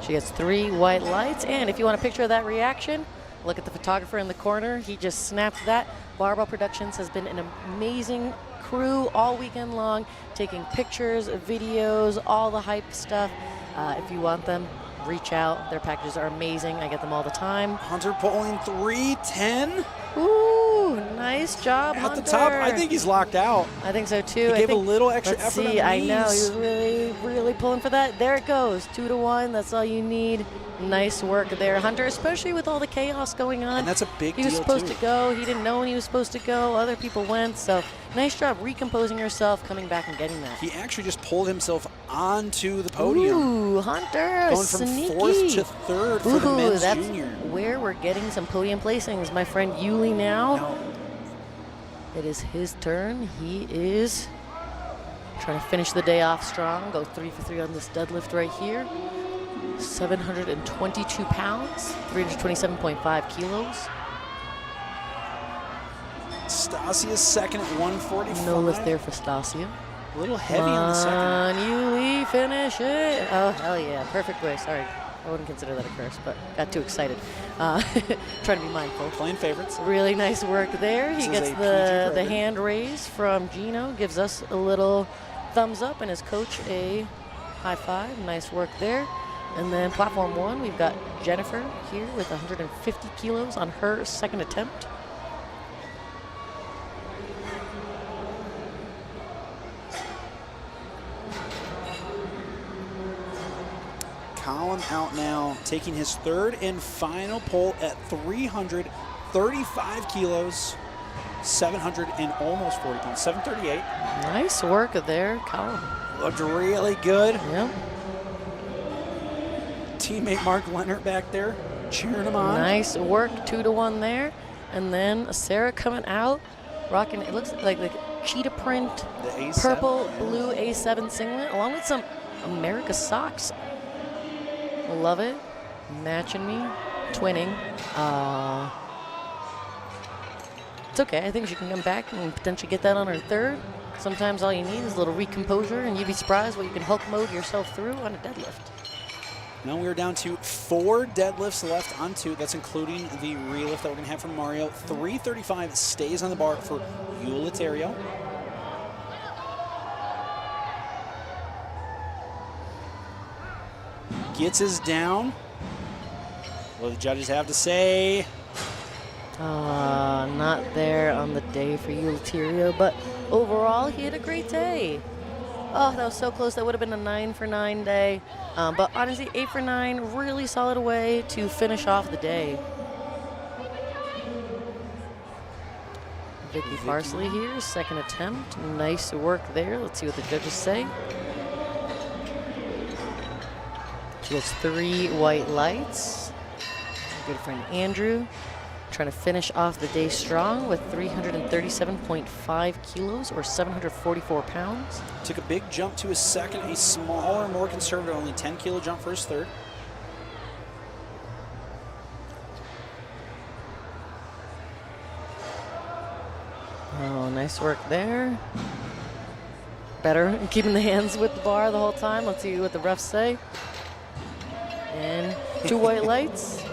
She gets 3 white lights, and if you want a picture of that reaction, look at the photographer in the corner. He just snapped that. Barbell Productions has been an amazing crew all weekend long, taking pictures, videos, all the hype stuff. If you want them, reach out. Their packages are amazing. I get them all the time. Hunter pulling 310. Ooh, nice job, At Hunter. the top, I think he's locked out. I think so too. He gave a little extra let's effort see, on the I know, he knees. was really, really pulling for that. There it goes, 2-1, that's all you need. Nice work there, Hunter, especially with all the chaos going on. And that's a big deal, deal, He was supposed too. to go, he didn't know when he was supposed to go, other people went, so nice job recomposing yourself, coming back and getting that. He actually just pulled himself onto the podium. Ooh, Hunter, Going from sneaky. 4th to 3rd for the men's that's junior. where we're getting some podium placings. My friend Yuli now. Now, It is his turn. He is trying to finish the day off strong. Go 3 for 3 on this deadlift right here. 722 pounds, 327.5 kilos. Stasia's second at 145. No lift there for Stasia. A little heavy on the second. Come on, Yuli, finish it. Oh, hell yeah. Perfect way. Sorry. I wouldn't consider that a curse, but got too excited. Trying to be mindful. Playing favorites. Really nice work there. He This is gets a PG the program. hand raise from Gino, gives us a little thumbs up, and his coach a high five. Nice work there. And then platform 1, we've got Jennifer here with 150 kilos on her second attempt. Colin out now, taking his third and final pull at 335 kilos, 700 and almost 40 pounds, 738. Nice work there, Colin. Looked really good. Yep. Teammate Mark Leonard back there cheering him on. Nice work, 2-1 there. And then Sarah coming out, rocking, it looks like the cheetah print, The A7, purple, yeah. blue A7 singlet, along with some America socks. Love it. Matching me, twinning. It's okay, I think she can come back and potentially get that on her third. Sometimes all you need is a little recomposure, and you'd be surprised what you can Hulk mode yourself through on a deadlift. Now we are down to 4 deadlifts left on 2. That's including the relift that we're going to have from Mario. 335 stays on the bar for Uliterio. Gets us down. What do the judges have to say? Not there on the day for Uliterio, but overall, he had a great day. Oh, that was so close. That would have been a 9 for 9 day. But honestly, 8 for 9, really solid way to finish off the day. Vicky Parsley here, second attempt. Nice work there. Let's see what the judges say. She gets 3 white lights. Good friend Andrew trying to finish off the day strong with 337.5 kilos or 744 pounds. Took a big jump to his second, a smaller, more conservative, only 10 kilo jump for his third. Oh, nice work there. Better keeping the hands with the bar the whole time. Let's see what the refs say. And 2 white lights.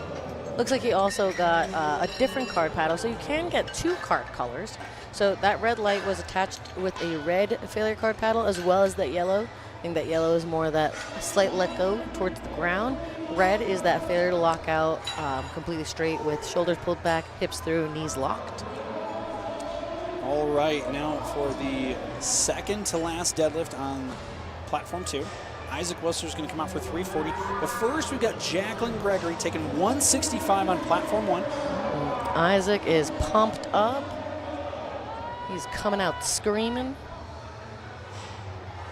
Looks like he also got a different card paddle, so you can get 2 card colors. So that red light was attached with a red failure card paddle as well as that yellow. I think that yellow is more that slight let go towards the ground. Red is that failure to lock out completely straight with shoulders pulled back, hips through, knees locked. All right, now for the second to last deadlift on platform 2. Isaac Whistler's going to come out for 340. But first, we've got Jacqueline Gregory taking 165 on platform 1. Isaac is pumped up. He's coming out screaming.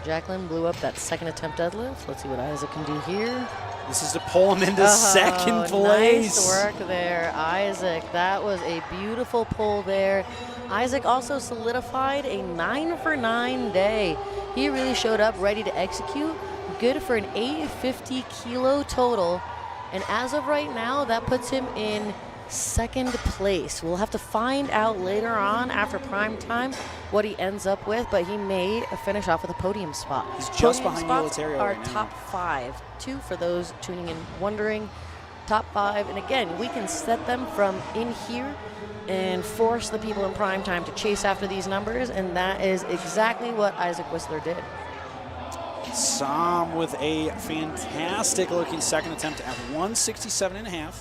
Jacqueline blew up that second attempt deadlift. Let's see what Isaac can do here. This is to pull him into second place. Nice work there, Isaac. That was a beautiful pull there. Isaac also solidified a 9-for-9 day. He really showed up ready to execute. Good for an 850 kilo total. And as of right now, that puts him in second place. We'll have to find out later on after prime time what he ends up with, but he may finish off with a podium spot. He's just Podium behind spots Yolitario are right now. top 5. 2 for those tuning in wondering. Top 5, and again, we can set them from in here and force the people in prime time to chase after these numbers, and that is exactly what Isaac Whistler did. Sam with a fantastic looking second attempt at 167.5.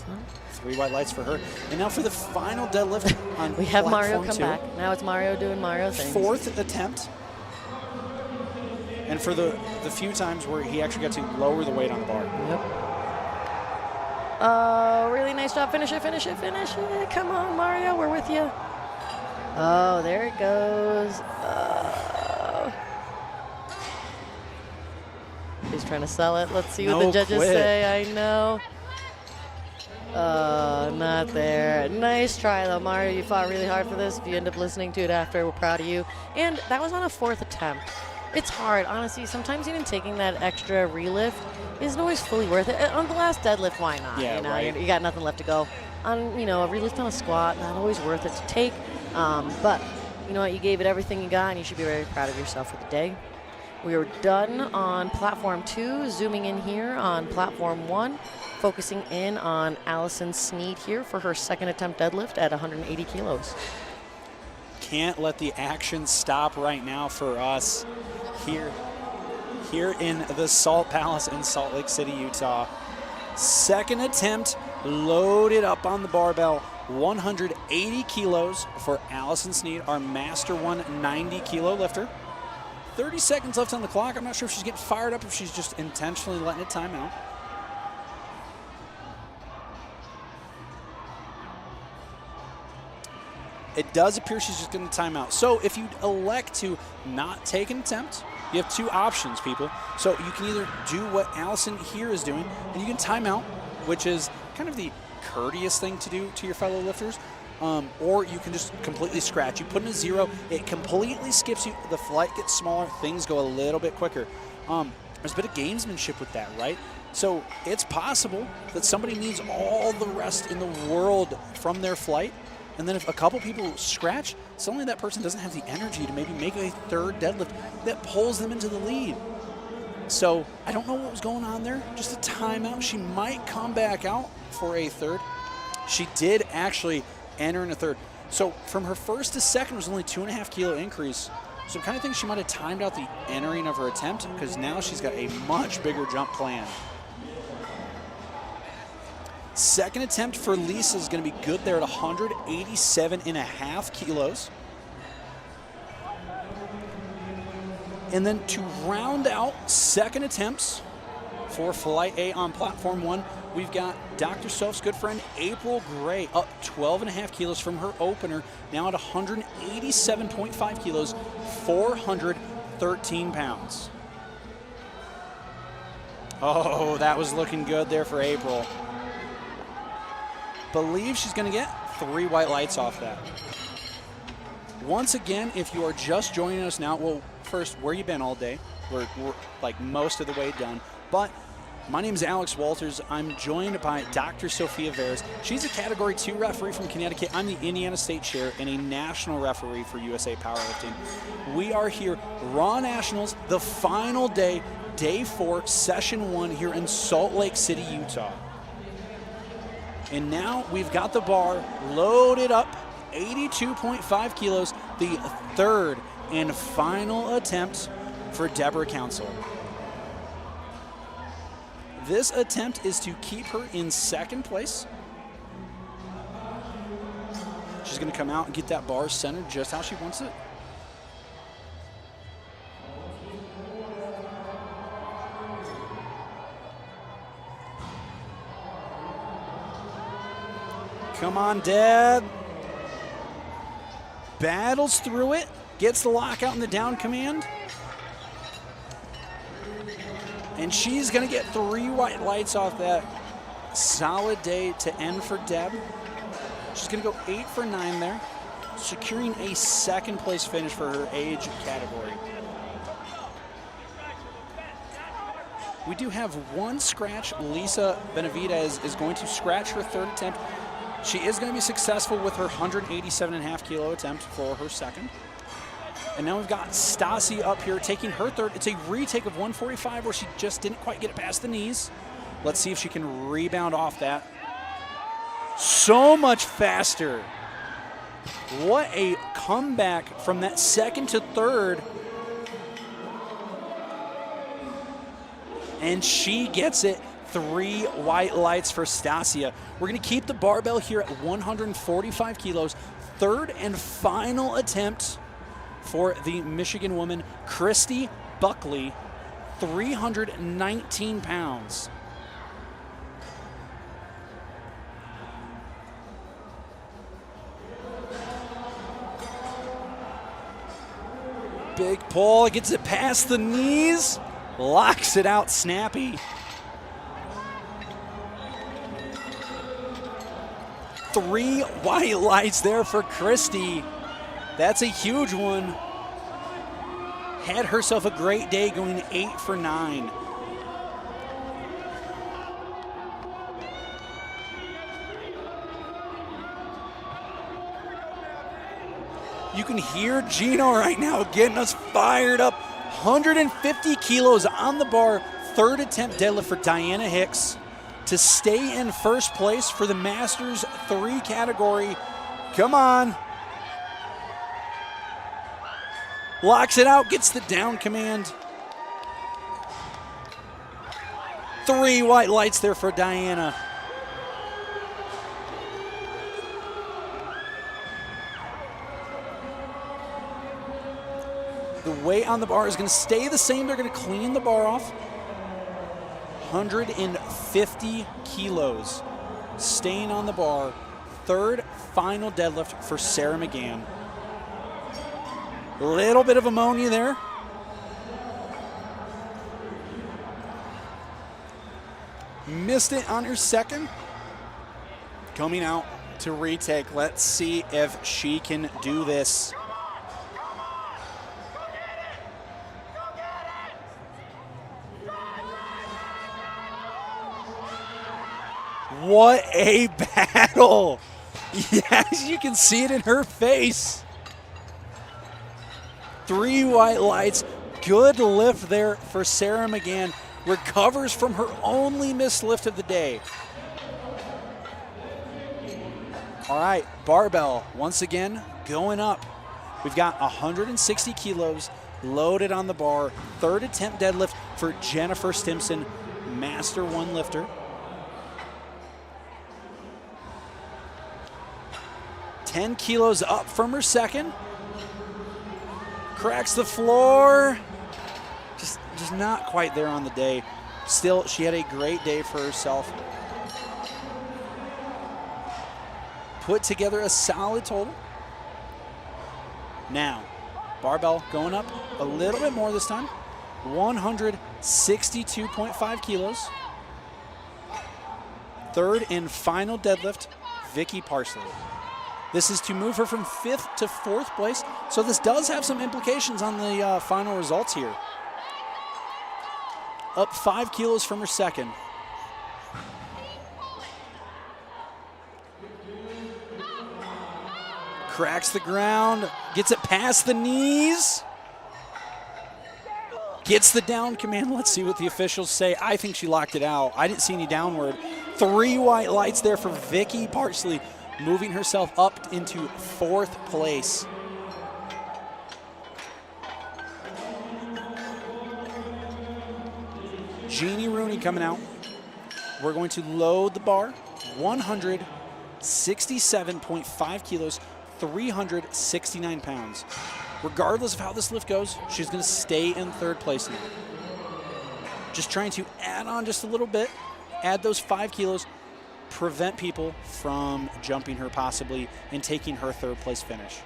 3 white lights for her. And now for the final deadlift on We have Mario platform come 2. back. Now it's Mario doing Mario things. 4th attempt. And for the few times where he actually got to lower the weight on the bar. Yep. Oh, really nice job. Finish it, finish it, finish it. Come on, Mario, we're with you. Oh, there it goes. Oh. He's trying to sell it. Let's see what the judges say. I know. Not there. Nice try, though, Mario. You fought really hard for this. If you end up listening to it after, we're proud of you. And that was on a 4th attempt. It's hard, honestly. Sometimes even taking that extra relift isn't always fully worth it. On the last deadlift, why not? Yeah, you know, right. You got nothing left to go. On, you know, a relift on a squat, not always worth it to take. But you know what? You gave it everything you got, and you should be very proud of yourself for the day. We are done on platform 2. Zooming in here on platform 1. Focusing in on Allison Sneed here for her second attempt deadlift at 180 kilos. Can't let the action stop right now for us here in the Salt Palace in Salt Lake City, Utah. Second attempt, loaded up on the barbell, 180 kilos for Allison Sneed, our Master 190 kilo lifter. 30 seconds left on the clock. I'm not sure if she's getting fired up or if she's just intentionally letting it time out. It does appear she's just going to time out. So if you elect to not take an attempt, you have 2 options, people. So you can either do what Allison here is doing, and you can time out, which is kind of the courteous thing to do to your fellow lifters, or you can just completely scratch. You put in a 0, it completely skips you. The flight gets smaller, things go a little bit quicker. There's a bit of gamesmanship with that, right? So it's possible that somebody needs all the rest in the world from their flight. And then if a couple people scratch, suddenly that person doesn't have the energy to maybe make a 3rd deadlift that pulls them into the lead. So I don't know what was going on there. Just a timeout. She might come back out for a 3rd. She did actually enter in a 3rd. So from her 1st to 2nd was only 2.5 kilo increase. So I kind of think she might have timed out the entering of her attempt because now she's got a much bigger jump planned. Second attempt for Lisa is going to be good there at 187.5 kilos. And then to round out second attempts for Flight A on Platform 1, we've got Dr. Soph's good friend April Gray up 12.5 kilos from her opener, now at 187.5 kilos, 413 pounds. Oh, that was looking good there for April. Believe she's going to get 3 white lights off that. Once again, if you are just joining us now, well, first, where you been all day? We're like most of the way done. But My name is Alex Walters. I'm joined by Dr. Sophia Veras. She's a Category 2 referee from Connecticut. I'm the Indiana State Chair and a national referee for USA Powerlifting. We are here, Raw Nationals, the final day, Day 4, Session 1 here in Salt Lake City, Utah. And now we've got the bar loaded up, 82.5 kilos, the third and final attempt for Deborah Council. This attempt is to keep her in second place. She's going to come out and get that bar centered just how she wants it. Come on, Deb. Battles through it, gets the lockout in the down command. And she's going to get 3 white lights off that. Solid day to end for Deb. She's going to go 8 for 9 there, securing a second place finish for her age category. We do have one scratch. Lisa Benavidez is going to scratch her third attempt. She is going to be successful with her 187.5 kilo attempt for her second. And now we've got Stassi up here taking her third. It's a retake of 145 where she just didn't quite get it past the knees. Let's see if she can rebound off that. So much faster. What a comeback from that second to third. And she gets it. 3 white lights for Stasia. We're going to keep the barbell here at 145 kilos. Third and final attempt for the Michigan woman, Christy Buckley, 319 pounds. Big pull, gets it past the knees, locks it out snappy. 3 white lights there for Christy. That's a huge one. Had herself a great day going 8 for 9. You can hear Gino right now getting us fired up. 150 kilos on the bar. Third attempt deadlift for Diana Hicks to stay in first place for the Masters 3 category. Come on. Locks it out, gets the down command. 3 white lights there for Diana. The weight on the bar is going to stay the same. They're going to clean the bar off. 150 kilos staying on the bar. Third final deadlift for Sarah McGann. Little bit of ammonia there. Missed it on her second. Coming out to retake. Let's see if she can do this. What a battle. Yes, you can see it in her face. 3 white lights. Good lift there for Sarah McGann. Recovers from her only missed lift of the day. All right, barbell once again going up. We've got 160 kilos loaded on the bar. Third attempt deadlift for Jennifer Stimson, Master 1 lifter. Ten kilos up from her second. Cracks the floor. Just not quite there on the day. Still, she had a great day for herself. Put together a solid total. Now, barbell going up a little bit more this time. 162.5 kilos. Third and final deadlift, Vicky Parsley. This is to move her from 5th to 4th place, so this does have some implications on the final results here. Up 5 kilos from her second. Cracks the ground, gets it past the knees. Gets the down command. Let's see what the officials say. I think she locked it out. I didn't see any downward. 3 white lights there for Vicky Parsley, moving herself up into 4th place. Jeannie Rooney coming out. We're going to load the bar. 167.5 kilos, 369 pounds. Regardless of how this lift goes, she's going to stay in 3rd place now. Just trying to add on just a little bit, add those 5 kilos, prevent people from jumping her possibly and taking her 3rd place finish.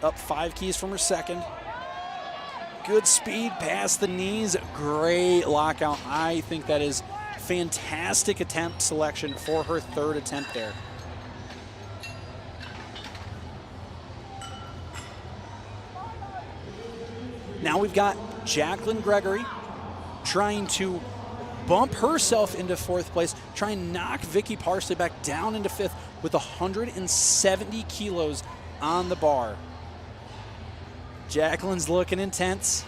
Up 5 keys from her second. Good speed past the knees, great lockout. I think that is fantastic attempt selection for her 3rd attempt there. Now we've got Jacqueline Gregory trying to bump herself into 4th place, try and knock Vicky Parsley back down into 5th with 170 kilos on the bar. Jacqueline's looking intense.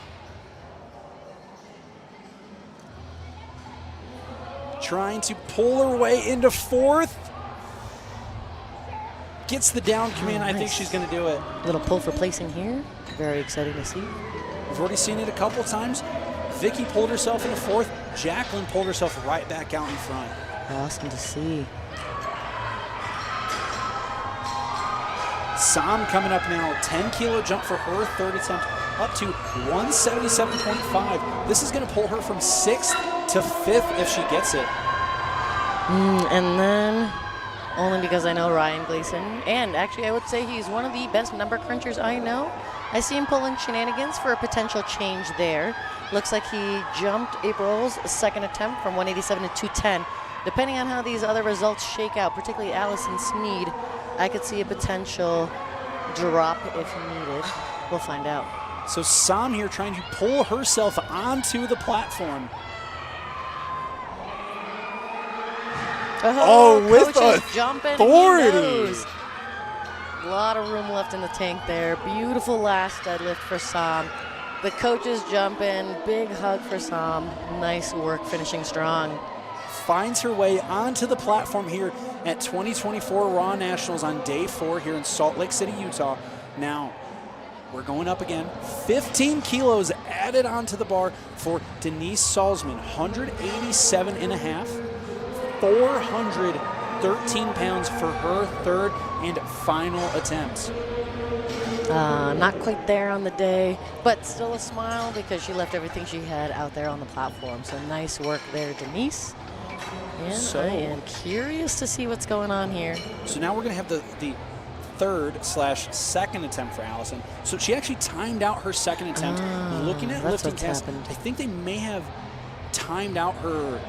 Trying to pull her way into 4th. Gets the down command. Nice. I think she's going to do it. Little pull for placing here. Very exciting to see. We've already seen it a couple times. Vicky pulled herself into 4th. Jacqueline pulled herself right back out in front. Awesome to see. Sam coming up now, 10-kilo jump for her 3rd attempt, up to 177.5. This is going to pull her from 6th to 5th if she gets it. And then, only because I know Ryan Gleason, and actually I would say he's one of the best number crunchers I know. I see him pulling shenanigans for a potential change there. Looks like he jumped April's 2nd attempt from 187 to 210. Depending on how these other results shake out, particularly Allison Sneed, I could see a potential drop if needed. We'll find out. So Sam here trying to pull herself onto the platform. With authority. A lot of room left in the tank there. Beautiful last deadlift for Sam. The coaches jump in. Big hug for Sam. Nice work finishing strong. Finds her way onto the platform here at 2024 Raw Nationals on day 4 here in Salt Lake City, Utah. Now, we're going up again. 15 kilos added onto the bar for Denise Salzman. 187.5. 413 pounds for her 3rd and final attempt. Not quite there on the day, but still a smile because she left everything she had out there on the platform. So nice work there, Denise. And I am curious to see what's going on here. So now we're going to have the 3rd/2nd attempt for Allison. So she actually timed out her 2nd attempt. Looking at LiftingCast, I think they may have timed out her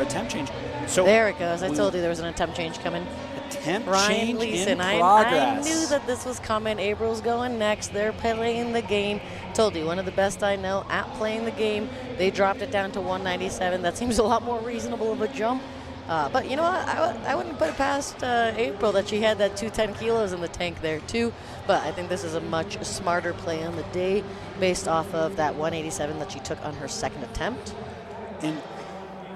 attempt change. So there it goes. I told you there was an attempt change coming. Attempt Ryan change Gleason, in progress. I knew that this was coming. April's going next. They're playing the game. Told you, one of the best I know at playing the game. They dropped it down to 197. That seems a lot more reasonable of a jump. But you know what? I wouldn't put it past April that she had that 210 kilos in the tank there too. But I think this is a much smarter play on the day based off of that 187 that she took on her 2nd attempt. And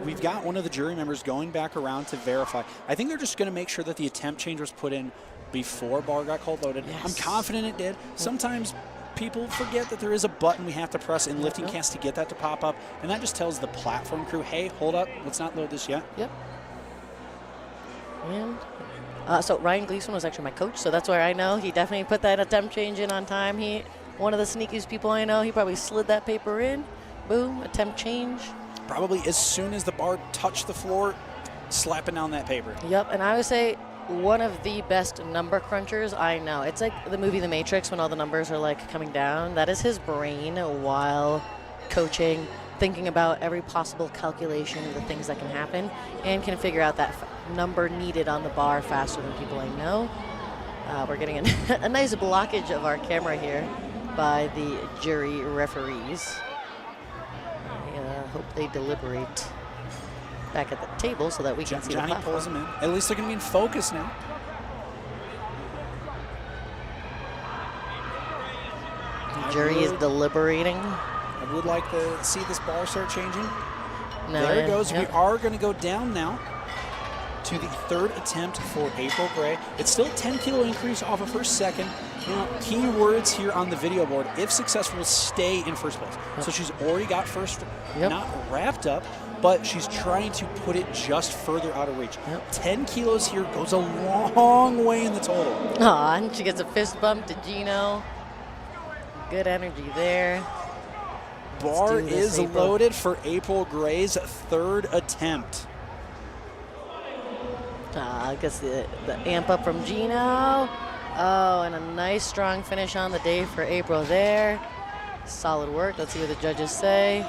we've got one of the jury members going back around to verify. I think they're just going to make sure that the attempt change was put in before bar got cold loaded. Yes. I'm confident it did. Sometimes people forget that there is a button we have to press in LiftingCast to get that to pop up, and that just tells the platform crew, hey, hold up, let's not load this yet. Yep. And so Ryan Gleason was actually my coach, so that's where I know he definitely put that attempt change in on time. One of the sneakiest people I know, he probably slid that paper in. Boom, attempt change. Probably as soon as the bar touched the floor, slapping down that paper. Yep, and I would say one of the best number crunchers I know. It's like the movie The Matrix when all the numbers are like coming down. That is his brain while coaching, thinking about every possible calculation of the things that can happen, and can figure out that number needed on the bar faster than people I know. We're getting a nice blockage of our camera here by the jury referees. hope they deliberate back at the table so that we can see Johnny the pulls platform. him in. At least they're going to be in focus now. The jury is deliberating. I would like to see this bar start changing. No, There it goes. yep. We are going to go down now to the third attempt for April Gray. It's still a 10-kilo increase off of her second. Key words here on the video board: if successful, stay in first place. Yep. So she's already got first, Yep. not wrapped up, but she's trying to put it just further out of reach. Yep. 10 kilos here goes a long way in the total. Aw, and she gets a fist bump to Gino. Good energy there. Bar do this, is April. loaded for April Gray's third attempt. I guess the amp up from Gino. Oh, and a nice strong finish on the day for April there. Solid work. Let's see what the judges say.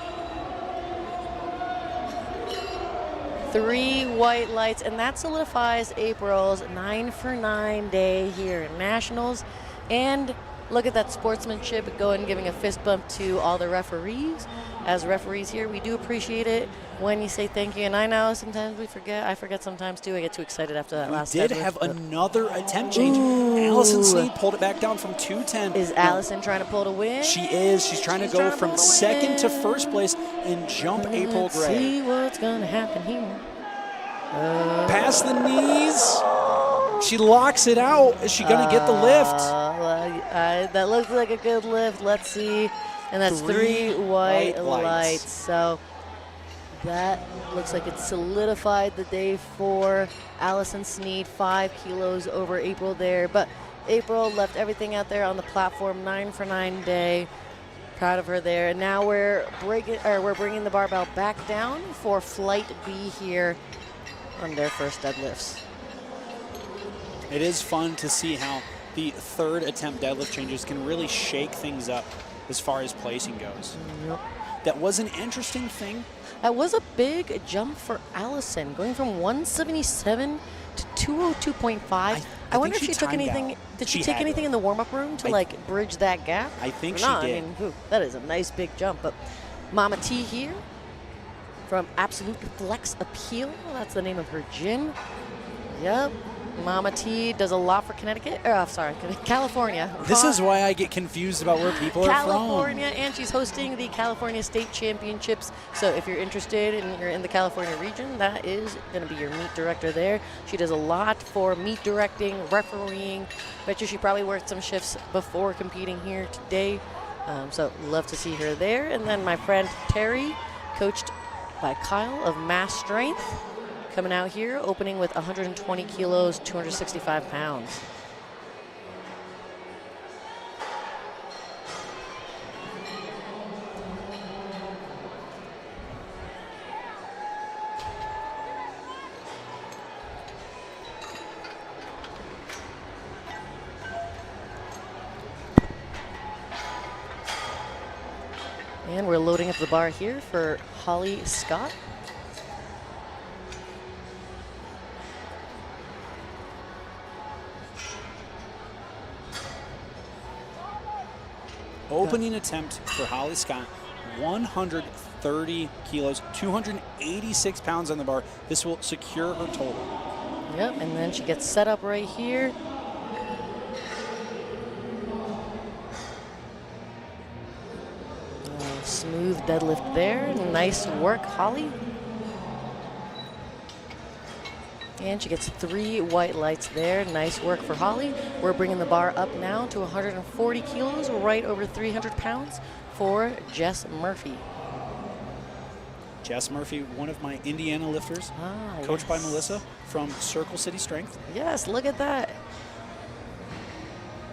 3 white lights, and that solidifies April's 9 for 9 day here at Nationals. And look at that sportsmanship, going giving a fist bump to all the referees. As referees here, we do appreciate it when you say thank you. And I know sometimes we forget. I forget sometimes too. I get too excited after that last We did deadlift, have but- another attempt change. Ooh. Allison Sneed pulled it back down from 210. Is Allison trying to pull the win? She is. She's trying to She's go trying to from pull the second to win. first place and jump April Let's Gray. see what's gonna happen here. Past the knees. She locks it out. Is she going to get the lift? That looks like a good lift. Let's see. And that's 3 white white lights. lights. So that looks like it solidified the day for Allison Sneed. 5 kilos over April there. But April left everything out there on the platform. 9 for 9 day. Proud of her there. And now we're bringing the barbell back down for Flight B here on their first deadlifts. It is fun to see how the third attempt deadlift changes can really shake things up as far as placing goes. Yep. That was an interesting thing. That was a big jump for Allison, going from 177 to 202.5. I wonder if think she took timed anything. out. Did she She take had anything to. in the warm-up room to like bridge that gap? I think Or she not? did. I mean, that is a nice big jump. But Mama T here from Absolute Flex Appeal. That's the name of her gym. Yep. Mama T does a lot for Connecticut. California. This is why I get confused about where people are California, and she's hosting the California State Championships. So if you're interested and you're in the California region, that is going to be your meet director there. She does a lot for meet directing, refereeing. Bet you she probably worked some shifts before competing here today. So love to see her there. And then my friend Terry, coached by Kyle of Mass Strength, coming out here, opening with 120 kilos, 265 pounds. And we're loading up the bar here for Holly Scott. Opening attempt for Holly Scott, 130 kilos, 286 pounds on the bar. This will secure her total. Yep, and then she gets set up right here. Smooth deadlift there. Nice work, Holly. And she gets 3 white lights there. Nice work for Holly. We're bringing the bar up now to 140 kilos, right over 300 pounds for Jess Murphy. Jess Murphy, one of my Indiana lifters, coached by Melissa from Circle City Strength. Yes, look at that.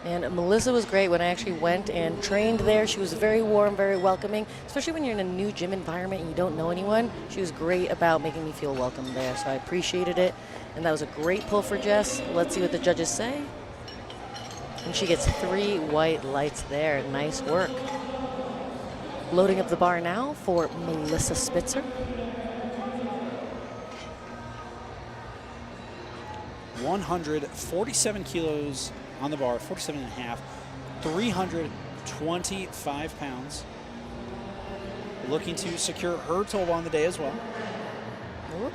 And Melissa was great when I actually went and trained there. She was very warm, very welcoming, especially when you're in a new gym environment and you don't know anyone. She was great about making me feel welcome there, so I appreciated it. And that was a great pull for Jess. Let's see what the judges say. And she gets 3 white lights there. Nice work. Loading up the bar now for Melissa Spitzer. $147 kilos on the bar, 47 and a half, 325 pounds. looking to secure her total on the day as well. Oop.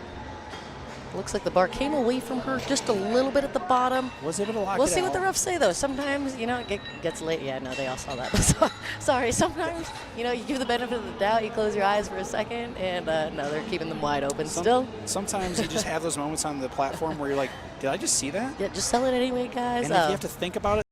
Looks like the bar came away from her just a little bit at the bottom. Was able to lock We'll it see out. what the refs say, though. Sometimes, you know, it gets late. Yeah, no, they all saw that. Sorry, sometimes, you know, you give the benefit of the doubt, you close your eyes for a second, and no, they're keeping them wide open still. Sometimes you just have those moments on the platform where you're like, did I just see that? Yeah, just sell it anyway, guys. And if you have to think about it,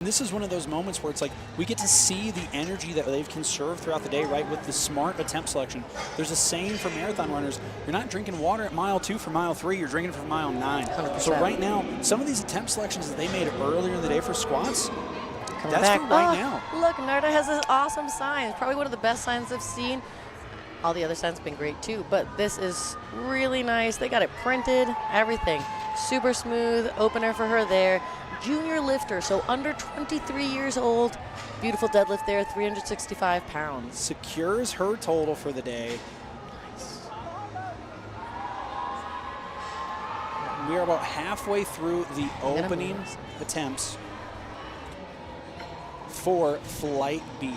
this is one of those moments where it's like we get to see the energy that they've conserved throughout the day, right, with the smart attempt selection. There's a saying for marathon runners, you're not drinking water at mile 2 for mile 3, you're drinking for mile 9. 100%. So right now, some of these attempt selections that they made earlier in the day for squats, Coming that's back. for right now. Look, Narda has this awesome sign. It's probably one of the best signs I've seen. All the other signs have been great too, but this is really nice. They got it printed, everything. Super smooth, opener for her there. Junior lifter, so under 23 years old. Beautiful deadlift there, 365 pounds. Secures her total for the day. We are about halfway through the opening attempts for Flight B.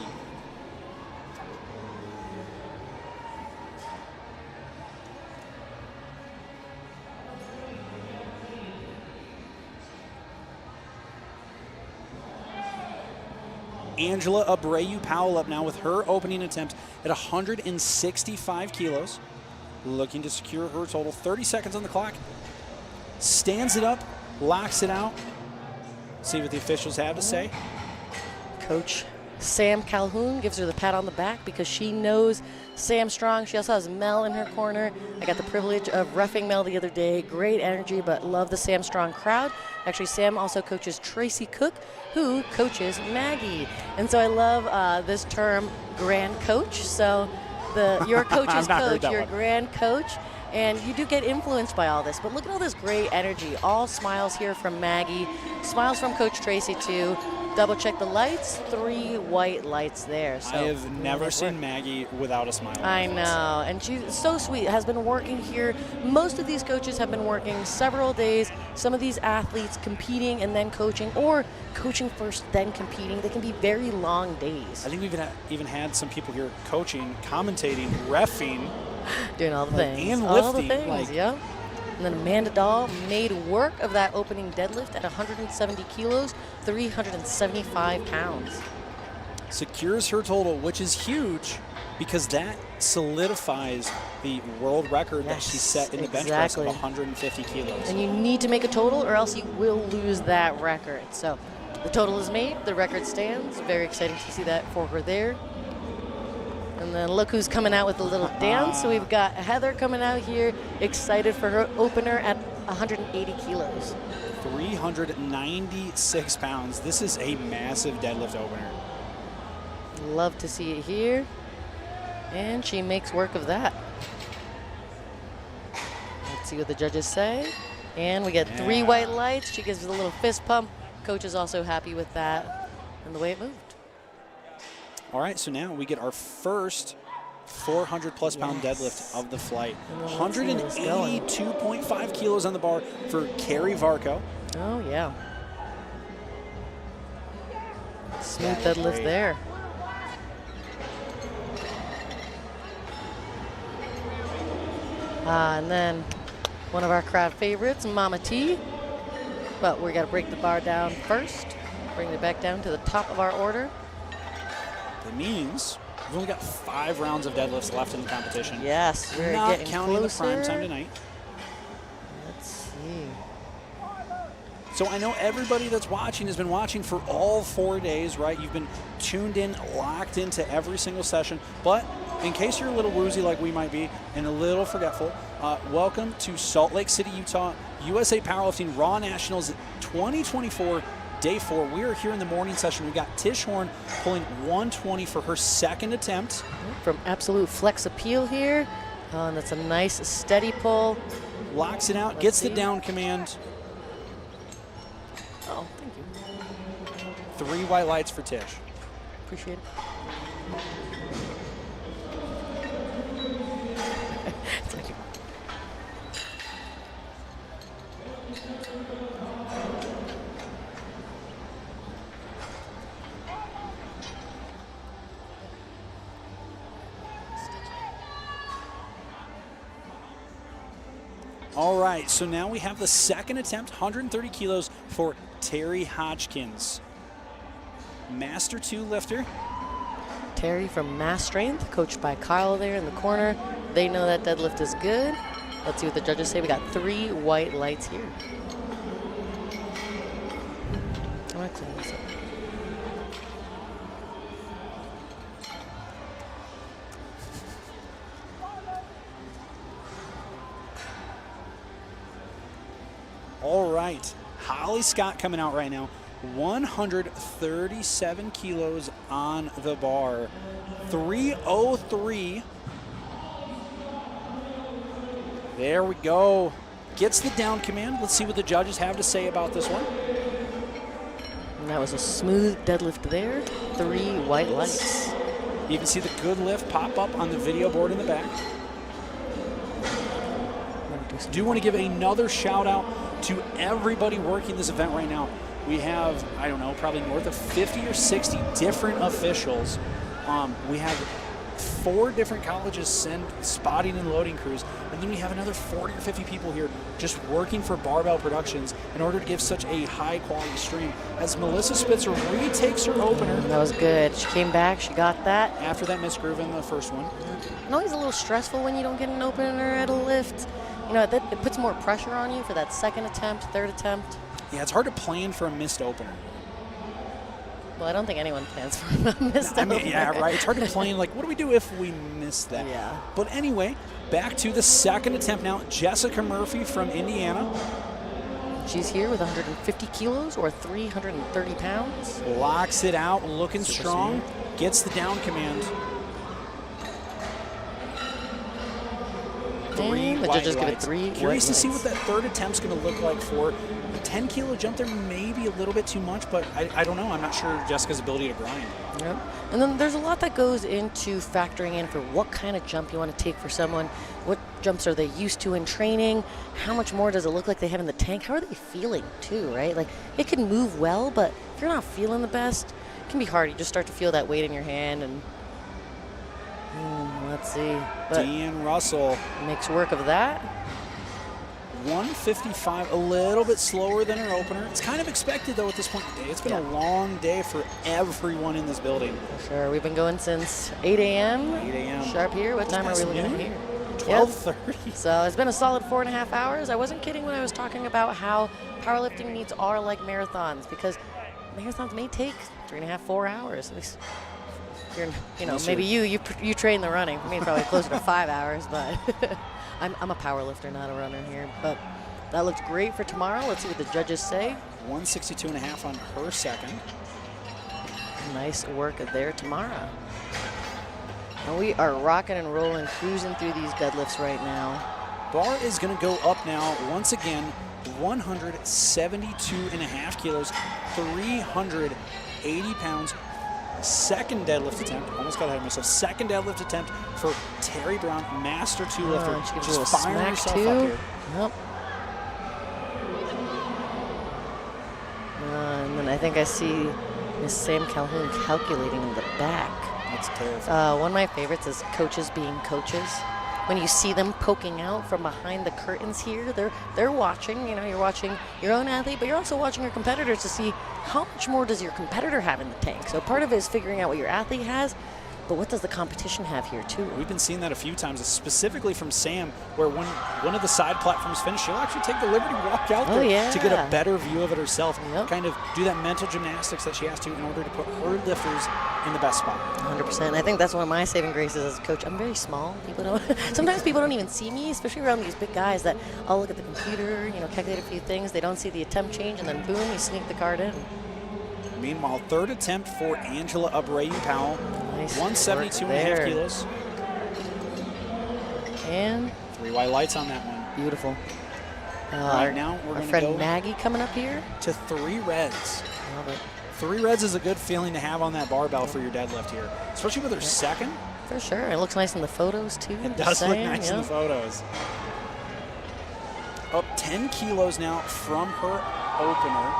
Angela Abreu-Powell up now with her opening attempt at 165 kilos. Looking to secure her total. 30 seconds on the clock. Stands it up, locks it out. See what the officials have to say. Coach Sam Calhoun gives her the pat on the back because she knows Sam strong. She also has Mel in her corner. I got the privilege of reffing Mel the other day. Great energy, but love the Sam strong crowd. Actually, Sam also coaches Tracy Cook, who coaches Maggie. And so I love this term, grand coach. So your coach's coach, your grand coach. And you do get influenced by all this. But look at all this great energy. All smiles here from Maggie. Smiles from Coach Tracy, too. Double check the lights. 3 white lights there. So I have never seen Maggie without a smile. I know. And she's so sweet. Has been working here. Most of these coaches have been working several days. Some of these athletes competing and then coaching, or coaching first, then competing. They can be very long days. I think we've even had some people here coaching, commentating, reffing. Doing all the things. And all lifting. the things, yeah. And then Amanda Dahl made work of that opening deadlift at 170 kilos, 375 pounds. Secures her total, which is huge because that solidifies the world record that she set in the bench press of 150 kilos. And you need to make a total or else you will lose that record. So the total is made, the record stands. Very exciting to see that for her there. And then look who's coming out with a little dance. So we've got Heather coming out here, excited for her opener at 180 kilos. 396 pounds. This is a massive deadlift opener. Love to see it here. And she makes work of that. Let's see what the judges say. And we get 3 white lights. She gives us a little fist pump. Coach is also happy with that and the way it moved. All right, so now we get our first 400-plus pound deadlift of the flight. 182.5 kilos on the bar for Carrie Varco. Oh, yeah. Smooth deadlift there. And then one of our crowd favorites, Mama T. But we got to break the bar down first. Bring it back down to the top of our order. That means we've only got 5 rounds of deadlifts left in the competition. Yes, we're not getting counting closer. the prime time tonight. Let's see. So I know everybody that's watching has been watching for all 4 days, right? You've been tuned in, locked into every single session. But in case you're a little woozy like we might be and a little forgetful, welcome to Salt Lake City, Utah, USA Powerlifting Raw Nationals 2024. Day 4, we are here in the morning session. We've got Tish Horn pulling 120 for her second attempt. From Absolute Flex Appeal here. And that's a nice steady pull. Locks it out, gets the down command. Oh, thank you. 3 white lights for Tish. Appreciate it. Thank you. All right, so now we have the second attempt, 130 kilos for Terry Hodgkins. Master 2 lifter. Terry from Mass Strength, coached by Kyle there in the corner. They know that deadlift is good. Let's see what the judges say. We got 3 white lights here. I'm not cleaning this up. All right, Holly Scott coming out right now. 137 kilos on the bar. 303. There we go. Gets the down command. Let's see what the judges have to say about this one. And that was a smooth deadlift there. 3 white lights. You can see the good lift pop up on the video board in the back. Do want to give another shout out to everybody working this event right now. We have, I don't know, probably north of 50 or 60 different officials. We have 4 different colleges send spotting and loading crews, and then we have another 40 or 50 people here just working for Barbell Productions in order to give such a high quality stream. As Melissa Spitzer retakes her opener. That was good. She came back, she got that. After that missed groove in the first one. It's always a little stressful when you don't get an opener at a lift. You know, it puts more pressure on you for that second attempt, third attempt. Yeah, it's hard to plan for a missed opener. Well, I don't think anyone plans for a missed opener. Yeah, right. It's hard to plan, like, what do we do if we miss that? Yeah. But anyway, back to the second attempt now. Jessica Murphy from Indiana. She's here with 150 kilos or 330 pounds. Locks it out, looking Super strong. smooth. Gets the down command. 3 the white judges give it lights. 3 Curious white to see what lights. that third attempt's going to look like for a 10-kilo jump. There may be a little bit too much, but I don't know. I'm not sure Jessica's ability to grind. Yep. And then there's a lot that goes into factoring in for what kind of jump you want to take for someone. What jumps are they used to in training? How much more does it look like they have in the tank? How are they feeling too, right? Like, it can move well, but if you're not feeling the best, it can be hard. You just start to feel that weight in your hand and let's see. But Deanne Russell. makes work of that. 155, a little bit slower than her opener. It's kind of expected, though, at this point in the day. It's been a long day for everyone in this building. For sure. We've been going since 8 a.m. 8 a.m. Sharp here. What Just time are we past looking at noon. here? 12:30. So it's been a solid 4.5 hours. I wasn't kidding when I was talking about how powerlifting meets are like marathons, because marathons may take 3.5, 4 hours. At least maybe you train the running. For me, probably closer to 5 hours, but I'm a power lifter, not a runner here. But that looks great for tomorrow. Let's see what the judges say. 162.5 on her second. Nice work there tomorrow. And we are rocking and rolling, cruising through these deadlifts right now. Bar is going to go up now once again, 172.5 kilos, 380 pounds. Second deadlift attempt, almost got ahead of myself. Second deadlift attempt for Terry Brown, Master 2 lifter. She gives Just a little firing smack herself too. up here. Yep. And then I think I see Miss Sam Calhoun calculating in the back. That's terrifying. One of my favorites is coaches being coaches. When you see them poking out from behind the curtains here, they're watching. You're watching your own athlete, but you're also watching your competitors to see how much more does your competitor have in the tank. So part of it is figuring out what your athlete has, but what does the competition have here too? We've been seeing that a few times, specifically from Sam, where when one of the side platforms finished, she'll actually take the liberty, walk out there to get a better view of it herself, kind of do that mental gymnastics that she has to in order to put her lifters in the best spot. 100%. I think that's one of my saving graces as a coach. I'm very small. Sometimes people don't even see me, especially around these big guys that I'll look at the computer, calculate a few things. They don't see the attempt change, and then boom, you sneak the card in. Meanwhile, third attempt for Angela Abreu-Powell. Nice 172.5 kilos. And 3 white lights on that one. Beautiful. Right now, we're our going to friend go Maggie coming up here to 3 reds. Love it. 3 reds is a good feeling to have on that barbell for your deadlift here, especially with her second. For sure. It looks nice in the photos too. It does look nice in the photos. Up 10 kilos now from her opener.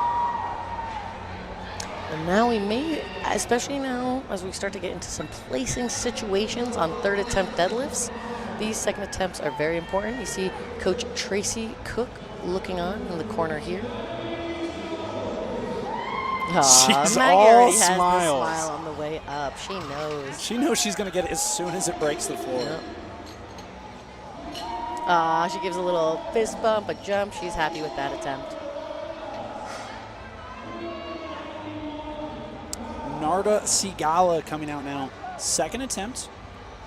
And now we may, especially now as we start to get into some placing situations on third attempt deadlifts, these second attempts are very important. You see Coach Tracy Cook looking on in the corner here. She's Maggie all already has the smiles. smile on the way up. She knows. She knows she's going to get it as soon as it breaks the floor. Yep. She gives a little fist bump, a jump. She's happy with that attempt. Narda Sigala coming out now. Second attempt.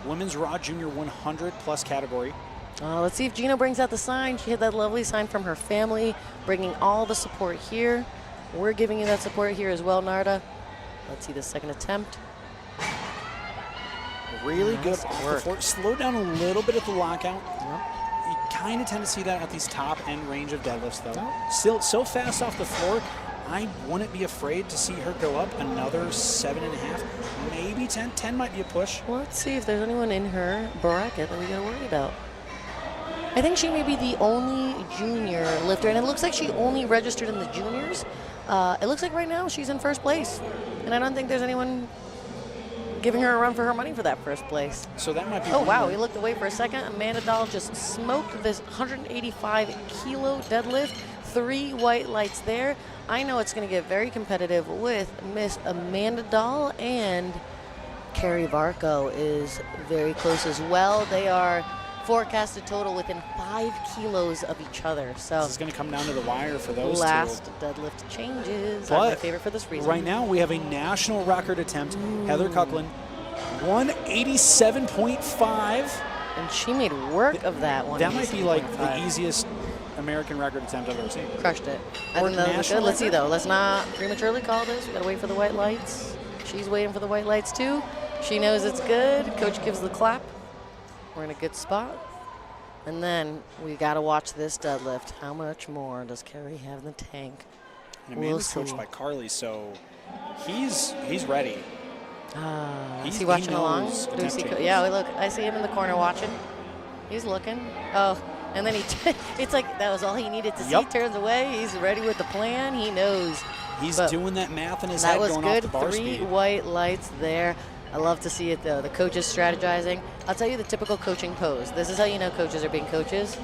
Women's Raw Junior 100 plus category. Let's see if Gina brings out the sign. She had that lovely sign from her family, bringing all the support here. We're giving you that support here as well, Narda. Let's see the second attempt. Really good off the floor. Slow down a little bit at the lockout. Yep. You kind of tend to see that at these top end range of deadlifts, though. Still so fast off the floor. I wouldn't be afraid to see her go up another 7.5, maybe 10. 10 might be a push. Well, let's see if there's anyone in her bracket that we gotta worry about. I think she may be the only junior lifter, and it looks like she only registered in the juniors. It looks like right now she's in first place, and I don't think there's anyone giving her a run for her money for that first place. So that might be. Oh wow, we looked away for a second. Amanda Dahl just smoked this 185 kilo deadlift. 3 white lights there. I know it's going to get very competitive with Miss Amanda Dahl, and Carrie Varco is very close as well. They are forecasted total within 5 kilos of each other. So this is going to come down to the wire for those last two. deadlift changes. But are my favorite for this reason. Right now we have a national record attempt. Heather Cuckland, 187.5. And she made work of that one. That might be like the easiest American record attempt I've ever seen. Crushed it. I think that was good. Let's see though. Let's not prematurely call this. We gotta wait for the white lights. She's waiting for the white lights too. She knows it's good. Coach gives the clap. We're in a good spot. And then we gotta watch this deadlift. How much more does Carrie have in the tank? And Amanda's coached by Carly, so he's ready. Is he watching along? Do we see yeah, look. I see him in the corner watching. He's looking. Oh. And then it's like that was all he needed to see. Turns away. He's ready with the plan. He knows. He's doing that math in his head going off the bar That was speed. good. 3 white lights there. I love to see it though. The coaches strategizing. I'll tell you the typical coaching pose. This is how you know coaches are being coaches.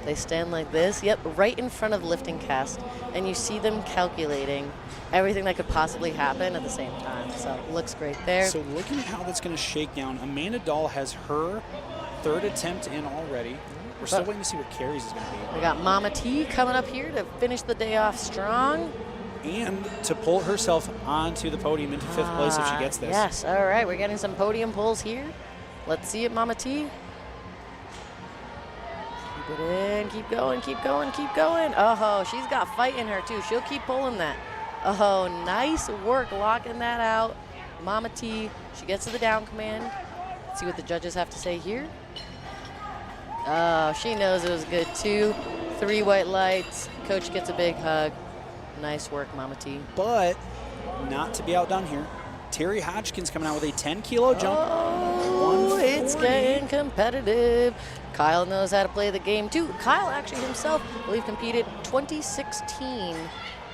They stand like this. Yep, right in front of LiftingCast, and you see them calculating everything that could possibly happen at the same time. So looks great there. So looking at how that's going to shake down, Amanda Dahl has her third attempt in already. We're still waiting to see what carries is going to be. We got Mama T coming up here to finish the day off strong. And to pull herself onto the podium into 5th place if she gets this. Yes, all right, we're getting some podium pulls here. Let's see it, Mama T. Keep it in, keep going, keep going, keep going. Oh, she's got fight in her too. She'll keep pulling that. Oh, nice work locking that out. Mama T, she gets to the down command. Let's see what the judges have to say here. Oh, she knows it was good too. 3 white lights. Coach gets a big hug. Nice work, Mama T. But not to be outdone here. Terry Hodgkins coming out with a 10-kilo jump. Oh, it's getting competitive. Kyle knows how to play the game too. Kyle actually himself, I believe, competed 2016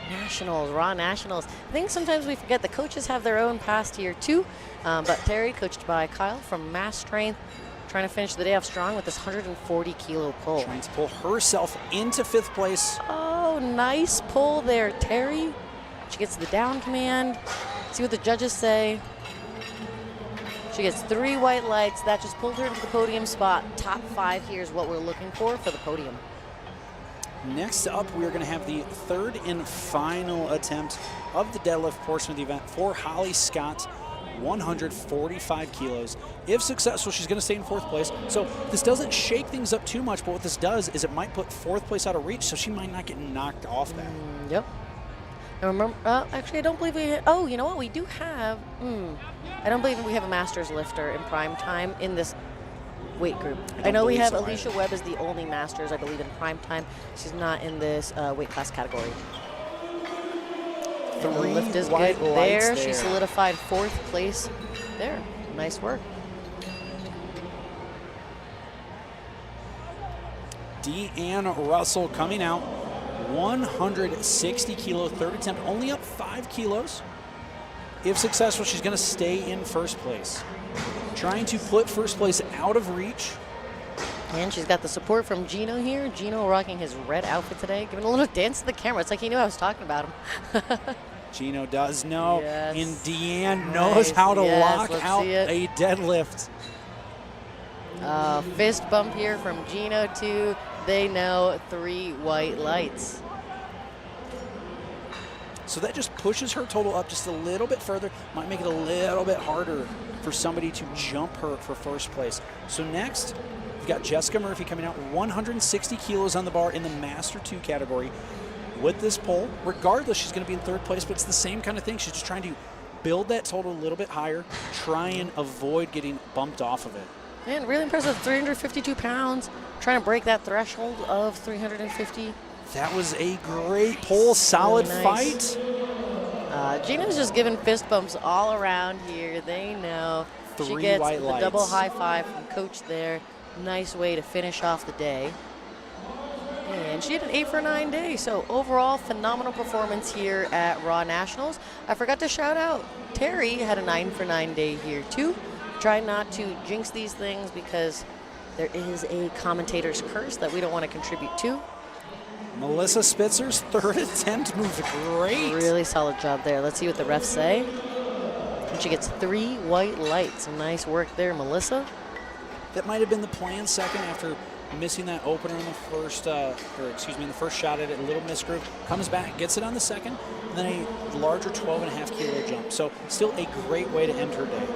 Nationals, Raw Nationals. I think sometimes we forget the coaches have their own past here too. But Terry, coached by Kyle from Mass Strength, trying to finish the day off strong with this 140-kilo pull. Trying to pull herself into 5th place. Oh, nice pull there, Terry. She gets the down command. See what the judges say. She gets 3 white lights. That just pulled her into the podium spot. Top 5 here is what we're looking for the podium. Next up, we're going to have the 3rd and final attempt of the deadlift portion of the event for Holly Scott, 145 kilos. If successful, she's going to stay in 4th place. So this doesn't shake things up too much, but what this does is it might put 4th place out of reach, so she might not get knocked off that. Yep. I remember, actually, I don't believe we, oh, you know what, we do have, I don't believe we have a Masters lifter in prime time in this weight group. I know we have Alicia Webb as the only Masters, I believe, in prime time. She's not in this weight class category. And the lift is good there. She solidified 4th place there. Nice work. Deanne Russell coming out, 160 kilo, 3rd attempt, only up 5 kilos. If successful, she's going to stay in 1st place. Trying to put 1st place out of reach. And she's got the support from Gino here. Gino rocking his red outfit today, giving a little dance to the camera. It's like he knew I was talking about him. Gino does know, yes. And Deanne knows how to lock out a a deadlift. Fist bump here from Gino too. They know 3 white lights. So that just pushes her total up just a little bit further. Might make it a little bit harder for somebody to jump her for 1st place. So next, we've got Jessica Murphy coming out 160 kilos on the bar in the Master 2 category. With this pull, regardless, she's going to be in 3rd place, but it's the same kind of thing. She's just trying to build that total a little bit higher, try and avoid getting bumped off of it. And really impressive, 352 pounds, trying to break that threshold of 350. That was a great pull, solid really nice fight. Gina's just giving fist bumps all around here. They know. 3 she gets white the lights. Double high five from Coach there. Nice way to finish off the day. And she had an 8 for 9 day. So overall, phenomenal performance here at Raw Nationals. I forgot to shout out Terry had a 9 for 9 day here too. Try not to jinx these things because there is a commentator's curse that we don't want to contribute to. Melissa Spitzer's 3rd attempt moved great. Really solid job there. Let's see what the refs say. And she gets 3 white lights. Nice work there, Melissa. That might have been the plan second after missing that opener in the first, in the first shot at it, a little misgroove. Comes back, gets it on the second, and then a larger 12.5 kilo jump. So still a great way to end her day.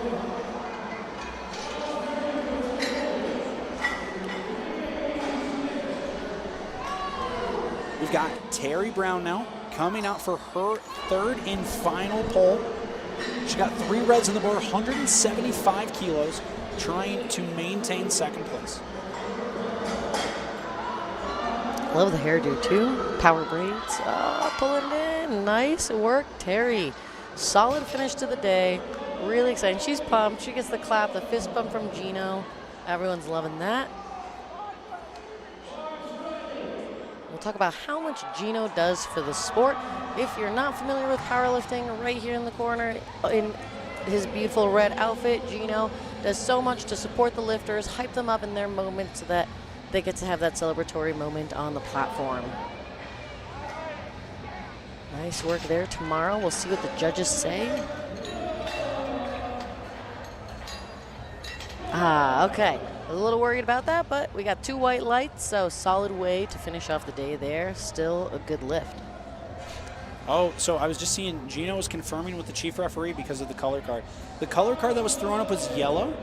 We've got Terry Brown now coming out for her 3rd and final pull. She got 3 reds in the bar, 175 kilos, trying to maintain 2nd place. Love the hairdo too. Power braids. Oh, pulling it in. Nice work, Terry. Solid finish to the day. Really exciting. She's pumped. She gets the clap, the fist bump from Gino. Everyone's loving that. We'll talk about how much Gino does for the sport. If you're not familiar with powerlifting, right here in the corner in his beautiful red outfit, Gino does so much to support the lifters, hype them up in their moment so that they get to have that celebratory moment on the platform. Nice work there. Tomorrow we'll see what the judges say. Okay. was a little worried about that, but we got 2 white lights, so solid way to finish off the day there. Still a good lift. Oh, so I was just seeing Gino was confirming with the chief referee because of the color card. The color card that was thrown up was yellow,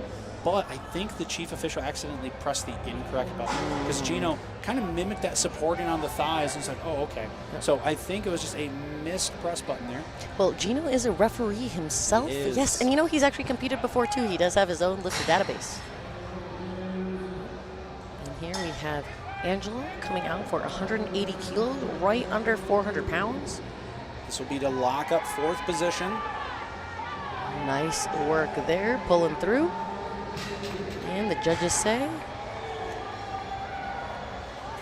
but I think the chief official accidentally pressed the incorrect button because Gino kind of mimicked that supporting on the thighs and it's like, oh, okay. So I think it was just a missed press button there. Well, Gino is a referee himself. Yes, and you know he's actually competed before too. He does have his own lifter database. And here we have Angela coming out for 180 kilos, right under 400 pounds. This will be to lock up 4th position. Nice work there, pulling through. And the judges say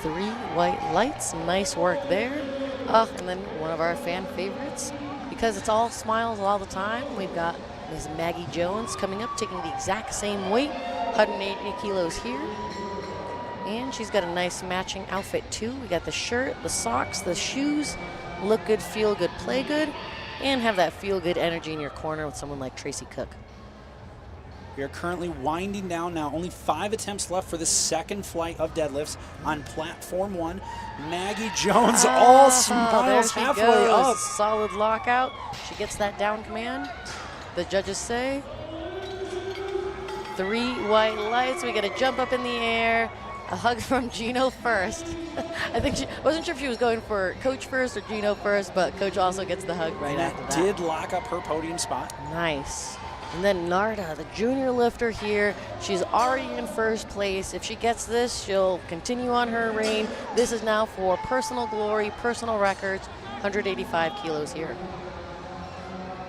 3 white lights. Nice work there. And then one of our fan favorites, because it's all smiles all the time, we've got Ms. Maggie Jones coming up, taking the exact same weight, 180 kilos here. And she's got a nice matching outfit too. We got the shirt, the socks, the shoes. Look good, feel good, play good, and have that feel good energy in your corner with someone like Tracy Cook. We are currently winding down now. Only 5 attempts left for the 2nd flight of deadlifts on platform 1. Maggie Jones all smiles halfway up. Solid lockout. She gets that down command. The judges say 3 white lights. We got to jump up in the air. A hug from Gino first. I think she wasn't sure if she was going for Coach first or Gino first, but Coach also gets the hug right after that. Did lock up her podium spot. Nice. And then Narda, the junior lifter here, she's already in 1st place. If she gets this, she'll continue on her reign. This is now for personal glory, personal records, 185 kilos here.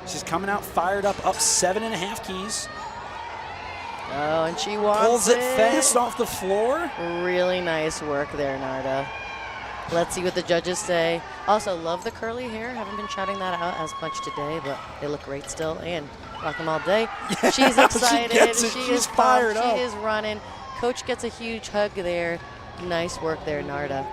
She's coming out fired up 7.5 keys. Oh, and she wants Pulls it fast off the floor. Really nice work there, Narda. Let's see what the judges say. Also, love the curly hair. Haven't been shouting that out as much today, but they look great still. And rock them all day. Yeah, she's excited. She's fired up. She is running. Coach gets a huge hug there. Nice work there, Narda.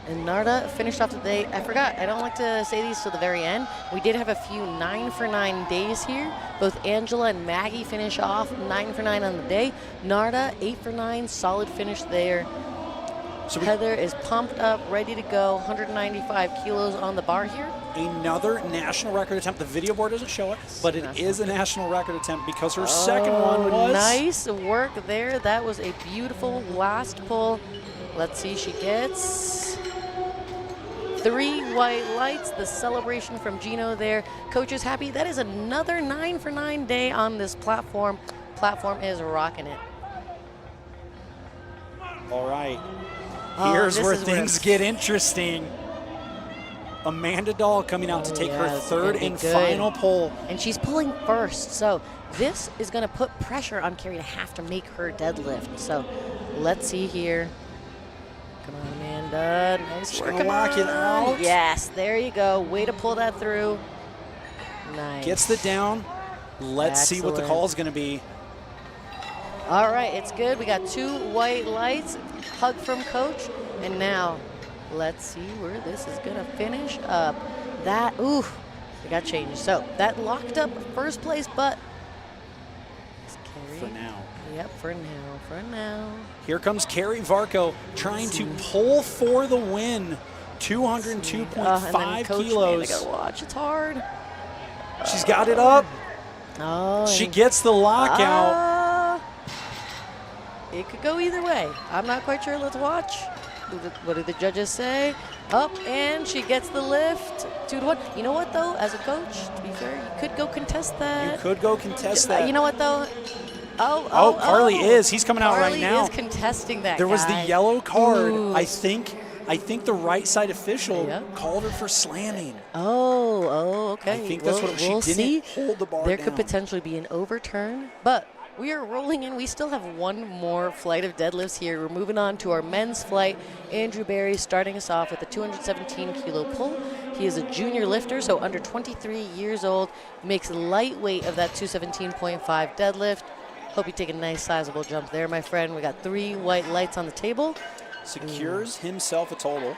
And Narda finished off the day. I forgot, I don't like to say these till the very end. We did have a few 9-for-9 days here. Both Angela and Maggie finish off 9-for-9 on the day. Narda, 8-for-9, solid finish there. So Heather is pumped up, ready to go, 195 kilos on the bar here. Another national record attempt. The video board doesn't show it, but it is a national record attempt because her second one was. Nice work there. That was a beautiful last pull. Let's see, she gets 3 white lights, the celebration from Gino there. Coach is happy. That is another 9-for-9 day on this platform. Platform is rocking it. All right. Here's where things get interesting. Amanda Dahl coming out to take her 3rd and final pull. And she's pulling first, so this is going to put pressure on Carrie to have to make her deadlift. So let's see here. Come on, Amanda. Nice work. Come on. Lock it out. Yes, there you go. Way to pull that through. Nice. Gets the down. Let's see what the call is going to be. All right, it's good. We got 2 white lights. Hug from Coach. And now, let's see where this is going to finish up. That, we got changed. So that locked up 1st place, but for now. Yep, for now. Here comes Carrie Varco trying to pull for the win. 202.5 kilos. I gotta watch. It's hard. She's got it up. Oh. She gets the lockout. It could go either way. I'm not quite sure. Let's watch. What do the judges say? Up, and she gets the lift. 2-1. You know what, though? As a coach, to be fair, you could go contest that. You could go contest that. You know what, though? Carly is. He's coming out right now. Carly is contesting that. There was the yellow card. I think the right side official called her for slamming. Okay. I think that's what she didn't hold the bar down. There could potentially be an overturn, but we are rolling in. We still have 1 more flight of deadlifts here. We're moving on to our men's flight. Andrew Barry starting us off with a 217-kilo pull. He is a junior lifter, so under 23 years old. Makes lightweight of that 217.5 deadlift. Hope you take a nice sizable jump there, my friend. We got 3 white lights on the table. Secures himself a total.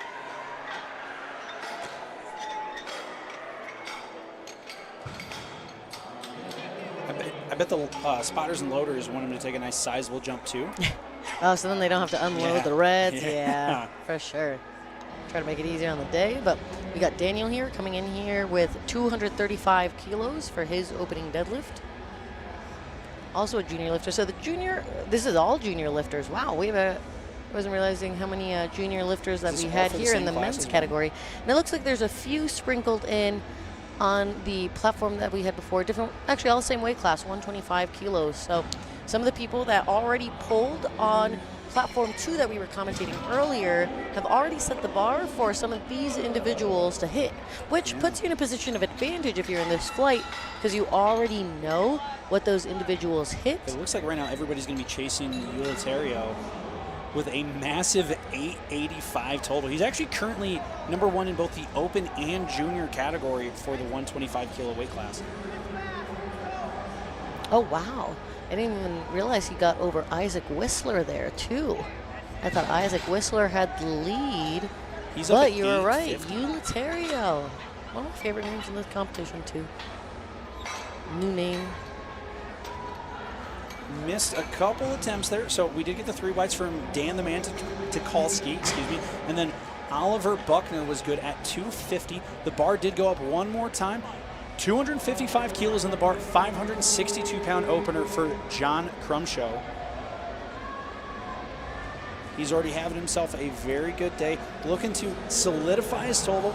I I bet the spotters and loaders want him to take a nice sizable jump too. Oh, so then they don't have to unload the reds. Yeah. Yeah, for sure. Try to make it easier on the day. But we got Daniel here coming in here with 235 kilos for his opening deadlift. Also a junior lifter. So this is all junior lifters. Wow, I wasn't realizing how many junior lifters that we had here in the men's category. And it looks like there's a few sprinkled in on the platform that we had before. Actually all the same weight class, 125 kilos. So some of the people that already pulled on platform 2 that we were commentating earlier have already set the bar for some of these individuals to hit, which puts you in a position of advantage if you're in this flight because you already know what those individuals hit. It looks like right now everybody's going to be chasing Uliterio with a massive 885 total. He's actually currently #1 in both the open and junior category for the 125 kilo weight class. Oh, wow. I didn't even realize he got over Isaac Whistler there, too. I thought Isaac Whistler had the lead. But you were right. Uliterio. One of my favorite names in this competition, too. New name. Missed a couple attempts there. So we did get the 3 whites from Dan the Man Tukalski, and then Oliver Buckner was good at 250. The bar did go up one more time. 255 kilos in the bar, 562-pound opener for John Crumshow. He's already having himself a very good day, looking to solidify his total,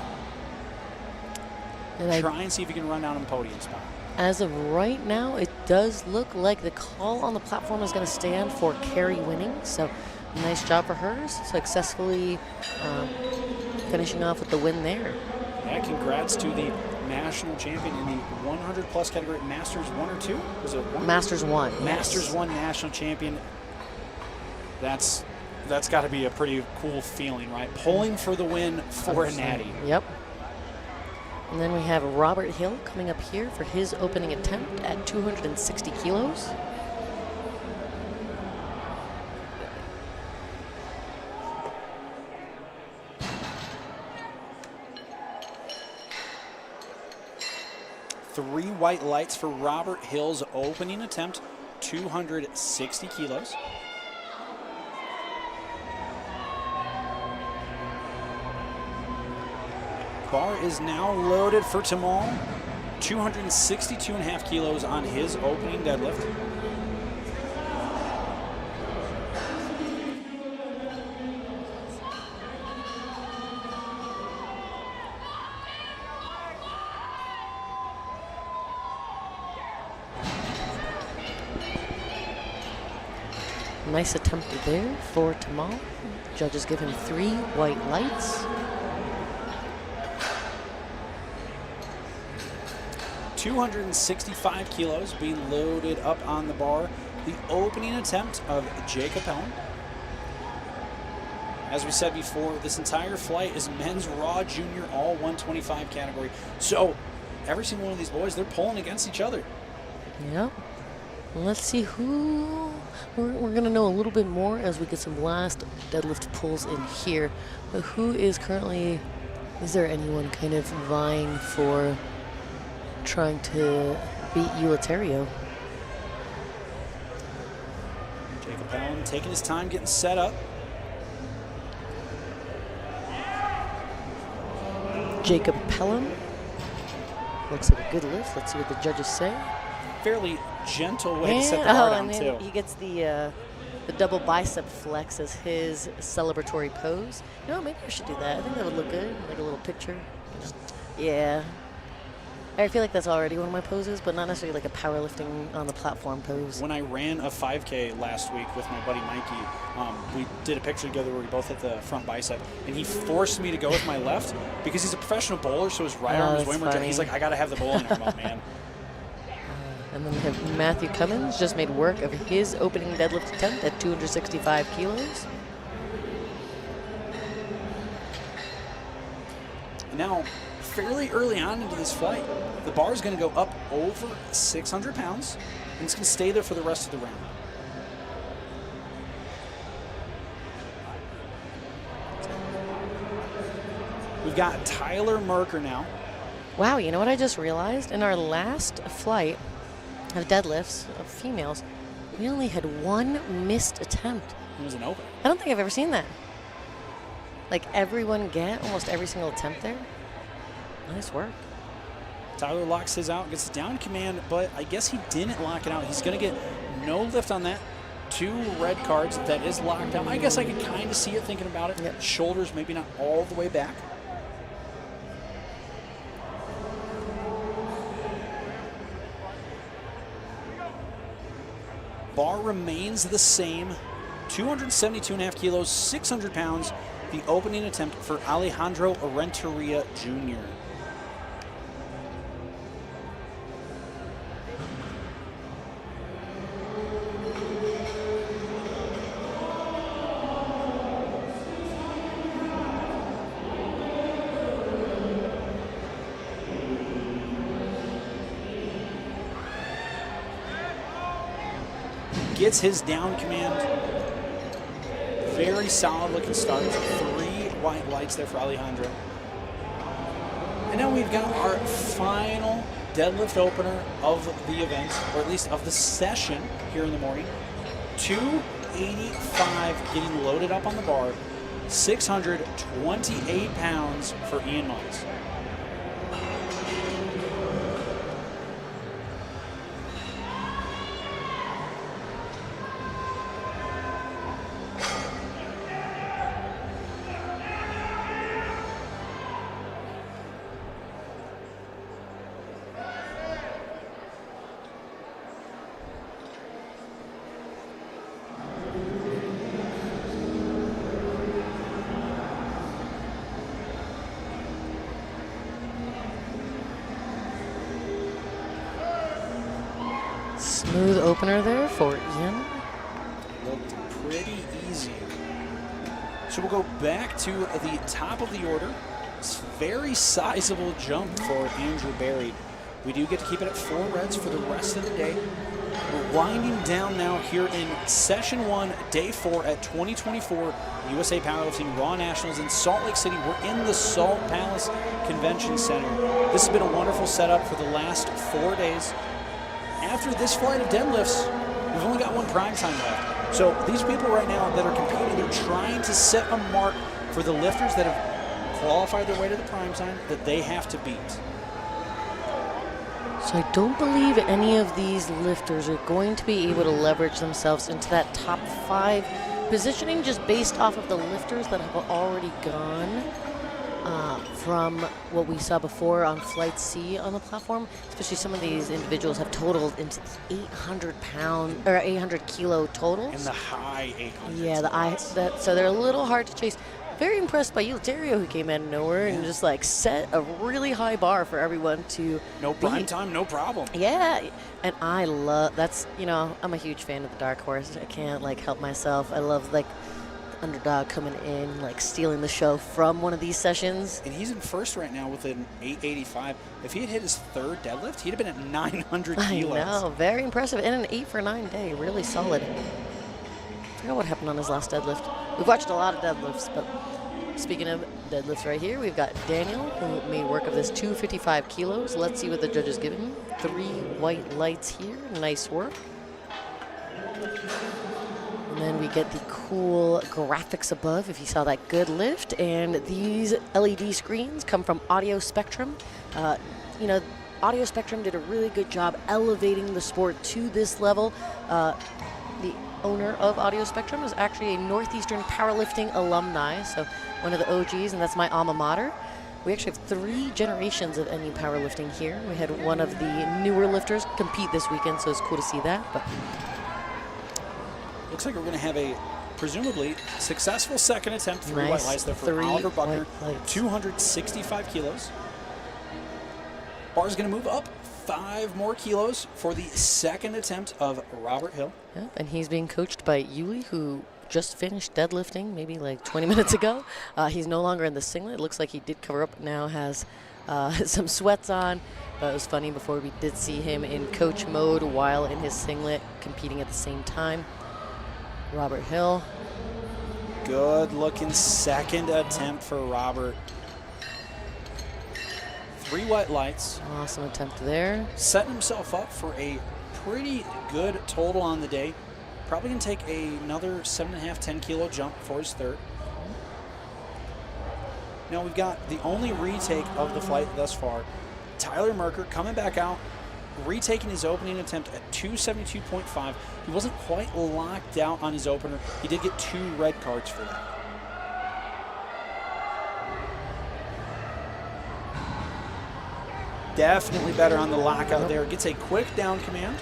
and try and see if he can run down on the podium spot. As of right now, it does look like the call on the platform is going to stand for Carrie winning. So nice job for her, successfully finishing off with the win there. Yeah, congrats to the national champion in the 100-plus category, Masters 1 or 2? Was it 1? Masters 1. Masters yes. 1 national champion. That's got to be a pretty cool feeling, right? Pulling for the win for a natty. Yep. And then we have Robert Hill coming up here for his opening attempt at 260 kilos. Three white lights for Robert Hill's opening attempt, 260 kilos. Bar is now loaded for Tamal, 262.5 kilos on his opening deadlift. Nice attempt there for Tamal. Judges give him 3 white lights. 265 kilos being loaded up on the bar. The opening attempt of Jacob Helm. As we said before, this entire flight is men's raw junior all 125 category. So every single one of these boys, they're pulling against each other. Yep. Let's see who, we're going to know a little bit more as we get some last deadlift pulls in here. But who is currently, is there anyone kind of vying for trying to beat Uliterio? Jacob Allen taking his time getting set up. Jacob Pelham. Looks like a good lift. Let's see what the judges say. Fairly gentle way to set the bar down, and then too. he gets the double bicep flex as his celebratory pose. You know, maybe I should do that. I think that would look good, like a little picture. Yeah. I feel like that's already one of my poses, but not necessarily like a powerlifting on the platform pose. When I ran a 5K last week with my buddy Mikey, we did a picture together where we both hit the front bicep, and he forced me to go with my left because he's a professional bowler, so his right arm is way more. He's like, I got to have the bowling arm up, man. And then we have Matthew Cummins, just made work of his opening deadlift attempt at 265 kilos. Now, fairly early on into this flight, the bar is going to go up over 600 pounds, and it's going to stay there for the rest of the round. We've got Tyler Merker now. Wow, you know what I just realized? In our last flight, of deadlifts of females, we only had one missed attempt. It was an open. I don't think I've ever seen that. Like everyone get almost every single attempt there. Nice work. Tyler locks his out, gets the down command, but I guess he didn't lock it out. He's going to get no lift on that. 2 red cards. That is locked out. I guess I could kind of see it thinking about it. Yep. Shoulders maybe not all the way back. Bar remains the same. 272.5 kilos, 600 pounds. The opening attempt for Alejandro Renteria Jr. Gets his down command. Very solid looking start. 3 white lights there for Alejandro. And now we've got our final deadlift opener of the event, or at least of the session here in the morning. 285 getting loaded up on the bar. 628 pounds for Ian Miles. Smooth opener there for Ian. Looked pretty easy. So we'll go back to the top of the order. It's a very sizable jump for Andrew Berry. We do get to keep it at 4 reds for the rest of the day. We're winding down now here in session 1, day 4 at 2024 USA Powerlifting Raw Nationals in Salt Lake City. We're in the Salt Palace Convention Center. This has been a wonderful setup for the last 4 days. After this flight of deadlifts, we've only got one primetime left. So these people right now that are competing, they're trying to set a mark for the lifters that have qualified their way to the primetime that they have to beat. So I don't believe any of these lifters are going to be able to leverage themselves into that top 5 positioning just based off of the lifters that have already gone from what we saw before on Flight C on the platform. Especially some of these individuals have totaled into 800 kilo totals. In the high 800. Yeah, so they're a little hard to chase. Very impressed by you, Dario, who came out of nowhere and just like set a really high bar for everyone to No prime time, no problem. Yeah, and I love, that's, you know, I'm a huge fan of the Dark Horse. I can't like help myself. I love like the underdog coming in, like stealing the show from one of these sessions. And he's in first right now with an 885. If he had hit his 3rd deadlift, he'd have been at 900 kilos. I know, very impressive. And an 8 for 9 day, really solid. I forgot what happened on his last deadlift. We've watched a lot of deadlifts, but speaking of deadlifts right here, we've got Daniel, who made work of this 255 kilos. Let's see what the judges give him. 3 white lights here. Nice work. And then we get the cool graphics above if you saw that good lift. And these LED screens come from Audio Spectrum. You know, Audio Spectrum did a really good job elevating the sport to this level. The owner of Audio Spectrum is actually a Northeastern powerlifting alumni, so one of the OGs, and that's my alma mater. We actually have 3 generations of NU powerlifting here. We had one of the newer lifters compete this weekend, so it's cool to see that. But looks like we're going to have a presumably successful second attempt. 3 nice. white lights there for 3 Oliver Buckner. white lights. 265 kilos. Bar's going to move up 5 more kilos for the second attempt of Robert Hill. yeah, and he's being coached by Yuli, who just finished deadlifting maybe like 20 minutes ago. He's no longer in the singlet. It looks like he did cover up, now has some sweats on. But it was funny, before we did see him in coach mode while in his singlet competing at the same time. Robert Hill. Good looking second attempt for Robert. 3 white lights. Awesome attempt there. Setting himself up for a pretty good total on the day. Probably going to take another 7.5, 10 kilo jump for his third. Now we've got the only retake of the flight thus far. Tyler Merker coming back out, retaking his opening attempt at 272.5. He wasn't quite locked out on his opener. He did get 2 red cards for that. Definitely better on the lockout there. Gets a quick down command.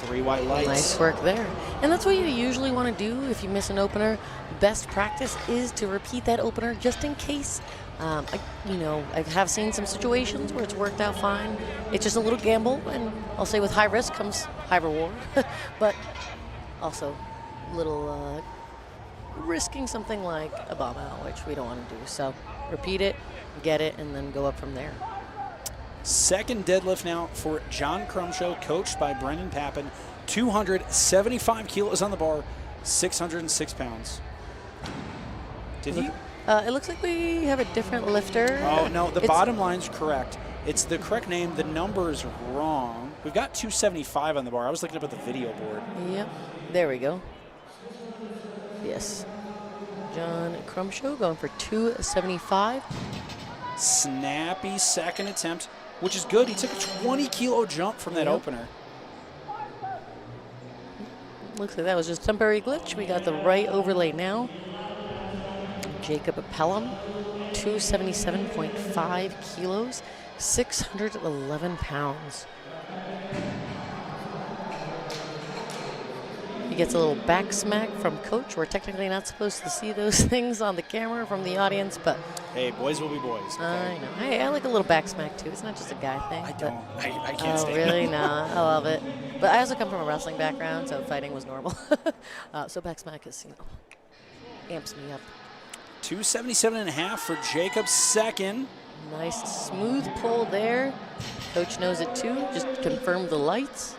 3 white lights. Nice work there. And that's what you usually want to do if you miss an opener. Best practice is to repeat that opener just in case. I have seen some situations where it's worked out fine. It's just a little gamble, and I'll say with high risk comes high reward. But also little risking something like a bomb out, which we don't want to do. So repeat it, get it, and then go up from there. Second deadlift now for John Crumshow, coached by Brendan Pappin. 275 kilos on the bar, 606 pounds. Did he? It looks like we have a different lifter. Oh, no, the bottom line's correct. It's the correct name. The number is wrong. We've got 275 on the bar. I was looking up at the video board. Yep, there we go. Yes. John Crumshow going for 275. Snappy second attempt, which is good. He took a 20 kilo jump from that opener. Looks like that was just a temporary glitch. We got the right overlay now. Jacob Pelham, 277.5 kilos, 611 pounds. He gets a little back smack from coach. We're technically not supposed to see those things on the camera from the audience, but hey, boys will be boys. Okay? I know. I like a little back smack too. It's not just a guy thing. I don't. I can't stand it. Oh, really? No, I love it. But I also come from a wrestling background, so fighting was normal. So back smack is, amps me up. 277.5 for Jacob's second. Nice smooth pull there. Coach knows it too. Just confirm the lights.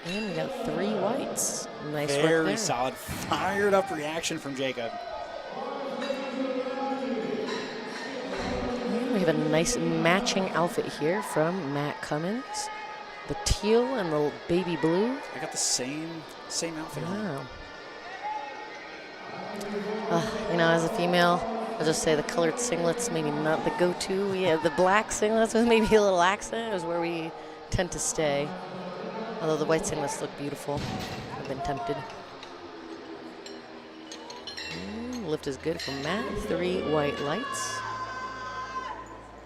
And we got 3 whites. Nice work there. Very solid. Fired up reaction from Jacob. And we have a nice matching outfit here from Matt Cummins. The teal and the baby blue. I got the same outfit on. Wow. As a female, I'll just say the colored singlets, maybe not the go-to. Yeah, the black singlets with maybe a little accent is where we tend to stay. Although the white singlets look beautiful. I've been tempted. Lift is good from Matt. 3 white lights.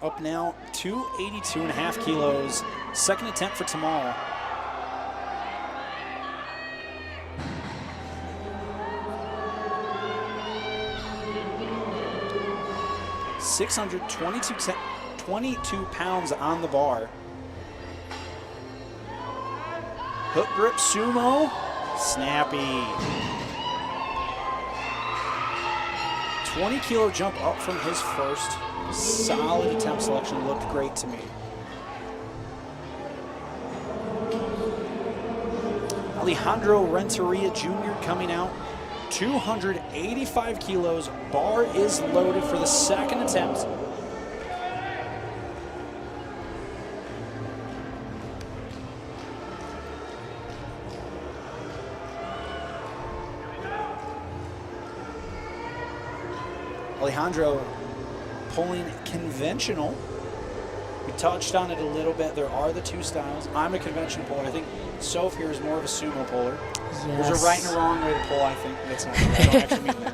Up now, 282.5 kilos. Second attempt for Tamal. $622 pounds on the bar. Hook grip sumo, snappy. 20 kilo jump up from his first. Solid attempt selection, looked great to me. Alejandro Renteria Jr. coming out, 285 kilos. Bar is loaded for the second attempt. Alejandro pulling conventional. We touched on it a little bit. There are the 2 styles. I'm a conventional puller. I think Soph here is more of a sumo puller. Yes. There's a right and a wrong way to pull, I think. That's not, I don't actually mean that.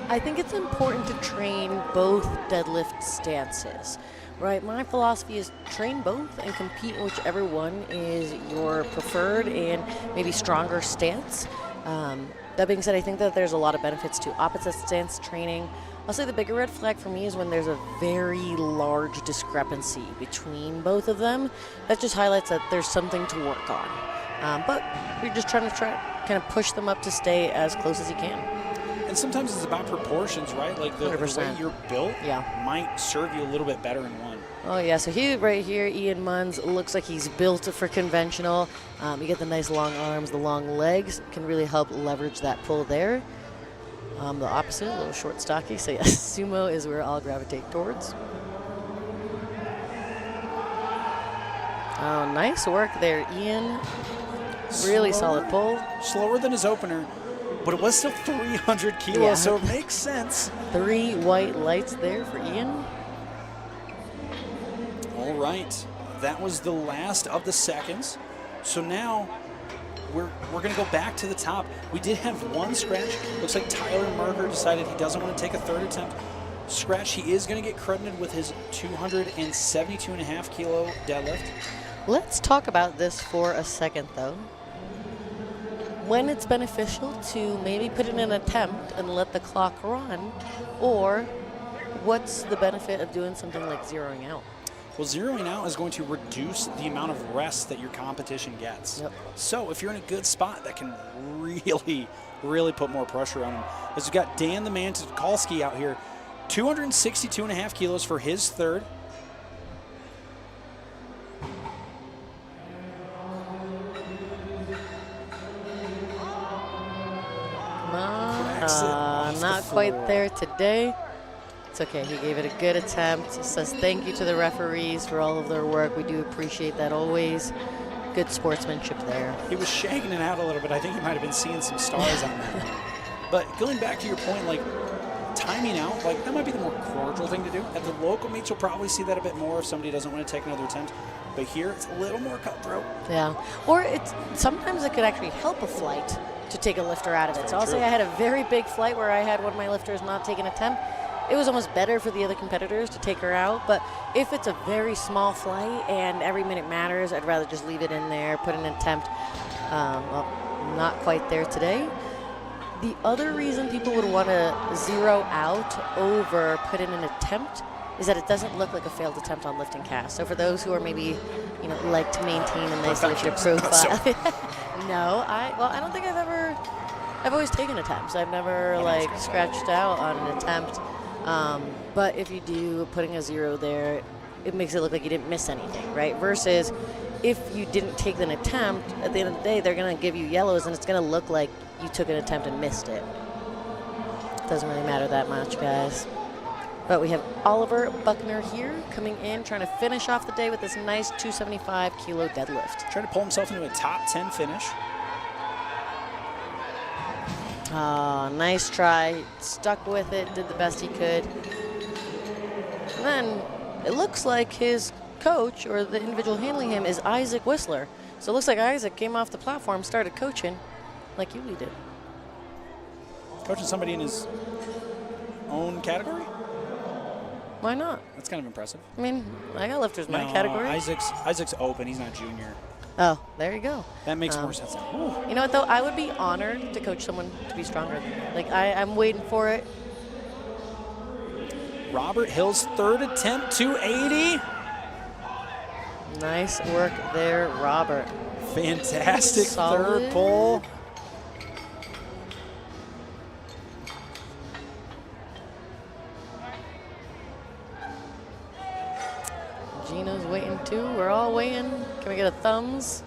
I think it's important to train both deadlift stances, right? My philosophy is train both and compete in whichever one is your preferred and maybe stronger stance. That being said, I think that there's a lot of benefits to opposite stance training. I'll say the bigger red flag for me is when there's a very large discrepancy between both of them. That just highlights that there's something to work on. But we're just trying to kind of push them up to stay as close as you can. And sometimes it's about proportions, right? Like the way you're built might serve you a little bit better in one. Oh, yeah. So he right here, Ian Munns, looks like he's built for conventional. You get the nice long arms, the long legs. Can really help leverage that pull there. The opposite, a little short, stocky. So, yes, sumo is where I'll gravitate towards. Oh, nice work there, Ian. Really solid pull. Slower than his opener, but it was still 300 kilos, Yeah. so it makes sense. 3 white lights there for Ian. All right, that was the last of the seconds. So now we're going to go back to the top. We did have one scratch. Looks like Tyler Merger decided he doesn't want to take a third attempt. Scratch, he is going to get credited with his 272.5 kilo deadlift. Let's talk about this for a second, though. When it's beneficial to maybe put in an attempt and let the clock run, or what's the benefit of doing something like zeroing out? Well, zeroing out is going to reduce the amount of rest that your competition gets. Yep. So if you're in a good spot, that can really, really put more pressure on him. As we've got Dan the Man Tukalski out here, 262.5 kilos for his third. Not quite there today. It's okay. He gave it a good attempt. He says thank you to the referees for all of their work. We do appreciate that always. Good sportsmanship there. He was shaking it out a little bit. I think he might have been seeing some stars on that. But going back to your point, like timing out, like that might be the more cordial thing to do. At the local meets, you'll probably see that a bit more if somebody doesn't want to take another attempt. But here, it's a little more cutthroat. Yeah. Or it's sometimes it could actually help a flight to take a lifter out of it. So I'll say I had a very big flight where I had one of my lifters not take an attempt. It was almost better for the other competitors to take her out, but if it's a very small flight and every minute matters, I'd rather just leave it in there, put an attempt. Well, not quite there today. The other reason people would want to zero out over put in an attempt is that it doesn't look like a failed attempt on LiftingCast. So for those who are maybe, like to maintain a nice lifter profile. No, I don't think I've always taken attempts. I've never scratched out on an attempt. But if you do putting a zero there, it makes it look like you didn't miss anything, right? Versus if you didn't take an attempt, at the end of the day, they're going to give you yellows and it's going to look like you took an attempt and missed it. Doesn't really matter that much, guys. But we have Oliver Buckner here coming in, trying to finish off the day with this nice 275 kilo deadlift. Trying to pull himself into a top 10 finish. Nice try. Stuck with it, did the best he could. And then it looks like his coach, or the individual handling him, is Isaac Whistler. So it looks like Isaac came off the platform, started coaching like Yuli did. Coaching somebody in his own category? Why not? That's kind of impressive. I mean, I got lifters in my category. Isaac's open. He's not junior. Oh, there you go. That makes more sense. You know what, though? I would be honored to coach someone to be stronger than me. Like, I'm waiting for it. Robert Hill's third attempt, 280. Nice work there, Robert. Fantastic Solid. Third pull. Gino's waiting too. We're all waiting. Can we get a thumbs?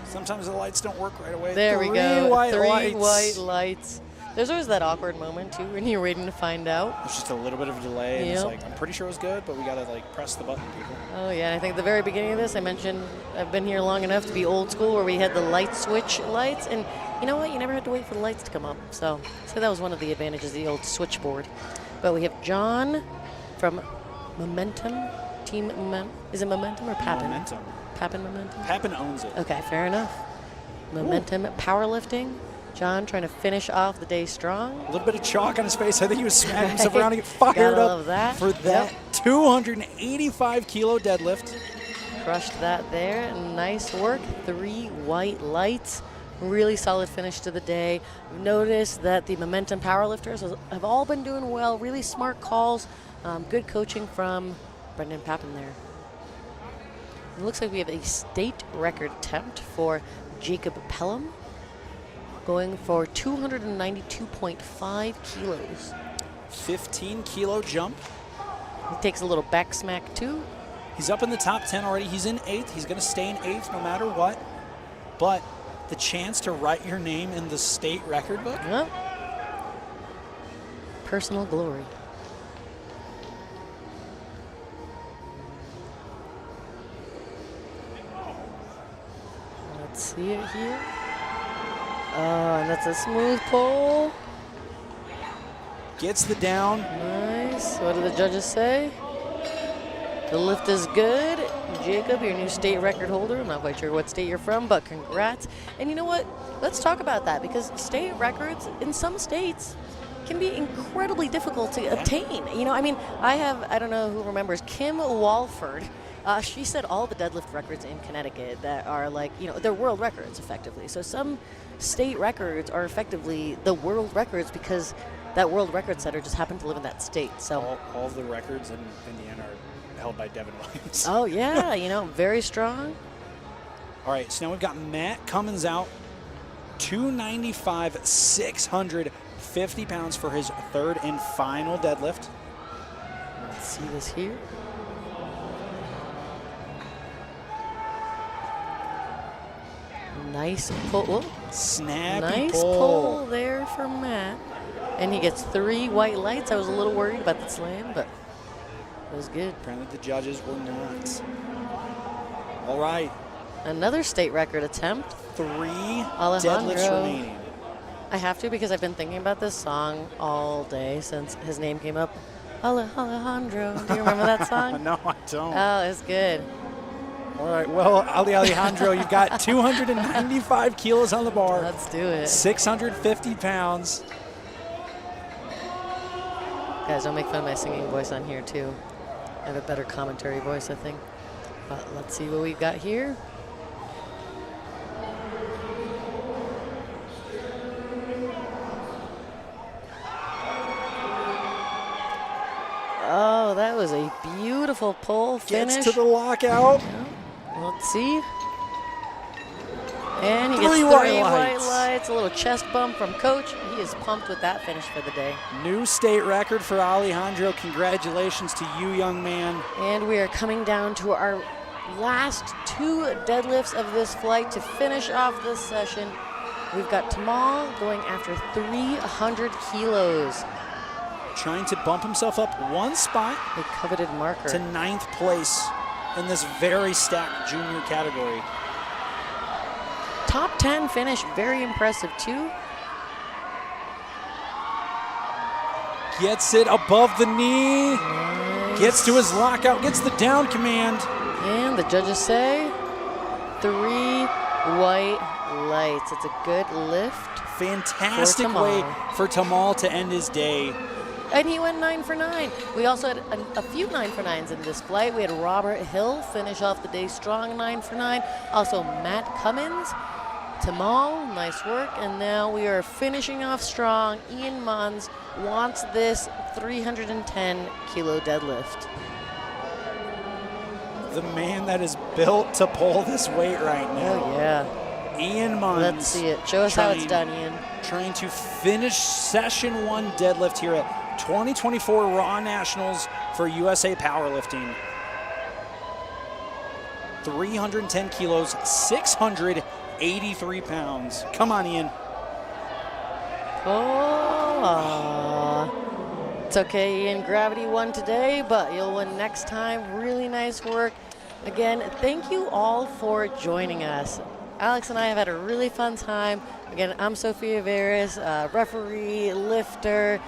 Sometimes the lights don't work right away. There we go. Three white lights. There's always that awkward moment too when you're waiting to find out. There's just a little bit of a delay. And it's like, I'm pretty sure it was good, but we got to press the button, people. Oh yeah, I think at the very beginning of this, I mentioned I've been here long enough to be old school where we had the light switch lights. And you know what? You never had to wait for the lights to come up. So that was one of the advantages of the old switchboard. But we have John from Momentum. Team Momentum. Is it Momentum or Papin? Momentum. Papin Momentum? Papin owns it. Okay, fair enough. Momentum Powerlifting. John trying to finish off the day strong. A little bit of chalk on his face. I think he was smacking himself around to get fired up for that 285 kilo deadlift. Crushed that there. Nice work. 3 white lights. Really solid finish to the day. Notice that the Momentum powerlifters have all been doing well. Really smart calls. Good coaching from Brendan Papin there. It looks like we have a state record attempt for Jacob Pelham, going for 292.5 kilos. 15 kilo jump. He takes a little back smack too. He's up in the top 10 already. He's in 8th. He's going to stay in 8th no matter what. But the chance to write your name in the state record book? Yep. Personal glory. see it here. Oh, and that's a smooth pull. Gets the down. Nice. What do the judges say? The lift is good. Jacob, your new state record holder. I'm not quite sure what state you're from, but congrats. And you know what? Let's talk about that, because state records in some states can be incredibly difficult to obtain. You know, I mean, I don't know who remembers, Kim Walford. She set all the deadlift records in Connecticut that are like, you know, they're world records effectively. So some state records are effectively the world records because that world record setter just happened to live in that state. So all of the records in Indiana are held by Devin Williams. Oh yeah, you know, very strong. All right, so now we've got Matt Cummins out, 295, 650 pounds for his third and final deadlift. Let's see this here. Nice pull. Whoa. Snappy nice pull there for Matt. And he gets 3 white lights. I was a little worried about the slam, but it was good. Apparently the judges were not. All right. Another state record attempt. 3 Alejandro. deadlifts remaining. I have to, because I've been thinking about this song all day since his name came up. Alejandro. Do you remember that song? No, I don't. Oh, it's good. All right, well, Alejandro, you've got 295 kilos on the bar. Let's do it. 650 pounds. Guys, don't make fun of my singing voice on here, too. I have a better commentary voice, I think. But let's see what we've got here. Oh, that was a beautiful pull finish. Gets to the lockout. Let's see. And he gets 3 white lights, a little chest bump from coach. He is pumped with that finish for the day. New state record for Alejandro. Congratulations to you, young man. And we are coming down to our last 2 deadlifts of this flight to finish off this session. We've got Tamal going after 300 kilos. Trying to bump himself up 1 spot. A coveted marker. To 9th place in this very stacked junior category. Top 10 finish, very impressive too. Gets it above the knee. Nice. Gets to his lockout, gets the down command. And the judges say 3 white lights. It's a good lift. Fantastic way for Tamal to end his day. And he went 9 for 9. We also had a few 9 for 9s in this flight. We had Robert Hill finish off the day strong, 9 for 9. Also Matt Cummins, Tamal, nice work. And now we are finishing off strong. Ian Mons wants this 310 kilo deadlift. The man that is built to pull this weight right now. Oh yeah. Ian Mons. Let's see it. Show us how it's done, Ian. Trying to finish session 1 deadlift here at 2024 Raw Nationals for USA Powerlifting. 310 kilos, 683 pounds. Come on, Ian. Oh, it's okay, Ian. Gravity won today, but you'll win next time. Really nice work. Again, thank you all for joining us. Alex and I have had a really fun time. Again, I'm Sophia Veras, referee, lifter,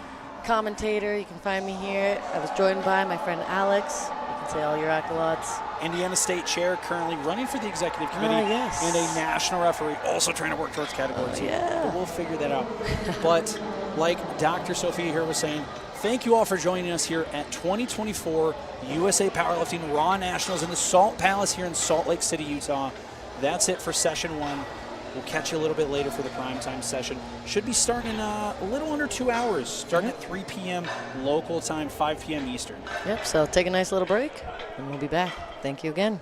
commentator. You can find me here. I was joined by my friend Alex. You can say all your accolades. Indiana State Chair, currently running for the executive committee, yes. and a national referee, also trying to work towards category 2. Yeah. But we'll figure that out. But like Dr. Sophia here was saying, thank you all for joining us here at 2024 USA Powerlifting Raw Nationals in the Salt Palace here in Salt Lake City, Utah. That's it for session 1. We'll catch you a little bit later for the primetime session. Should be starting in a little under 2 hours, starting at 3 p.m. local time, 5 p.m. Eastern. Yep, so take a nice little break, and we'll be back. Thank you again.